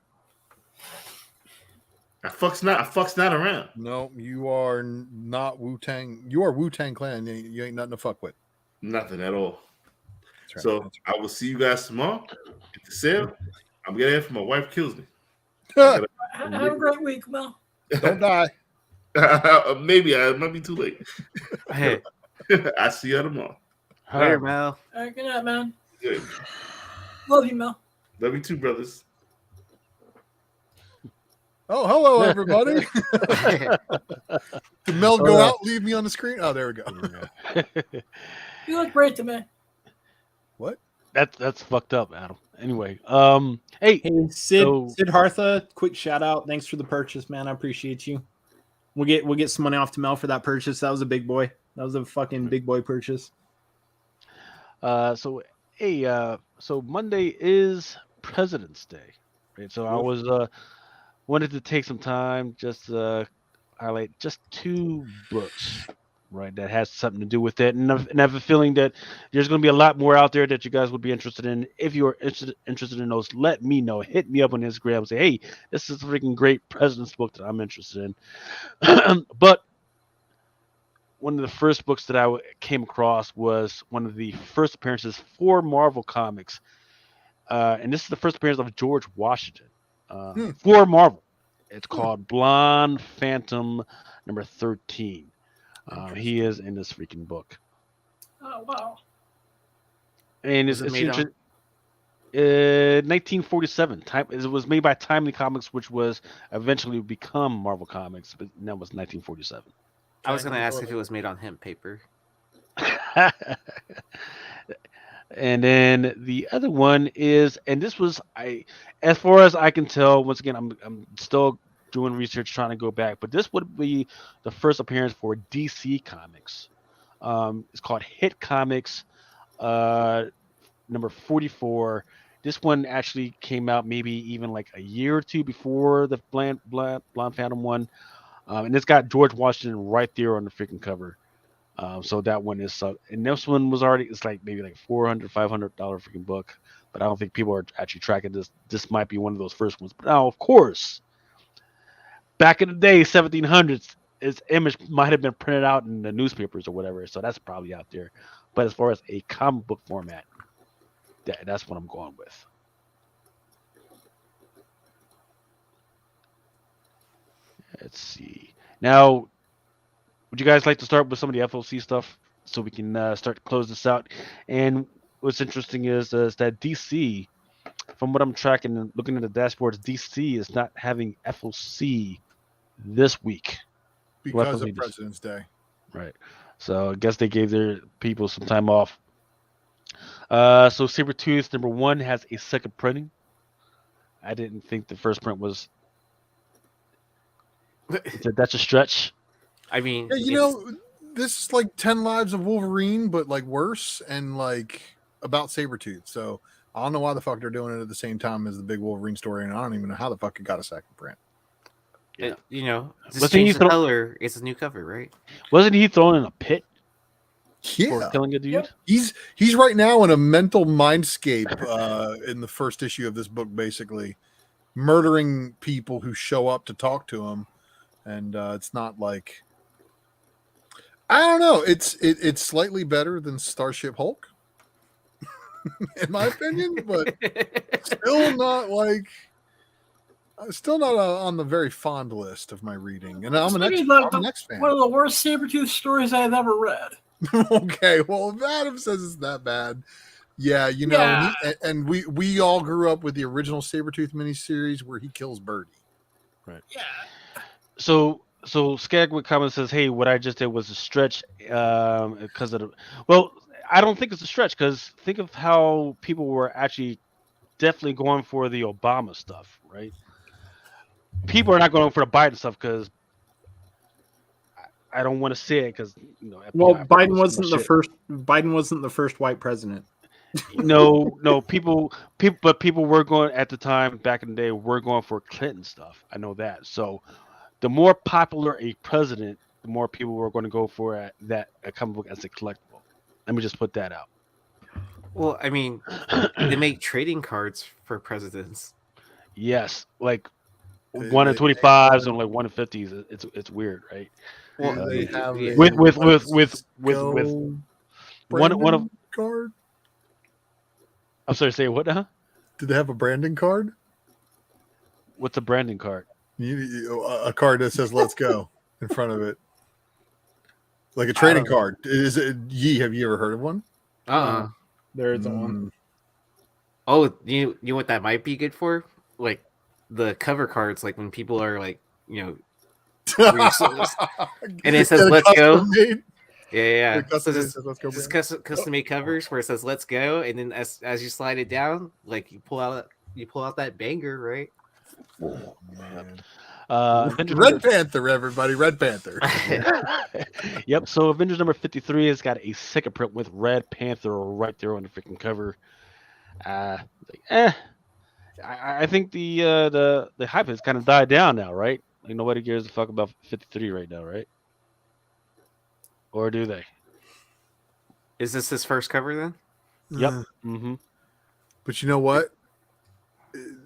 I fucks not around. No, you are not Wu-Tang. You are Wu-Tang Clan. You ain't nothing to fuck with. Nothing at all. Right. So I will see you guys tomorrow at the sale. I'm getting it for my wife kills me. Have a great week, Mel. Don't die. Maybe it might be too late. Hey, I see you tomorrow. Later, Mel. All right, good night, man. Good. Love you, Mel. Love you too, brothers. Oh, hello, everybody. Did Mel go out, leave me on the screen? Oh, there we go. You look great to me. What? That's fucked up, Adam. Anyway, hey Sid Hartha, quick shout out. Thanks for the purchase, man. I appreciate you. We'll get some money off to Mel for that purchase. That was a big boy. That was a fucking big boy purchase. So Monday is President's Day, right? So I was wanted to take some time just to highlight just 2 books, right, that has something to do with it, and I have a feeling that there's going to be a lot more out there that you guys would be interested in. If you're interested in those, let me know. Hit me up on Instagram and say, hey, this is a freaking great President's book that I'm interested in. But one of the first books that I came across was one of the first appearances for Marvel Comics, and this is the first appearance of George Washington for Marvel. It's called Blonde Phantom number 13. He is in this freaking book. Oh wow! And it's made on? 1947. It was made by Timely Comics, which was eventually become Marvel Comics, but that was 1947. I was going to ask if it was made on hemp paper. And then the other one is, and this was, as far as I can tell, once again, I'm still doing research trying to go back, but this would be the first appearance for DC Comics. It's called Hit Comics, number 44. This one actually came out maybe even like a year or 2 before the Blonde Phantom one. And it's got George Washington right there on the freaking cover. So that one is, and this one was already, it's like maybe like $400, $500 freaking book, but I don't think people are actually tracking this. This might be one of those first ones. But now, of course, back in the day, 1700s, its image might have been printed out in the newspapers or whatever. So that's probably out there. But as far as a comic book format, that's what I'm going with. Let's see. Now, would you guys like to start with some of the FOC stuff so we can start to close this out? And what's interesting is that DC, from what I'm tracking and looking at the dashboards, DC is not having FOC this week because of President's Day. Right. So I guess they gave their people some time off. So Sabretooth number 1 has a second printing. I didn't think the first print was. That's a stretch. I mean, yeah, this is like 10 Lives of Wolverine, but like worse and like about Sabretooth. So I don't know why the fuck they're doing it at the same time as the big Wolverine story, and I don't even know how the fuck it got a second print. Just change the color. It's a new cover, right? Wasn't he thrown in a pit? Yeah, for killing a dude. He's right now in a mental mindscape in the first issue of this book, basically murdering people who show up to talk to him, and it's not like, I don't know. It's slightly better than Starship Hulk, in my opinion, but still not like. Still not on the very fond list of my reading, and I'm an X fan. One of the worst Sabretooth stories I've ever read. Okay, well, if Adam says it's that bad, yeah, and we all grew up with the original Sabretooth miniseries where he kills Birdie. Right. Yeah. So Skagwood comment says, "Hey, what I just did was a stretch because of the." Well, I don't think it's a stretch because think of how people were actually definitely going for the Obama stuff, right? People are not going for the Biden stuff because I don't want to say it because well, Biden wasn't the first. Biden wasn't the first white president. No, people were going at the time back in the day. Were going for Clinton stuff. I know that. So, the more popular a president, the more people were going to go for a comic book as a collectible. Let me just put that out. Well, I mean, they make trading cards for presidents. Yes, like 1 in 25s and like 1 in 50s. It's weird, right? Well, they have with one of card. I'm sorry, say what? Huh? Did they have a branding card? What's a branding card? A card that says "Let's go" in front of it, like a trading card. Is it? Have you ever heard of one? There isn't one. Oh, you know what that might be good for? Like the cover cards, like when people are like, and it says "Let's go." Made? Yeah. So just custom made covers where it says "Let's go," and then as you slide it down, like you pull out that banger, right? Oh, man. Avengers Red number- Panther, everybody, Red Panther. Yep. So Avengers number 53 has got a second print with Red Panther right there on the freaking cover. I think the hype has kind of died down now, right? Like nobody cares a fuck about 53 right now, right? Or do they? Is this his first cover then? Yep. Mm-hmm. But you know what?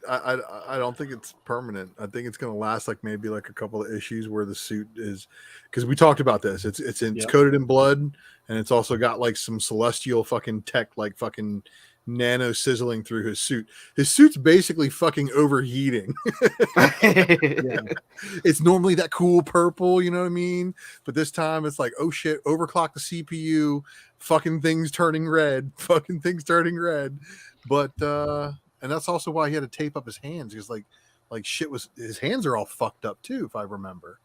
I don't think it's permanent. I think it's going to last like maybe like a couple of issues where the suit is, because we talked about this. It's coated in blood, and it's also got like some celestial fucking tech, like fucking nano sizzling through his suit. His suit's basically fucking overheating. It's normally that cool purple, you know what I mean? But this time it's like, oh shit, overclock the CPU, fucking things turning red. But and that's also why he had to tape up his hands, because like shit was, his hands are all fucked up too, if I remember.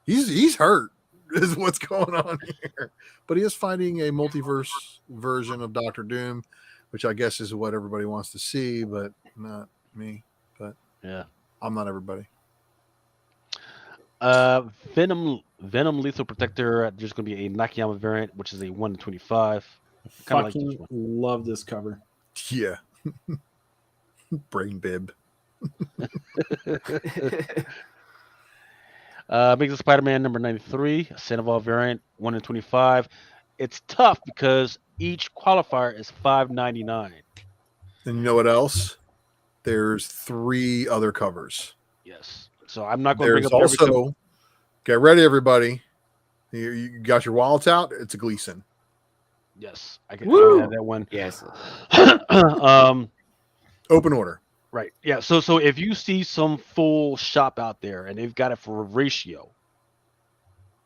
He's hurt is what's going on here. But he is fighting a multiverse version of Doctor Doom, which I guess is what everybody wants to see, but not me. But yeah, I'm not everybody. Venom Lethal Protector. There's going to be a Nakayama variant, which is a 1/25. Fucking love this cover. Yeah. Brain bib. Amazing Spider-Man number 93, Sandoval variant, 1/25. It's tough because each qualifier is $5.99. And you know what else? There's 3 other covers. Yes. So I'm not going to bring up also, every cover. get ready, everybody. You got your wallets out. It's a Gleason. Yes, I can add that one. Yes. Open order. Right. Yeah. So if you see some full shop out there and they've got it for a ratio,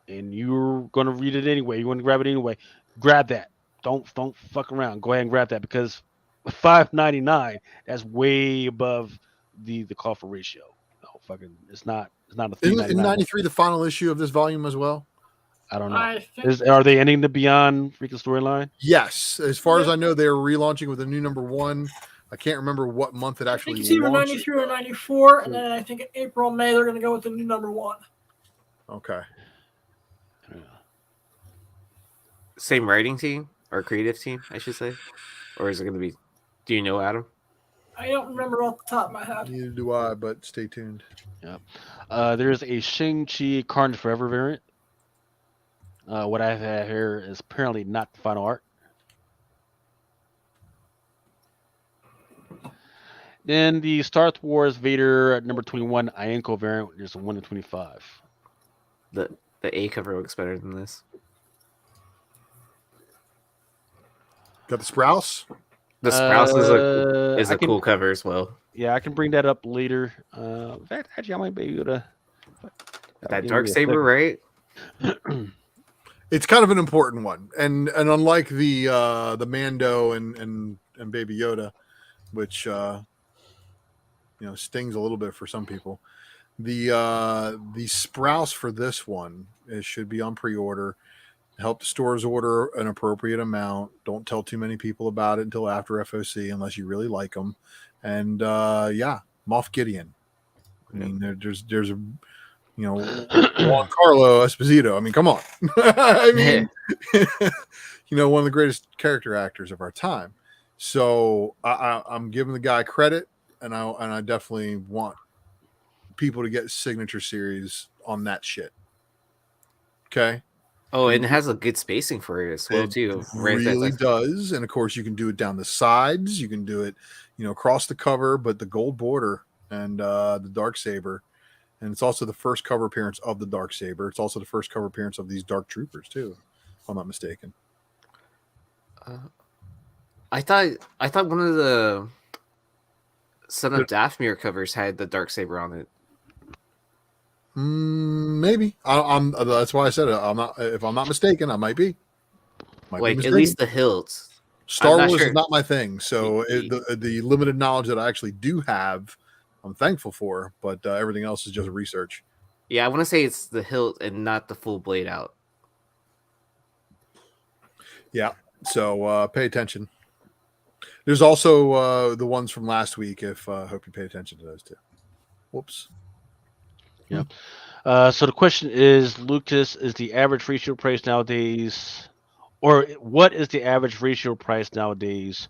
and you're going to read it anyway, you want to grab it anyway, grab that. Don't fuck around. Go ahead and grab that, because $5.99, that's way above the call for ratio. No, fucking, it's not a $3.99. Isn't 93 the final issue of this volume as well? I don't know. Are they ending the Beyond freaking storyline? Yes. As far as I know, they're relaunching with a new number 1. I can't remember what month it I actually think it's either launched. 93 or 94, and then I think in April, May, they're going to go with the new number 1. Okay. Same writing team or creative team, I should say, or is it going to be? Do you know, Adam? I don't remember off the top of my head. Neither do I, but stay tuned. Yeah. There's a Shang-Chi Carnage Forever variant. What I have here is apparently not the final art. Then the Star Wars Vader number 21 Ianco variant is a 1/25. The A cover looks better than this. Got the Sprouse? The Sprouse is a cool cover as well. Yeah, I can bring that up later. In fact, actually, I might be able to. That Dark Saber, right? It's kind of an important one, and unlike the Mando and Baby Yoda, which stings a little bit for some people, the Sprouse for this one should be on pre-order. Help the stores order an appropriate amount. Don't tell too many people about it until after FOC, unless you really like them. And Moff Gideon. I mean, there's a Juan Carlo Esposito. I mean, come on. I mean, one of the greatest character actors of our time. So I'm giving the guy credit, and I definitely want people to get signature series on that shit. Okay. Oh, and it has a good spacing for it as well, too. Really does. And of course, you can do it down the sides. You can do it, across the cover, but the gold border and the Dark Saber. And it's also the first cover appearance of the Dark Saber. It's also the first cover appearance of these Dark Troopers, too, if I'm not mistaken. I thought one of the Son of Dathomir covers had the Dark Saber on it. Maybe. That's why I said it. If I'm not mistaken, I might be. At least the hilts. Star Wars is not my thing, so the limited knowledge that I actually do have, I'm thankful for. But everything else is just research. Yeah, I want to say it's the hilt and not the full blade out. Yeah. So pay attention. There's also the ones from last week. If hope you pay attention to those too. Whoops. Yeah. So the question is, Lucas, is the average resale price nowadays, or what is the average resale price nowadays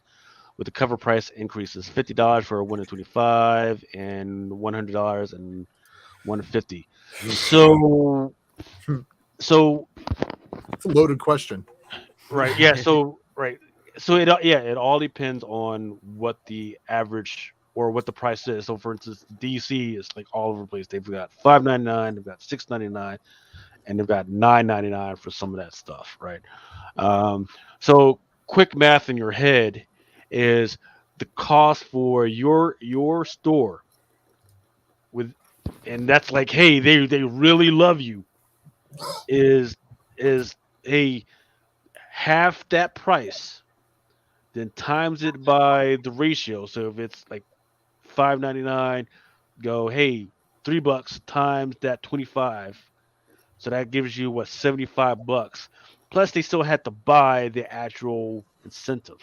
with the cover price increases? $50 for a 1 in 25 and $100 and 150. So it's a loaded question. Right. Yeah. So right. So it all depends on what the average or what the price is. So for instance, DC is like all over the place. They've got $5.99, they've got $6.99, and they've got $9.99 for some of that stuff. Right. So quick math in your head is the cost for your store with, and that's like, hey, they really love you. Is hey, half that price, then times it by the ratio. So if it's like $5.99, go, hey, $3 times that 25. So that gives you what, $75. Plus they still had to buy the actual incentive.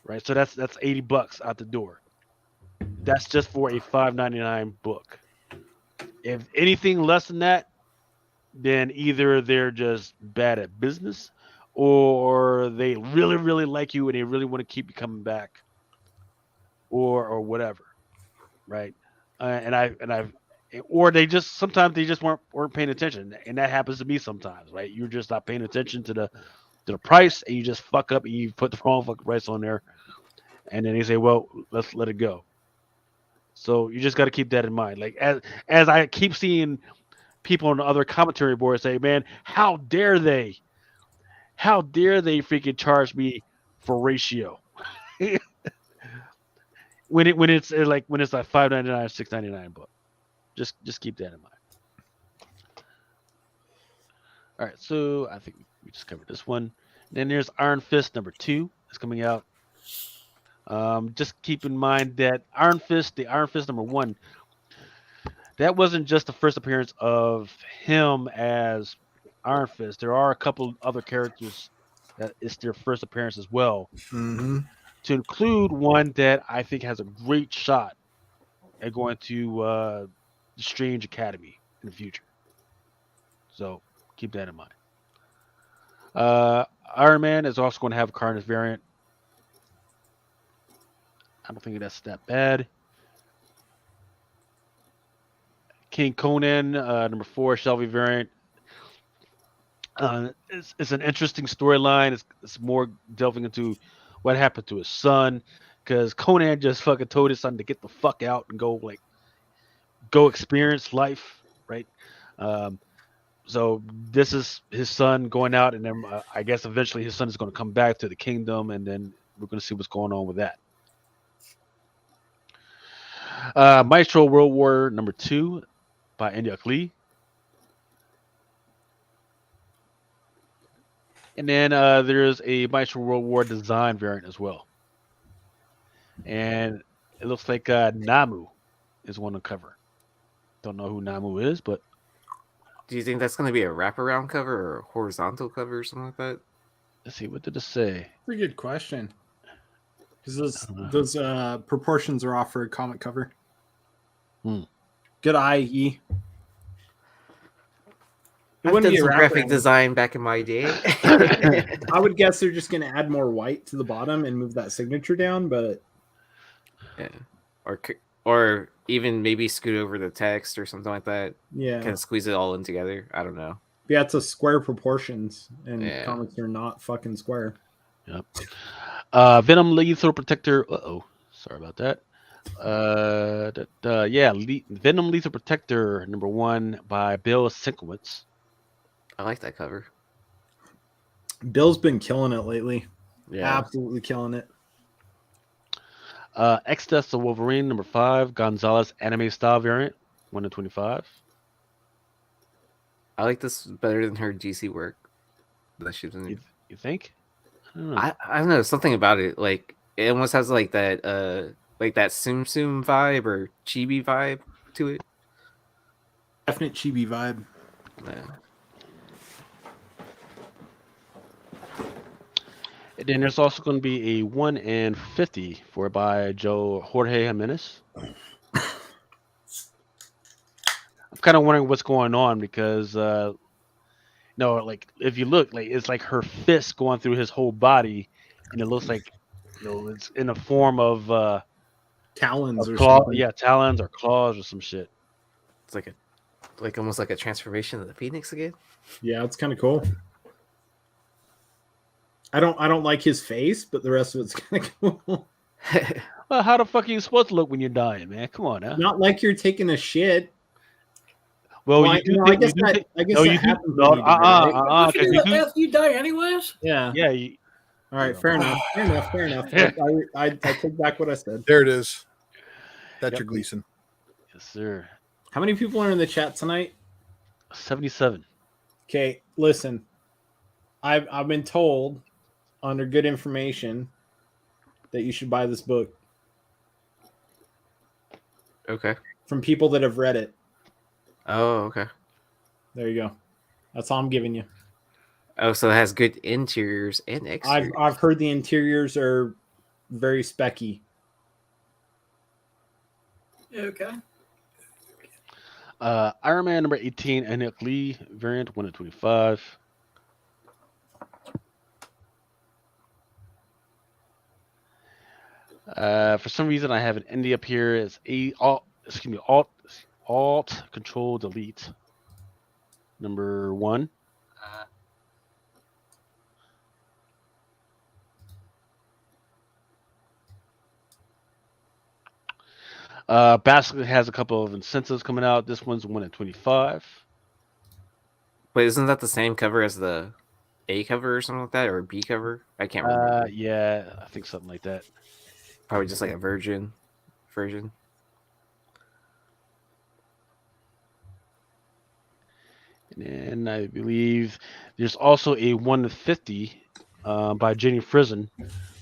Right? So that's $80 out the door. That's just for a $5.99 book. If anything less than that, then either they're just bad at business or they really, really like you and they really want to keep you coming back or whatever. Right. Or they just, sometimes they just weren't paying attention. And that happens to me sometimes, right? You're just not paying attention to the price and you just fuck up and you put the wrong fucking price on there. And then they say, well, let's let it go. So you just got to keep that in mind. Like as I keep seeing people on the other commentary boards say, man, how dare they freaking charge me for ratio? when it's like $5.99, $6.99 book. Just keep that in mind. All right, so I think we just covered this one. Then there's Iron Fist #2 is coming out. Just keep in mind that the Iron Fist #1, that wasn't just the first appearance of him as Iron Fist. There are a couple other characters that it's their first appearance as well. Mm-hmm. To include one that I think has a great shot at going to the Strange Academy in the future. So keep that in mind. Iron Man is also going to have a Carnage variant. I don't think that's that bad. King Conan #4 Shelby variant. It's an interesting storyline. It's more delving into what happened to his son, because Conan just fucking told his son to get the fuck out and go experience life, right? So this is his son going out, and then I guess eventually his son is going to come back to the kingdom, and then we're going to see what's going on with that. Maestro World War #2 by India Lee. And then there's a Maestro World War design variant as well. And it looks like Namu is one to cover. Don't know who Namu is, but... Do you think that's going to be a wraparound cover or a horizontal cover or something like that? Let's see, what did it say? Pretty good question. Because those proportions are off for a comic cover. Good eye, E. It I've done some graphic design back in my day. I would guess they're just going to add more white to the bottom and move that signature down, but... Yeah. Or even maybe scoot over the text or something like that. Yeah. Kind of squeeze it all in together. I don't know. Yeah, it's a square proportions, and comics are not fucking square. Yep. Venom Lethal Protector. Sorry about that. Venom Lethal Protector #1 by Bill Sienkiewicz. I like that cover. Bill's been killing it lately. Yeah, absolutely killing it. X-Death of Wolverine #5 Gonzalez anime style variant 1 in 25. I like this better than her DC work that she's in. You think? I don't know, something about it. Like it almost has like that Tsum Tsum vibe or chibi vibe to it. Definite chibi vibe. Yeah. And then there's also going to be a 1 in 50 by Joe Jorge Jimenez. kind of wondering what's going on because no, like if you look, like it's like her fist going through his whole body, and it looks like it's in a form of talons or claw, something. yeah, talons or claws or some shit. It's like almost like a transformation of the Phoenix again. Yeah, it's kind of cool. I don't like his face, but the rest of it's kind of cool. Well, how the fuck are you supposed to look when you're dying, man? Come on, now. Not like you're taking a shit. Well, Well, you do. I guess that happens. No, when you die, right? Don't you do that after you die, anyways? Yeah. Yeah. All right. Fair enough. Fair enough. I take back what I said. There it is. That's your Gleason. Yes, sir. How many people are in the chat tonight? 77. Okay, listen. I've been told under good information that you should buy this book. Okay. From people that have read it. Oh, okay. There you go. That's all I'm giving you. Oh, so it has good interiors and exteriors. I've heard the interiors are very specky. Okay. Iron Man number 18, Enoch Lee variant 1 in 25. For some reason, I have an indie up here. It's Alt Control Delete number 1. Basket has a couple of incentives coming out. This one's 1 in 25. But isn't that the same cover as the A cover or something like that, or B cover? I can't remember. Yeah, I think something like that. Probably just like a version. And I believe there's also a 1 to 50 by Jenny Frizen,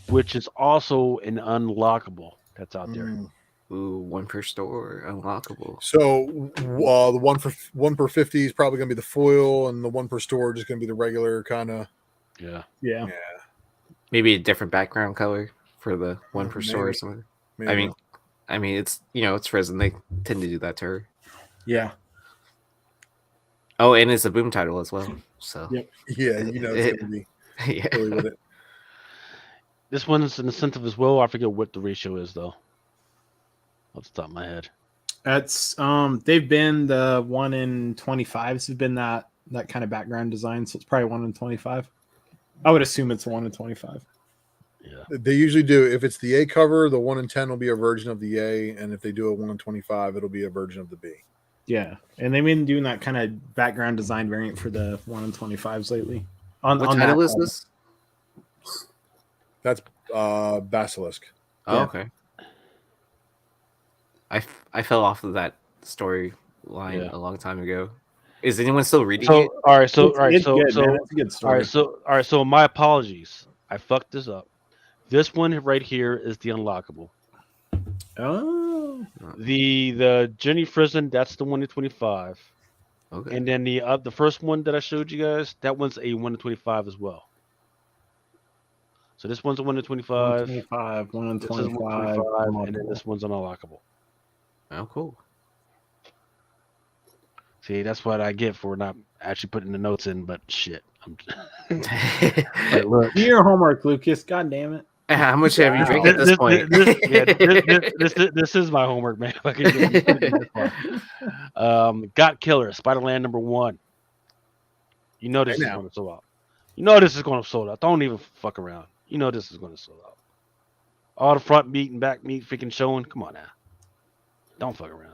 which is also an unlockable that's out there. Ooh, 1 per store, unlockable. So the one per 50 is probably going to be the foil, and the 1 per store is just going to be the regular kind of. Yeah. Maybe a different background color for the 1 per store or Maybe. something. Maybe. I mean, it's it's Frozen. They tend to do that to her. Yeah. Oh, and it's a boom title as well. So yeah, it's going to be. Yeah. Really with it. This one's an incentive as well. I forget what the ratio is though. Off the top of my head. That's they've been the 1 in 25s have been that kind of background design, so it's probably 1 in 25. I would assume it's 1 in 25. Yeah. They usually do. If it's the A cover, the 1 in 10 will be a version of the A, and if they do a 1 in 25, it'll be a version of the B. Yeah, and they've been doing that kind of background design variant for the 1 in 25s lately. What title is this? That's Basilisk. Oh, okay. I fell off of that storyline a long time ago. Is anyone still reading it? All right, so It's good, man. It's a good story. all right, so my apologies. I fucked this up. This one right here is the unlockable. Oh. The Jenny Frizen, that's the 1 in 25. Okay. And then the first one that I showed you guys, that one's a 1 in 25 as well. So this one's a 1 in 25. 1 in This is 25, and then this one's unlockable. Oh, cool. See, that's what I get for not actually putting the notes in, but shit. Like, look. Do your homework, Lucas. God damn it. How much have you drank at this point? This is my homework, man. Got Killer, Spider-Man number 1. You know this is going to sold out. You know this is going to sold out. Don't even fuck around. You know this is going to sold out. All the front meat and back meat freaking showing. Come on now. Don't fuck around.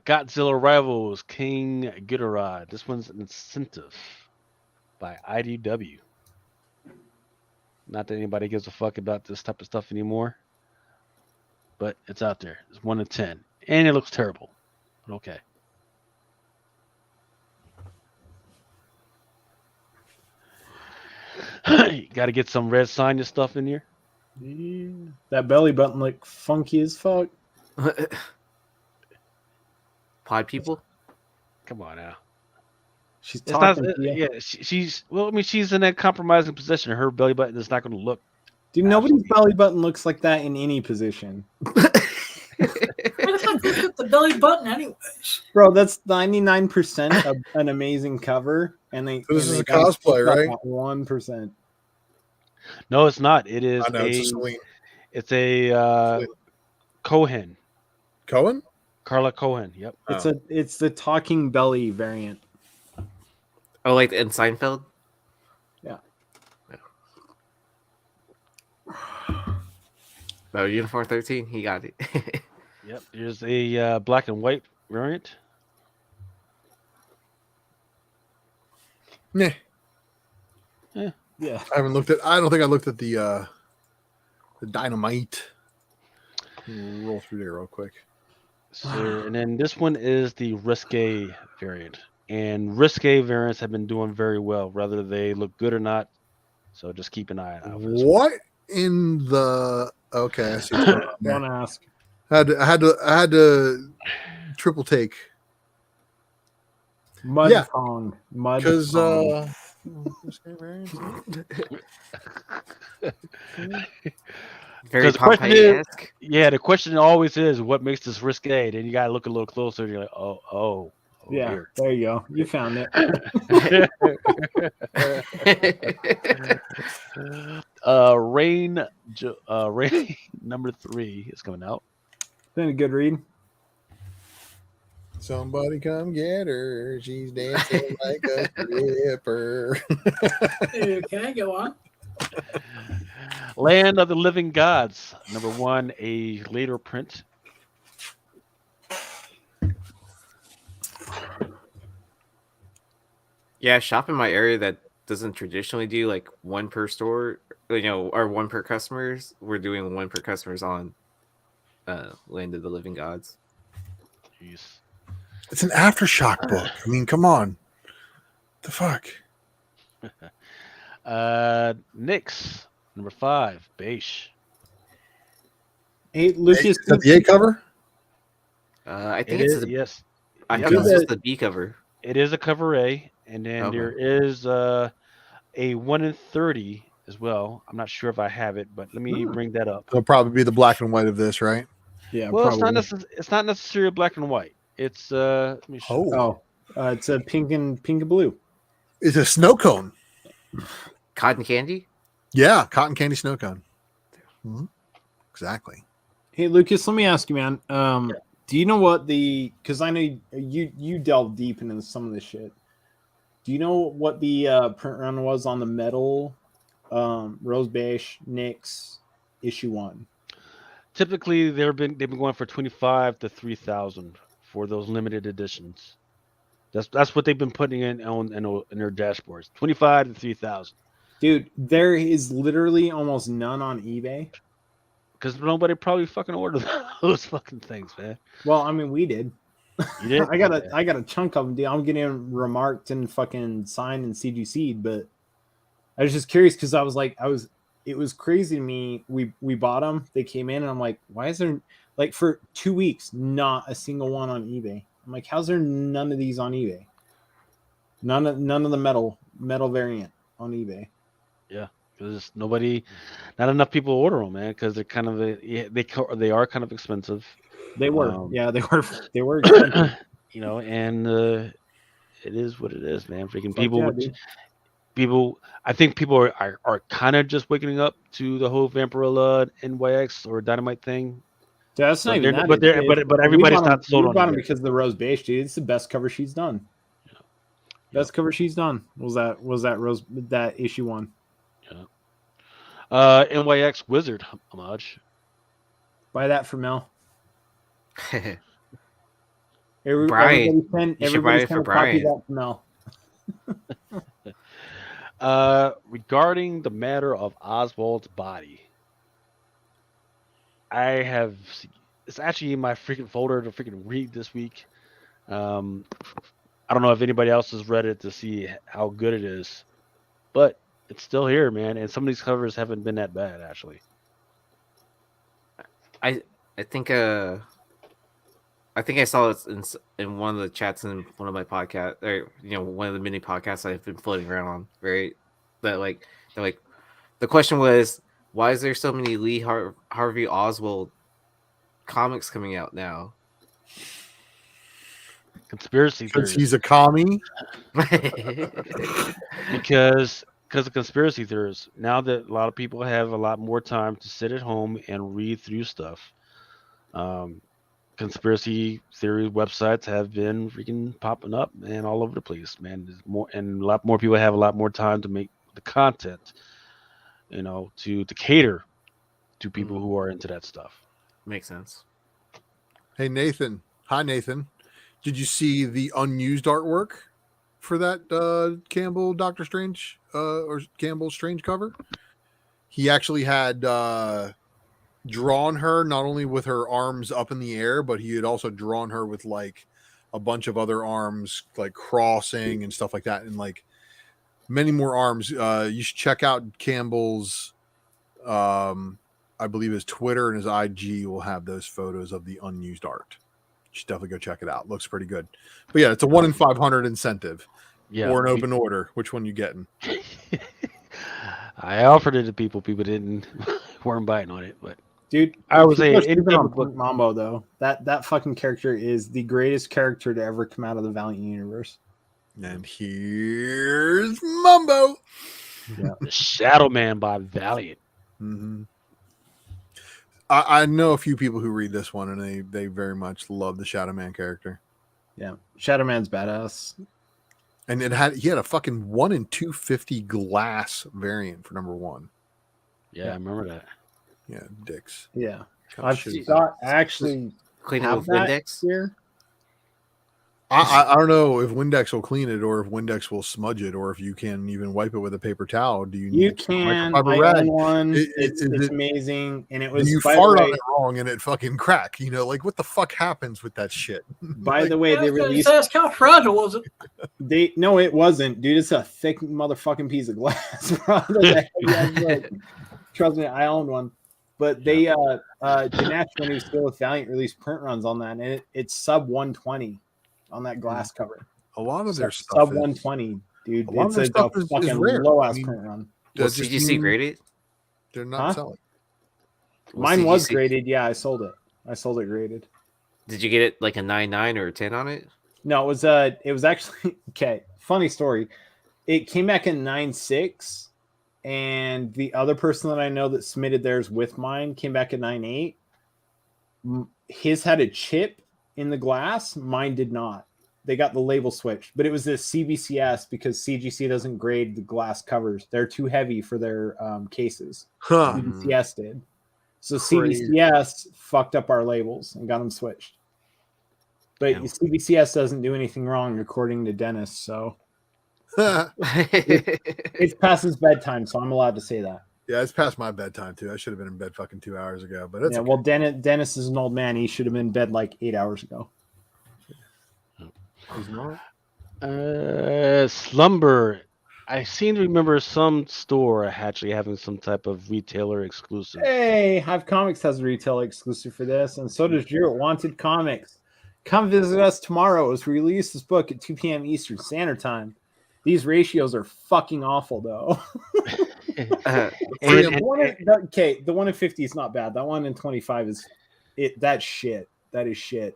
Godzilla Rivals, King Ghidorah. This one's an incentive by IDW. Not that anybody gives a fuck about this type of stuff anymore, but it's out there. It's 1 in 10, and it looks terrible, but okay. You got to get some red sign stuff in here. Yeah. That belly button look funky as fuck. Pod people? Come on now. She's It's talking not, to you. yeah, she's well. I mean, she's in that compromising position. Her belly button is not going to look. Dude, nobody's belly button looks like that in any position. Where the fuck hit the belly button, anyways? Bro, that's 99% of an amazing cover, and they. So this and is they a got cosplay, fucked up right? at 1%. No, it's not. It is I know it's a Celine. It's a Celine. Cohen. Cohen? Carla Cohen. Yep. It's the talking belly variant. Oh, like in Seinfeld. Yeah. Oh, Uniform 13, he got it. Yep. There's a black and white variant. Nah. Yeah. Yeah. I haven't looked at. I don't think I looked at the dynamite. Roll through there real quick. So, and then this one is the risque variant, and risque variants have been doing very well, whether they look good or not. So just keep an eye out for this one. What in the? Okay, I see. What's going on there. Don't ask. I had to triple take. Mud Yeah. Kong. Mud Because Kong. Very the question is, Popeye-esque. yeah, the question always is, what makes this risque? Then you gotta look a little closer. And you're like, oh, Yeah, here. there you go. You found it. Rain number 3 is coming out. Been a good read. Somebody come get her. She's dancing like a stripper. Okay, go on. Land of the Living Gods, number 1, a later print. Yeah, shop in my area that doesn't traditionally do like one per store, or one per customers. We're doing one per customers on Land of the Living Gods. Jeez. It's an Aftershock book. I mean, come on. The fuck? Nyx, number 5, beige. Hey, Lucas. Is that the A cover? I think It it's is, yes. I Yep. think it's just the B cover. It is a cover A, and then Okay. there is a 1 in 30 as well. I'm not sure if I have it, but let me bring that up. It'll probably be the black and white of this, right? Yeah, Well, probably. it's not necessarily black and white. It's let me show. It's a pink and blue. It's a snow cone. Cotton candy? Yeah, cotton candy snow cone. Mm-hmm. Exactly. Hey, Lucas, let me ask you, man. Do you know what because I know you delved deep into some of this shit. Do you know what the print run was on the metal Rose Beige Nyx issue 1? Typically, they've been going for 25 to 3,000 for those limited editions. That's what they've been putting in their dashboards. 25 to 3,000. Dude, there is literally almost none on eBay. Because nobody probably fucking ordered those fucking things, man. Well, I mean, we did. You did? I got a chunk of them. Dude. I'm getting remarked and fucking signed and CGC'd, but I was just curious because it was crazy to me. We bought them. They came in, and I'm like, why is there like for 2 weeks not a single one on eBay? I'm like, how's there none of these on eBay? None of the metal variant on eBay. Yeah, because not enough people order them, man. Because they're kind of they are kind of expensive. They were, they were expensive. And it is what it is, man. Freaking people. Yeah, dude. People, I think people are kind of just waking up to the whole Vampirella NYX or Dynamite thing. Yeah, that's not even that. But everybody's not sold on it. We bought them because of the Rose Beige, dude. It's the best cover she's done. Yeah. Best cover she's done was that issue 1. Yeah. NYX Wizard homage. Buy that for Mel. Brian, you should buy it for Brian. That for Mel. Regarding the matter of Oswald's body, it's actually in my freaking folder to freaking read this week. I don't know if anybody else has read it to see how good it is, but it's still here, man. And some of these covers haven't been that bad, actually. I think I saw it in one of the chats in one of my podcasts, or one of the mini podcasts I've been floating around on. Right, the question was, why is there so many Lee Harvey Oswald comics coming out now? Conspiracy Because theories. he's a commie. because of conspiracy theories. Now that a lot of people have a lot more time to sit at home and read through stuff, conspiracy theory websites have been freaking popping up, man, all over the place, man. There's more, and a lot more people have a lot more time to make the content, to cater to people who are into that stuff. Makes sense. Hey, Nathan. Hi, Nathan. Did you see the unused artwork for that Campbell Doctor Strange or Campbell Strange cover? He actually had drawn her not only with her arms up in the air, but he had also drawn her with like a bunch of other arms like crossing and stuff like that, and like many more arms. You should check out Campbell's I believe his Twitter and his IG will have those photos of the unused art. You should definitely go check it out. Looks pretty good. But yeah, it's a 1 in 500 incentive. Yeah, or an open order. Which one you getting? I offered it to people. People weren't biting on it, but dude, I would say any any on type of book. Mambo though. That fucking character is the greatest character to ever come out of the Valiant universe. And here's Mumbo. Yeah. The Shadow Man by Valiant. Mm-hmm. I know a few people who read this one, and they very much love the Shadow Man character. Yeah, Shadow Man's badass. And he had a fucking 1 in 250 glass variant for number 1. Yeah, I remember that. Yeah, dicks. Yeah, I've actually clean it have with that Windex here. I don't know if Windex will clean it or if Windex will smudge it or if you can even wipe it with a paper towel. Do you need You can. microfiber I rag? own one. It's amazing, and it Do was. you by the fart on way- it wrong and it fucking crack? Like what the fuck happens with that shit? By the way, they released. That's how fragile was it? No, it wasn't, dude. It's a thick motherfucking piece of glass. Trust me, I owned one. But they, Dinesh, when he was still with Valiant, released print runs on that, and it's sub 120 on that glass cover. A lot of their stuff sub is- 120, dude. a lot of It's their a stuff is fucking rare. low I ass mean, print run. Was CGC graded? They're not Huh? selling. Mine was CGC graded. Yeah, I sold it. I sold it graded. Did you get it like a 9.9 or a 10 on it? No, it was actually okay. Funny story. It came back in 9.6, and the other person that I know that submitted theirs with mine came back at 9.8. His had a chip in the glass. Mine did not. They got the label switched, but it was this CBCS because CGC doesn't grade the glass covers. They're too heavy for their cases. Huh. CBCS did. So Crazy. CBCS fucked up our labels and got them switched. But CBCS doesn't do anything wrong according to Dennis. So it's past his bedtime, so I'm allowed to say that. Yeah, it's past my bedtime too. I should have been in bed fucking 2 hours ago. But it's Yeah, well, Dennis is an old man. He should have been in bed like 8 hours ago. He's not. Slumber. I seem to remember some store actually having some type of retailer exclusive. Hey, Hive Comics has a retail exclusive for this, and so does Drew at Wanted Comics. Come visit us tomorrow as we release this book at 2 p.m. Eastern Standard Time. These ratios are fucking awful, though. The 1 in 50 is not bad. That 1 in 25 is it. That's shit. That is shit.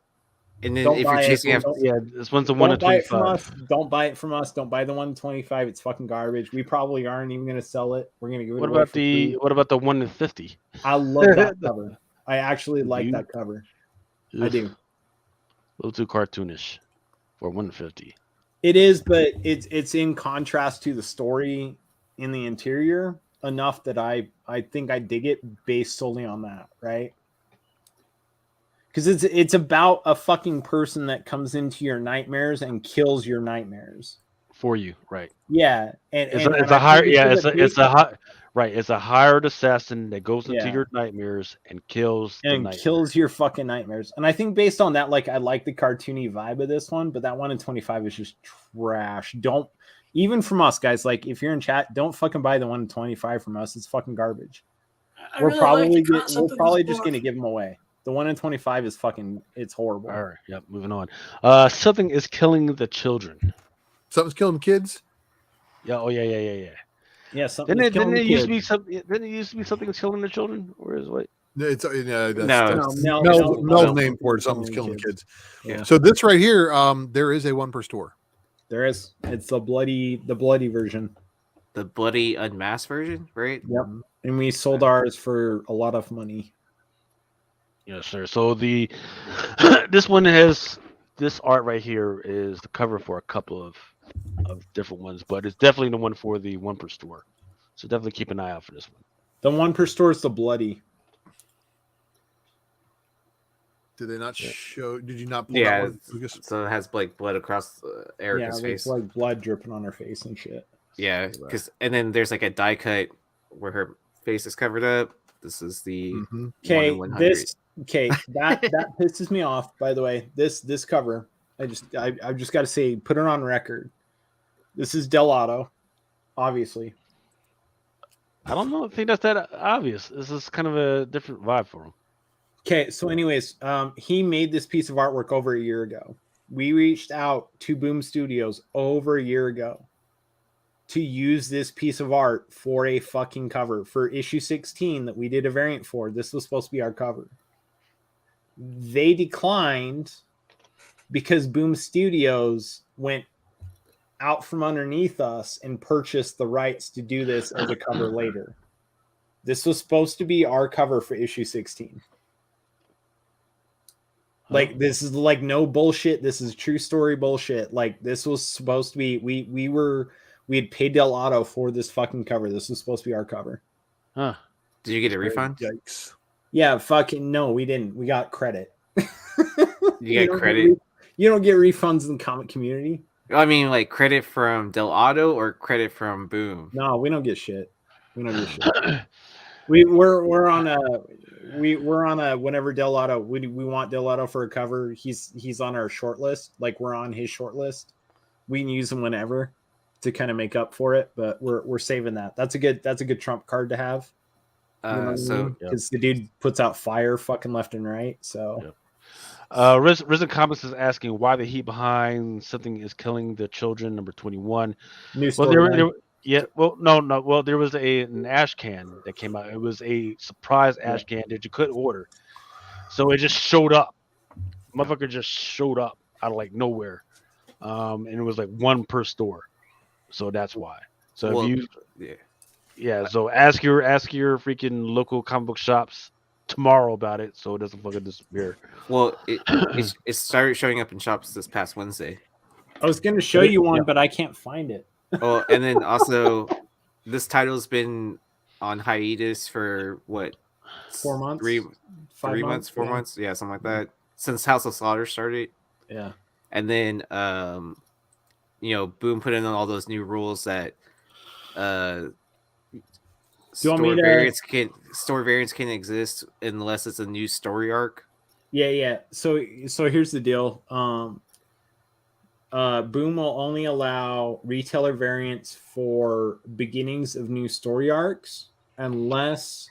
And then Don't if buy you're it. chasing after, this one's a 1 in Don't buy it from 25. us. Don't buy it from us. Don't buy the 1 in 25. It's fucking garbage. We probably aren't even going to sell it. We're going to give it What away about for free. what about the 1 in 50? I love that cover. I actually like that cover. I do. A little too cartoonish for 150. It is, but it's in contrast to the story in the interior enough that I think I dig it based solely on that, right? Because it's about a fucking person that comes into your nightmares and kills your nightmares For you, right? Yeah, It's a hired, yeah, it's a hired assassin that goes into Yeah. your nightmares and kills the and nightmare. kills your fucking nightmares. And I think based on that, like I like the cartoony vibe of this one, but that 1 in 25 is just trash. Don't even from us, guys. Like if you're in chat, don't fucking buy the 1 in 25 from us. It's fucking garbage. I We're really probably like the concept we're of probably this just book. gonna give them away. The 1 in 25 is fucking. It's horrible. All right, yep. Moving on. Something is killing the children. Something's killing kids. Yeah. Oh yeah. Yeah, something. Didn't it used to be something? Didn't it used to be something that's killing the children? Or is what? It's that's Mel's name for it. Something's killing kids. Yeah. So this right here, there is a one per store. There is. It's the bloody version. The bloody unmasked version, right? Yep. And we sold ours for a lot of money. Yes, sir. So the this one has this art right here is the cover for a couple of different ones, but it's definitely the one for the one per store. So definitely keep an eye out for this one. The one per store is the bloody. Did they not show? Did you not pull Yeah, that one, Lucas? so it has like blood across Erica's face. There's like blood dripping on her face and shit. Yeah, and then there's like a die cut where her face is covered up. This is the Okay. 1-in-100. That pisses me off. By the way, this cover, I just got to say, put it on record. This is Delotto, obviously. I don't know. I think that's that obvious. This is kind of a different vibe for him. Okay, so anyways, he made this piece of artwork over a year ago. We reached out to Boom Studios over a year ago to use this piece of art for a fucking cover for issue 16 that we did a variant for. This was supposed to be our cover. They declined because Boom Studios went out from underneath us and purchased the rights to do this as a cover later. This was supposed to be our cover for issue 16. Like, this is like no bullshit. This is true story bullshit. Like, this was supposed to be, we had paid Delotto for this fucking cover. This was supposed to be our cover. Huh. Did you get a refund? Yikes. Yeah, fucking no, we didn't. We got credit. You get credit? You don't get refunds in the comic community. I mean, like credit from Delotto or credit from Boom? No, we don't get shit. We don't get shit. We're on a whenever Delotto we want Delotto for a cover. He's on our short list. Like, we're on his short list. We can use him whenever to kind of make up for it, but we're saving that. That's a good trump card to have. Because the dude puts out fire fucking left and right. So Risen Comics is asking why the heat behind Something Is Killing the Children number 21. New Well, story. no. Well, there was an ash can that came out. It was a surprise ash can that you couldn't order, so it just showed up. Motherfucker just showed up out of like nowhere, and it was like one per store, so that's why. So if you, so ask your freaking local comic book shops tomorrow about it, so it doesn't fucking disappear. Well, it started showing up in shops this past Wednesday. I was going to show you one, but I can't find it. Oh, and then also, this title's been on hiatus for what? 4 months? 4 months? Yeah, something like that. Since House of Slaughter started. Yeah. And then, Boom put in all those new rules that store variants can exist unless it's a new story arc. Yeah. So here's the deal. Boom will only allow retailer variants for beginnings of new story arcs unless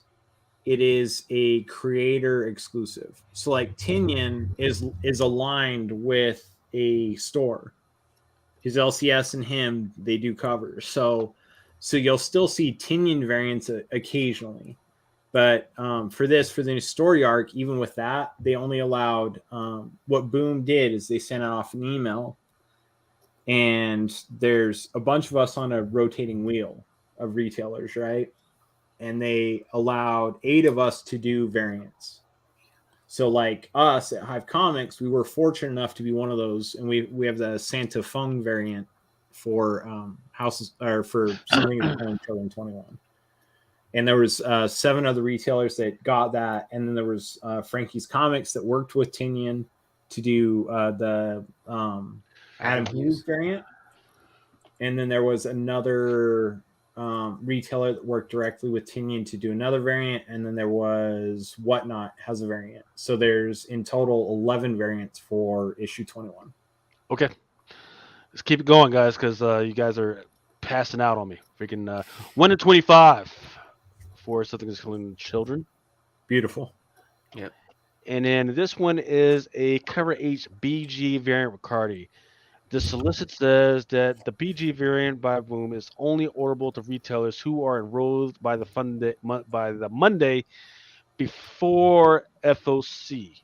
it is a creator exclusive. So like Tinian is aligned with a store. His LCS and him, they do covers. So you'll still see Tinian variants occasionally. But for the new story arc, even with that, they only allowed what Boom did is they sent off an email. And there's a bunch of us on a rotating wheel of retailers, right? And they allowed 8 of us to do variants. So like us at Hive Comics, we were fortunate enough to be one of those. And we have the Santa Fung variant for houses or for Something Is Killing Children 21. And there was 7 other retailers that got that. And then there was Frankie's Comics that worked with Tinian to do the Adam Hughes variant. And then there was another retailer that worked directly with Tinian to do another variant. And then there was Whatnot has a variant. So there's in total 11 variants for issue 21. Okay. Let's keep it going, guys, because you guys are passing out on me. Freaking 1 in 25 for Something Is Killing Children. Beautiful. Yep. And then this one is a Cover H BG variant with Cardi. The solicit says that the BG variant by Boom is only orderable to retailers who are enrolled by the Monday before FOC.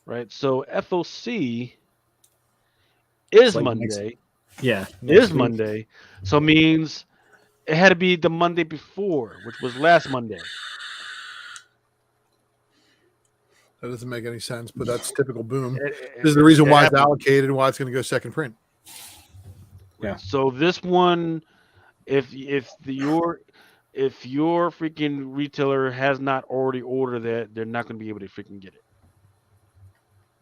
Right? So FOC is like Monday. next Is week. Monday. So it means it had to be the Monday before, which was last Monday. That doesn't make any sense, but that's typical Boom. It- This is the reason it why it's happened. allocated and why it's going to go second print. Yeah. So this one, if your freaking retailer has not already ordered that, they're not going to be able to freaking get it.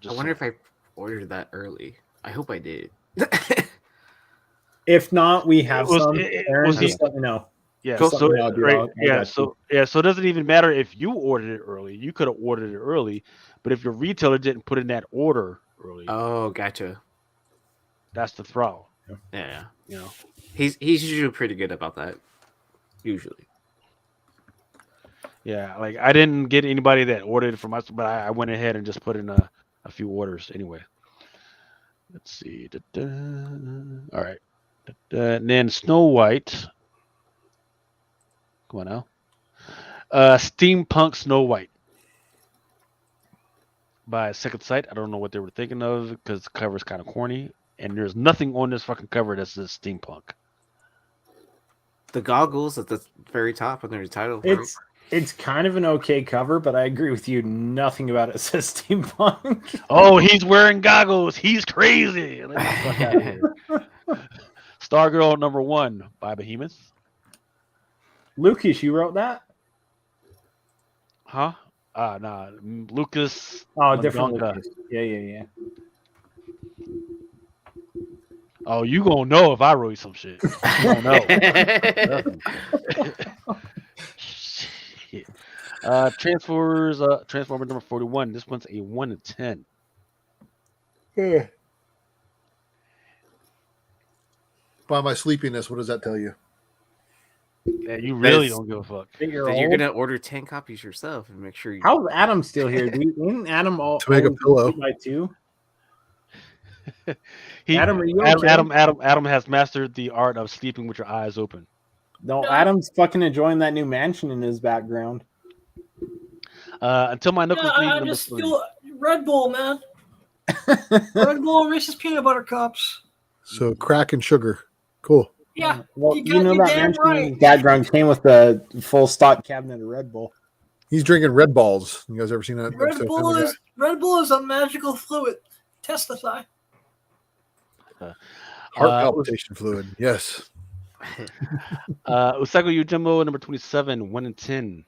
I wonder if I ordered that early. I hope I did. If not, we have It was- some. it- Aaron, was he- just let me know. Yeah. Just let So me know, dude. right. I'll Yeah. got you. So it doesn't even matter if you ordered it early. You could have ordered it early, but if your retailer didn't put in that order early, Oh, gotcha. that's the throw. Yeah. You know. He's usually pretty good about that. Usually. Yeah. Like I didn't get anybody that ordered it from us, but I went ahead and just put in a few orders anyway. Let's see. All right. And then Snow White. Come on now. Steampunk Snow White by Second Sight. I don't know what they were thinking of because the cover is kind of corny, and there's nothing on this fucking cover that says steampunk. The goggles at the very top under the title. It's kind of an okay cover, but I agree with you. Nothing about it says steampunk. Oh, he's wearing goggles. He's crazy. Let me fuck out of here. Stargirl #1 by Behemoth. Lucas, you wrote that? Huh? Nah. Lucas. Oh, different Mendonca. Lucas. Yeah. Oh, you gonna know if I wrote some shit. You gonna know. Shit. Transformer number 41. This one's a 1 in 10. By my sleepiness, what does that tell you? Yeah, you really don't give a fuck. That you're gonna order 10 copies yourself and make sure you. How's Adam still here, dude? Isn't Adam all To make a pillow. by two? Adam, are you okay? Adam has mastered the art of sleeping with your eyes open. No, Adam's fucking enjoying that new mansion in his background. Until my knuckles bleed. I number just 3. feel Red Bull, man. Red Bull and Reese's peanut butter cups. So crack and sugar. Cool. Yeah, Well, you you got know me that damn mansion in right. his background came with the full stock cabinet of Red Bull. He's drinking Red Balls. You guys ever seen that? Red episode of Bull Family is Red Bull is a magical fluid. Testify. Guy? Heart palpitation fluid. Yes. Usagi Yojimbo number 27, 1 in 10.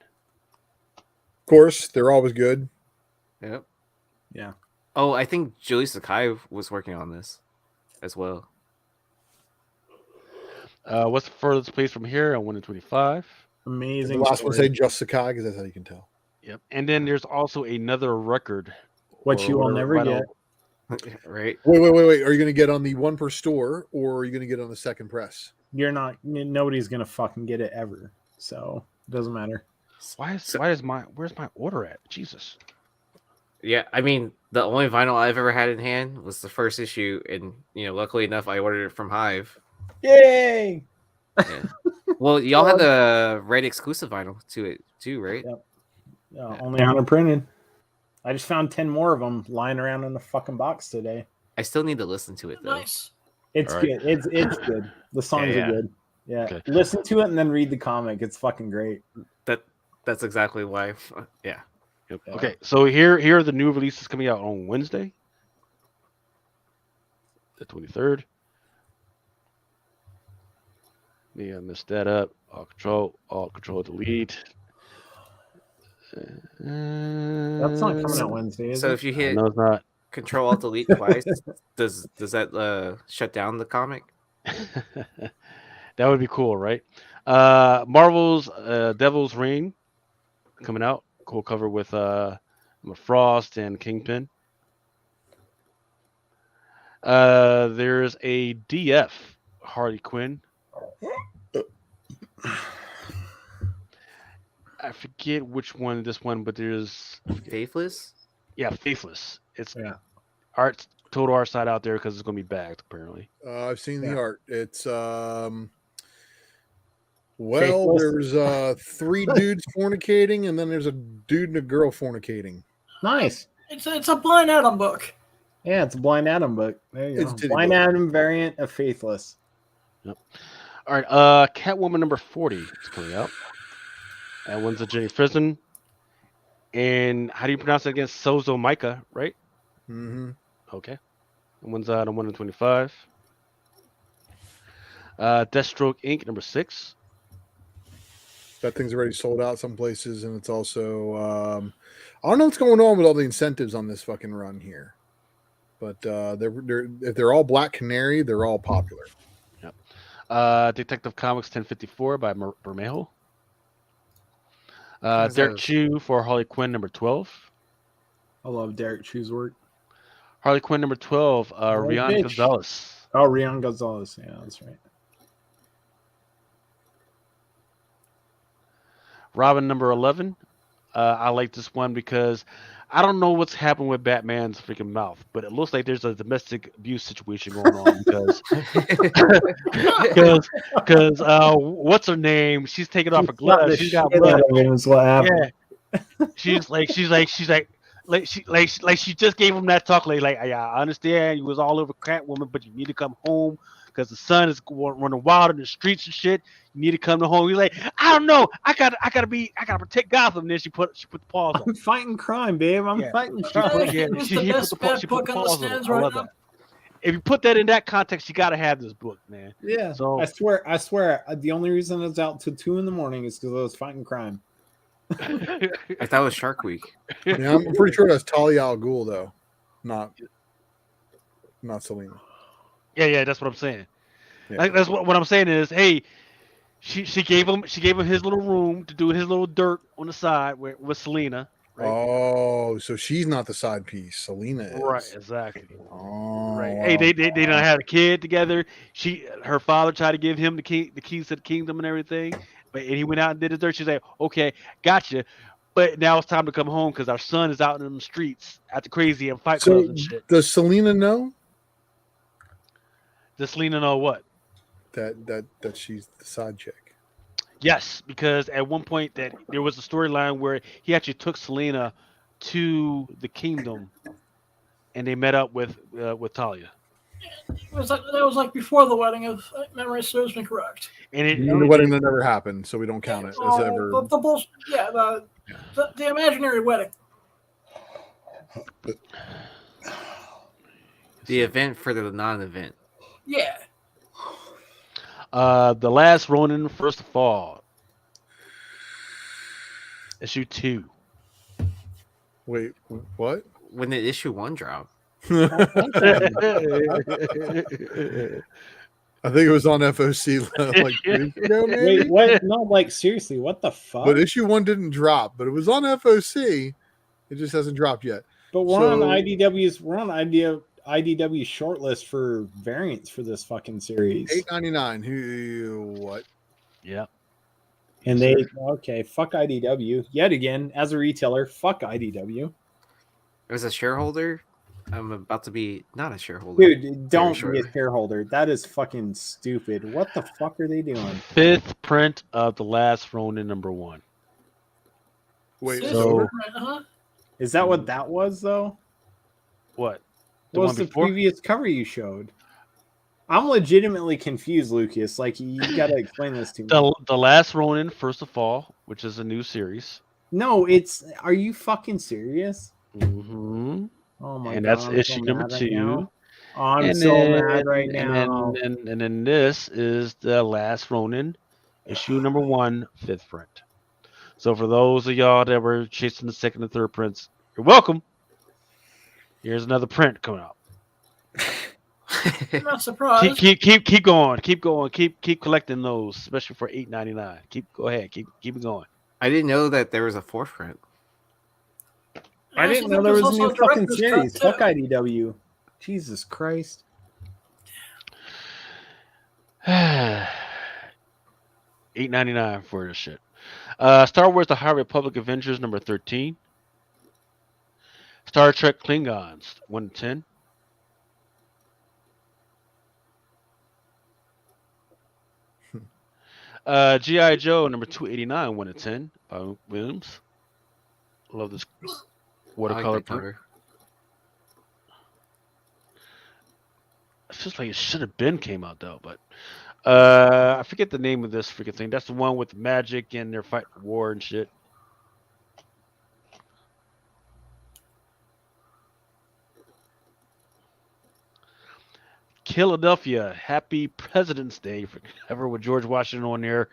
Of course, they're always good. Yep. Yeah. Oh, I think Julie Sakai was working on this as well. What's the furthest place from here? 1 in 25. Amazing. The last one story. say just Sakai because that's how you can tell. Yep. And then there's also another record. What you will never get. Right. Wait. Are you going to get on the one per store or are you going to get on the second press? You're not. Nobody's gonna fucking get it ever. So it doesn't matter. Where's my order at? Jesus. Yeah, I mean, the only vinyl I've ever had in hand was the first issue, and luckily enough, I ordered it from Hive. Yay! Yeah. Well, y'all had the red exclusive vinyl to it too, right? Yep. Only 100 printed. I just found 10 more of them lying around in the fucking box today. I still need to listen to it though. Nice. It's All right. good. It's good. The songs Yeah. are good. Yeah. Okay. Listen to it and then read the comic. It's fucking great. That's exactly why. Yeah. Okay, so here are the new releases coming out on Wednesday, the 23rd. Yeah, I messed that up. Alt control, delete. That's not coming out Wednesday, is So it? if you hit No, it's not. Control Alt Delete twice, does that shut down the comic? That would be cool, right? Marvel's Devil's Reign coming out. Cool cover with Frost and Kingpin. There's a DF Harley Quinn. I forget which one this one, but there's Faithless. Yeah, Faithless. It's total art side out there because it's gonna be bagged apparently. I've seen the art. It's what Well, Faithless? there's 3 dudes fornicating, and then there's a dude and a girl fornicating. Nice. It's a Blind Adam book. Yeah, it's a Blind Adam book. There you It's go. titty Blind book. Adam variant of Faithless. Yep. All right. Catwoman number 40 is coming out. And one's a Jenny Frison. And how do you pronounce it again? Sozo Micah, right? Mm-hmm. Okay. And one's on 125. Deathstroke Inc. number 6. That thing's already sold out some places, and it's also I don't know what's going on with all the incentives on this fucking run here, but if they're all Black Canary, they're all popular. Yep. Detective Comics 1054 by Bermejo. Derek Chu for Harley Quinn number 12. I love Derek Chu's work. Harley Quinn number 12. Rihanna Gonzalez. Oh, Rihanna Gonzalez. Yeah, that's right. Robin number 11. I like this one because I don't know what's happened with Batman's freaking mouth, but it looks like there's a domestic abuse situation going on because what's her name? She's taking off her gloves. She's got blood. Yeah. She's like she just gave him that talk like yeah, I understand you was all over Catwoman, but you need to come home because the sun is running wild in the streets and shit. You need to come to home. He's like, I don't know. I gotta protect Gotham. And then she put the paws on. I'm fighting crime, babe. I'm fighting crime. It's the best bad book on the stands right now. If you put that in that context, you gotta have this book, man. Yeah. So I swear, the only reason it's out till 2 a.m. is because I was fighting crime. I thought it was Shark Week. Yeah, I'm pretty sure that's Talia al Ghul though, not Selena. Yeah, that's what I'm saying. Yeah. Like, that's what I'm saying is, hey, she gave him his little room to do his little dirt on the side with Selena. Right? Oh, so she's not the side piece. Selena is. Right, exactly. Oh, right. Hey, they don't have a kid together. Her father tried to give him the keys to the kingdom and everything, and he went out and did his dirt. She's like, okay, gotcha. But now it's time to come home because our son is out in the streets acting crazy and fight clubs and shit. Does Selena know? Does Selena know what? That she's the side chick. Yes, because at one point that there was a storyline where he actually took Selena to the kingdom, and they met up with Talia. That was like before the wedding, if memory serves me correct. And the wedding that never happened, so we don't count it as ever. The imaginary wedding. The event for the non-event. Yeah. The Last Ronin, First of All. Issue 2. Wait, what? When did issue 1 drop? I think it was on FOC like 2 weeks ago, maybe? Wait, what? No, like seriously, what the fuck? But issue 1 didn't drop, but it was on FOC. It just hasn't dropped yet. But we're on IDW's shortlist for variants for this fucking series. $8.99. Who? What? Yeah. And fuck IDW yet again as a retailer. Fuck IDW. As a shareholder, I'm about to be not a shareholder. Dude, don't be a shareholder. That is fucking stupid. What the fuck are they doing? 5th print of The Last Ronin #1. Wait, so is that what that was though? What? What was the previous cover you showed? I'm legitimately confused, Lucas. Like, you gotta explain this to me. The Last Ronin, First of All, which is a new series. No, are you fucking serious? Mm-hmm. Oh my god. And that's issue number 2. Oh, I'm mad right now. And then this is The Last Ronin, issue #1, 5th print. So for those of y'all that were chasing the 2nd and 3rd prints, you're welcome. Here's another print coming out. I'm not surprised. Keep going. Keep collecting those, especially for $8.99. Go ahead. Keep it going. I didn't know that there was a 4th print. I didn't know there was a new fucking series. Fuck IDW. Jesus Christ. $8.99 for this shit. Star Wars: The High Republic Avengers #13. Star Trek Klingons 1-10. G.I. Joe number 289, 1 to 10 by Williams. Love this watercolor that print. cover. It feels like it should have been came out though, but I forget the name of this freaking thing. That's the one with magic and they're fighting war and shit. Philadelphia, happy President's Day forever with George Washington on there.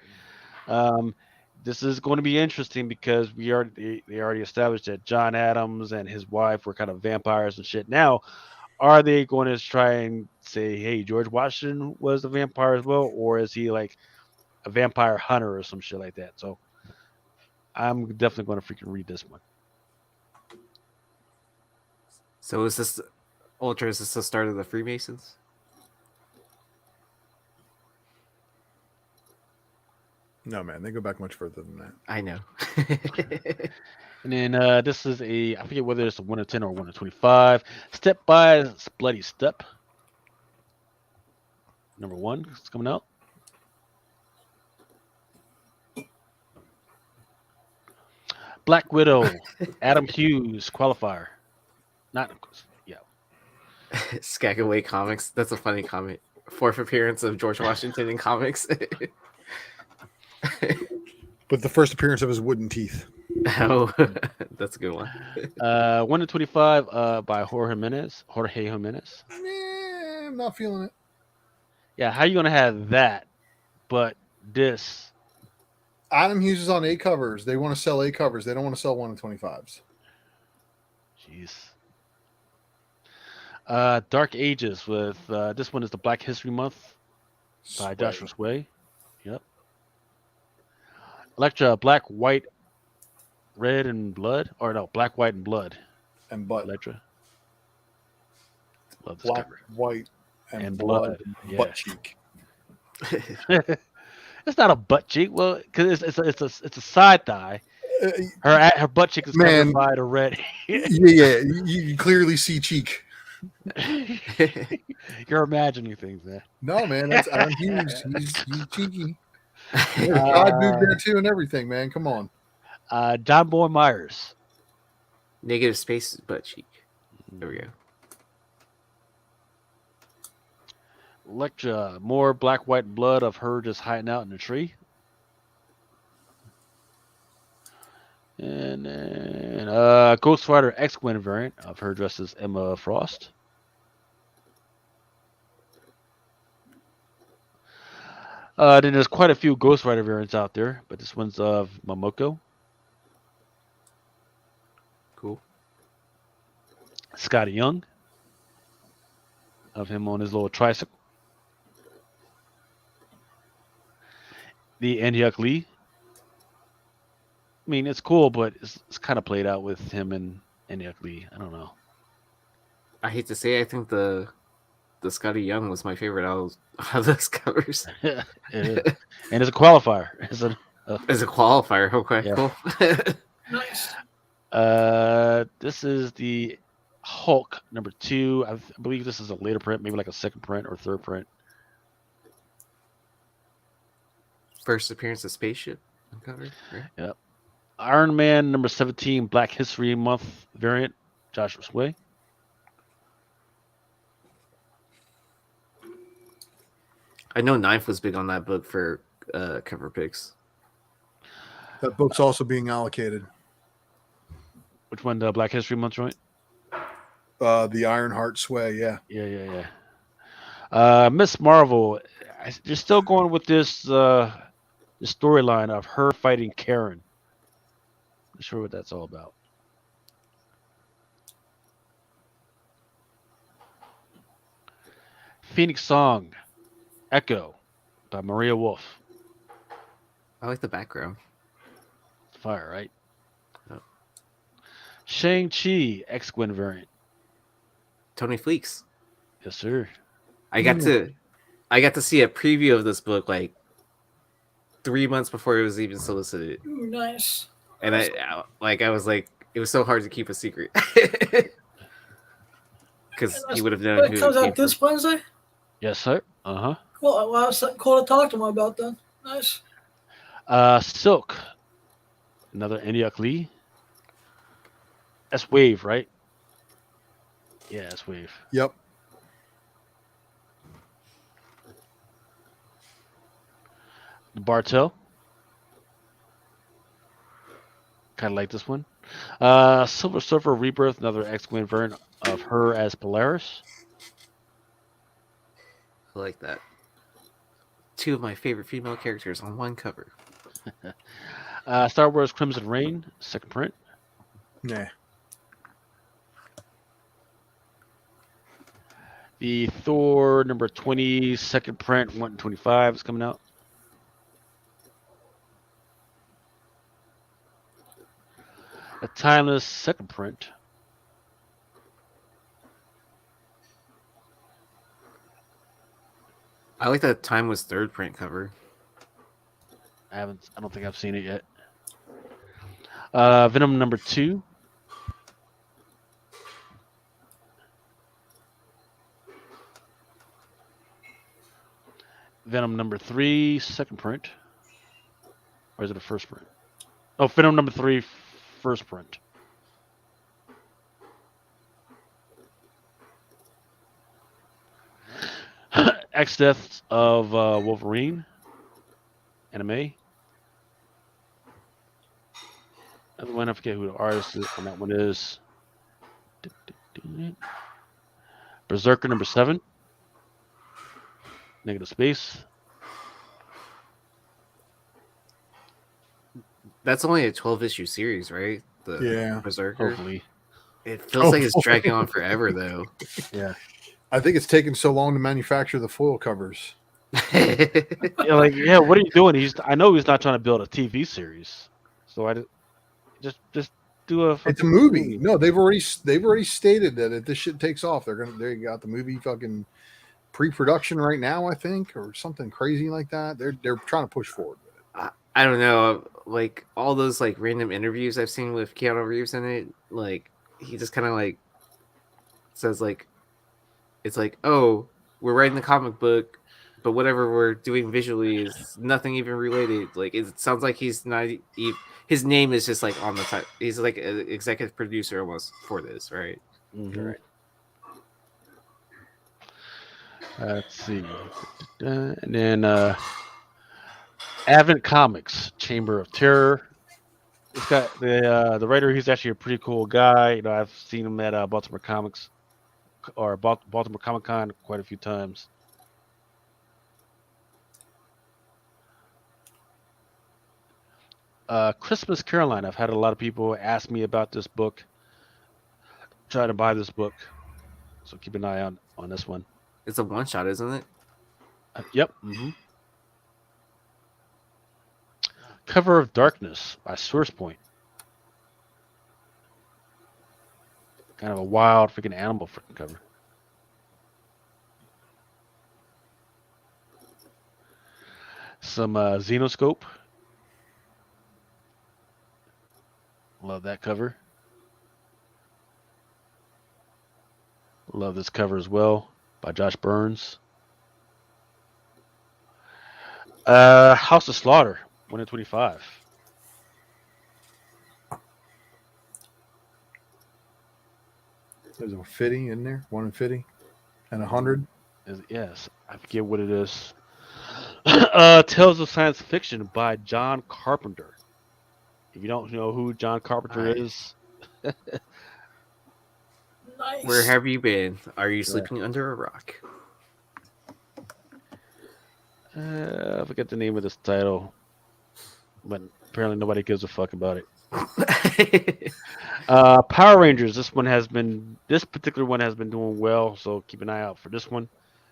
This is going to be interesting because they already established that John Adams and his wife were kind of vampires and shit. Now, are they going to try and say, hey, George Washington was a vampire as well, or is he like a vampire hunter or some shit like that? So I'm definitely going to freaking read this one. So is this Ultra? Is this the start of the Freemasons? No, man, they go back much further than that. I know. And then this is I forget whether it's a 1 to 10 or 1 to 25. Step by Bloody Step. Number 1 is coming out. Black Widow, Adam Hughes, qualifier. Not, yeah. Skagaway Comics. That's a funny comment. 4th appearance of George Washington in comics. But the first appearance of his wooden teeth. Oh, that's a good one. 1 to 25 by Jorge Jimenez. I'm not feeling it. Yeah, how you gonna have that? But this. Adam Hughes is on A covers. They want to sell A covers. They don't want to sell 1 to 25s. Jeez. Dark Ages with this one is the Black History Month by Joshua Sway. Yep. Elektra, Black, White, Red, and Blood. Or no, Black, White, and Blood. And Butt. Elektra. Love this Black, cover. White, and blood. Yeah. Butt cheek. It's not a butt cheek. Well, because it's a side thigh. Her butt cheek is covered by the red. Yeah, you clearly see cheek. You're imagining things, man. No, man, that's Adam Hughes. He's cheeky. God moved there too and everything, man. Come on. John Boy Myers. Negative space butt cheek. There we go. Elektra, more Black, White, and Blood of her just hiding out in a tree. And then Ghost Rider X-Wing variant of her dressed as Emma Frost. Then there's quite a few Ghost Rider variants out there, but this one's of Momoko. Cool. Scotty Young. Of him on his little tricycle. The Andy Lee. I mean, it's cool, but it's kind of played out with him and Andy Lee. I don't know. I hate to say, I think the Scotty Young was my favorite out of those covers. It is. And it's a qualifier. It's a qualifier. Okay, yeah. Cool. Nice. This is the Hulk number 2. I believe this is a later print, maybe like a second print or third print. First appearance of Spaceship cover. Right? Yep. Iron Man number 17, Black History Month variant, Joshua Sway. I know Ninth was big on that book for cover picks. That book's also being allocated. Which one? The Black History Month joint? The Ironheart Sway, yeah. Yeah. Miss Marvel, you're still going with this storyline of her fighting Karen. Not sure what that's all about. Phoenix Song, Echo, by Maria Wolf. I like the background. Fire, right? Yep. Shang-Chi, X-Gwen variant. Tony Fleeks. Yes, sir. I got to see a preview of this book like 3 months before it was even solicited. Ooh, nice. And I was like, it was so hard to keep a secret. Because you would have known It who comes it came out this from. Wednesday? Yes, sir. Uh-huh. Cool. Well, I was cool to talk to him about that. Nice. Silk, another Eniak Lee. That's Wave, right? Yeah, that's Wave. Yep. Bartel. Kind of like this one. Silver Surfer Rebirth, another X-Wing variant of her as Polaris. I like that. Two of my favorite female characters on one cover. Star Wars Crimson Reign, second print. Nah. The Thor number 20, second print, 125 is coming out. A Timeless second print. I like that Timeless third print cover. I don't think I've seen it yet. Venom number 2. Venom number 3, second print. Or is it a first print? Oh, Venom number 3, first print. X Deaths of Wolverine. Anime. Another one, I forget who the artist is on that one is. Berserker number 7. Negative space. That's only a 12-issue series, right? The Yeah. Berserker. Hopefully. It feels like it's dragging on forever, though. Yeah. I think it's taken so long to manufacture the foil covers. Yeah, what are you doing? I know he's not trying to build a TV series. So I just do a. It's a movie. No, they've already stated that if this shit takes off, they got the movie fucking pre-production right now, I think, or something crazy like that. They're trying to push forward with it. I don't know. Like all those like random interviews I've seen with Keanu Reeves in it, like he just kind of like says like, it's like, oh, we're writing the comic book, but whatever we're doing visually is nothing even related. Like it sounds like he's not. His name is just like on the top. He's like an executive producer almost for this, right? Mm-hmm. Right. Let's see. And then Advent Comics, Chamber of Terror. It's got the writer. He's actually a pretty cool guy. You know, I've seen him at Baltimore Comics or Baltimore Comic Con quite a few times. Christmas Caroline. I've had a lot of people ask me about this book. Try to buy this book, so keep an eye on this one. It's a one shot, isn't it? Yep. Mm-hmm. Cover of Darkness by Source Point. Kind of a wild freaking animal freaking cover. Some Xenoscope. Love that cover. Love this cover as well by Josh Burns. House of Slaughter, 1 in 25. There's a 50 in there, 1 in 50, and 100. Yes, I forget what it is. Tales of Science Fiction by John Carpenter. If you don't know who John Carpenter is, Nice. Where have you been? Are you sleeping under a rock? I forget the name of this title, but apparently nobody gives a fuck about it. Power Rangers. This particular one has been doing well, so keep an eye out for this one.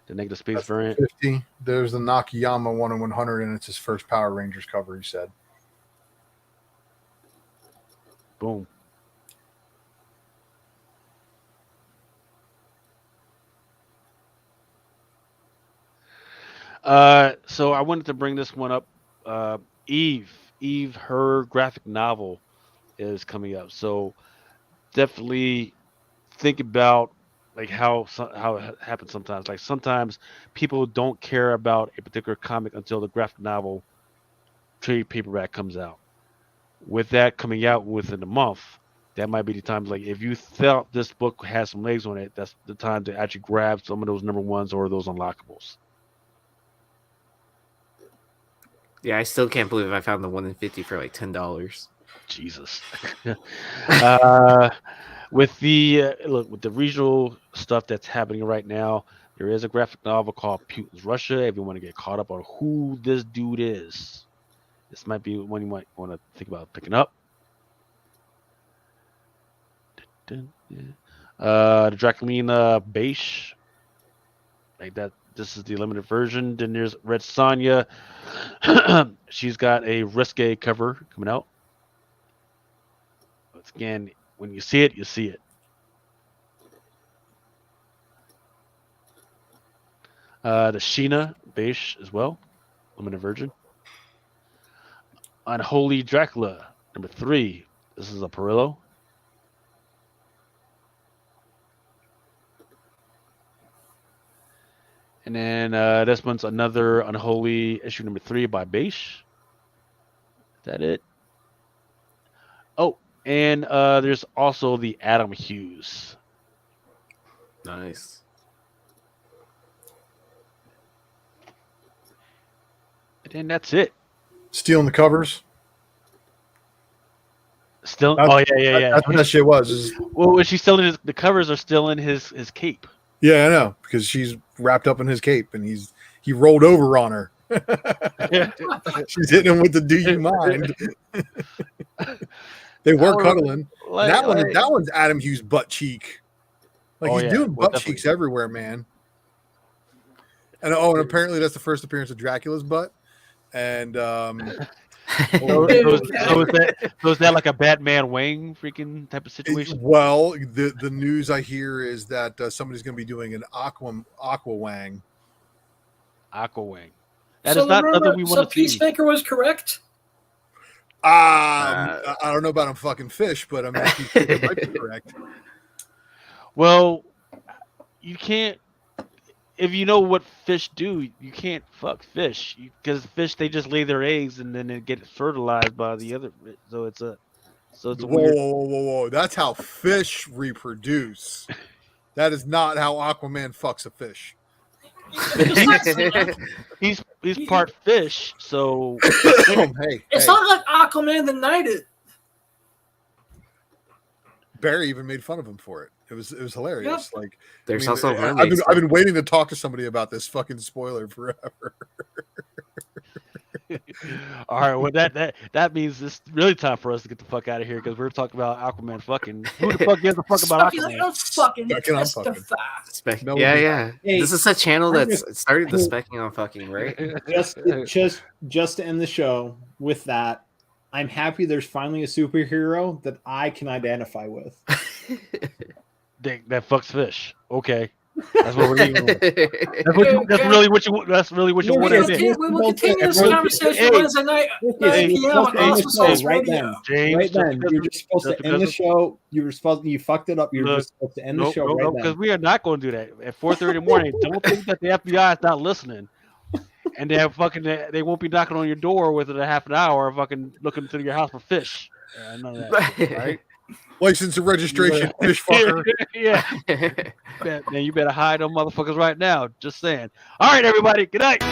The negative space variant. 50. There's the Nakayama 1 in 100, and it's his first Power Rangers cover. He said. Boom. So I wanted to bring this one up. Eve, her graphic novel is coming up. So definitely think about like how it happens sometimes. Like sometimes people don't care about a particular comic until the graphic novel trade paperback comes out. With that coming out within a month, that might be the time. Like if you felt this book has some legs on it, that's the time to actually grab some of those number ones or those unlockables. Yeah, I still can't believe I found the 1 in 50 for like $10. Jesus. With the with the regional stuff that's happening right now, there is a graphic novel called Putin's Russia. If you want to get caught up on who this dude is, this might be one you might want to think about picking up. The Draculina Beige, like that. This is the limited version. Then there's Red Sonja. She's got a risque cover coming out. Once again, when you see it, you see it. The Sheena Beige as well, limited version. Unholy Dracula, number 3. This is a Perillo. And then this one's another Unholy issue number 3 by Beige. Is that it? Oh, and there's also the Adam Hughes. Nice. And then that's it. Stealing the covers. Still, That's what that shit was. Well, when she's still in the covers are still in his cape. Yeah, I know, because she's wrapped up in his cape and he rolled over on her. She's hitting him with the "Do you mind?" They were cuddling. That one's Adam Hughes' butt cheek. Like he's doing butt cheeks everywhere, man. And apparently that's the first appearance of Dracula's butt. And so is that like a Batman Wang freaking type of situation? Well, the news I hear is that somebody's going to be doing an Aqua Wang. Aqua Wang. That is not something we want to see. Peacemaker was correct. I don't know about him fucking fish, but I mean, he might be correct. Well, you can't. If you know what fish do, you can't fuck fish because fish they just lay their eggs and then they get fertilized by the other. So it's a whoa! That's how fish reproduce. That is not how Aquaman fucks a fish. he's part fish, so It's not like Aquaman the Knighted. Barry even made fun of him for it. It was hilarious. Yep. Like there's also I've been waiting to talk to somebody about this fucking spoiler forever. All right, well that means it's really time for us to get the fuck out of here because we're talking about Aquaman fucking. Who the fuck gives a fuck about Aquaman? Yeah. Hey, this is a channel that's started the specking on fucking, right? Just to end the show with that, I'm happy there's finally a superhero that I can identify with. That fucks fish. Okay. That's what we're leaving with. That's really what you want to do. We will continue this conversation Wednesday night, 9 p.m. on Awesome Sauce Radio. Right then, you're just supposed to end the show. You fucked it up. You're just supposed to end the show right then. Because we are not going to do that at 4:30 in the morning. Don't think that the FBI is not listening, and they won't be knocking on your door within a half an hour, fucking looking through your house for fish. None of that, right? License and registration, fish fucker. Yeah. Man, you better hide them motherfuckers right now. Just saying. All right, everybody. Good night.